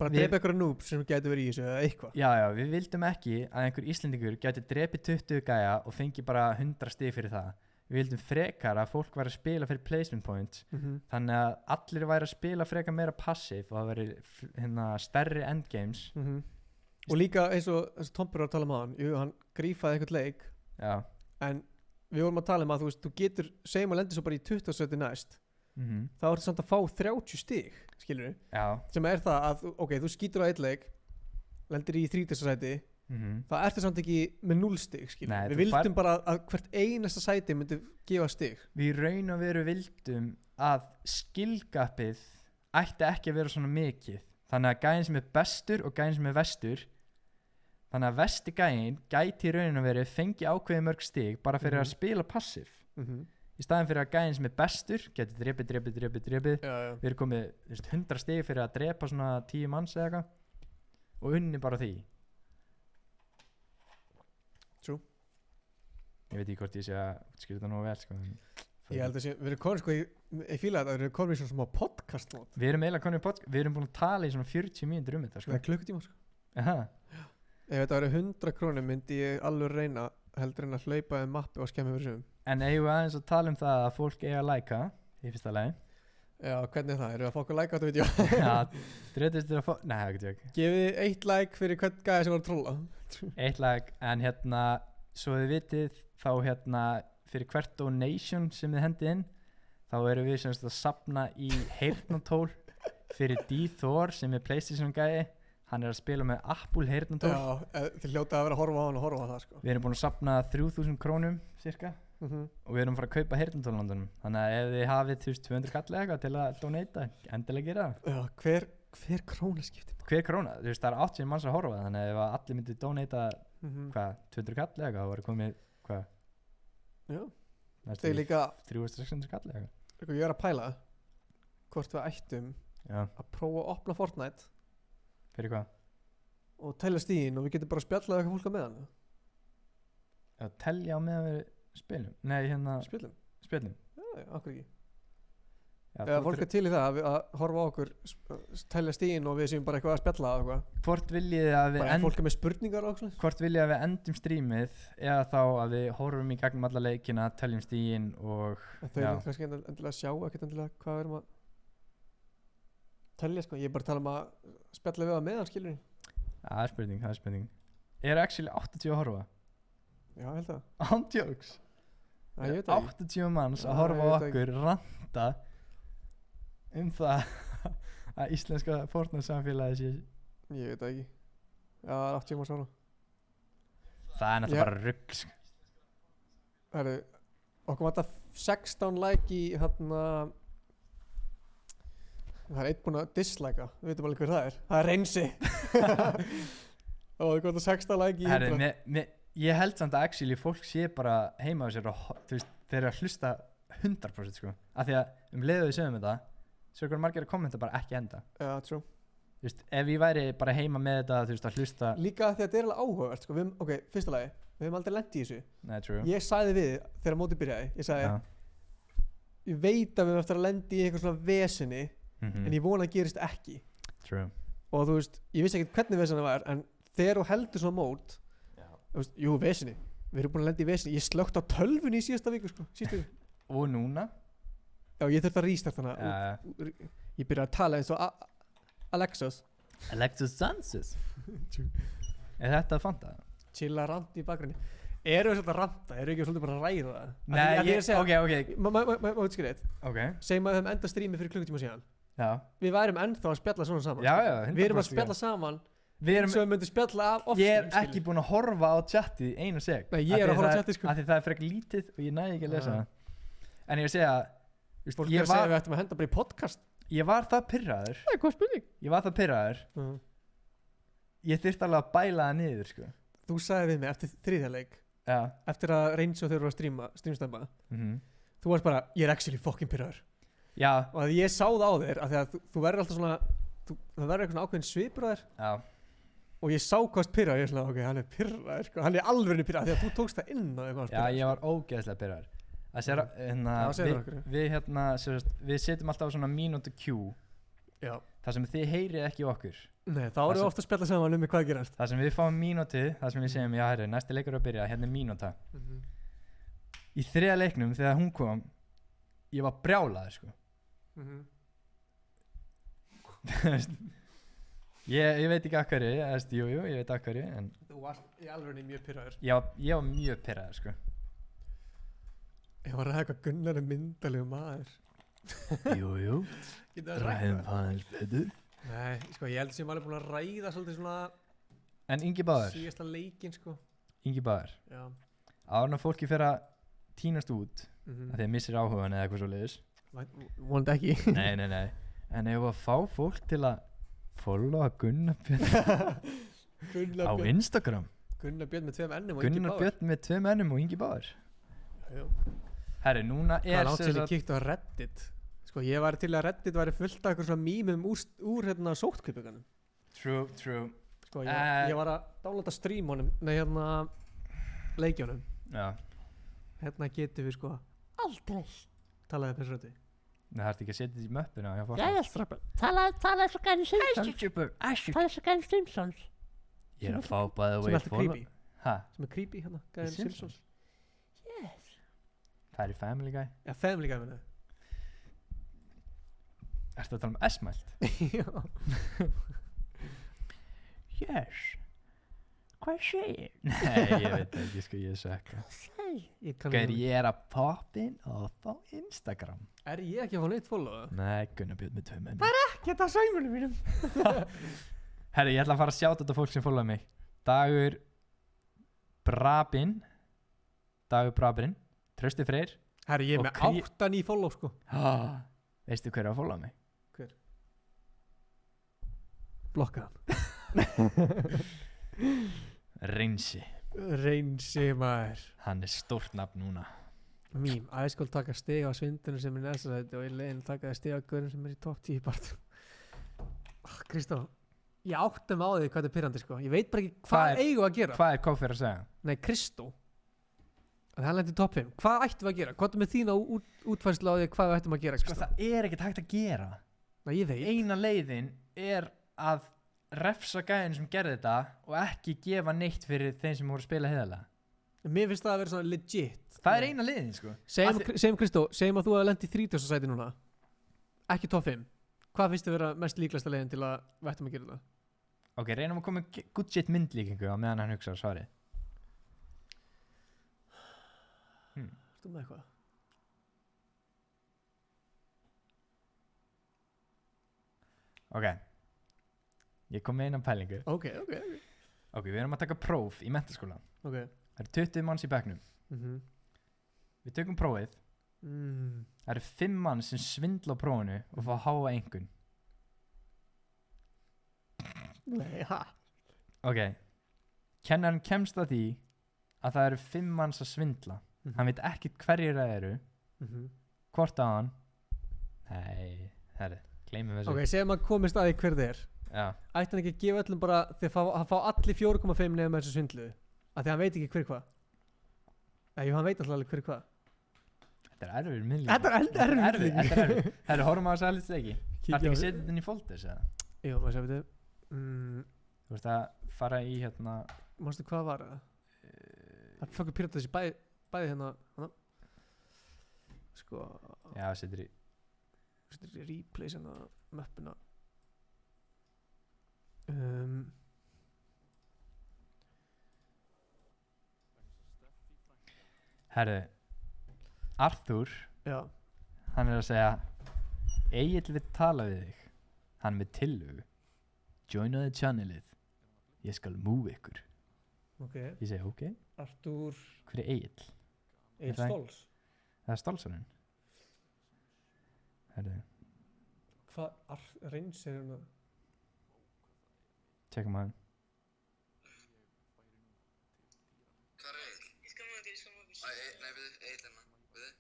Bara drepa einhverja noob sem gæti verið í þessu eða eitthvað. Já, við vildum ekki að einhver Íslendingur gæti drepið 20 gæja og fengi bara 100 stig fyrir það. Við vildum frekar að fólk væri að spila fyrir placement points, þannig að allir væri að spila frekar meira passive og það væri stærri endgames. Og líka eins og Tompur var að tala um hann, hann grífaði einhvern leik. Já. En við vorum að tala um að þú getur, segjum að lendir svo bara í 20 seti næst. Þá ertu samt að fá 30 stig, skilur við? Já. Sem það að, þú skýtur á einn leik, lendir í 30 sæti, það ertu samt ekki með 0 stig, skilur við? Við vildum bara að hvert einasta sæti myndi gefa stig. Við raun og veru vildum að skillgapið ætti ekki að vera svona mikið. Þannig að gæinn sem bestur og gæinn sem vestur, þannig að vesti gæinn gæti í raun og veru fengi ákveði mörg stig bara fyrir að spila passív. Í staðin fyrir að gæinn sem bestur geti drepið. Við erum komið 100 stig fyrir að drepa svona 10 manns eða eitthvað og unni bara því. True. Ég veit ekki hvort ég sé að skilja þetta nú vel sko. Ég held að við erum konið sko, ég fíla þetta, við erum konið í svona smá podcast mót. Við erum eiginlega konið í podcast, við erum búin að tala í svona 40 mínútur þetta sko. Það klukkutíma sko. Aha. Ef þetta væri 100 krónur myndi ég alveg reyna heldur en að hlaupa mappi og skemmi fyrir sumum. En eigum við aðeins að tala um það að fólk eiga að læka í fyrsta lagi. Já, hvernig er það? Erum við að fá okkur læka á þetta vídeo? Já, dröðist þér að fá, nei, ekki tjók. Gefið 1 like fyrir hvern gæði sem var að trolla. 1 like, en svo þið vitið þá fyrir hvert donation sem þið hendið inn þá erum við semst að safna í heyrnartól fyrir D-Thor sem PlayStation gæði. Hann að spila með Apple heyrnartól. Já, þið hljóta að vera að horfa á hann og horfa á það sko. Við erum búin að safna 3.000 krónum cirka og við erum að fara að kaupa heyrnartóllandunum. Þannig að ef þið hafið 200 kall eitthvað til að donata, endilega gera það. Já, hver króna skiptir? Hver króna? Það er 80 manns að horfa þannig að ef allir myndi donata 200 kall eitthvað þá var komið hvað? Já. Það er líka 3.600 kall eitthvað. Ég er að pæla hvort við ættum að prófa að opna Fortnite. Fyrir hvað? Og telja stíðin og við getum bara spjallað eitthvað fólk á meðan. Já, telja á meðan við spilum? Nei, Spilum? Já, okkur ekki. Eða fólk til í það að horfa á okkur, telja stíðin og við séum bara eitthvað að spjalla á eitthvað. Hvort viljið að við bara fólk er með spurningar og svona. Hvort viljið að við endum strímið eða þá að við horfum í gegnum alla leikina, teljum stíðin og þau eru kannski endilega að sjá ekkert endilega hvað við erum að telja sko, ég er bara að tala um að spjalla við að meðan, skilur ég. Það er spurning. Er actually 80 að horfa? Já, ég held það. Ándjóks? 80 manns að horfa á okkur ranta það að íslenska Fortnite samfélagi sé. Ég veit það ekki. Já, það er 80 manns að horfa. Það er náttúrulega bara rugl sko. Það eru, okkur vantar 16 like í það er einn búinn að dislike'a, við veitum alveg hver það er. Það er Reynsi. Og það er 16 like í 100. Ég held samt að actually fólk sé bara heima á sér og þeir eru að hlusta 100% sko. Af því að leiðu við segjum þetta, svo er margir að kommenta bara ekki enda. Já, true. Ef ég væri bara heima með þetta, að hlusta. Líka því að þetta er alveg áhugavert sko. Ok, fyrsta lagi, við hefum aldrei lent í þessu. Nei, true. Ég sagði við þegar mótið byrjaði, ég sagði ég veit að við erum eftir að lenda í eitthvað svona vesinni. En ég vona að gerist ekki. True. Og þú veist, ég vissi ekkert hvernig vesinni var, en þegar þú heldur svona mót, þú veist, jú, vesinni, við erum búin að lenda í vesinni, ég slökkt á tölvunni í síðasta viku sko, Og núna? Já, ég þurfti að restart þannig, ég byrjaði að tala eins og Alexis Sanchez. Er þetta að fanta? Chilla rant í bakgrunni. Eru við svolítið að ranta? Eru við ekki svolítið bara að ræða það? Nei, ok. Má útskýra eitt. Ok. Segjum að við höfum enda strímið fyrir klukkutíma síðan. Já. Við værum ennþá að spjalla svona saman. Já, 100%. Við erum að spjalla saman. Svo við myndum spjalla af ofta. Ég er ekki búinn að horfa á chatið einu seg. Nei, ég er að horfa á chatið sko. Af því það er frekar lítið og ég næði ekki að lesa það. En ég segja, fólk er að segja að við ættum að henda bara í podcast. Ég var það pirraður. Það er góð spurning. Ég var það pirraður. Ég þyrfti alveg að bæla það niður sko. Þú sagði við mig eftir þriðja leik. Já. Eftir að Reynsi og þau eru að streamstemma. Þú varst bara, ég er actually fucking pirraður. Já. Og að ég sá það á þér af því að þú verður alltaf svona það verður eitthvað svona ákveðin svipur á þér. Já. Og ég sá hvaðst pirraður, ég er svona, ok, hann er pirraður sko. Hann er alveg pirraður, því að þú tókst það inn á eitthvað. Já, ég var ógeðslega pirraður. Við setjum alltaf svona mínútu Q. Já. Það sem þið heyrið ekki okkur. Nei, þá erum við ofta að spjalla saman um hvað gerast. Það sem við fáum mínútu, það sem við segjum, já herri, næsti leikur er að byrja, hérna er mínúta. Í þriðja leiknum, þegar hún kom, ég var brjálaður sko. Ég veit ekki af hverju, jú, ég veit af hverju, en... Þú varst í alveg mjög pirraður. Ég var mjög pirraður, sko. Ég var að ræða eitthvað Gunnar myndalegu maður. Jú. Ræðum það eins betur. Nei, sko, ég held sem alveg búin að ræða svolítið svona... En Ingi Báður. Síðasta leikinn, sko. Ingi Báður. Já. Áður en fólki fer að tínast út, af því að missir áhugan eða eitthvað svo leiðis. Vonandi ekki. Nei. En ef að fá fólk til að followa Gunnar Björn á Instagram. Gunnar Björn með 2 ennum og Ingi Báður. Gunnar Björn með 2 ennum og Ingi Báður. Já. Herri, núna er... Hvað látt sem ég kíkt á Reddit? Sko, ég var til að Reddit væri fullt af eitthvað svona mýmum úr hérna sótkaupunum. True. Sko, ég var að downloada streamunum, leikjónum. Já. Hérna getum við sko aldrei talaði persónuði. Það þarf ekki að setja þetta í möppuna hjá fólk. Jæja, strápar. Talaði svo gæni Simpsons. Talaði svo gæni Simpsons. Ég er að fá bæði Sem er alltaf creepy. Hæ? Sem er creepy hérna, gæni Simpsons. Yes. Það er í Family Guy. Já, Family Guy minna. Ertu að tala um S-mælt? Já. Yes. Hvað segir? Nei, ég veit ekki, sko, ég sökka. Gæri, ég er að poppin og fá Instagram. Er ég ekki að fá neitt follow? Nei, Gunnar Björn með 2 menn. Það er ekki þetta sæmunum mínum. Herri, ég ætla að fara að sjáta þetta fólk sem followa mig. Dagur Brabinn, Trausti Freyr. Herri, ég er með 8 ný follow, sko. Veistu hver er að followa mig? Hver? Blokkaðan. Reynsi maður. Hann er stórt nafn núna. Mím, að ég skuld taka stig á svindunum sem er næsta sæti og í leiðin taka stig á gaurum sem er í topp 10 partum. Kristó, ég áttum á því hvað þetta er pirrandi, sko. Ég veit bara ekki hvað eigum við að gera. Hvað er Kófir að segja? Nei, Kristó, það er lendið topp 5. Hvað ættum við að gera? Hvað er með þína útfærslu á því hvað við ættum að gera, Kristó? Sko, það er ekkert hægt að gera. Nei, ég veit. Eina leiðin er að refsa gæðin sem gerði þetta og ekki gefa neitt fyrir þeim sem voru að spila heiðarlega. Mér finnst það að vera svona legit. Það er eina leiðin, sko. Segjum Kristó, segjum að þú hefði lent í 30. sæti núna. Ekki topp 5. Hvað finnst þið vera mest líklegasta leiðin til að við ættum að gera það? Ok, reynum að koma með good shit myndlíkingu á meðan hann hugsaður svarið. Ertu með eitthvað? Ok. Ég kom með eina pælingu. Ok. Ok, við erum að taka próf í menntaskóla. Ok. Það eru 20 manns í bekknum. Við tökum prófið. Það eru 5 mann sem svindla á prófinu og fá háa einkunn. Nei, ha? Ok. Kennarinn kemst að því að það eru 5 manns að svindla. Hann veit ekki hverjir það eru. Hvort á hann? Nei, herri, gleymum þessu. Ok, segjum að komist að því hver þið er. Já. Ætti hann ekki að gefa öllum bara þegar hann fá allir 4,5 nefnum þessu svindlu af því hann veit ekki hver hvað. Nei, hann veit alltaf hver hvað. Þetta er erfið minnlíking. Þetta er erfið. Það eru horfum á þessu aðlýst ekki. Það er ekki að setja þetta inn í folders eða? Jú, maður séu þetta. Þú veist að fara í hérna. Mástu hvað var það? Það fokkur pyrrata þessi bæði hérna. Sko. Já, setur í replace hérna möppuna. Herru, Arthur. Já. Hann er að segja Egill vill tala við þig. Hann er með tillögu. Joinaði channelið. Ég skal move ykkur. Ok. Ég segi ok. Arthur. Hver er Egill? Egill Stolz. Það er Stolzarinn. Herru. Hvað reyns er hérna? Tjekkum að hann. Hvað er Egill? Ég skal maður til, Nei, við Egill hérna. Við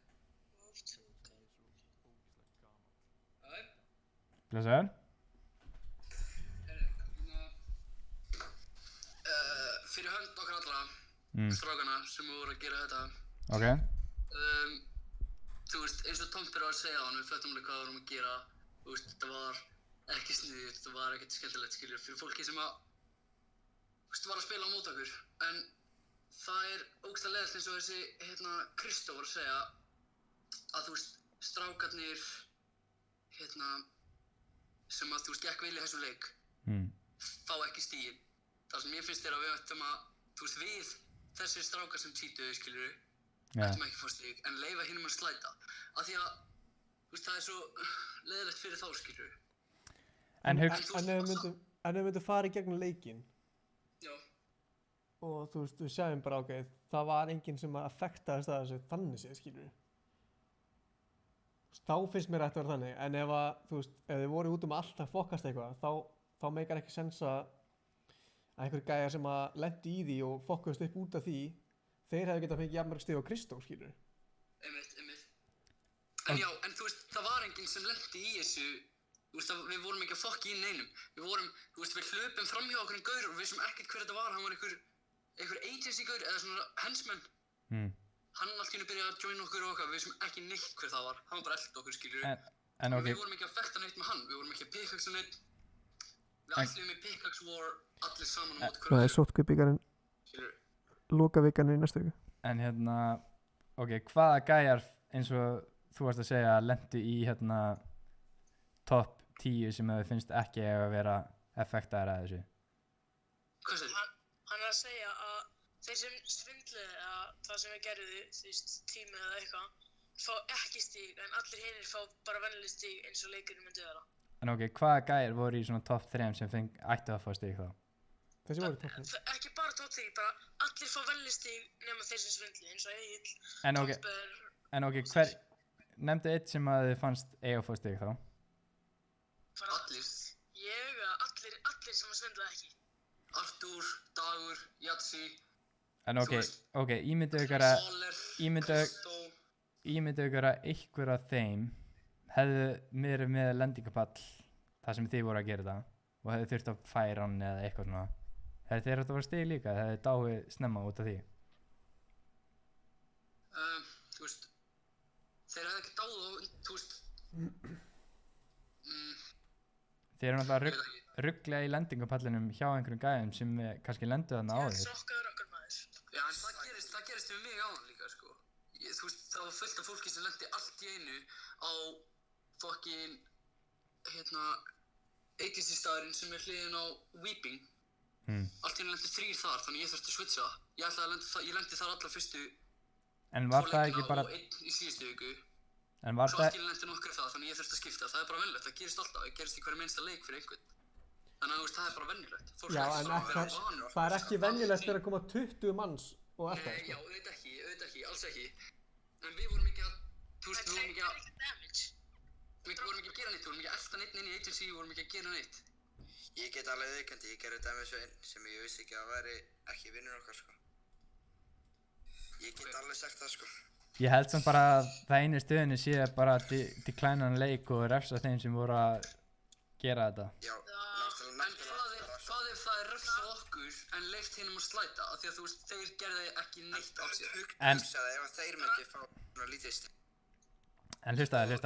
Blessaður. Fyrir hönd okkar allra, strákana sem voru að gera þetta. Ok. Þú veist, eins og Tompi var að segja á hann, við föttum alveg hvað við vorum að gera. Þú veist, þetta var ekki sniðugt, þetta var ekkert skemmtilegt, skiljur, fyrir fólki sem að, þú veist, var að spila á mót okkur. En það er ógeðslega leiðilegt eins og þessi, hérna, Kristó var að segja að, þú veist, strákarnir, hérna, sem að, þú veist, gekk vel í þessum leik. fá ekki stigin. Það sem ég finnst að við ættum að, við, þessir strákar sem cheatuðu, skilurðu, ættum ekki að fá stig, en leyfa hinum að slæta. Af því að, það svo leiðilegt fyrir þá, skilurðu. En ef við myndum fara í gegnum leikinn. Já. Og við sjáum bara það var enginn sem að affektaðist að þessu þannig séð, skilurðu. Þá finnst mér ætti að vera þannig, en ef þið voru út allt að fokkast eitthvað, þá meikar ekki sens að einhver gæjar sem að lendi í því og fokkast upp út af því, þeir hefði getað fengið jafnmörg stig á Kristó, skilurðu. Einmitt. En já, en það var enginn sem lendi í þessu, við vorum ekki að fokka í neinum. Við hlupum fram hjá okkur gaur og við vissum ekkert hver þetta var, hann var einhver agency gaur eða svona hensmenn. Hann allt í hennu byrjaði að joina okkur og okkar, við vissum ekki neitt hver það var, hann var bara elda okkur, skilurðu. En við vorum ekki að fekta neitt með hann, við vorum ekki að pickaxe neitt. Við ætlum í pickaxe war allir saman á móti hverju. Það er sótkvöpbyggarinn, lokavikarnir í næstu viku. En hvaða gæjar eins og þú varst að segja lentu í topp 10 sem þau finnst ekki að vera effektaðir að þessu? Hvað segir? Hann að segja að þeir sem svindluðu eða það sem við gerðu, tími eða eitthvað, fá ekki stig en allir hinir fá bara venjuleg stig eins og leikurinn myndi vera. En hvaða gæjar voru í svona topp 3 sem ættu að fá stig þá? Þessi voru topp 3? Ekki bara topp 3, bara allir fá venjuleg stig nema þeir sem svindluðu, eins og Egill, Tomber. En nefndu eitt sem að þið fannst eiga að fá stig þá? Allir. Allir sem að svindluðu ekki. Artúr, Dagur, Jatsi. En ímyndu ykkur að einhver af þeim hefðu verið með lendingapall þar sem þið voru að gera það og hefðu þurft að færa hann eða eitthvað svona. Hefðu þeir átt að fara stig líka? Hefðu dáið snemma út af því? Þeir hefðu ekki dáið og, Þeir eru náttúrulega rugglega í lendingapallinum hjá einhverjum gæðum sem kannski lendu þarna áður. Sokkaður okkar maður. Já, en það gerist við mig áðan líka, sko. Það var fullt af fólki sem lendi allt í einu á fokkin, agency-staðurinn sem hliðin á Weeping. Allt í einu lendi 3 þar, þannig ég þurfti að switcha. Ég lendi þar allar fyrstu En var það ekki bara... og 1 í síðustu viku. En var Svo það... allt í einu lendi nokkur þar, þannig ég þurfti að skipta. Það er bara venjulegt, það gerist alltaf, það gerist í hverju minnsta leik fyrir einhvern. Þannig að það er bara venjulegt. Já, en það er ekki venjulegt þegar að koma 20 manns og allt það. Já, auðvitað ekki, alls ekki. En við vorum ekki að, við vorum ekki að gera neitt, við vorum ekki að elta neitt inn í agency, við vorum ekki að gera neitt. Ég get alveg viðurkennt, ég gerði dæmi svo einn sem ég vissi ekki að væri ekki vinnur okkar, sko. Ég get alveg sagt það, sko. Ég held samt bara að það einu stöðinni sé bara declinan leik og refsa þeim sem voru að gera þetta. Já, en hvað ef það er refsað okkur en leyft hinum að slæta? Af því að þeir gerði ekki neitt af sér. Hugsaði ef þeir myndi fá svona lítið stig. En hlustaði.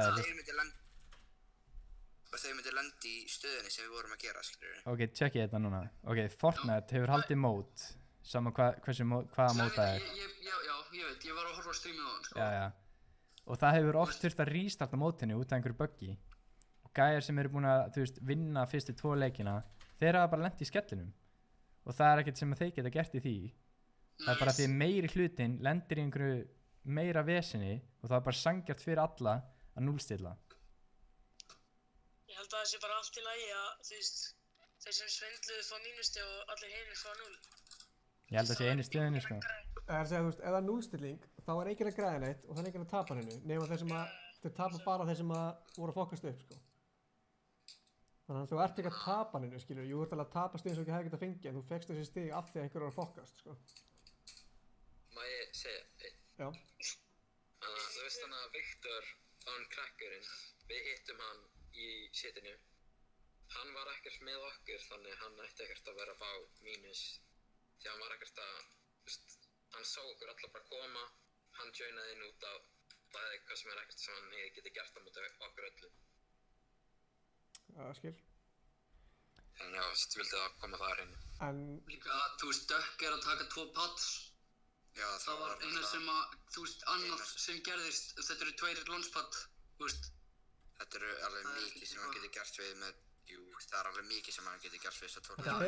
Og þeir myndi lenda í stöðinni sem við vorum að gera, skilurðu. Ok, tjekkið þetta núna. Ok, Fortnite hefur haldið mót, sama hvaða mót það er. Já, ég veit, ég var að horfa á streamið á hann, sko. Já. Og það hefur oft þurft að restarta mótinu út af einhverju buggi. Og gæjar sem eru búin að, vinna fyrstu 2 leikina, þeir hafa bara lent í skellinum. Og það er ekkert sem að þeir geta gert í því. Það er bara því meiri hlutinn lendir í einhverju meira vesinni og það er bara sanngjarnt fyrir alla að núllstilla. Ég held að það sé bara allt í lagi að, þeir sem svindluðu fá mínusti og allir hinir fá 0. Ég held að það sé einu stöðinni, sko. Það er að segja, ef það er núllstilling, þá er enginn að græða neitt og það er enginn að tapa hennu, nema þeir tapa bara þeir sem voru að fokkast upp, sko. Þannig að þú ert ekki að tapa hennu, skilur, jú ert alveg að tapa stig sem þú ekki hefði getað fengið, en þú fékkst þessi stig af því að einhver var að fokkast, sko. Má ég segja eitt? Já. Þú veist þannig að Viktor, hann krakkurinn, við hittum hann í setinu. Hann var ekkert með okkur, þannig hann ætti ekkert að vera að fá mínus. Því hann var ekkert að, hann sá okkur alla bara koma, hann joinaði inn út af, það er eitthvað sem er ekkert sem hann hefði getið gert á móti okkur öllum. Já, skil. Þannig að þú vildi að koma þar inn. En... Líka, Dökk er að taka 2 pats. Já, það var eina sem að, annað sem gerðist, þetta eru 2 launchpad, Þetta eru alveg mikið sem hann getur gert við með, Það er alveg mikið sem hann getur gert fyrst að tóra.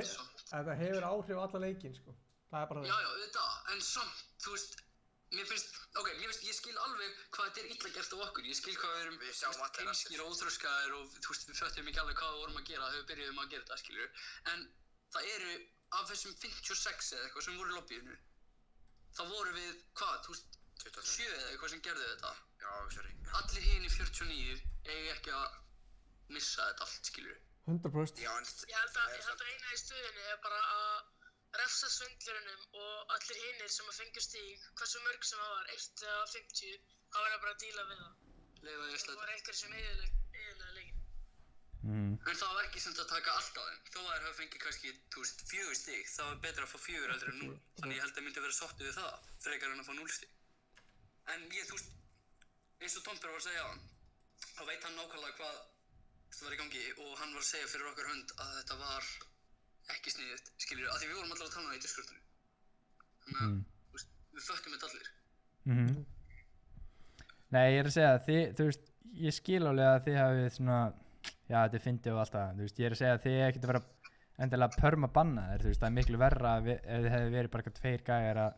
Þetta hefur áhrif á alla leikinn, sko. Það er bara Já, auðvitað, en samt, þú veist, mér finnst, ég skil alveg hvað þetta er illa gert á okkur. Ég skil hvað við erum heimskir og óþroskaðir og þú veist, við föttum ekki alveg hvað við vorum að gera þegar við byrjuðum að gera þetta, skiljur. En það eru, af þessum 56 eða eitthvað sem voru í lobbyinu, þá voru við, hvað, þú veist, 7 eða eitthvað sem gerðu þetta. Já, sorry. Allir hinir 49 eigi ekki að missa þetta allt, skiljur. 100%. Já, en ég held að eina í stöðinni er bara að refsa svindlurunum og allir hinir sem að fengja stíg, hversu mörg sem það var, 1 eða 50, það var bara að díla við það. Það var einhver sem eiginlega leikinn. En það var ekki sem að taka allt á þeim. Þó að þeir hafa fengið kannski, 4 stíg, þá er betra að fá 4 heldur en 0. Þannig ég held að myndi vera sáttu við það, frekar en að fá 0 stíg. En eins og Tomper var að segja á hann, þá veit hann nákvæmlega hvað það var í gangi og hann var að segja fyrir okkar hönd að þetta var ekki sniðugt, skiljur, af því við vorum allir að tala um það í Discordinu. Þannig að við föttum þetta allir. Nei, ég er að segja að þú veist, ég skil alveg að þið hafið svona, já, þetta er fyndið og allt það, þú veist, ég er að segja að þið ekkert að vera endilega perma-banna þér, þú veist, það er miklu verra ef þið hefði verið bara 2 gæjar að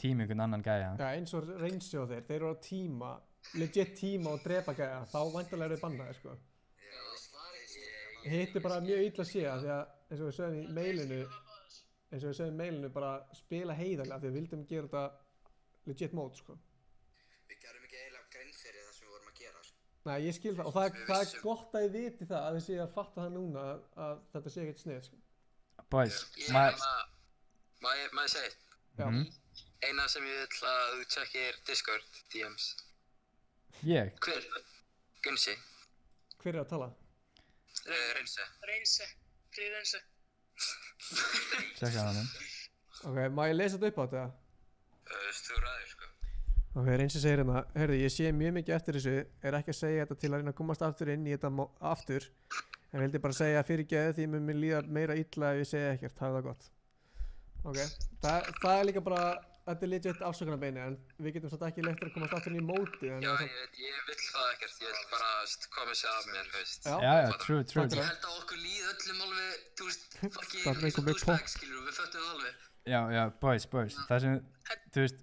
tíma einhvern annan gæja. Já, eins og Reynsjó þeir eru að tíma, legit tíma og drepa gæja, þá væntanlega eru þið bannaðir, sko. Hitt er bara mjög illa að sé því að eins og við sögum í mailinu bara spila heiðarlega því að við vildum gera þetta legit mode, sko. Við gerum ekki eiginlega grein fyrir það sem við vorum að gera, sko. Nei, ég skil það og það er gott að ég viti það að þið séu að fatta það núna að þetta sé ekkert snið, sko. Boys, Má ég segja eitt? Já. Eina sem ég vil að þú tjekkir Discord DMs. Ég? Hver? Gunsi. Hver er að tala? Reynse. Reynse. Tjekka hann. Ok, má ég lesa þetta upp á þetta? Þú ræður, sko. Ok, Reynse segir hérna, heyrðu, ég sé mjög mikið eftir þessu, er ekki að segja þetta til að reyna að komast aftur inn í þetta aftur, en vildi bara segja fyrirgeðu því mér líða meira illa ef ég segja ekkert, hafa það gott. Ok, það er líka bara, þetta er legit afsökunarbeini, en við getum satt ekki leitt að komast aftur inn í móti. Já, ég vill það ekkert, ég vil bara koma sér af mér, veist. Já, true. Ég held að okkur líði öllum alveg, þú veist, fucking douchebag, skilur, við föttum það alveg. Já, boys, það sem, þú veist,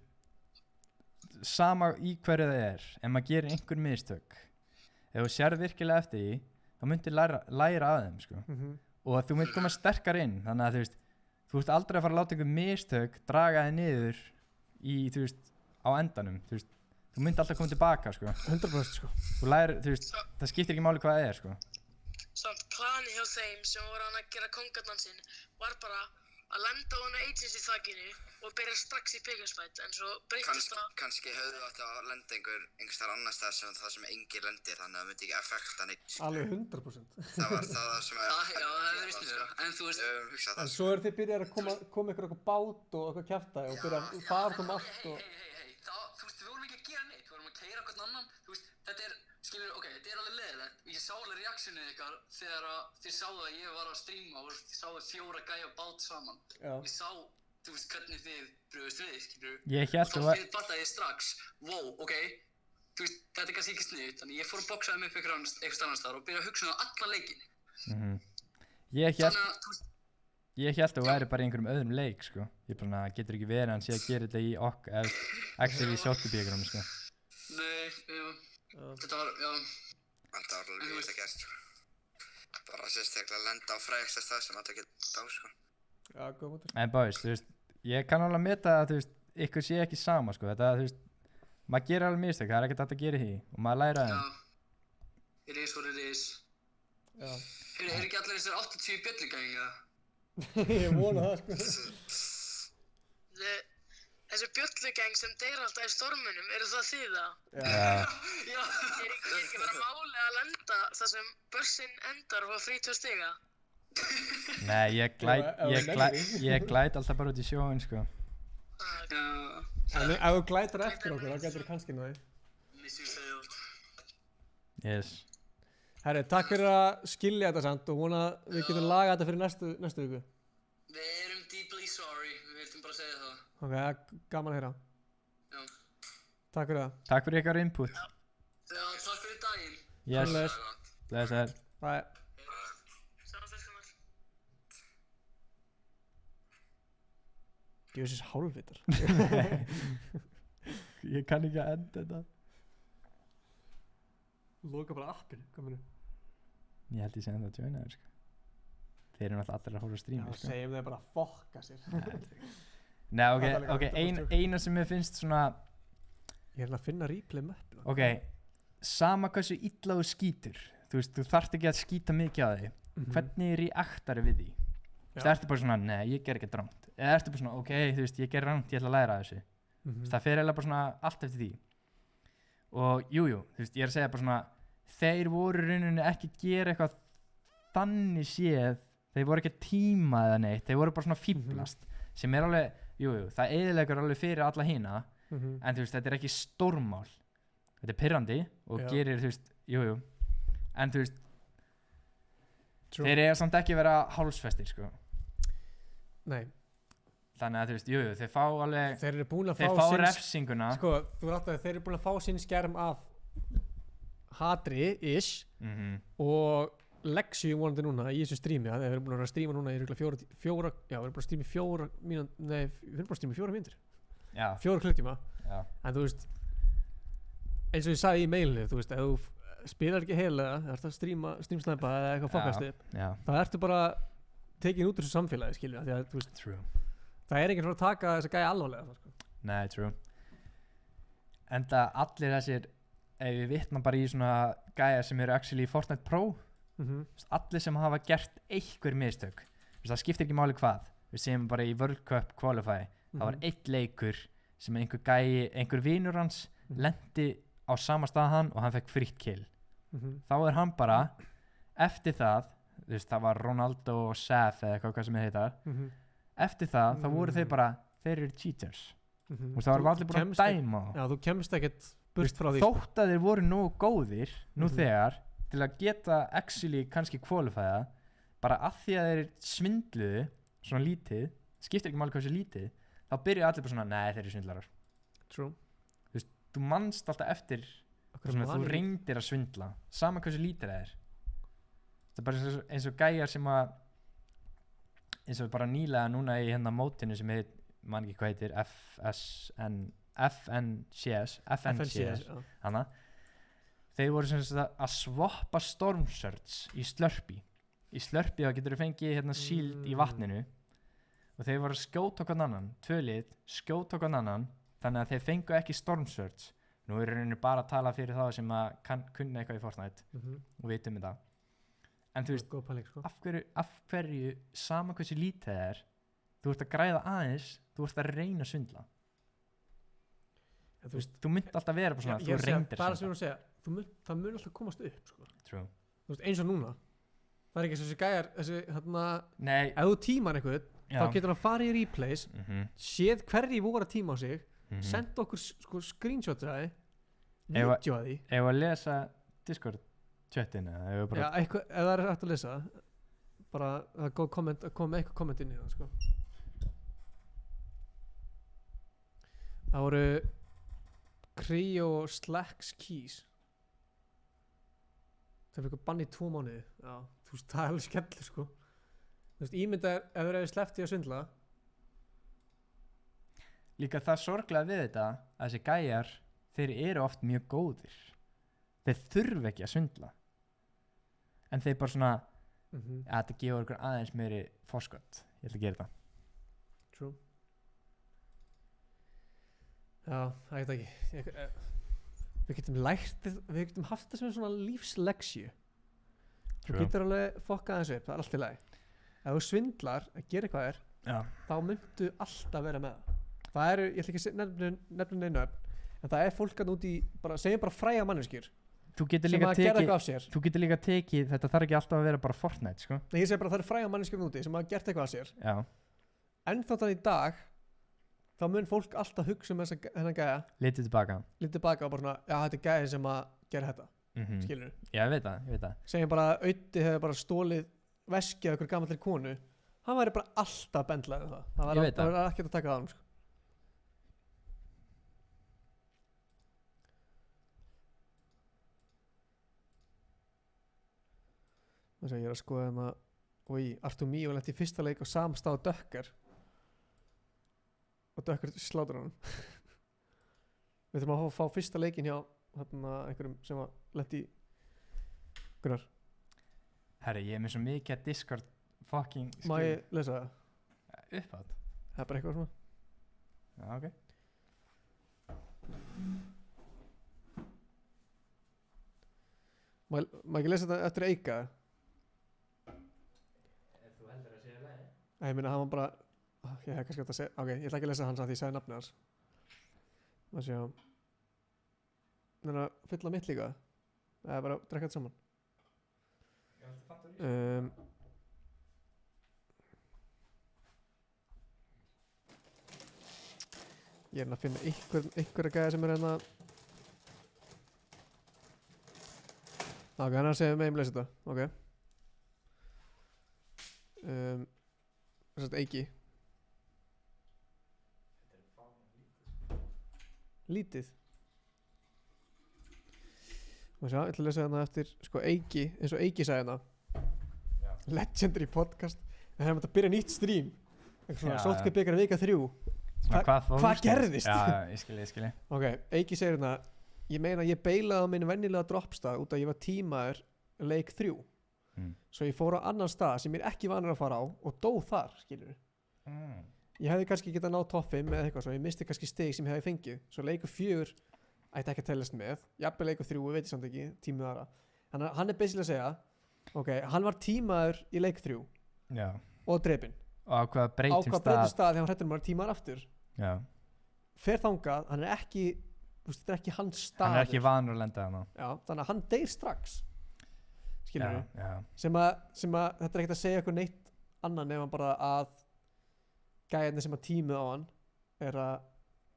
sama í hverju það er, ef maður gerir einhver mistök, ef þú sér virkilega eftir því, þá myndir læra af þeim, sko. Og þú myndir koma sterkar inn, þannig að þú veist aldrei að fara að láta einhver mistök draga þig niður í, þú veist, á endanum, þú veist, þú myndir alltaf koma tilbaka, sko. 100%, sko. Þú lærir, þú veist, það skiptir ekki máli hvað það er, sko. Samt plani hjá þeim sem voru hann að gera kongadansinn var bara að lenda á hann agency þakkinu og byrja strax í pick-up-fight, en svo breytist það. Kannski höfðu átt að lenda einhvers þar annars það sem engir lendir, þannig að það myndi ekki affekta neitt. Alveg 100%. Það var það sem Já, það er vist niður, en þú veist. En svo eru þið byrjað að koma ykkur bát og eitthvað kjaftaði og byrja að fara um allt og... Þú veist, við vorum ekki að gera neitt, við vorum að keyra hvern annan, þú veist, þetta er, skilur, ok, þetta er alveg leiðilegt. Ég sá alveg reaksjónið ykkar þegar þið sáðu að ég var að streama og þið sáðu 4 gæja bát saman. Ég sá, þú veist, hvernig þið brugðust við, skilur. Ég hélt að þið fattaði ég strax, wow, ok, þú veist, þetta er kannski ekki sniðugt, þannig ég fór að boxaði mig upp eitthvað annars þar og byrja að hugsa um alla leikinni. Ég hélt að þú væri bara í einhverjum öðrum leik, sko. Ég bara, getur ekki verið að hann sé að gera þetta í actually shotgun-bíkjum, sko. Nei, þetta var, já. Þetta var alveg mjög gert, sko. Bara sérstaklega að lenda á frægasta stað sem þetta getur á, sko. Já, góð mútur. En boys, þú veist, ég kann alveg að meta að, þú veist, ykkur sé ekki sama, sko. Þetta, þú veist, maður gerir alveg mistök, það er ekkert hægt að gera því og maður læra þeim. Já, it is what it is. Já. Heyrðu, ekki allir þessar 80 bjöllugæðinga? Ég vona það, sko. Þessi bjöllugæng sem deyr alltaf í stormunum, eru það þið það? Já. Já. Er ekki bara máli að lenda þar sem bussinn endar og fá 30 stiga? Nei, ég glæt alltaf bara út í sjóin, sko. En ef þú glætar eftir okkur, þá getur þú kannski náði. Mission failed. Yes. Herri, takk fyrir að skilja þetta samt og vona að við getum lagað þetta fyrir næstu viku. Við erum deeply sorry, við vildum bara segja það. Ok, gaman að heyra. Já. Takk fyrir það. Takk fyrir ykkar input. Já, takk fyrir daginn. Yes. Bless. Bye. Djöfisins hálfvitar. Ég kann ekki að enda þetta. Loka bara appinu, hvað mennur? Ég held ég sé enda að joina þér, sko. Þeir eru náttúrulega allir að horfa á streami, Já, segjum þeir bara að fokka sér. Nei, ok, eina sem mér finnst svona... Ég er að finna replay mappina. Ok, sama hversu illa þú skýtur, þú veist, þú þarft ekki að skýta mikið á því. Hvernig reactar við því? Þú veist, ertu bara svona, nei, ég ger ekkert rangt. Eða ertu bara svona, ok, þú veist, ég ger rangt, ég ætla að læra þessu. Það fer eiginlega bara svona allt eftir því. Og jújú, þú veist, ég er að segja bara svona, þeir voru rauninni ekki að gera eitthvað þannig séð, þeir voru ekki að tíma eða neitt, þeir voru bara svona fíblast, sem er alveg, jújú, það eyðileggur alveg fyrir alla hina, en þú veist, þetta er ekki stórmál. Þetta er pirrandi og gerir, þú veist, jújú, en þú veist, þeir eiga samt ekki vera hálsfestir, sko. Nei. Þannig að þú veist, jújú, þeir fá alveg, þeir eru búin að þeir fá refsinguna. Sko, þú er alltaf að þeir eru búin að fá sinn skerm af hatri-ish og leksju vonandi núna í þessu strími, þeir eru búin að stríma núna í fjóra, já, við erum búin að stríma í 4 mínútur, nei, við erum búin að stríma í 4 mínútur. Já. 4 klukktíma. Já. En þú veist, eins og ég sagði í mailinu, þú veist, ef þú spilar ekki heilega, ert að streamsnæpa eða eitthvað fokkast upp, það ertu bara tekin út úr þessu samfélagi, skilja, því að, þú veist, það er enginn frá að taka þess að gæja alvarlega, sko. Nei, true. Enda allir þessir, ef við vitna bara í svona gæja sem eru actually Fortnite Pro, allir sem hafa gert einhver mistök, það skiptir ekki máli hvað, við séum bara í World Cup Qualify, það var eitt leikur sem einhver vinur hans lendi á sama stað hann og hann fekk frítt kill. Þá er hann bara, eftir það, þú veist, það var Ronaldo og Sef eða eitthvað sem heitar, eftir það, þá voru þeir bara, þeir eru cheaters. Og það var allir búin að dæma. Já, þú kemst ekkert burt frá því. Þótt að þeir voru nógu góðir, nú þegar, til að geta actually kannski qualifæða, bara að því að þeir svindluðu, svona lítið, skiptir ekki máli hversu lítið, þá byrja allir bara svona, nei, þeir eru svindlarar. True. Þú veist, þú manst alltaf eftir, svona, þú reyndir að svindla, sama hversu lítið það er. Það er bara eins og gæjar sem að, eins og bara nýlega núna í hérna mótinu sem heit, man ekki hvað heitir, FNCS, hana, þeir voru sem sagt að swappa Storm Surge í Slurpee. Í Slurpee þá getur þú fengið hérna shield í vatninu og þeir voru að skjóta okkur annan, tvölið, skjóta okkur annan, þannig að þeir fengu ekki Storm Surge. Nú er rauninni bara að tala fyrir þá sem að kunna eitthvað í Fortnite og vitum þetta. En þú veist, pæling, sko. af hverju sama hversu lítið það er, þú ert að græða aðeins, þú ert að reyna að svindla. Þú veist, þú mynd alltaf vera bara svona, þú reyndir að svindla. Það er sem ég er að segja, það mun alltaf komast upp, sko. True. Þú veist, eins og núna, það er ekki þessi gæjar, þessi, hérna, nei, ef þú tímar eitthvað, þá getur hann farið í replays, séð hverji voru að tíma á sig, senda okkur sko screenshot að því, vídeo að því. Ef að lesa Discord chatinu, já, eitthvað, ef það er hægt að lesa, bara það er góð komment, að koma með eitthvað komment inn í það, sko. Það voru Creo Slacks Keys. Það fikk að banna í 2 mánuði. Já, þú veist, það er alveg skellur, sko. Þú veist, ímynda ef þeir hefði sleppt í að svindla. Líka það sorglega við þetta, að þessi gæjar, þeir eru oft mjög góðir. Þeir þurfa ekki að svindla. En þeir bara svona, að þetta gefur okkur aðeins meiri forskot. Ég ætla að gera þetta. True. Já, það geta ekki. Við getum lært, við getum haft það sem svona lífsleksju. Þú getur alveg fokkað þessu upp, það er allt í lagi. Ef þú svindlar að gera eitthvað þá myndu alltaf vera með það. Það eru, ég ætla ekki að nefna neina, en það er fólk að úti, segjum bara fræga manneskjur. Þú getur líka tekið, þetta þarf ekki alltaf að vera bara Fortnite, sko. Nei, ég segi bara að það eru fræga manneskjur úti sem hafa gert eitthvað af sér. Já. En þannig í dag, þá mun fólk alltaf hugsa um þennan gæja. Litið tilbaka og bara svona, já, þetta er gæja sem að gera þetta. Skilur þú? Já, ég veit það. Segjum bara að Auti hefur bara stólið veski af einhver gamallir konu. Hann væri bara alltaf bendlaðið það. Það var ekkert að taka það á hann, sko. Þess að ég er að skoða hérna Artur Míó lenti í fyrsta leik á samstað Dökkar og dökkur slátur hann. Við þurfum að fá fyrsta leikinn hjá einhverjum sem að lenti í Gunnar. Herri, ég er með svo mikið að Discord fucking Má ég lesa það? Uppátt? Það er bara eitthvað svona. Já, ok. Má ekki lesa þetta eftir Eika? Ef þú heldur að segja lagi? Nei, ég meina hann var bara ég hef kannski átt að segja, ok, ég ætla ekki að lesa hans að því ég sagði nafnið hans. Má sjá. Það er að fylla mitt líka. Það er bara að drekka þetta saman. Ég er að finna einhverja gæði sem er hérna. Ok, hann er að segja með lesa þetta, ok. Þess að Eiki. Lítið. Má sjá, ég ætla að lesa hérna eftir, sko, Eiki, eins og Eiki sagði hérna. Legendary podcast. Það hefum þetta að byrja nýtt stream. Eitthvað svona, sótkvöld byggar vika 3. Hvað gerðist? Já, ég skilji. Ok, Eiki segir hérna, ég meina ég beilaði á minn vennilega droppstað út að ég var tímaður leik 3. Svo ég fór á annan stað sem ég er ekki vanur að fara á og dó þar, skilur. Ég hefði kannski getað náð topp 5 eða eitthvað svo, ég misti kannski stig sem ég hefði fengið. Svo leikur 4 ætti ekki að teljast með, jafnvel leikur 3, ég veit samt ekki, tímið aðra. Þannig að hann er basically að segja, ok, hann var tímaður í leik 3 og drepinn. Og á hvaða breytum stað þegar hann hrættur maður tímaður aftur. Já. Fer þangað, hann er ekki, þetta er ekki hans staður. Hann er ekki vanur að lenda þarna. Já, þannig að hann deyr strax. Skilur við? Já. Sem að þetta er ekkert að segja eitthvað neitt annan ef hann bara að gæjarnir sem að tímið á hann er að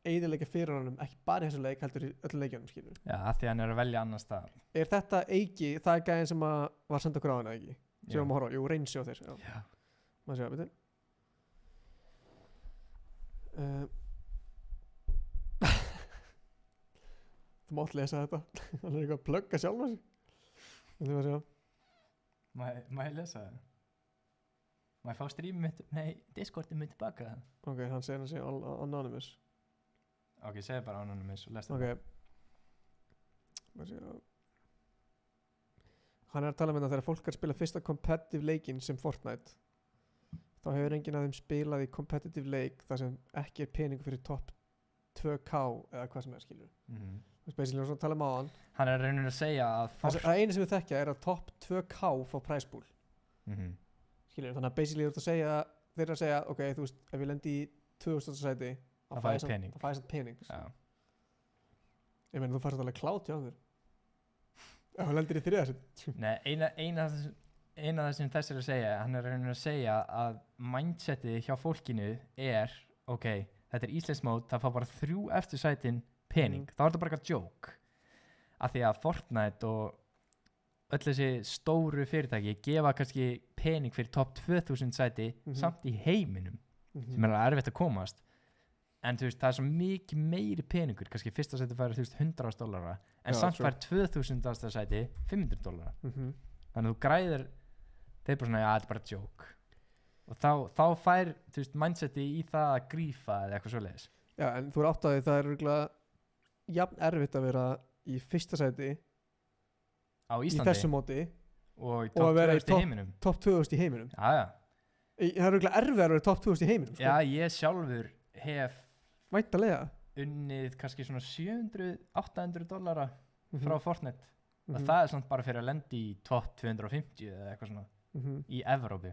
eyðileggja fyrir honum, ekki bara í þessum leik, heldur í öllum leikjunum, skilur við. Já, af því hann er að velja annan stað. Er þetta Eiki, það er gæjarn sem að var senda okkur á hana, ekki? Sem við má horfa á, jú, Reynsjó þeir. Já. Maður sjá, veitir. Þú mátt lesa þetta. Hann er eitthvað að plugga sjálf á sig. Þú maður sjá. Má ég lesa það? Má ég fá streamið mitt, nei, Discordið mitt tilbaka það? Ok, hann segir hann sé anonymous. Ok, segir bara anonymous og lesa það. Ok. Maður sjá. Hann er að tala um þetta þegar fólk er að spila fyrsta competitive leikinn sem Fortnite. Þá hefur enginn af þeim spilað í competitive leik þar sem ekki er peningur fyrir topp 2K eða hvað sem er, skilur. Það er basically svona að tala um á hann. Hann er raunin að segja að það eina sem við þekkja er að topp 2K fá prize pool. Skilur, þannig að basically þeir eru að segja, ok, þú veist, ef ég lendi í 2000. sæti þá fæ ég samt pening. Ég meina, þú færst alveg klátt hjá þér. Ef þú lendir í 3. sæti. Nei, eina af það sem þess er að segja, hann er raunin að segja að mindsetið hjá fólkinu er, ok, þetta er íslenskt mót, það fá bara 3 eftir sætin pening, þá er þetta bara eitthvað joke. Af því að Fortnite og öll þessi stóru fyrirtæki gefa kannski pening fyrir topp 2000 sæti samt í heiminum, sem er erfitt að komast. En þú veist, það er svo mikið meiri peningur, kannski fyrsta sæti fær $100, en samt fær 2000. sæti $500. Þannig að þú græðir, þeir bara svona, já, þetta er bara joke. Og þá fær, þú veist, mindseti í það að grífa eða eitthvað svoleiðis. Já, en þú er átt að því það er örugglega jafn erfitt að vera í fyrsta sæti á Íslandi í þessu móti og að vera í topp 2000 í heiminum. Já. Það er örugglega erfitt að vera topp 2000 í heiminum. Sko. Já, ég sjálfur hef væntanlega unnið kannski svona $700-800 frá Fortnite. Og það er samt bara fyrir að lenda í topp 250 eða eitthvað svona í Evrópu.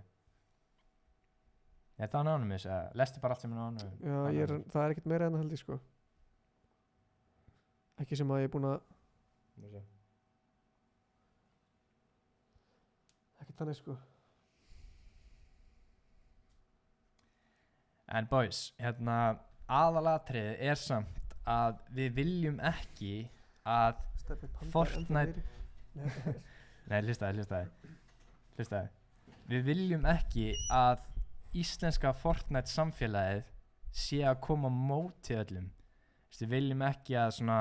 Þetta er anonymous, lestu bara allt sem er anonymous. Já, það er ekkert meira en það held ég, sko. Ekki sem að ég er búinn að ekki þannig, sko. En boys, hérna aðalatriðið er samt að við viljum ekki að Fortnite Nei, hlustaði. Við viljum ekki að íslenska Fortnite samfélagið sé að koma móti öllum. Við viljum ekki að svona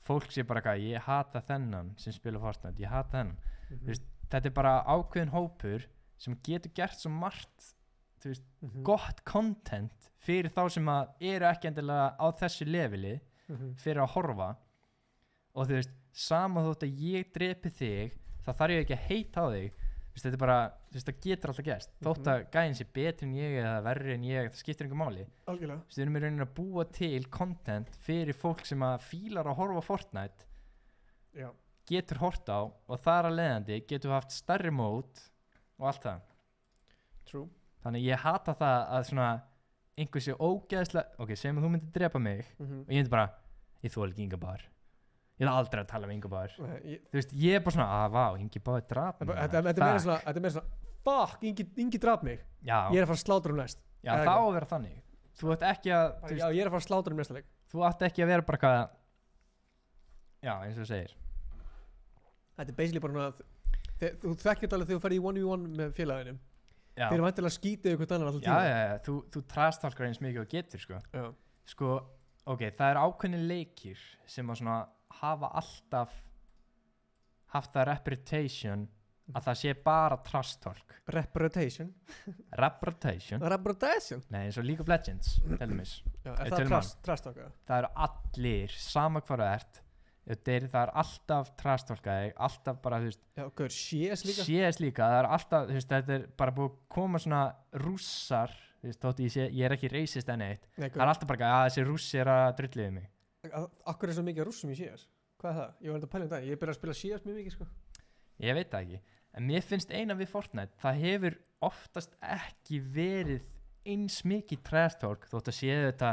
fólk sé bara eitthvað, ég hata þennan sem spila Fortnite, ég hata þennan. Þetta er bara ákveðin hópur sem getur gert svo margt, þú veist, gott content fyrir þá sem að eru ekki endilega á þessu leveli fyrir að horfa og þú veist, sama þótt að ég drepi þig þá þarf ég ekki að heita á þig, þú veist, þetta er bara, þú veist, það getur alltaf gerst, þótt að gæinn sé betri en ég eða verri en ég, það skiptir einhver máli. Algjörlega. Þú veist, við erum í rauninni að búa til content fyrir fólk sem að fílar að horfa á Fortnite, Já. getur hort á og þar að leiðandi getur haft stærri mót og allt það. True. Þannig ég hata það að svona einhver sé ógeðslega, ok, segjum að þú myndir drepa mig og ég myndi bara, ég þoli ekki Inga Bár. Ég er aldrei að tala um Inga Bár. Þú veist, ég er bara svona, vá, Ingi Bár drap mig. Þetta er meira svona, fuck, Ingi drap mig. Já. Ég er að fara að slátra næst. Já, það á að vera þannig. Þú ert ekki að, Já, ég er að fara að slátra næsta leik. Þú átt ekki að vera bara hvað, já, eins og þú segir. Þetta er basically bara svona, þú þekkir þetta alveg þegar þú ferði í 1v1 með félaginum. Já. Þeir eru vantilega að skýta yfir hvort annan alltaf tíma. Já, þú trastalkar eins mikið og getur, sko. Já. Sko, ok, það er ákveðni leikir sem að svona hafa alltaf haft það reputation að það sé bara trastalk. Reputation? Reputation? Nei, eins og League of Legends, til dæmis. Já, er það trastalk? Það eru allir, sama hvað það ert, það er alltaf trastalkaði, alltaf bara, þú veist. Já, ok, CS líka? CS líka, það er alltaf, þú veist, þetta er bara búið að koma svona rússar, þú veist, þótt ég er ekki racist en eitt. Það er alltaf bara að þessi rússi er að drulliði mig. Akkur er svo mikið rússum í CS? Hvað er það? Ég var enda að pæla um það, ég er byrjað að spila CS mjög mikið, sko. Ég veit það ekki, en mér finnst eina við Fortnite, það hefur oftast ekki verið eins mikið trash talk, þótt að séu þetta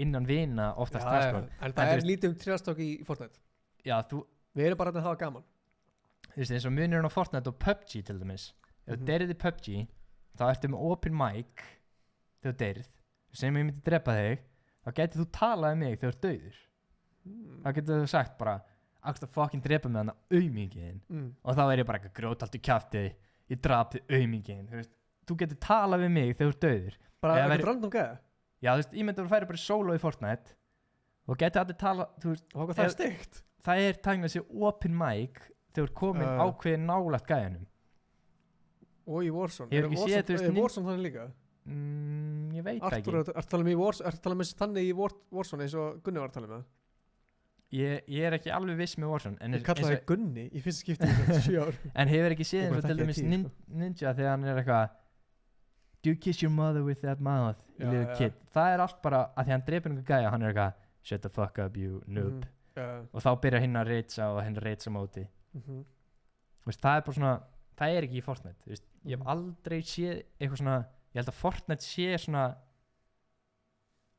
innan vina oftast trash talk. En það er lítið trash talk í Fortnite. Já, við erum bara að hafa gaman. Þú veist, eins og munurinn á Fortnite og PUBG til dæmis. Ef þú deyrið í PUBG, þá ertu með open mic þegar þú deyrið, sem ég myndi drepa þig, þá getur þú talað um mig þegar þú ert dauður. Þá getur þú sagt bara, akkur það fucking drepa mig þannig auðmingin og þá er ég bara eitthvað grótaldur kjaftið, ég drap þig auðmingin. Þú getur talað við mig þegar þú ert dauður. Bara eitthvað random gæða? Já, þú veist, ég myndi að þú færi bara solo í Fortnite og getur allir tala, þú veist. Og hvað það er steikt? Það er tæknað sér open mic þegar þú ert komin ákveðin nálægt gæjanum. Og í Warzone? Ég hef ekki séð, þú veist. Er Warzone þannig líka? Ég veit ekki. Ertu að tala með þannig í Warzone eins og Gunni var að tala með það? Ég er ekki alveg viss með Warzone. Ég kalla það Gunni í fyrsta skipti í 7 ár. En hefur ekki séð eins og til dæmis Ninja þegar hann er eitthvað Do you kiss your mother with that mouth, you little kid? Það er allt bara að því hann dreipir einhver gæja og hann er eitthvað shut the fuck up you noob. Og þá byrjar hinn að reitsa og hinn reitsa móti. Það er bara svona, það er ekki í Fortnite. Ég hef aldrei séð eitthvað svona, ég held að Fortnite sé svona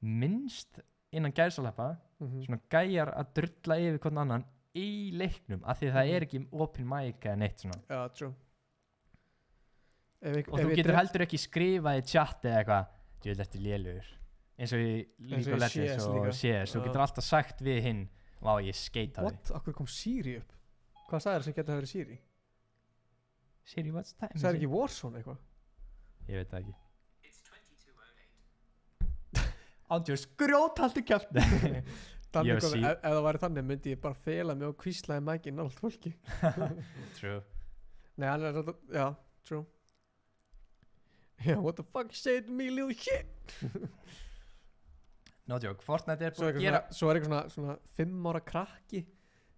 minnst innan gæsalappa, svona gæjar að drulla yfir hvern annan í leiknum af því það er ekki open mic eða neitt svona. Já, true. Og þú getur heldur ekki skrifað í chat eða eitthvað, þú veit eftir lélugur, eins og í League of Legends og CS, þú getur alltaf sagt við hinn, vá ég skeita því. What? Akkur kom Siri upp? Hvað sagði það sem getur að vera Siri? Siri, what's time? Sagði ekki Warzone eitthvað? Ég veit það ekki. Andjós, grjóthaldi kjafti. Ef það væri þannig myndi ég bara fela mig og kvíslaði mækinn nált fólki. True. Nei, hann er þetta, já, true. Yeah, what the fuck you say to me, little shit? No joke, Fortnite er búin að gera. Svo er eitthvað svona 5 ára krakki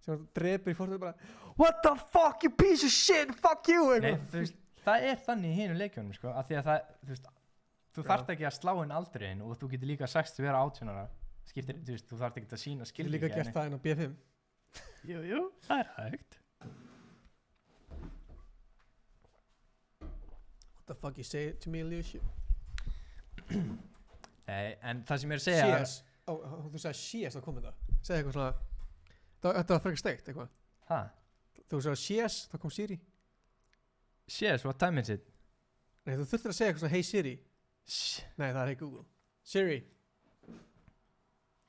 sem drepur í Fortnite bara what the fuck you piece of shit, fuck you. Nei, þú veist, það er þannig í hinum leikjunum, sko, af því að það, þú veist, þú þarft ekki að slá inn aldurinn og þú getur líka sagst að vera 18 ára. Skiptir, þú veist, þú þarft ekki að sína skilríki. Þú líka gert það inn á B5. Jú, það er hægt. What the fuck you say to me, little shit? Nei, en það sem ég er að segja CS, þú sagði CS þá komið það. Segði eitthvað svona, þetta var frekar steikt eitthvað. Hæ? Þú sagði CS, þá kom Siri. CS, what time is it? Nei, þú þurftir að segja eitthvað svona hey Siri. Nei, það er hey Google. Siri.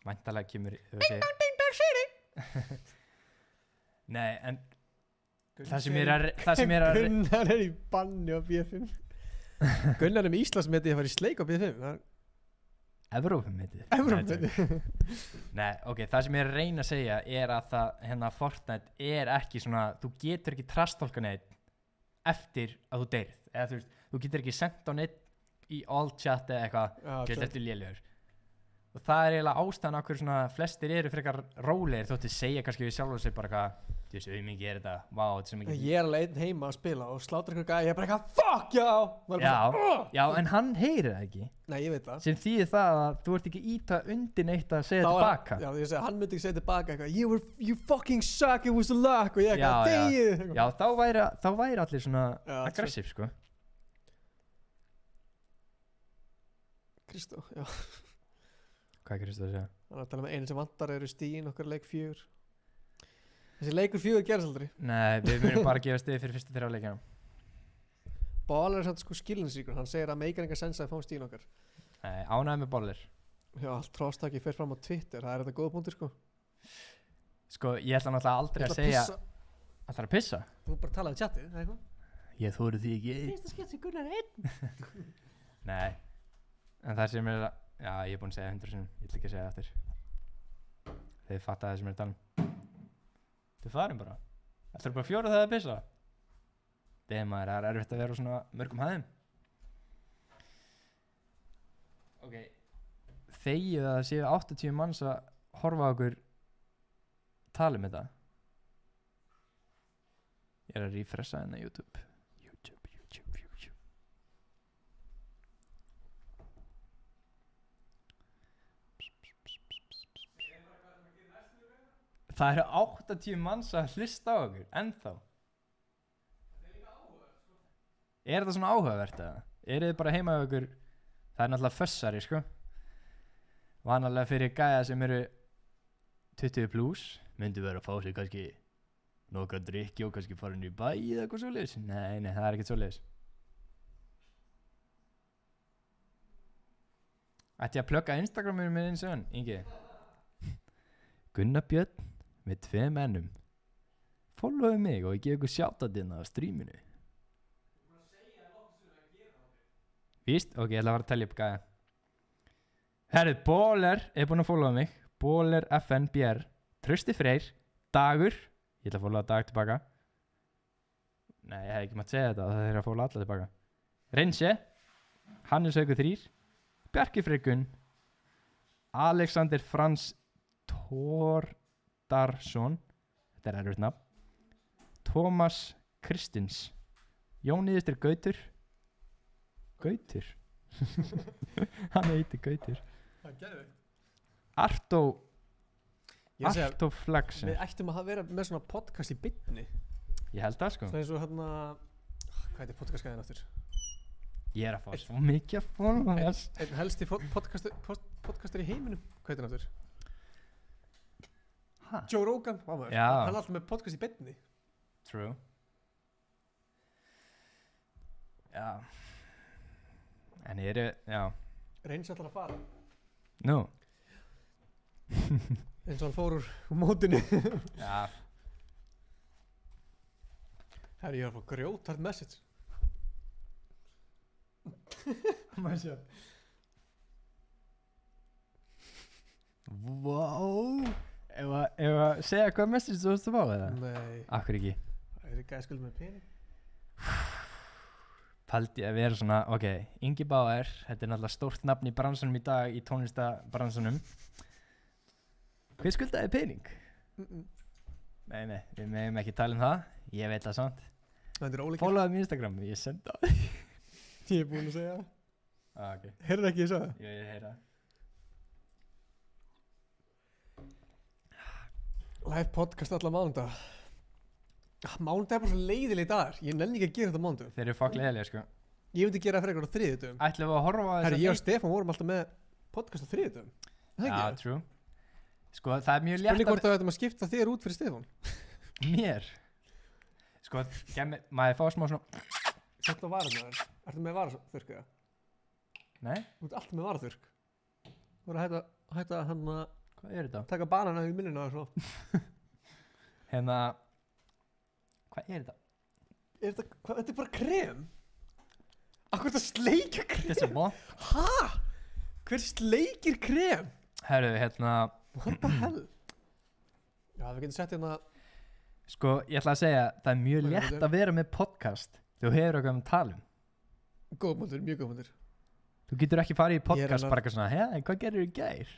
Væntalega kemur Ding dong Siri. Nei, en það sem er að Gunnar er í banni á B5. Gunnar er með Íslandsmetið að fara í sleik á B5. Evrópumetið. Nei, ok, það sem ég er að reyna að segja er að það, hérna, Fortnite er ekki svona, þú getur ekki trastolka neitt eftir að þú deyrið. Eða þú veist, þú getur ekki sendt á neitt í all chat eða eitthvað, Já, gett true. eftir lélegur. Og það er eiginlega ástæðan af hverju svona flestir eru frekar rólegir þóttu segja kannski við sjálfur sér bara eitthvað, þú veist, auðmikið er þetta, vá, þetta er svo mikið. Ég er alveg einn heima að spila og slátra ykkur gæði, ég er bara eitthvað, fuck, já! Maður er Já, bara, já, en hann heyrir það ekki. Nei, ég veit það. Sem þýðir það að þú ert ekki íta undir neitt að segja tilbaka. Já, ég segi, hann myndi ekki segja tilbaka eitthvað, you fucking suck, it was a luck, og ég eitthvað, þegið! Já, þá væri allir svona aggressiv, sko. Kristó, já. Hvað er Kristó að segja? Hann er að tala með einu sem vantar eru stíðin okkar leik 4. Þessi leikur 4 gerðs aldrei. Nei, við munum bara gefa stíði fyrir fyrstu 3 leikina. Baller er samt sko skilninsríkur, hann segir að meikar enga sensa að fá stíðin okkar. Nei, ánægði með Baller. Já, allt tróstakki fer fram á Twitter, það er þetta góða punktur sko. Sko, ég ætla náttúrulega aldrei að segja... Ætlar að pissa? Þú bara talaði í chatið, eða eitthvað? Ég þóri því ekki. Fyrsta skett sem Gunnar einn. Nei, en það sem er að... Já, ég er búinn að segja 100 sinnum, ég ætla ekki að segja það eftir. Þeir fatta það sem er að tala um. Þið farin bara. Ætlar bara 4 þegar það pissa? Þegar maður, það er erfitt að vera á svona mörgum hæðum. Ok, þegið að það séu 80 manns að horfa á okkur tala um þetta. Ég er að refressa hérna YouTube. Það eru 80 manns að hlusta á okkur, ennþá. Er þetta svona áhugavert eða? Eru þið bara heima á okkur? Það er náttúrulega fössari, sko. Vanalega fyrir gæja sem eru 20 plus, myndu vera að fá sig kannski nokkra drikki og kannski fara inn í bæ eða eitthvað svoleiðis. Nei, það er ekkert svoleiðis. Ætti ég að plugga Instagraminu með eins og hann, Ingi? Gunnar Björn með 2 mennum. Followðu mig og ég gef ykkur shoutoutinn á streaminu. Víst? Ok, ég ætla að fara að tellja upp gæja. Herru, Bóler er búinn að followa mig. Bóler FNBR. Trausti Freyr. Dagur. Ég ætla að followa Dag tilbaka. Nei, ég hef ekki mátt segja þetta. Það er að followa alla tilbaka. Reynsje. Hannes Haukur 3. Bjarki Freygun. Alexander Frans Thordarsson. Þetta er erfitt nafn. Tómas Kristins. Jóníðistur Gautur. Gautur? Hann heitir Gautur. Það er geðveikt. Arto Flaxen. Við ættum að vera með svona podcast í beinni. Ég held það, sko. Svona eins og hérna, hvað heitir podcastgæðin aftur? Ég er að fá svo mikið að followers. Einn helsti podcastur í heiminum. Hvað heitir hann aftur? Ha? Joe Rogan. Já. Hann er alltaf með podcast í beinni. True. Já. En ég er, já. Reyns alltaf að fara. Nú. Eins og hann fór úr mótinu. Já. Herri, ég er að fá grjóthart message. Má sjá. Wow. Ef að segja hvað message þú veist að fá eða? Nei. Akkur ekki. Það er gæði skuld með pening. Paldi að vera svona, ok, Ingi Bauer, þetta er náttúrulega stórt nafn í bransanum í dag, í tónlistabransanum. Hver skuldaði pening? Nei, við megum ekki tala um það, ég veit það samt. Það er ólíkir. Followaðu mér Instagram, ég senda á þig. Ég er búinn að segja það. Ok. Heyrðu ekki ég sagði það? Jú, ég heyra það. Live podcast alla mánudag. Mánudag er bara svo leiðileg dagar. Ég nenni ekki að gera þetta mánudag. Þeir eru fokk leiðilega, sko. Ég myndi gera það frekar á þriðjudögum. Ætlum við að horfa á þess að... Herri, ég og Stefán vorum alltaf með podcast á þriðjudögum. Já, true. Sko, það er mjög létt að... Spurning hvort það ættum að skipta þér út fyrir Stefán. Mér? Sko, maður fá smá svona... Þetta var varðurnar. Ertu með varaþurrk eða? Nei. Þú ert alltaf með varaþurrk. Þú voru að hætta hann að... Hvað er þetta? Taka banana í minnina og svo. Hérna... Hvað er þetta? Þetta er bara krem. Akkur þetta sleikja krem? Þetta er bó. Hæ? Hver sleikir krem? Herru, hérna... What the hell? Já, við getum sett hérna... Sko, ég ætla að segja, það er mjög létt að vera með podcast. Þú hefur eitthvað um talum. Góðmöndur, mjög góðmöndur. Þú getur ekki farið í Ég er podcast alveg- bara eitthvað svona, hei, hvað gerir í gær?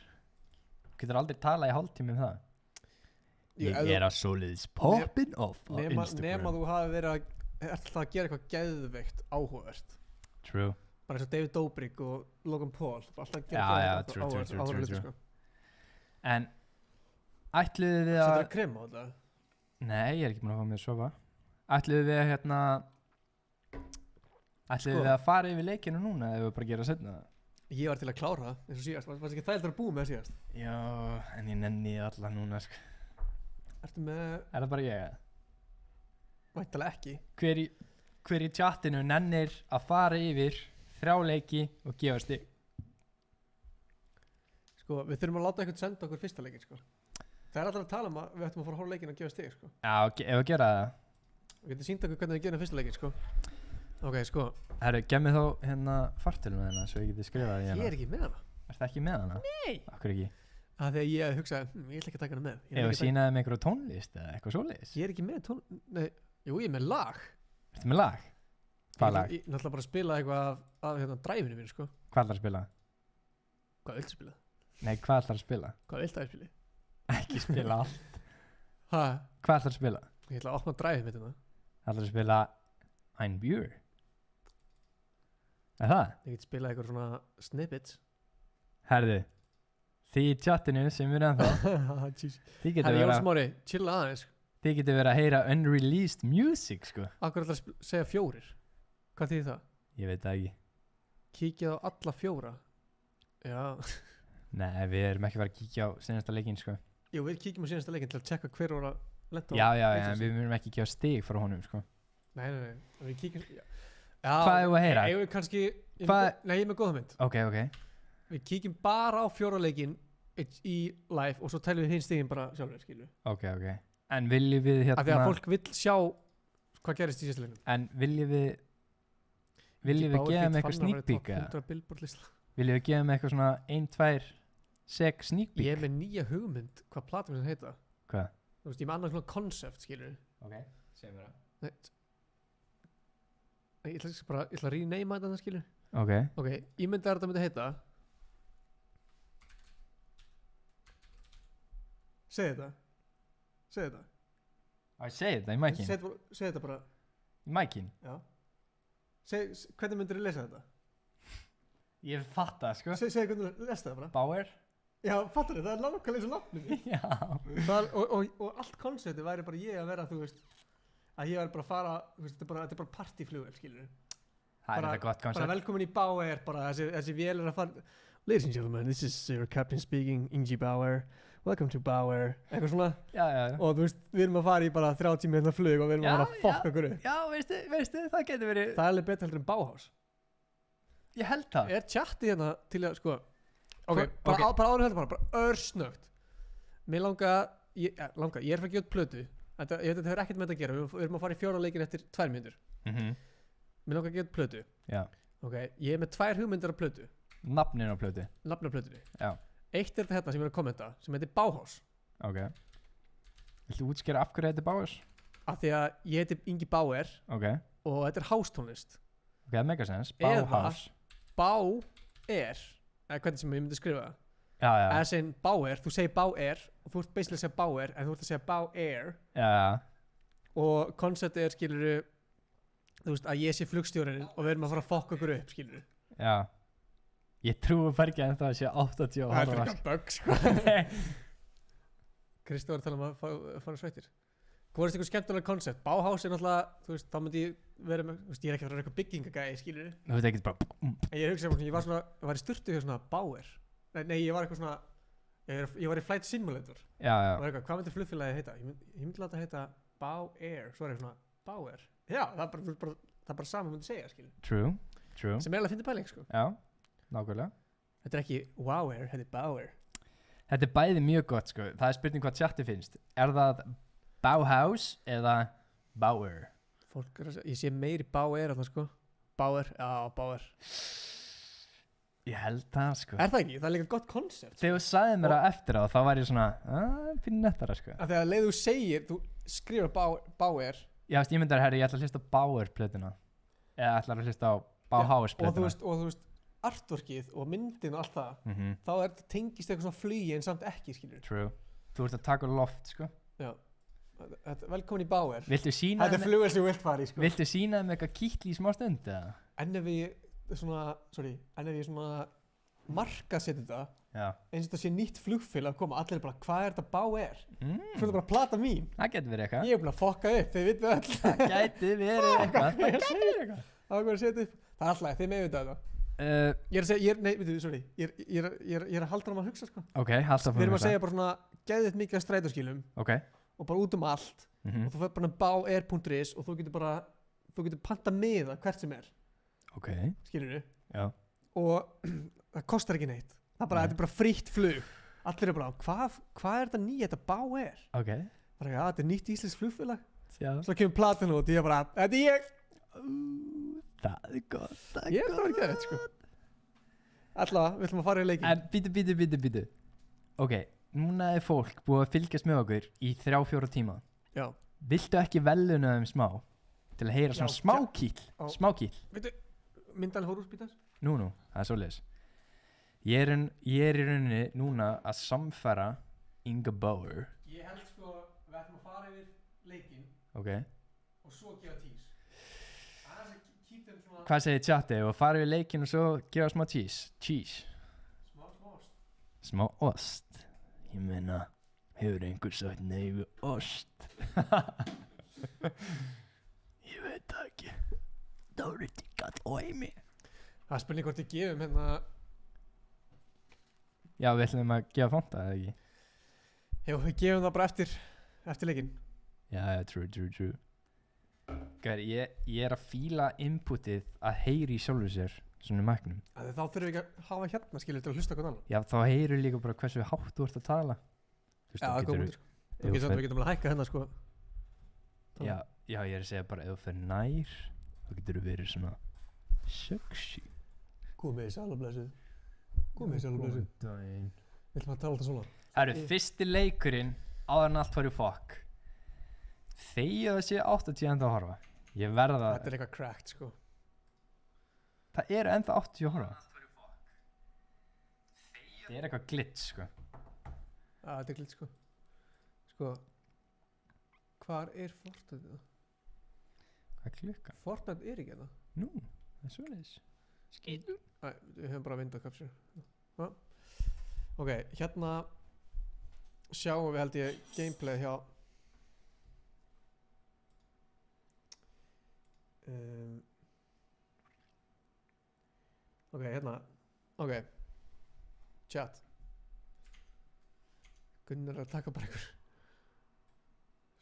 Þú getur aldrei talað í hálftími um það. Jú, Ég ef þú- er að svoleiðis poppin off á nema Instagram. þú hafi verið að alltaf að gera eitthvað geðveikt áhugavert. True. Bara eins og David Dobrik og Logan Paul, alltaf að gera Já, geðveikt true, áhugavert hluti, true. sko. En ætluðu við að... Setur það krem á þetta? Nei, ég er ekki búin að fá mér að sofa. Ætluðu við að ætluðu við að fara yfir leikinu núna eða við bara gera setna það? Ég var til að klára það, eins og síðast. Varst ekki þægilegt að búa með það síðast? Já, en ég nenni alla núna, sko. Ertu með... Er það bara ég? Væntalega ekki. Hver í chatinu nennir að fara yfir 3 leiki og gefa stig? Sko, við þurfum að láta eitthvað senda okkur fyrsta leikin, sko. Það er alltaf að tala um að við ættum að fara að horfa á leikin og gefa stig, sko. Já, ef að gera það. Við getum sýnt okkur hvernig við gerum fyrsta leikin, sko. Ok, sko. Herru, gef mér þá hérna fartöluna hérna svo ég geti skrifað í hérna. Ég er ekki með hana. Ertu ekki með hana? Nei. Akkur ekki? Að þegar ég hugsaði, ég ætla ekki að taka hana með. Ef að sínaði með einhverju tónlist eða eitthvað svoleiðis? Ég er ekki með nei, jú, ég er með lag. Ertu með lag? Hvað lag? Ég náttúrulega bara að spila eitthvað af hérna dræfinu mínu, sko. Hvað ætlar að spila? Hvað viltu spila? Nei, hvað ætlar að spila? Hvað viltu að ég spili? Ekki spila allt. Hæ? Hvað ætlar að spila? Ég ætla að opna dræfið mitt hérna. Ætlar að spila Ein Björ? Er það? Ég get spilað eitthvað svona snippets. Herðu, þið í chatinu sem við erum ennþá. Þið getur Herri, verið Jón Smári, chilla aðeins. Þið getur verið að heyra unreleased music, sko. Akkur ætla að segja 4. Hvað þýðir það? Ég veit það ekki. Kíkja á alla 4. Já. Nei, við erum ekki að fara að kíkja á senasta leikinn, sko. Jú, við kíkjum á senasta leikinn til að checka hver voru að lenda á. Já, en við myndum ekki gefa stig frá honum, sko. Nei. Við kíkjum... Já. Hvað er þú að heyra? Eigum við kannski... Nei, ég er með góða mynd. Ok. Við kíkjum bara á 4 leikinn í live og svo tælum við hinn stiginn bara sjálfur, skilju. Ok. En viljum við hérna... Af því að fólk vill sjá hvað gerist í síðasta leiknum. En viljum við gefa þeim eitthvað sneak peek, eða? Viljum við gefa þeim eitthvað svona 1-2 sek sneak peek? Ég er með nýja hugmynd hvað platum sem heita. Hvað? Þú veist, ég er með annan svona concept, skilju. Ok, segjum við það. Ég ætla að renama þetta, skilju. Ok, ég myndi að þetta myndi heita. Segð þetta. Ég segi þetta í mækinn? Segð þetta bara. Í mækinn? Já. Hvernig myndir þið lesa þetta? Ég fatt það, sko. Segð hvernig þú lesa þetta bara. Bauer? Já, fattar þið, það er nákvæmlega eins og nafnum. Já. Og allt konceptið væri bara ég að vera, þú veist, að ég væri bara að fara, þú veist, þetta er bara partyflugvél, skilur. Það er þetta gott koncept. Bara velkomin í Bauer, bara þessi vél er að fara. Ladies and gentlemen, this is your captain speaking, Ingi Bauer. Welcome to Bauer. Eitthvað svona. Já. Og þú veist, við erum að fara í bara 30 minna flug og við erum að fara að fokka okkur upp. Já, veistu, það getur verið. Það er alveg betur heldur en Bauhaus. Ég held það. Er chatti hérna til að, sko, bara áður heldur bara örsnögt. Mér langar, ég er að fara að gefa út plötu. Ég veit að það hefur ekkert með þetta að gera, við erum að fara í 4 leikin eftir 2 mínútur. Mér langar að gefa út plötu. Já. Ok, ég er með 2 hugmyndir af plötu. Nafnin á plötu. Nafnin á plötunni. Já. Eitt er þetta sem ég er að kommenta, sem heitir Bauhaus. Ok. Viltu útskýra af hverju þetta Bauhaus? Af því að ég heiti Ingi Bauer. Ok. Og þetta er hástónlist. Ok, það meikar sens. Bauhaus. Bauer, eða hvernig sem ég myndi skrifa það. Já. As in Bauer, þú segir Bauer og þú ert basically að segja Bauer en þú ert að segja Bauer. Já. Og konceptið er, skiluru, þú veist, að ég sé flugstjórinn og við erum að fara að fokka okkur upp, skiluru. Já. Ég trúi bara ekki að það sé 80 og það er ekki að bug, sko. Kristi var að tala um að fara sveitir. Hvað er þetta eitthvað skemmtilega koncept? Bauhaus er náttúrulega, þú veist, þá myndi ég vera með, þú veist, ég er ekki að vera eitthvað byggingagæði, skilur þið? Þú veit ekki bara... En ég hugsa ég var svona, ég var í sturtu hjá svona Bauer. Nei, ég var eitthvað svona, ég var í Flight Simulator. Já. Og eitthvað, hvað myndi flugfélagið heita? Ég myndi láta heita Bauer, svo er eitthvað svona, Bauer. Já, það er bara sama myndi segja, skilur. True. Sem eiginlega fyndið pæling, sko. Já, nákvæmlega. Þetta er ekki Wower, þetta er Bauer. Þetta er bæði mjög gott, sko. Það er spurning hvað chatti finnst. Er það Bauhaus eða Bauer? Fólk er að segja, ég sé meiri Bauer alltaf, sko. Bauer, já, Bauer. Ég held það, sko. Er það ekki? Það er líka gott koncept. Þegar þú sagði mér það eftir á, þá var ég svona, fyrir nettara, sko. Að þegar leið þú segir, þú skrifar Bauer. Já, ég myndar, herri, ég ætla að hlusta á Bauer plötuna. Eða ætla að hlusta á Bauhaus plötuna. Og þú veist, artworkið og myndin og allt það, Mhm. þá tengist eitthvað svona flugi en samt ekki, skilur. True. Þú ert að taka loft, sko. Já. Velkomin í Bauer. Viltu sína Þetta er flugvél sem þú vilt fara í, sko. Viltu sína þeim eitthvað kýtli í smá stund, eða? En ef ég svona markaðseti þetta, Já. eins og þetta sé nýtt flugfélag að koma, allir er bara, hvað er þetta Bauer? Mm. Svo er þetta bara plata mín. Það getur verið eitthvað. Ég er búin að fokka upp, þið vitið öll. Það gæti verið eitthvað. Það gæti verið eitthvað. Það var að setja upp. Það er alltaf, þið meðvitað þetta. Ég er að segja, nei, veitu, sorry. Ég er að halda um að hugsa, sko. Ok, halda um Við erum að segja bara svona, geðið mikið að strætóskilum. Ok. Og bara út allt. Mhm. Og þú fyrir bara bauer.is og þú getur panta miða hvert sem er. Ok. Skilurðu? Já. Og það kostar ekki neitt. Þetta er bara frítt flug. Allir er bara, hvað er þetta nýja, þetta Bauer? Ok. Bara, já, þetta er nýtt íslensk flugfélag. Já. Svo kemur platan út og ég bara, þetta er ég. Það er gott, það er Ég held að það var ekki aðeins, sko. Allavega, við ætlum að fara í leikinn. En bítu. Ok, núna er fólk búið að fylgjast með okkur í 3-4 tíma. Já. Viltu ekki veluna þeim smá? Til að heyra svona smákýll. Veitu, myndan fór úr spítans? Nú, það er svoleiðis. Ég er í rauninni núna að samfæra Inga Bauer. Ég held sko, við ætlum að fara yfir leikinn. Ok. Og svo gefa tís. Annars keep þeim svona... Hvað segir chatið? Og fara yfir leikinn og svo gefa smá cheese. Smá ost. Smá ost. Ég meina, hefur einhver sagt nei við ost? Ég veit það ekki. Það voru þetta galt óheimi. Það er spurning hvort við gefum hérna... Já, við ætlum að gefa Fanta, eða ekki? Jú, við gefum það bara eftir leikinn. Já, true. Gæri, ég er að fíla inputið að heyri í sjálfu sér, svona í mæknum. Þá þurfum við ekki að hafa hérna, skilur, til að hlusta hvernig annan. Já, þá heyrir líka bara hversu hátt þú ert að tala. Já, það er góð mútið, sko. Við getum alveg að hækka hérna, sko. Já, ég er að segja bara, ef þú fer nær, þá getur þú verið svona sexy. Komið í sælublesuð. Komið í sælublesuð. Daginn. Við ætlum að tala alltaf svona. Það eru fyrsti leikurinn áður en allt var í fokk. Þegar það sé 80 enda að horfa. Ég verða það. Þetta er eitthvað cracked, sko. Það eru enda 80 að horfa. Það er eitthvað glitch, sko. Þetta er glitch, sko. Sko, hvar er Fortnite? Hvað er klukka? Fortnite er ekki hérna. Nú, það er svoleiðis. Skýtum. Æ, við höfum bara window capture. Ok, hérna sjáum við held ég gameplay hjá Ok, hérna. Ok. Chat. Gunnar er að taka bara ykkur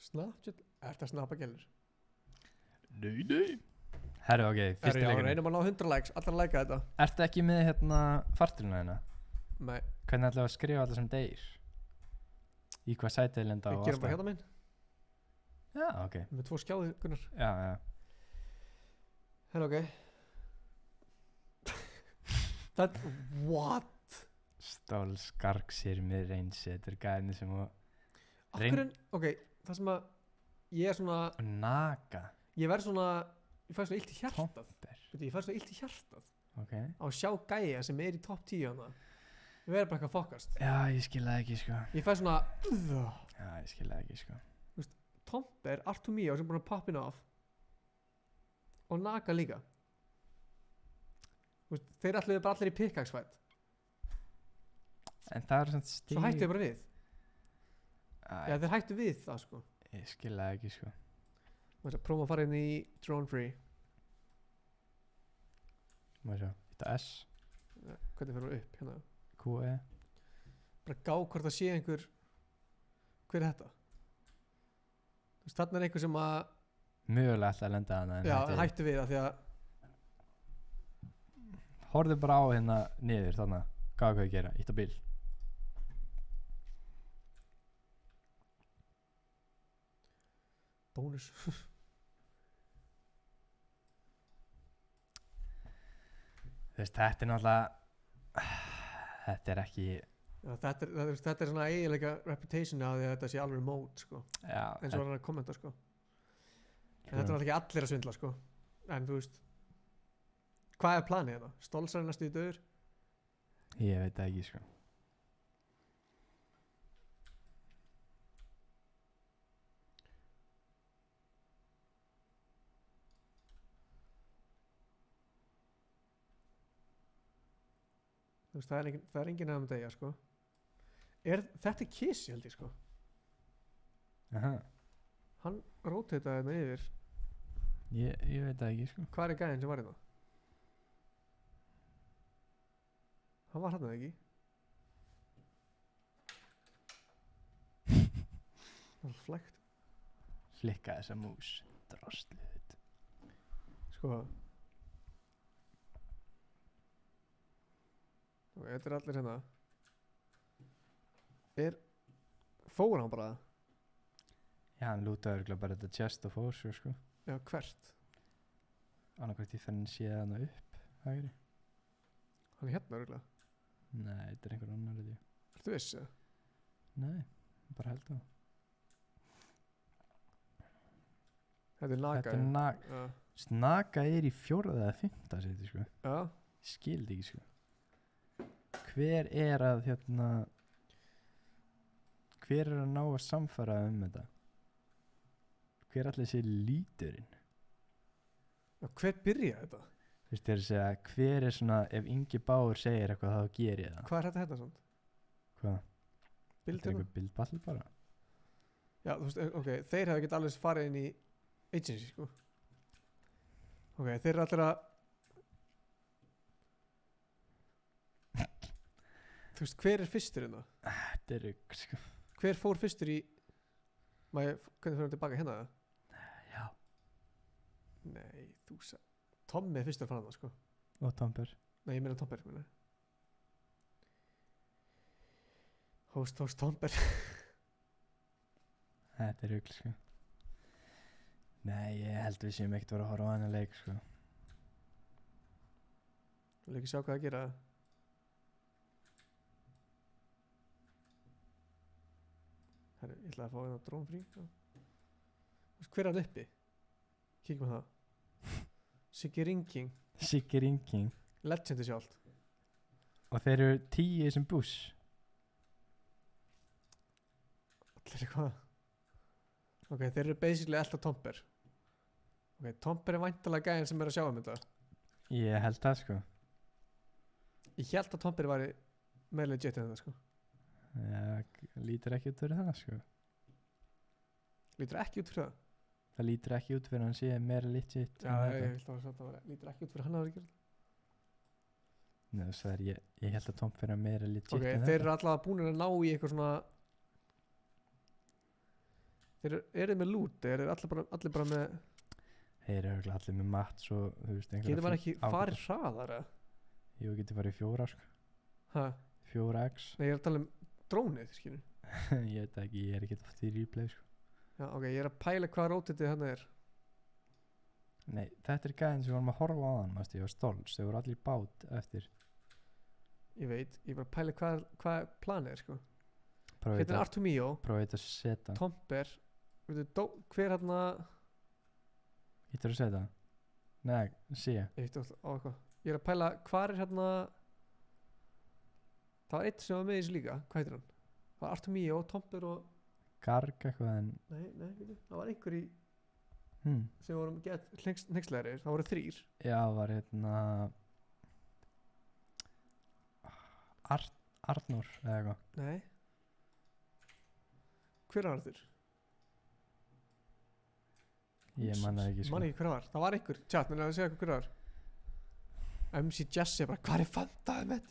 Snapchat. Ertu að snappa gælur? Nei. Herru, ok, fyrsti leikurinn. Reynum að ná 100 likes, allar að like'a þetta. Ertu ekki með hérna fartilina hérna? Nei. Hvernig ætlaðu að skrifa alltaf sem deyr? Í hvað sætið lenda og Við gerum bara hérna minn. Já, ok. Með 2 skjáði, Gunnar. Já. Hérna, ok. What? Stál skark sér með reynsetur gæðinni sem að ok, það sem að ég er svona Naga. Ég verð svona, ég fæ svona illt í hjartað. Tomper. Ég fæ svona illt í hjartað. Ok. Á að sjá gæja sem er í top 10 hana. Við verðum bara eitthvað fokast. Já, ég skil það ekki, sko. Ég fæ svona Já, ég skil það ekki, sko. Þú veist, Tomper, Artumíu sem búin að poppina af og Naga líka. Þú veist, þeir allir bara allir í pickaxe fight. En það er svona stíl. Svo hættu þið bara við. Já, þeir hættu við það, sko. Ég skil það ekki, sko. Má ég að prófa að fara inn í drone free. Má ég sjá, þetta S. Hvernig fyrir upp hérna? QE. Bara gá hvort það sé einhver. Hver er þetta? Þú veist, þarna er einhver sem að Mögulega ætla að lenda hana. Já, hættu við það því að Horfðu bara á hérna niður þarna. Hvað ég gera? Ítt á bíl. Bónus. Þú veist, þetta er náttúrulega Þetta er ekki Já, þetta er svona eiginlega reputation á því að þetta sé alveg remote, sko. Já. Eins og hann er að kommenta, sko. En þetta er náttúrulega ekki allir að svindla, sko. En þú veist Hvað er planið hérna? Stolz er næstu í döður? Ég veit það ekki, sko. Þú veist, það er enginn að degja, sko. Þetta er Kissi, held ég, sko. Aha. Hann rótitaði hérna yfir. Ég veit það ekki, sko. Hvað er gæðin sem var hérna? Hann var hérna, ekki? Það var flækt. Flikka þessa mús. Drostlið. Sko. Og þetta er allir hérna. Fór hann bara? Já, hann lútaði örugglega bara þetta chest og fór svo, sko. Já, hvert? Annarkvæmt ég fenni séð hana upp, hægri. Hann er hérna örugglega? Nei, þetta er einhver annar, veit ég. Ertu viss, eða? Nei, bara held það. Þetta er Naga. Þetta er Naga. Naga er í 4. eða 5. seti, sko. Já. Ég skildi ekki, sko. Hver er að ná að samfara þetta? Hver allir sé líturinn? Já, hver byrjaði þetta? Þú veist, þér að segja, hver er svona, ef Ingi Báur segir eitthvað, þá ger ég það. Hvað er þetta hérna svona? Hvað? Bild Þetta er eitthvað bildball bara. Já, þú veist, ok, þeir hefði ekki alveg farið inn í agency, sko. Ok, þeir eru allir að Þú veist, hver er fyrstur hérna? Þetta er rugg, sko. Hver fór fyrstur í hvernig fyrir hann tilbaka hérna? Já. Nei, þú sagði Tommi er fyrstur að fara hana, sko. Og Tomper. Nei, ég meina Tomper, meina. Host, Tomper. Þetta er rugg, sko. Nei, ég held við séum ekkert að horfa á hana leik, sko. Vil ekki sjá hvað að gera? Herru, ég ætlaði að fá hérna drón frí. Hver er hann uppi? Kíkjum á það. Siggi Ringing. Siggi Ringing. Legendi sjálft. Og þeir eru 10 í þessum buss. Allir eitthvað. Ok, þeir eru basically alltaf Tomper. Ok, Tomper er væntalega gæðin sem er að sjá þetta. Ég held það, sko. Ég held að Tomper væri meira legit en þetta, sko. Já, lítur ekki út fyrir það, sko. Lítur ekki út fyrir það? Það lítur ekki út fyrir hann sé meira legit. Já, ég held að það lítur ekki út fyrir hann að vera gert. Nei, það er ég held að Tom fyrir hann meira legit en þetta. Ok, þeir eru allavega búin að ná í eitthvað svona. Þeir eru með loot, þeir eru allir bara með. Þeir eru allir með mats og þú veist einhverja. Getur maður ekki farið hraðar, eða? Jú, getur farið 4, sko. Hæ? 4x. Nei, ég er að tala um drónið, skilur. Ég veit ekki, ég er ekki oft í replay, sko. Já, ok, ég er að pæla hvað rótitið hann er. Nei, þetta er gæðin sem vorum að horfa á hann, mástu, ég var Stolz, þau voru allir í bát eftir. Ég veit, ég var að pæla hvað planið er, sko. Hérna er Artumio. Prófið að setja. Tomper. Veitu, hver hérna. Hittur að setja? Nei, sé. Ég veit á eitthvað. Ég er að pæla, hvað er hérna. Það var eitt sem var með þessu líka, hvað heitir hann? Það var Artumio, Tomper og Garg eitthvað en Nei, það var einhver í sem vorum gett hnexlegri, það voru 3. Já, það var hérna Arnór eða eitthvað. Nei. Hver var Artur? Ég manna ekki, sko. Manna ekki hver var, það var einhver chat, menn að segja hver var. MC Jesse bara, hvað er fantaði með?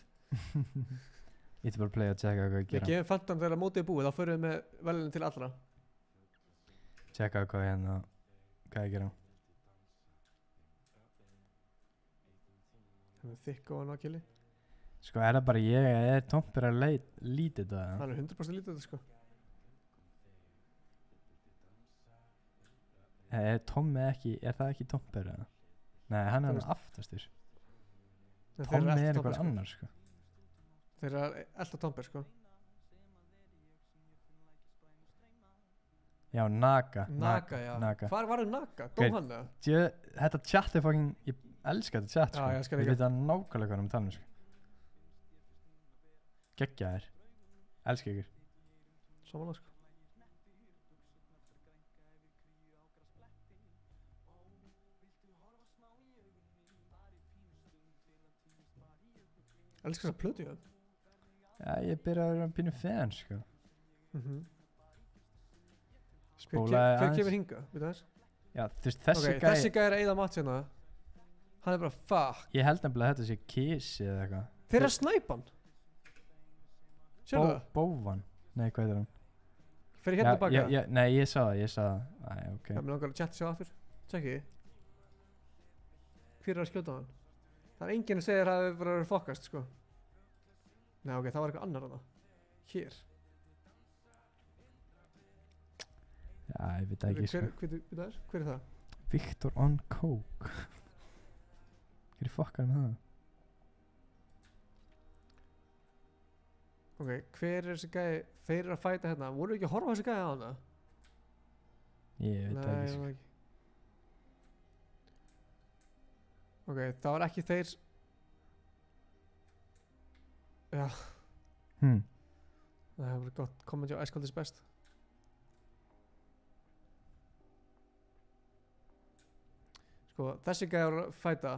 Ég ætti bara að playa að tjekka hvað ég gera. Við gefum fantan þegar mótið er búið, þá förum við með velinu til allra. Tjekka hvað ég gera. Það er þykk og hann á kili. Sko, er það bara ég er Tomper að lítið þetta? Hann er 100% lítið þetta, sko. Er Tommi ekki, er það ekki Tomper eða? Nei, hann er hann aftastur. Tommi er einhver annar, sko. Þeir eru alltaf Tomper, sko. Já, Naga. Naga, já. Naga. Hvar var Naga? Dó hann eða? Þetta chat er fucking, elska þetta chat, sko. Já, ég elska Við líka. vita nákvæmlega hvað um tala, sko. Geggjaðir. Elska ykkur. Samanlega, sko. Elskar þessa plötu, já. Já, ég byrjaði að vera pínu fan, sko. Hver kemur hingað, veit það þess? Já, þú veist, þessi Ok, þessi gæi er að eyða mat hérna. Hann er bara fuck. Ég held nefnilega að þetta sé Kisi eða eitthvað. Þeir eru að snæpa hann. Sérðu það? Bóvan. Nei, hvað heitir hann? Fer ég hérna tilbaka? Nei, ég sá það. Æ, ok. Já, mér langar að chatta sér aftur. Tjekki. Hver er að skjóta hann? Það er enginn að segja að það hefur bara verið fokkast, sko. Nei, ok, það var eitthvað annar þarna. Hér. Já, ég veit ekki, sko. Hver er það? Victor on coke. Hver er fokkar með það? Ok, hver er þessi gæi? Þeir eru að fæta hérna. Voru ekki að horfa á þessi gæi á hana? Ég veit ekki, sko. Nei, ok, það var ekki þeir. Já. Það hefur verið gott komment hjá Æskaldis best. Sko, þessi gæi eru að fæta.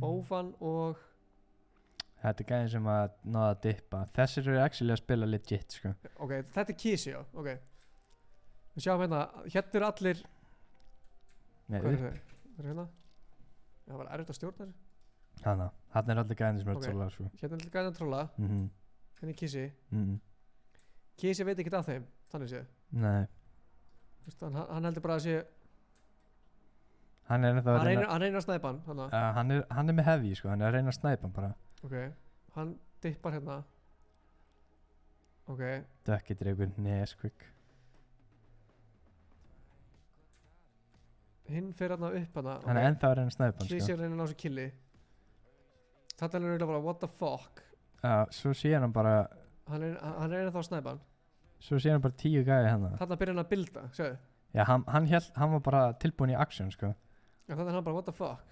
Bófan og... Þetta er gæðin sem að náða að dippa. Þessir eru actually að spila legit, sko. Ok, þetta er Kisi, já, ok. Við sjáum hérna, hérna eru allir... Nei, hvað eru þeir? Það eru hérna? Já, það var erfitt að stjórna þessu. Þarna er allir gæðin sem eru að trolla, sko. Hérna er allir gæðin að trolla. Hérna er Kisi. Kisi veit ekkert af þeim, þannig séð. Nei. Þú veist, hann heldur bara að sé... Hann reynir að snæpa hann, hann er með heavy, sko. Hann er að reyna að snæpa hann bara. Ok, hann dippar hérna. Ok. Dökki dreigur Nesquik. Hinn fer hérna upp hérna. Hann er ennþá að reyna að snæpa hann, sko. Kisi reynir að ná sér killi. Þetta er reyna bara what the fuck. Já, svo sé hann bara... Hann reynir þá að snæpa hann. Svo sé hann bara 10 gæði hérna. Þarna byrja hann að builda, sjáðu. Já, hann var bara tilbúin í action, sko. Já, þannig er hann bara what the fuck.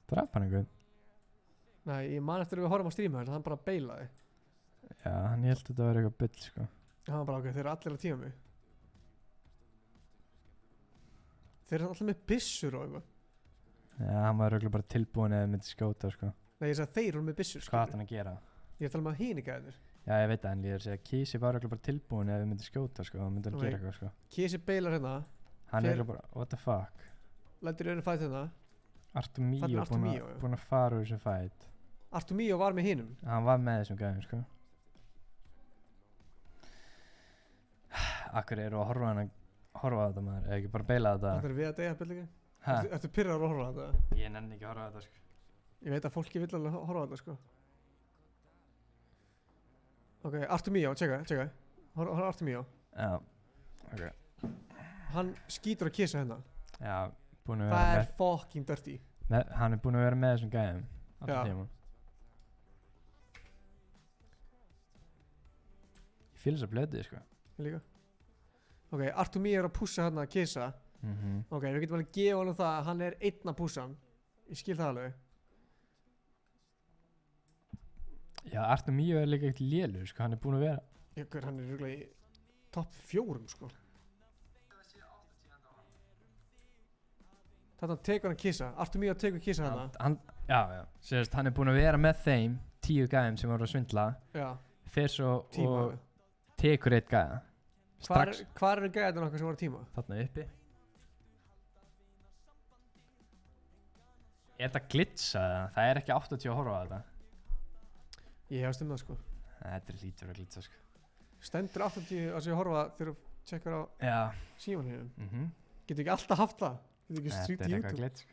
Draf hann einhvern? Nei, ég man eftir að við horfum á streamu hann bara beilaði. Já, hann held að þetta var eitthvað bull, sko. Hann bara, ok, þeir eru allir að tíma mig. Þeir eru allir með byssur og eitthvað. Já, hann var örugglega bara tilbúin eða myndi skjóta, sko. Nei, ég sagði þeir eru með byssur, sko. Hvað átti hann að gera? Ég er að tala um að hini gæðir. Já, ég veit það, en ég er að segja að Kisi var örugglega bara tilbúin eða myndi skjóta, sko. Hann myndi að gera eitthvað, sko. Kisi beilar hérna. Hann er bara, what the fuck? Lendir í einu fæt hérna. Artumíu búinn að fara úr þessu fæt. Artumíu var með hinum? Hann var með þessum gæðum, sko. Akkur eru að horfa á þetta, maður, eða ekki bara beila þetta? Þetta er við að deyja, byrlingi. Hæ? Ertu pyrraður að horfa á þetta? Ég nenni ekki að horfa á þetta, sko. Ég veit að fólki vill alveg horfa á þetta, sko. Ok, Artumíu, tjekka. Horfa Artumíu. Já, ok. Hann skýtur að kissa hérna. Já, búinn að vera Það er fucking dirty. Hann er búinn að vera með þessum gæðum. Alltaf tíma. Ég fýl þess að blöðið, sko. Ég líka. Ok, Artumíu er að pússa hérna að kissa. Ok, við getum alveg að gefa honum það að hann er einn að pússa hann. Ég skil það alveg. Já, Artumíu er líka ekkert lélur, sko. Hann er búinn að vera... Já, hann er rúglega í topp 4, sko. Þarna tekur hann kissa. Artumíu tekur kissa hérna. Já. Sérst, hann er búinn að vera með þeim 10 gæðum sem voru að svindla. Já. Fer svo Tíma. og tekur eitt gæða. Hvar eru gæðarnir okkar sem voru tíma? Þarna uppi. Er þetta glitsað? Það er ekki 80 að horfa á þetta. Ég hefast það, sko. Þetta er lítur að glitsa, sko. Stendur 80 að sé að horfa þegar þú tjekkar á síman hérna. Getur ekki alltaf haft það? Getur ekki strýtt í YouTube? Þetta er eitthvað glits, sko.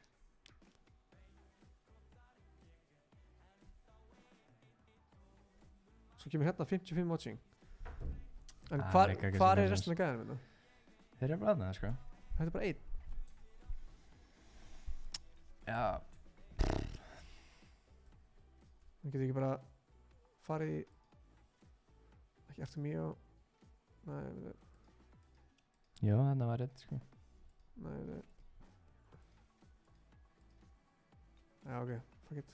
Svo kemur hérna 55 watching. En hvar er restin af gæðanum hérna? Þeir eru bara aðnað, sko. Þetta er bara einn. Já. Það getur ekki bara farið í... Ekki Artumíu... Nei... Jó, þarna var rétt, sko. Nei. Já, ok, fuck it.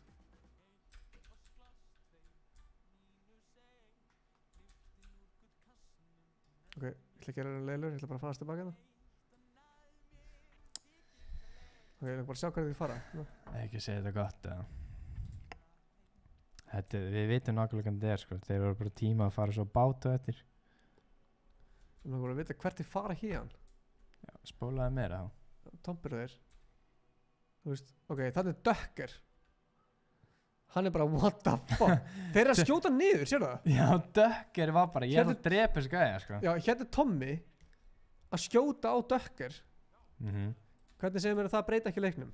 Ok, ég ætla að gera það leilur, ég ætla bara að fara tilbaka hérna. Ok, ég ætla bara að sjá hvað þið fara. Ekki að segja þetta gott, eða. Við vitum nákvæmlega hvernig þetta er, sko. Þeir voru bara tíma að fara svo bát og eftir. Við vorum að vita hvert þið fara hérna. Já, spólaði meira þá. Tompir þeir. Þú veist, ok, þannig Dökker. Hann er bara, what the fuck. Þeir eru að skjóta niður, sér það? Já, Dökker var bara, ég er að drepa þessu gæja, sko. Já, hérna er Tommy að skjóta á Dökker. Hvernig segir mér að það breyta ekki leiknum?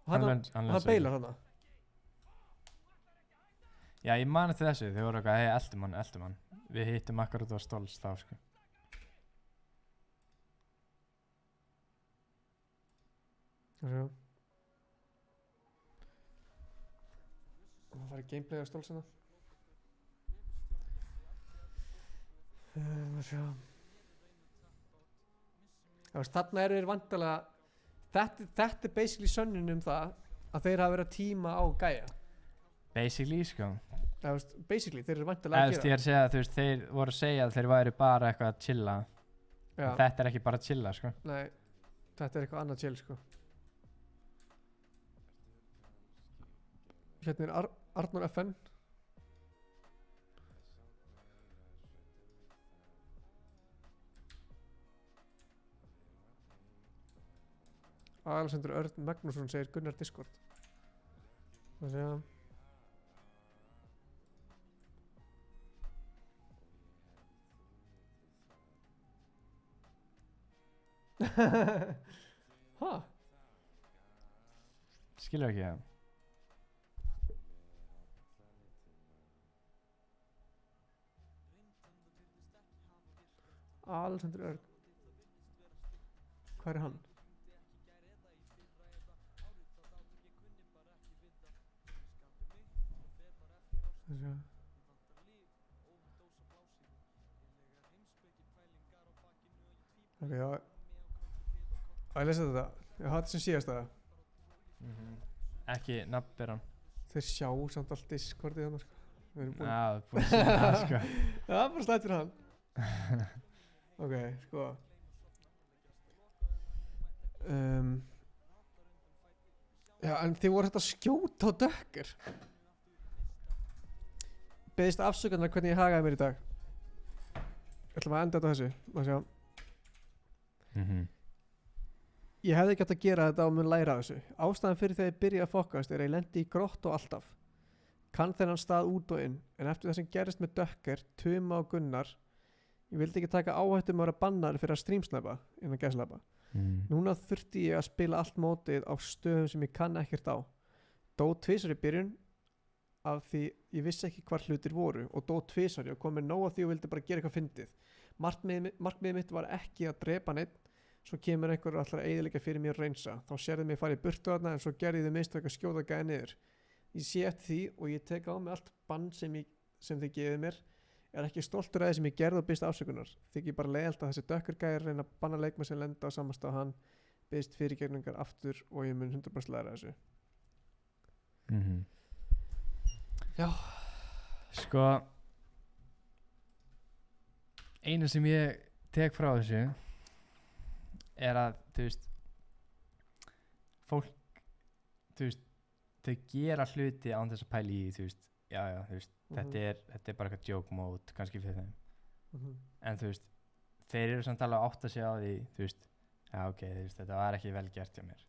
Hann beilar hana. Já, ég man eftir þessu, þau voru eitthvað, hei, eldum hann. Við hittum akkurat á Stóls þá, sko. Það var gameplay á Stólsina. Þarna eru þeir vandalega, þetta er basically sönnun það að þeir hafa verið að tíma á gæja. Basically, sko. Basically, þeir eru vandalega að gera. Ég er að segja, þú veist, þeir voru að segja að þeir væri bara eitthvað að chilla. Þetta er ekki bara að chilla, sko. Nei, þetta er eitthvað annað chill, sko. Hérna er Arnór FN. Alexander Örn Magnússon segir Gunnar Discord. Það segja Hæ? Skilur ekki það. Alexander Örn. Hvað er hann? Ok, já. Ég lesa þetta. Ég hafa þetta sem síðast það. Ekki nafnberan. Þeir sjá samt allt Discordið hann, sko. Við erum búin. Já, búin að segja það, sko. Já, bara slætt fyrir hann. Ok, sko. Já, en þið voru hægt að skjóta á Dökker. Beðist afsökunar hvernig ég hagaði mér í dag. Ætlum að enda þetta á þessu. Má sjá. Ég hefði ekki átt að gera þetta og mun læra af þessu. Ástæðan fyrir þegar ég byrja að fokast er að ég lendi í grott og alltaf. Kann þennan stað út og inn, en eftir það sem gerist með Dökker, Tuma og Gunnar, ég vildi ekki taka áhættum að vera bannar fyrir að streamsnæpa innan gæslappa. Núna þurfti ég að spila allt mótið á stöðum sem ég kann ekkert á. Dó tvisvar í byrjun af því ég vissi ekki hvar hlutir voru og dó tvisvar og kom mér nóg af því og vildi bara gera eitthvað fyndið. Markmiðið mitt var ekki að drepa neitt, svo kemur einhver allar að eyðileggja fyrir mér og reynsa. Þá sérðu mig farið í burtu þarna en svo gerði þið mistök að skjóta gæja niður. Ég sé eftir því og ég tek á mig allt bann sem þið gefið mér. Er ekki stoltur að það sem ég gerði og byrst afsökunar. Þykir bara leiðalt að þessi Dökker gæjar reyna að banna leikmenn sem lenda á samastað hann, byrst fyrirgefningar aftur og ég mun 100% læra þessu. Já. Sko, einu sem ég tek frá þessu er að, þú veist, fólk, þú veist, þau gera hluti án þess að pæla í, þú veist, já, þú veist, þetta er bara eitthvað joke mode, kannski fyrir þeim. En þú veist, þeir eru samt alveg átt að segja á því, þú veist, já, ok, þú veist, þetta var ekki vel gert hjá mér.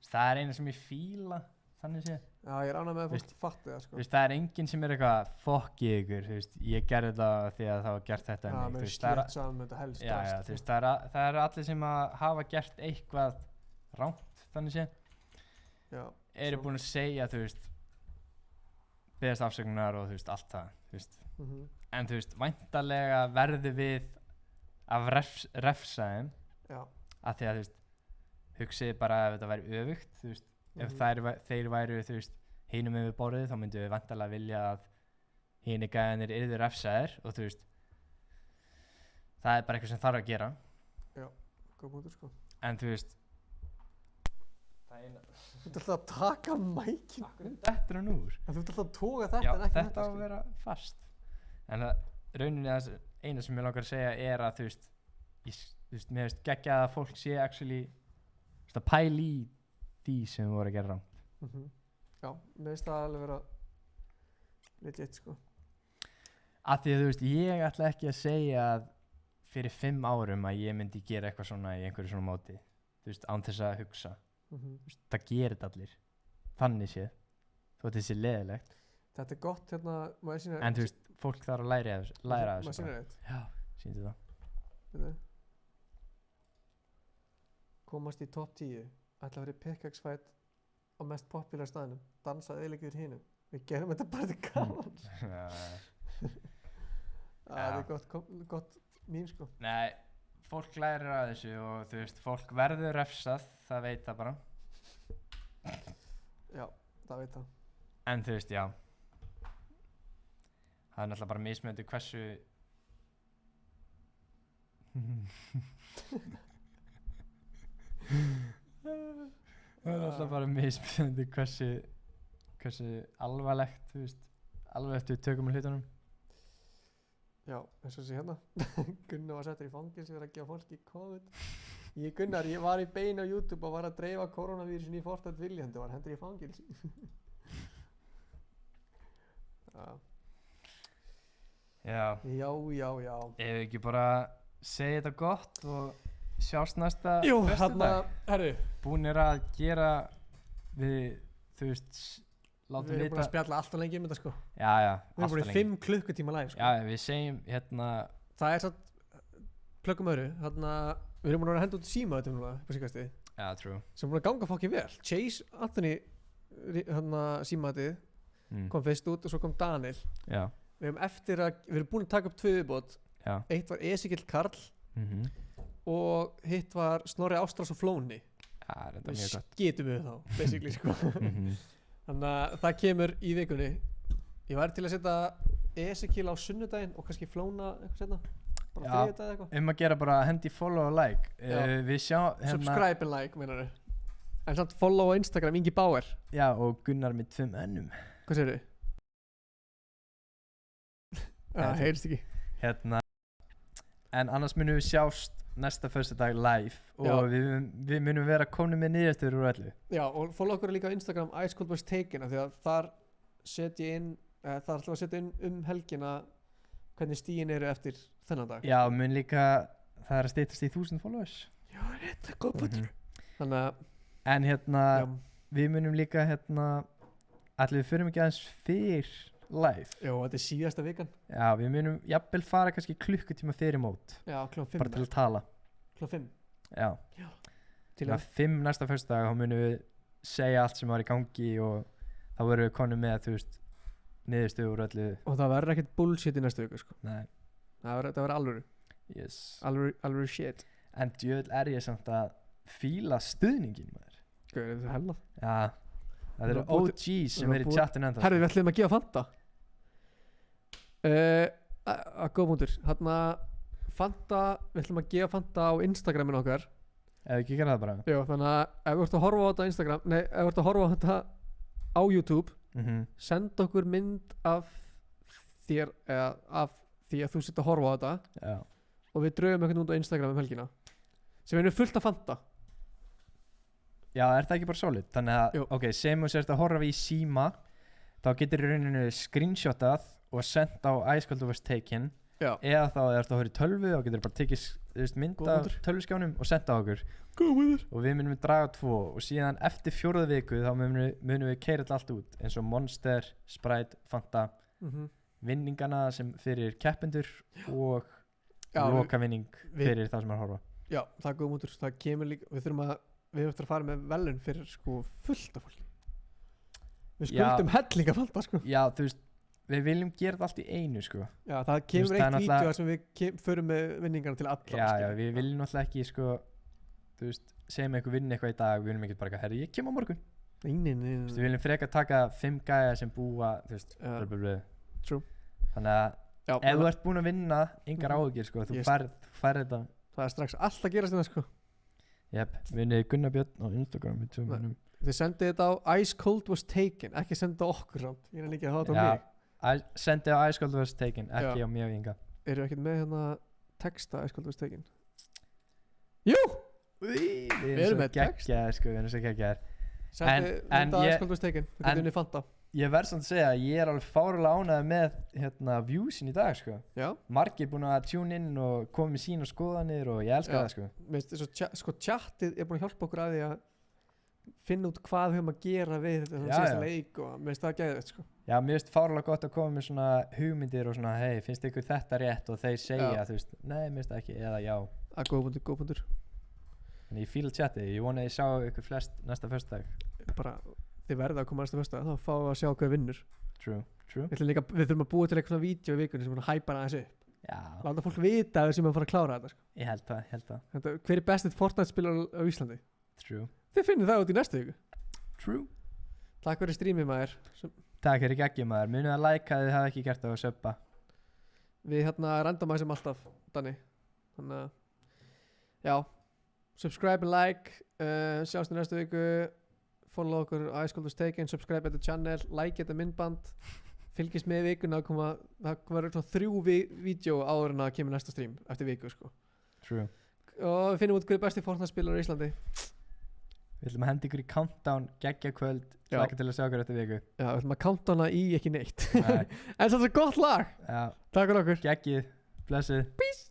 Það er einu sem ég fíla, þannig sé. Já, ég er ánægð með að fólk fatti það, sko. Þú veist, það er enginn sem er eitthvað, fuck ég ykkur, þú veist, ég gerði það því að það var gert þetta en mig. Já, með slétt saman með þetta helst. Já, þú veist, það eru allir sem að hafa gert eitthvað rangt, þannig sé. Já. Eru búin að segja, þú veist, beðast afsökunar og þú veist, allt það, þú veist. En þú veist, væntanlega verður við að refsa þeim. Já. Af því að, þú veist, hugsið bara ef þetta væri öfugt, þú veist. Ef þeir væru, þú veist, hinum yfir borðið, þá myndum við væntanlega vilja að hinir gæðanir yrðu refsaðir og þú veist, Það er bara eitthvað sem þarf að gera. Já, góð punktur sko. En þú veist, Þú ert alltaf að taka mækinn. Þetta er hann úr. En þú ert alltaf að toga þetta Já, en ekki þetta á að vera fast. En rauninni það eina sem ég langar að segja er að þú veist, mér veist geggjað að fólk sé actually að pæla í því sem við vorum að gera rangt. Já, mér veist það alveg vera legit sko. Af því að þú veist, ég ætla ekki að segja að fyrir 5 árum að ég myndi gera eitthvað svona í einhverju svona móti. Þú veist, án þess að hugsa. Þú veist, það gerir þetta allir. Þannig séð. Þótt þessi leðilegt. Þetta er gott hérna, maður sýnir. En þú veist, fólk þarf að læra af þessu. Maður sýnir þetta. Já, sýndu það. Þetta. Komast í top 10. Ætla að vera í pickaxe fight á mest popular staðinum. Dansaði eiginlega yfir hinum. Við gerum þetta bara til gamans. Það er gott mím sko. Nei, fólk lærir af þessu og þú veist, fólk verður refsað, það veit það bara. Já, það veit það. En þú veist, já. Það er náttúrulega bara mismunandi hversu... Það er náttúrulega bara mismunandi hversu alvarlegt, þú veist, alvarlegt við tökum með hlutunum. Já, eins og þessi hérna. Gunnar var settur í fangelsi fyrir að gefa fólki COVID. Gunnar, ég var í beinu á YouTube og var að dreifa koronavírusin í Fortnite viljandi og var hendur í fangelsi. Já. Já. Ef við ekki bara segja þetta gott og sjást næsta föstudag. Herru. Búnir að gera við, þú veist, látum við erum búin að spjalla alltaf lengi þetta sko. Já, við erum búin í 5 klukkutíma live sko. Já, við segjum hérna. Það er satt, plöggum öðru, hérna, við erum búin að henda út síma þetta núna, på síkastið. Já, true. Sem búin að ganga fokkið vel. Chase Anthony, hérna, símaðið, kom fyrst út og svo kom Daniel. Já. Við erum búin að taka upp 2 viðbót. Já. Eitt var Ezekiel Karl og hitt var Snorri Ástrás og Flóni. Já, þetta er mjög gott. Við skitum við þá, basically sko. Þannig að það kemur í vikunni. Ég væri til að setja Ezekiel á sunnudaginn og kannski Flóna eitthvað setna. Bara þriðjudag eða eitthvað. Að gera bara hendi follow og like. Við sjá hérna. Subscribe and like, meinar þau. En samt follow á Instagram, Ingi Bauer. Já, og Gunnar með 2 ennum. Hvað segir þau? Það heyrst ekki. Hérna. En annars munum við sjást næsta föstudag live og við munum vera komin með nýjastur úr öllu. Já, og follow okkur líka á Instagram Ice Cold Boys Taken af því að þar setja ég inn, þar ætlum að setja inn helgina hvernig stíin eru eftir þennan dag. Já, mun líka, það er að styttast í 1000 followers. Já, þetta er góð punktur. Þannig að... En hérna, við munum líka hérna, allir við förum ekki aðeins fyrr live. Jó, þetta er síðasta vikan. Já, við munum jafnvel fara kannski klukkutíma fyrir mót. Já, klukkan 5. Bara til að tala. Klukkan 5? Já. Til að 5 næsta föstudag, þá munum við segja allt sem var í gangi og þá verðum við konum með, þú veist, niðurstöðu úr öllu. Og það verður ekkert bullshit í næstu viku, sko. Nei. Það verður alvöru. Yes. Alvöru shit. En djöðl er ég samt að fíla stuðningin, maður. Gauður, þetta er hella. Já. Það eru OGs sem er í chatinu enda. Herri, við ætlum að gefa Fanta. Að góð mútur. Þarna Fanta, við ætlum að gefa Fanta á Instagramin okkar. Ef við ekki gera það bara. Jó, þannig að ef þú ert að horfa á þetta á Instagram, nei, ef þú ert að horfa á þetta á YouTube, senda okkur mynd af þér, eða af því að þú sitt að horfa á þetta. Já. Og við draugum eitthvað út á Instagram helgina. Sem er fullt af Fanta. Já, er það ekki bara solid? Þannig að, ok, sem þú sérst að horfa í síma, þá getur í rauninu screenshotað og sendt á Ice Cold Boys Taken. Já. Eða þá ef þú ert að horfa í tölvu, þá getur bara tekið mynd af tölvuskjánum og sendt á okkur. Góður. Og við munum draga 2 og síðan eftir 4. viku þá munum við keyra þetta allt út eins og Monster, Sprite, Fanta, vinningana sem fyrir keppendur og lokavinning fyrir það sem er að horfa. Já, það er góð mútur. Það kemur líka, við þurfum að fara með velun fyrir sko fullt af fólki. Við skuldum hellinga Fanta sko. Já, þú veist, við viljum gera þetta allt í einu sko. Já, það kemur eitt vídeo sem við förum með vinningana til allra. Já, við viljum náttúrulega ekki sko, þú veist, segjum eitthvað vinna eitthvað í dag, við viljum ekki bara, herri, ég kem á morgun. Nei. Þú veist, við viljum frekar taka 5 gæja sem búa, þú veist, True. Þannig að Já, ef þú ert búinn að vinna, engar áhyggjur sko, þú færð þetta. Það er strax allt að gerast þetta sko. Jep, vinnið Gunnar Björn á Instagram með 2 minnum. Þið sendið þetta á Ice Cold Was Taken, ekki sendið þetta á okkur samt. Ég er líka að hafa þetta á mig. Sendið á Ice Cold Was Taken, ekki á mig og Inga. Eru ekkert með hérna texta Ice Cold Was Taken? Jú! Við erum með text. Sko, við erum svo geggjaðir. Sendið þetta Ice Cold Was Taken, við getum unnið Fanta. Ég verð samt að segja að ég er alveg fárlega ánægður með hérna viewsin í dag sko. Já. Margir búin að tune in og koma með sína skoðanir og ég elska það sko. Mér finnst sko chatið er búin að hjálpa okkur að því að finna út hvað við höfum að gera við þetta síðasta leik og mér finnst það geðveikt sko. Já, mér finnst fárlega gott að koma með svona hugmyndir og svona hei, finnst ykkur þetta rétt og þeir segja þú veist, nei, mér finnst það ekki eða já. Góð punktur. En ég fíla chatið, ég vona að ég sjá ykkur flest næsta föstudag. Bara þið verða að koma næsta föstudag, þá fáum við að sjá hvað vinnur. True. Við þurfum að búa til eitthvað svona vídeo í vikunni sem hæpar aðeins upp. Já. Láta fólk vita að við sem að fara að klára þetta sko. Ég held það. Hver er bestið Fortnite-spilar á Íslandi? True. Þið finnir það út í næstu viku. True. Takk fyrir streamið maður. Takk fyrir geggjum maður. Munið að like að þið hafa ekki gert það og subba. Við randomæsum alltaf, Danni. Þannig að, já. Subscribe and like. Sjáumst í næstu viku. Follow okkur Ice Cold Was Taken. Subscribe þetta channel. Like þetta myndband. Fylgist með vikuna. Það verður svona 3 vídeo áður en að kemur næsta stream eftir viku sko. True. Og við finnum út hver er besti Fortnite-spilar í Íslandi. Við ætlum að henda ykkur í countdown, geggja kvöld, hlakka til að sjá okkur eftir viku. Já, við ætlum að countdowna í ekki neitt. En það er gott lag. Já. Takk fyrir okkur. Geggið, blessið. Peace.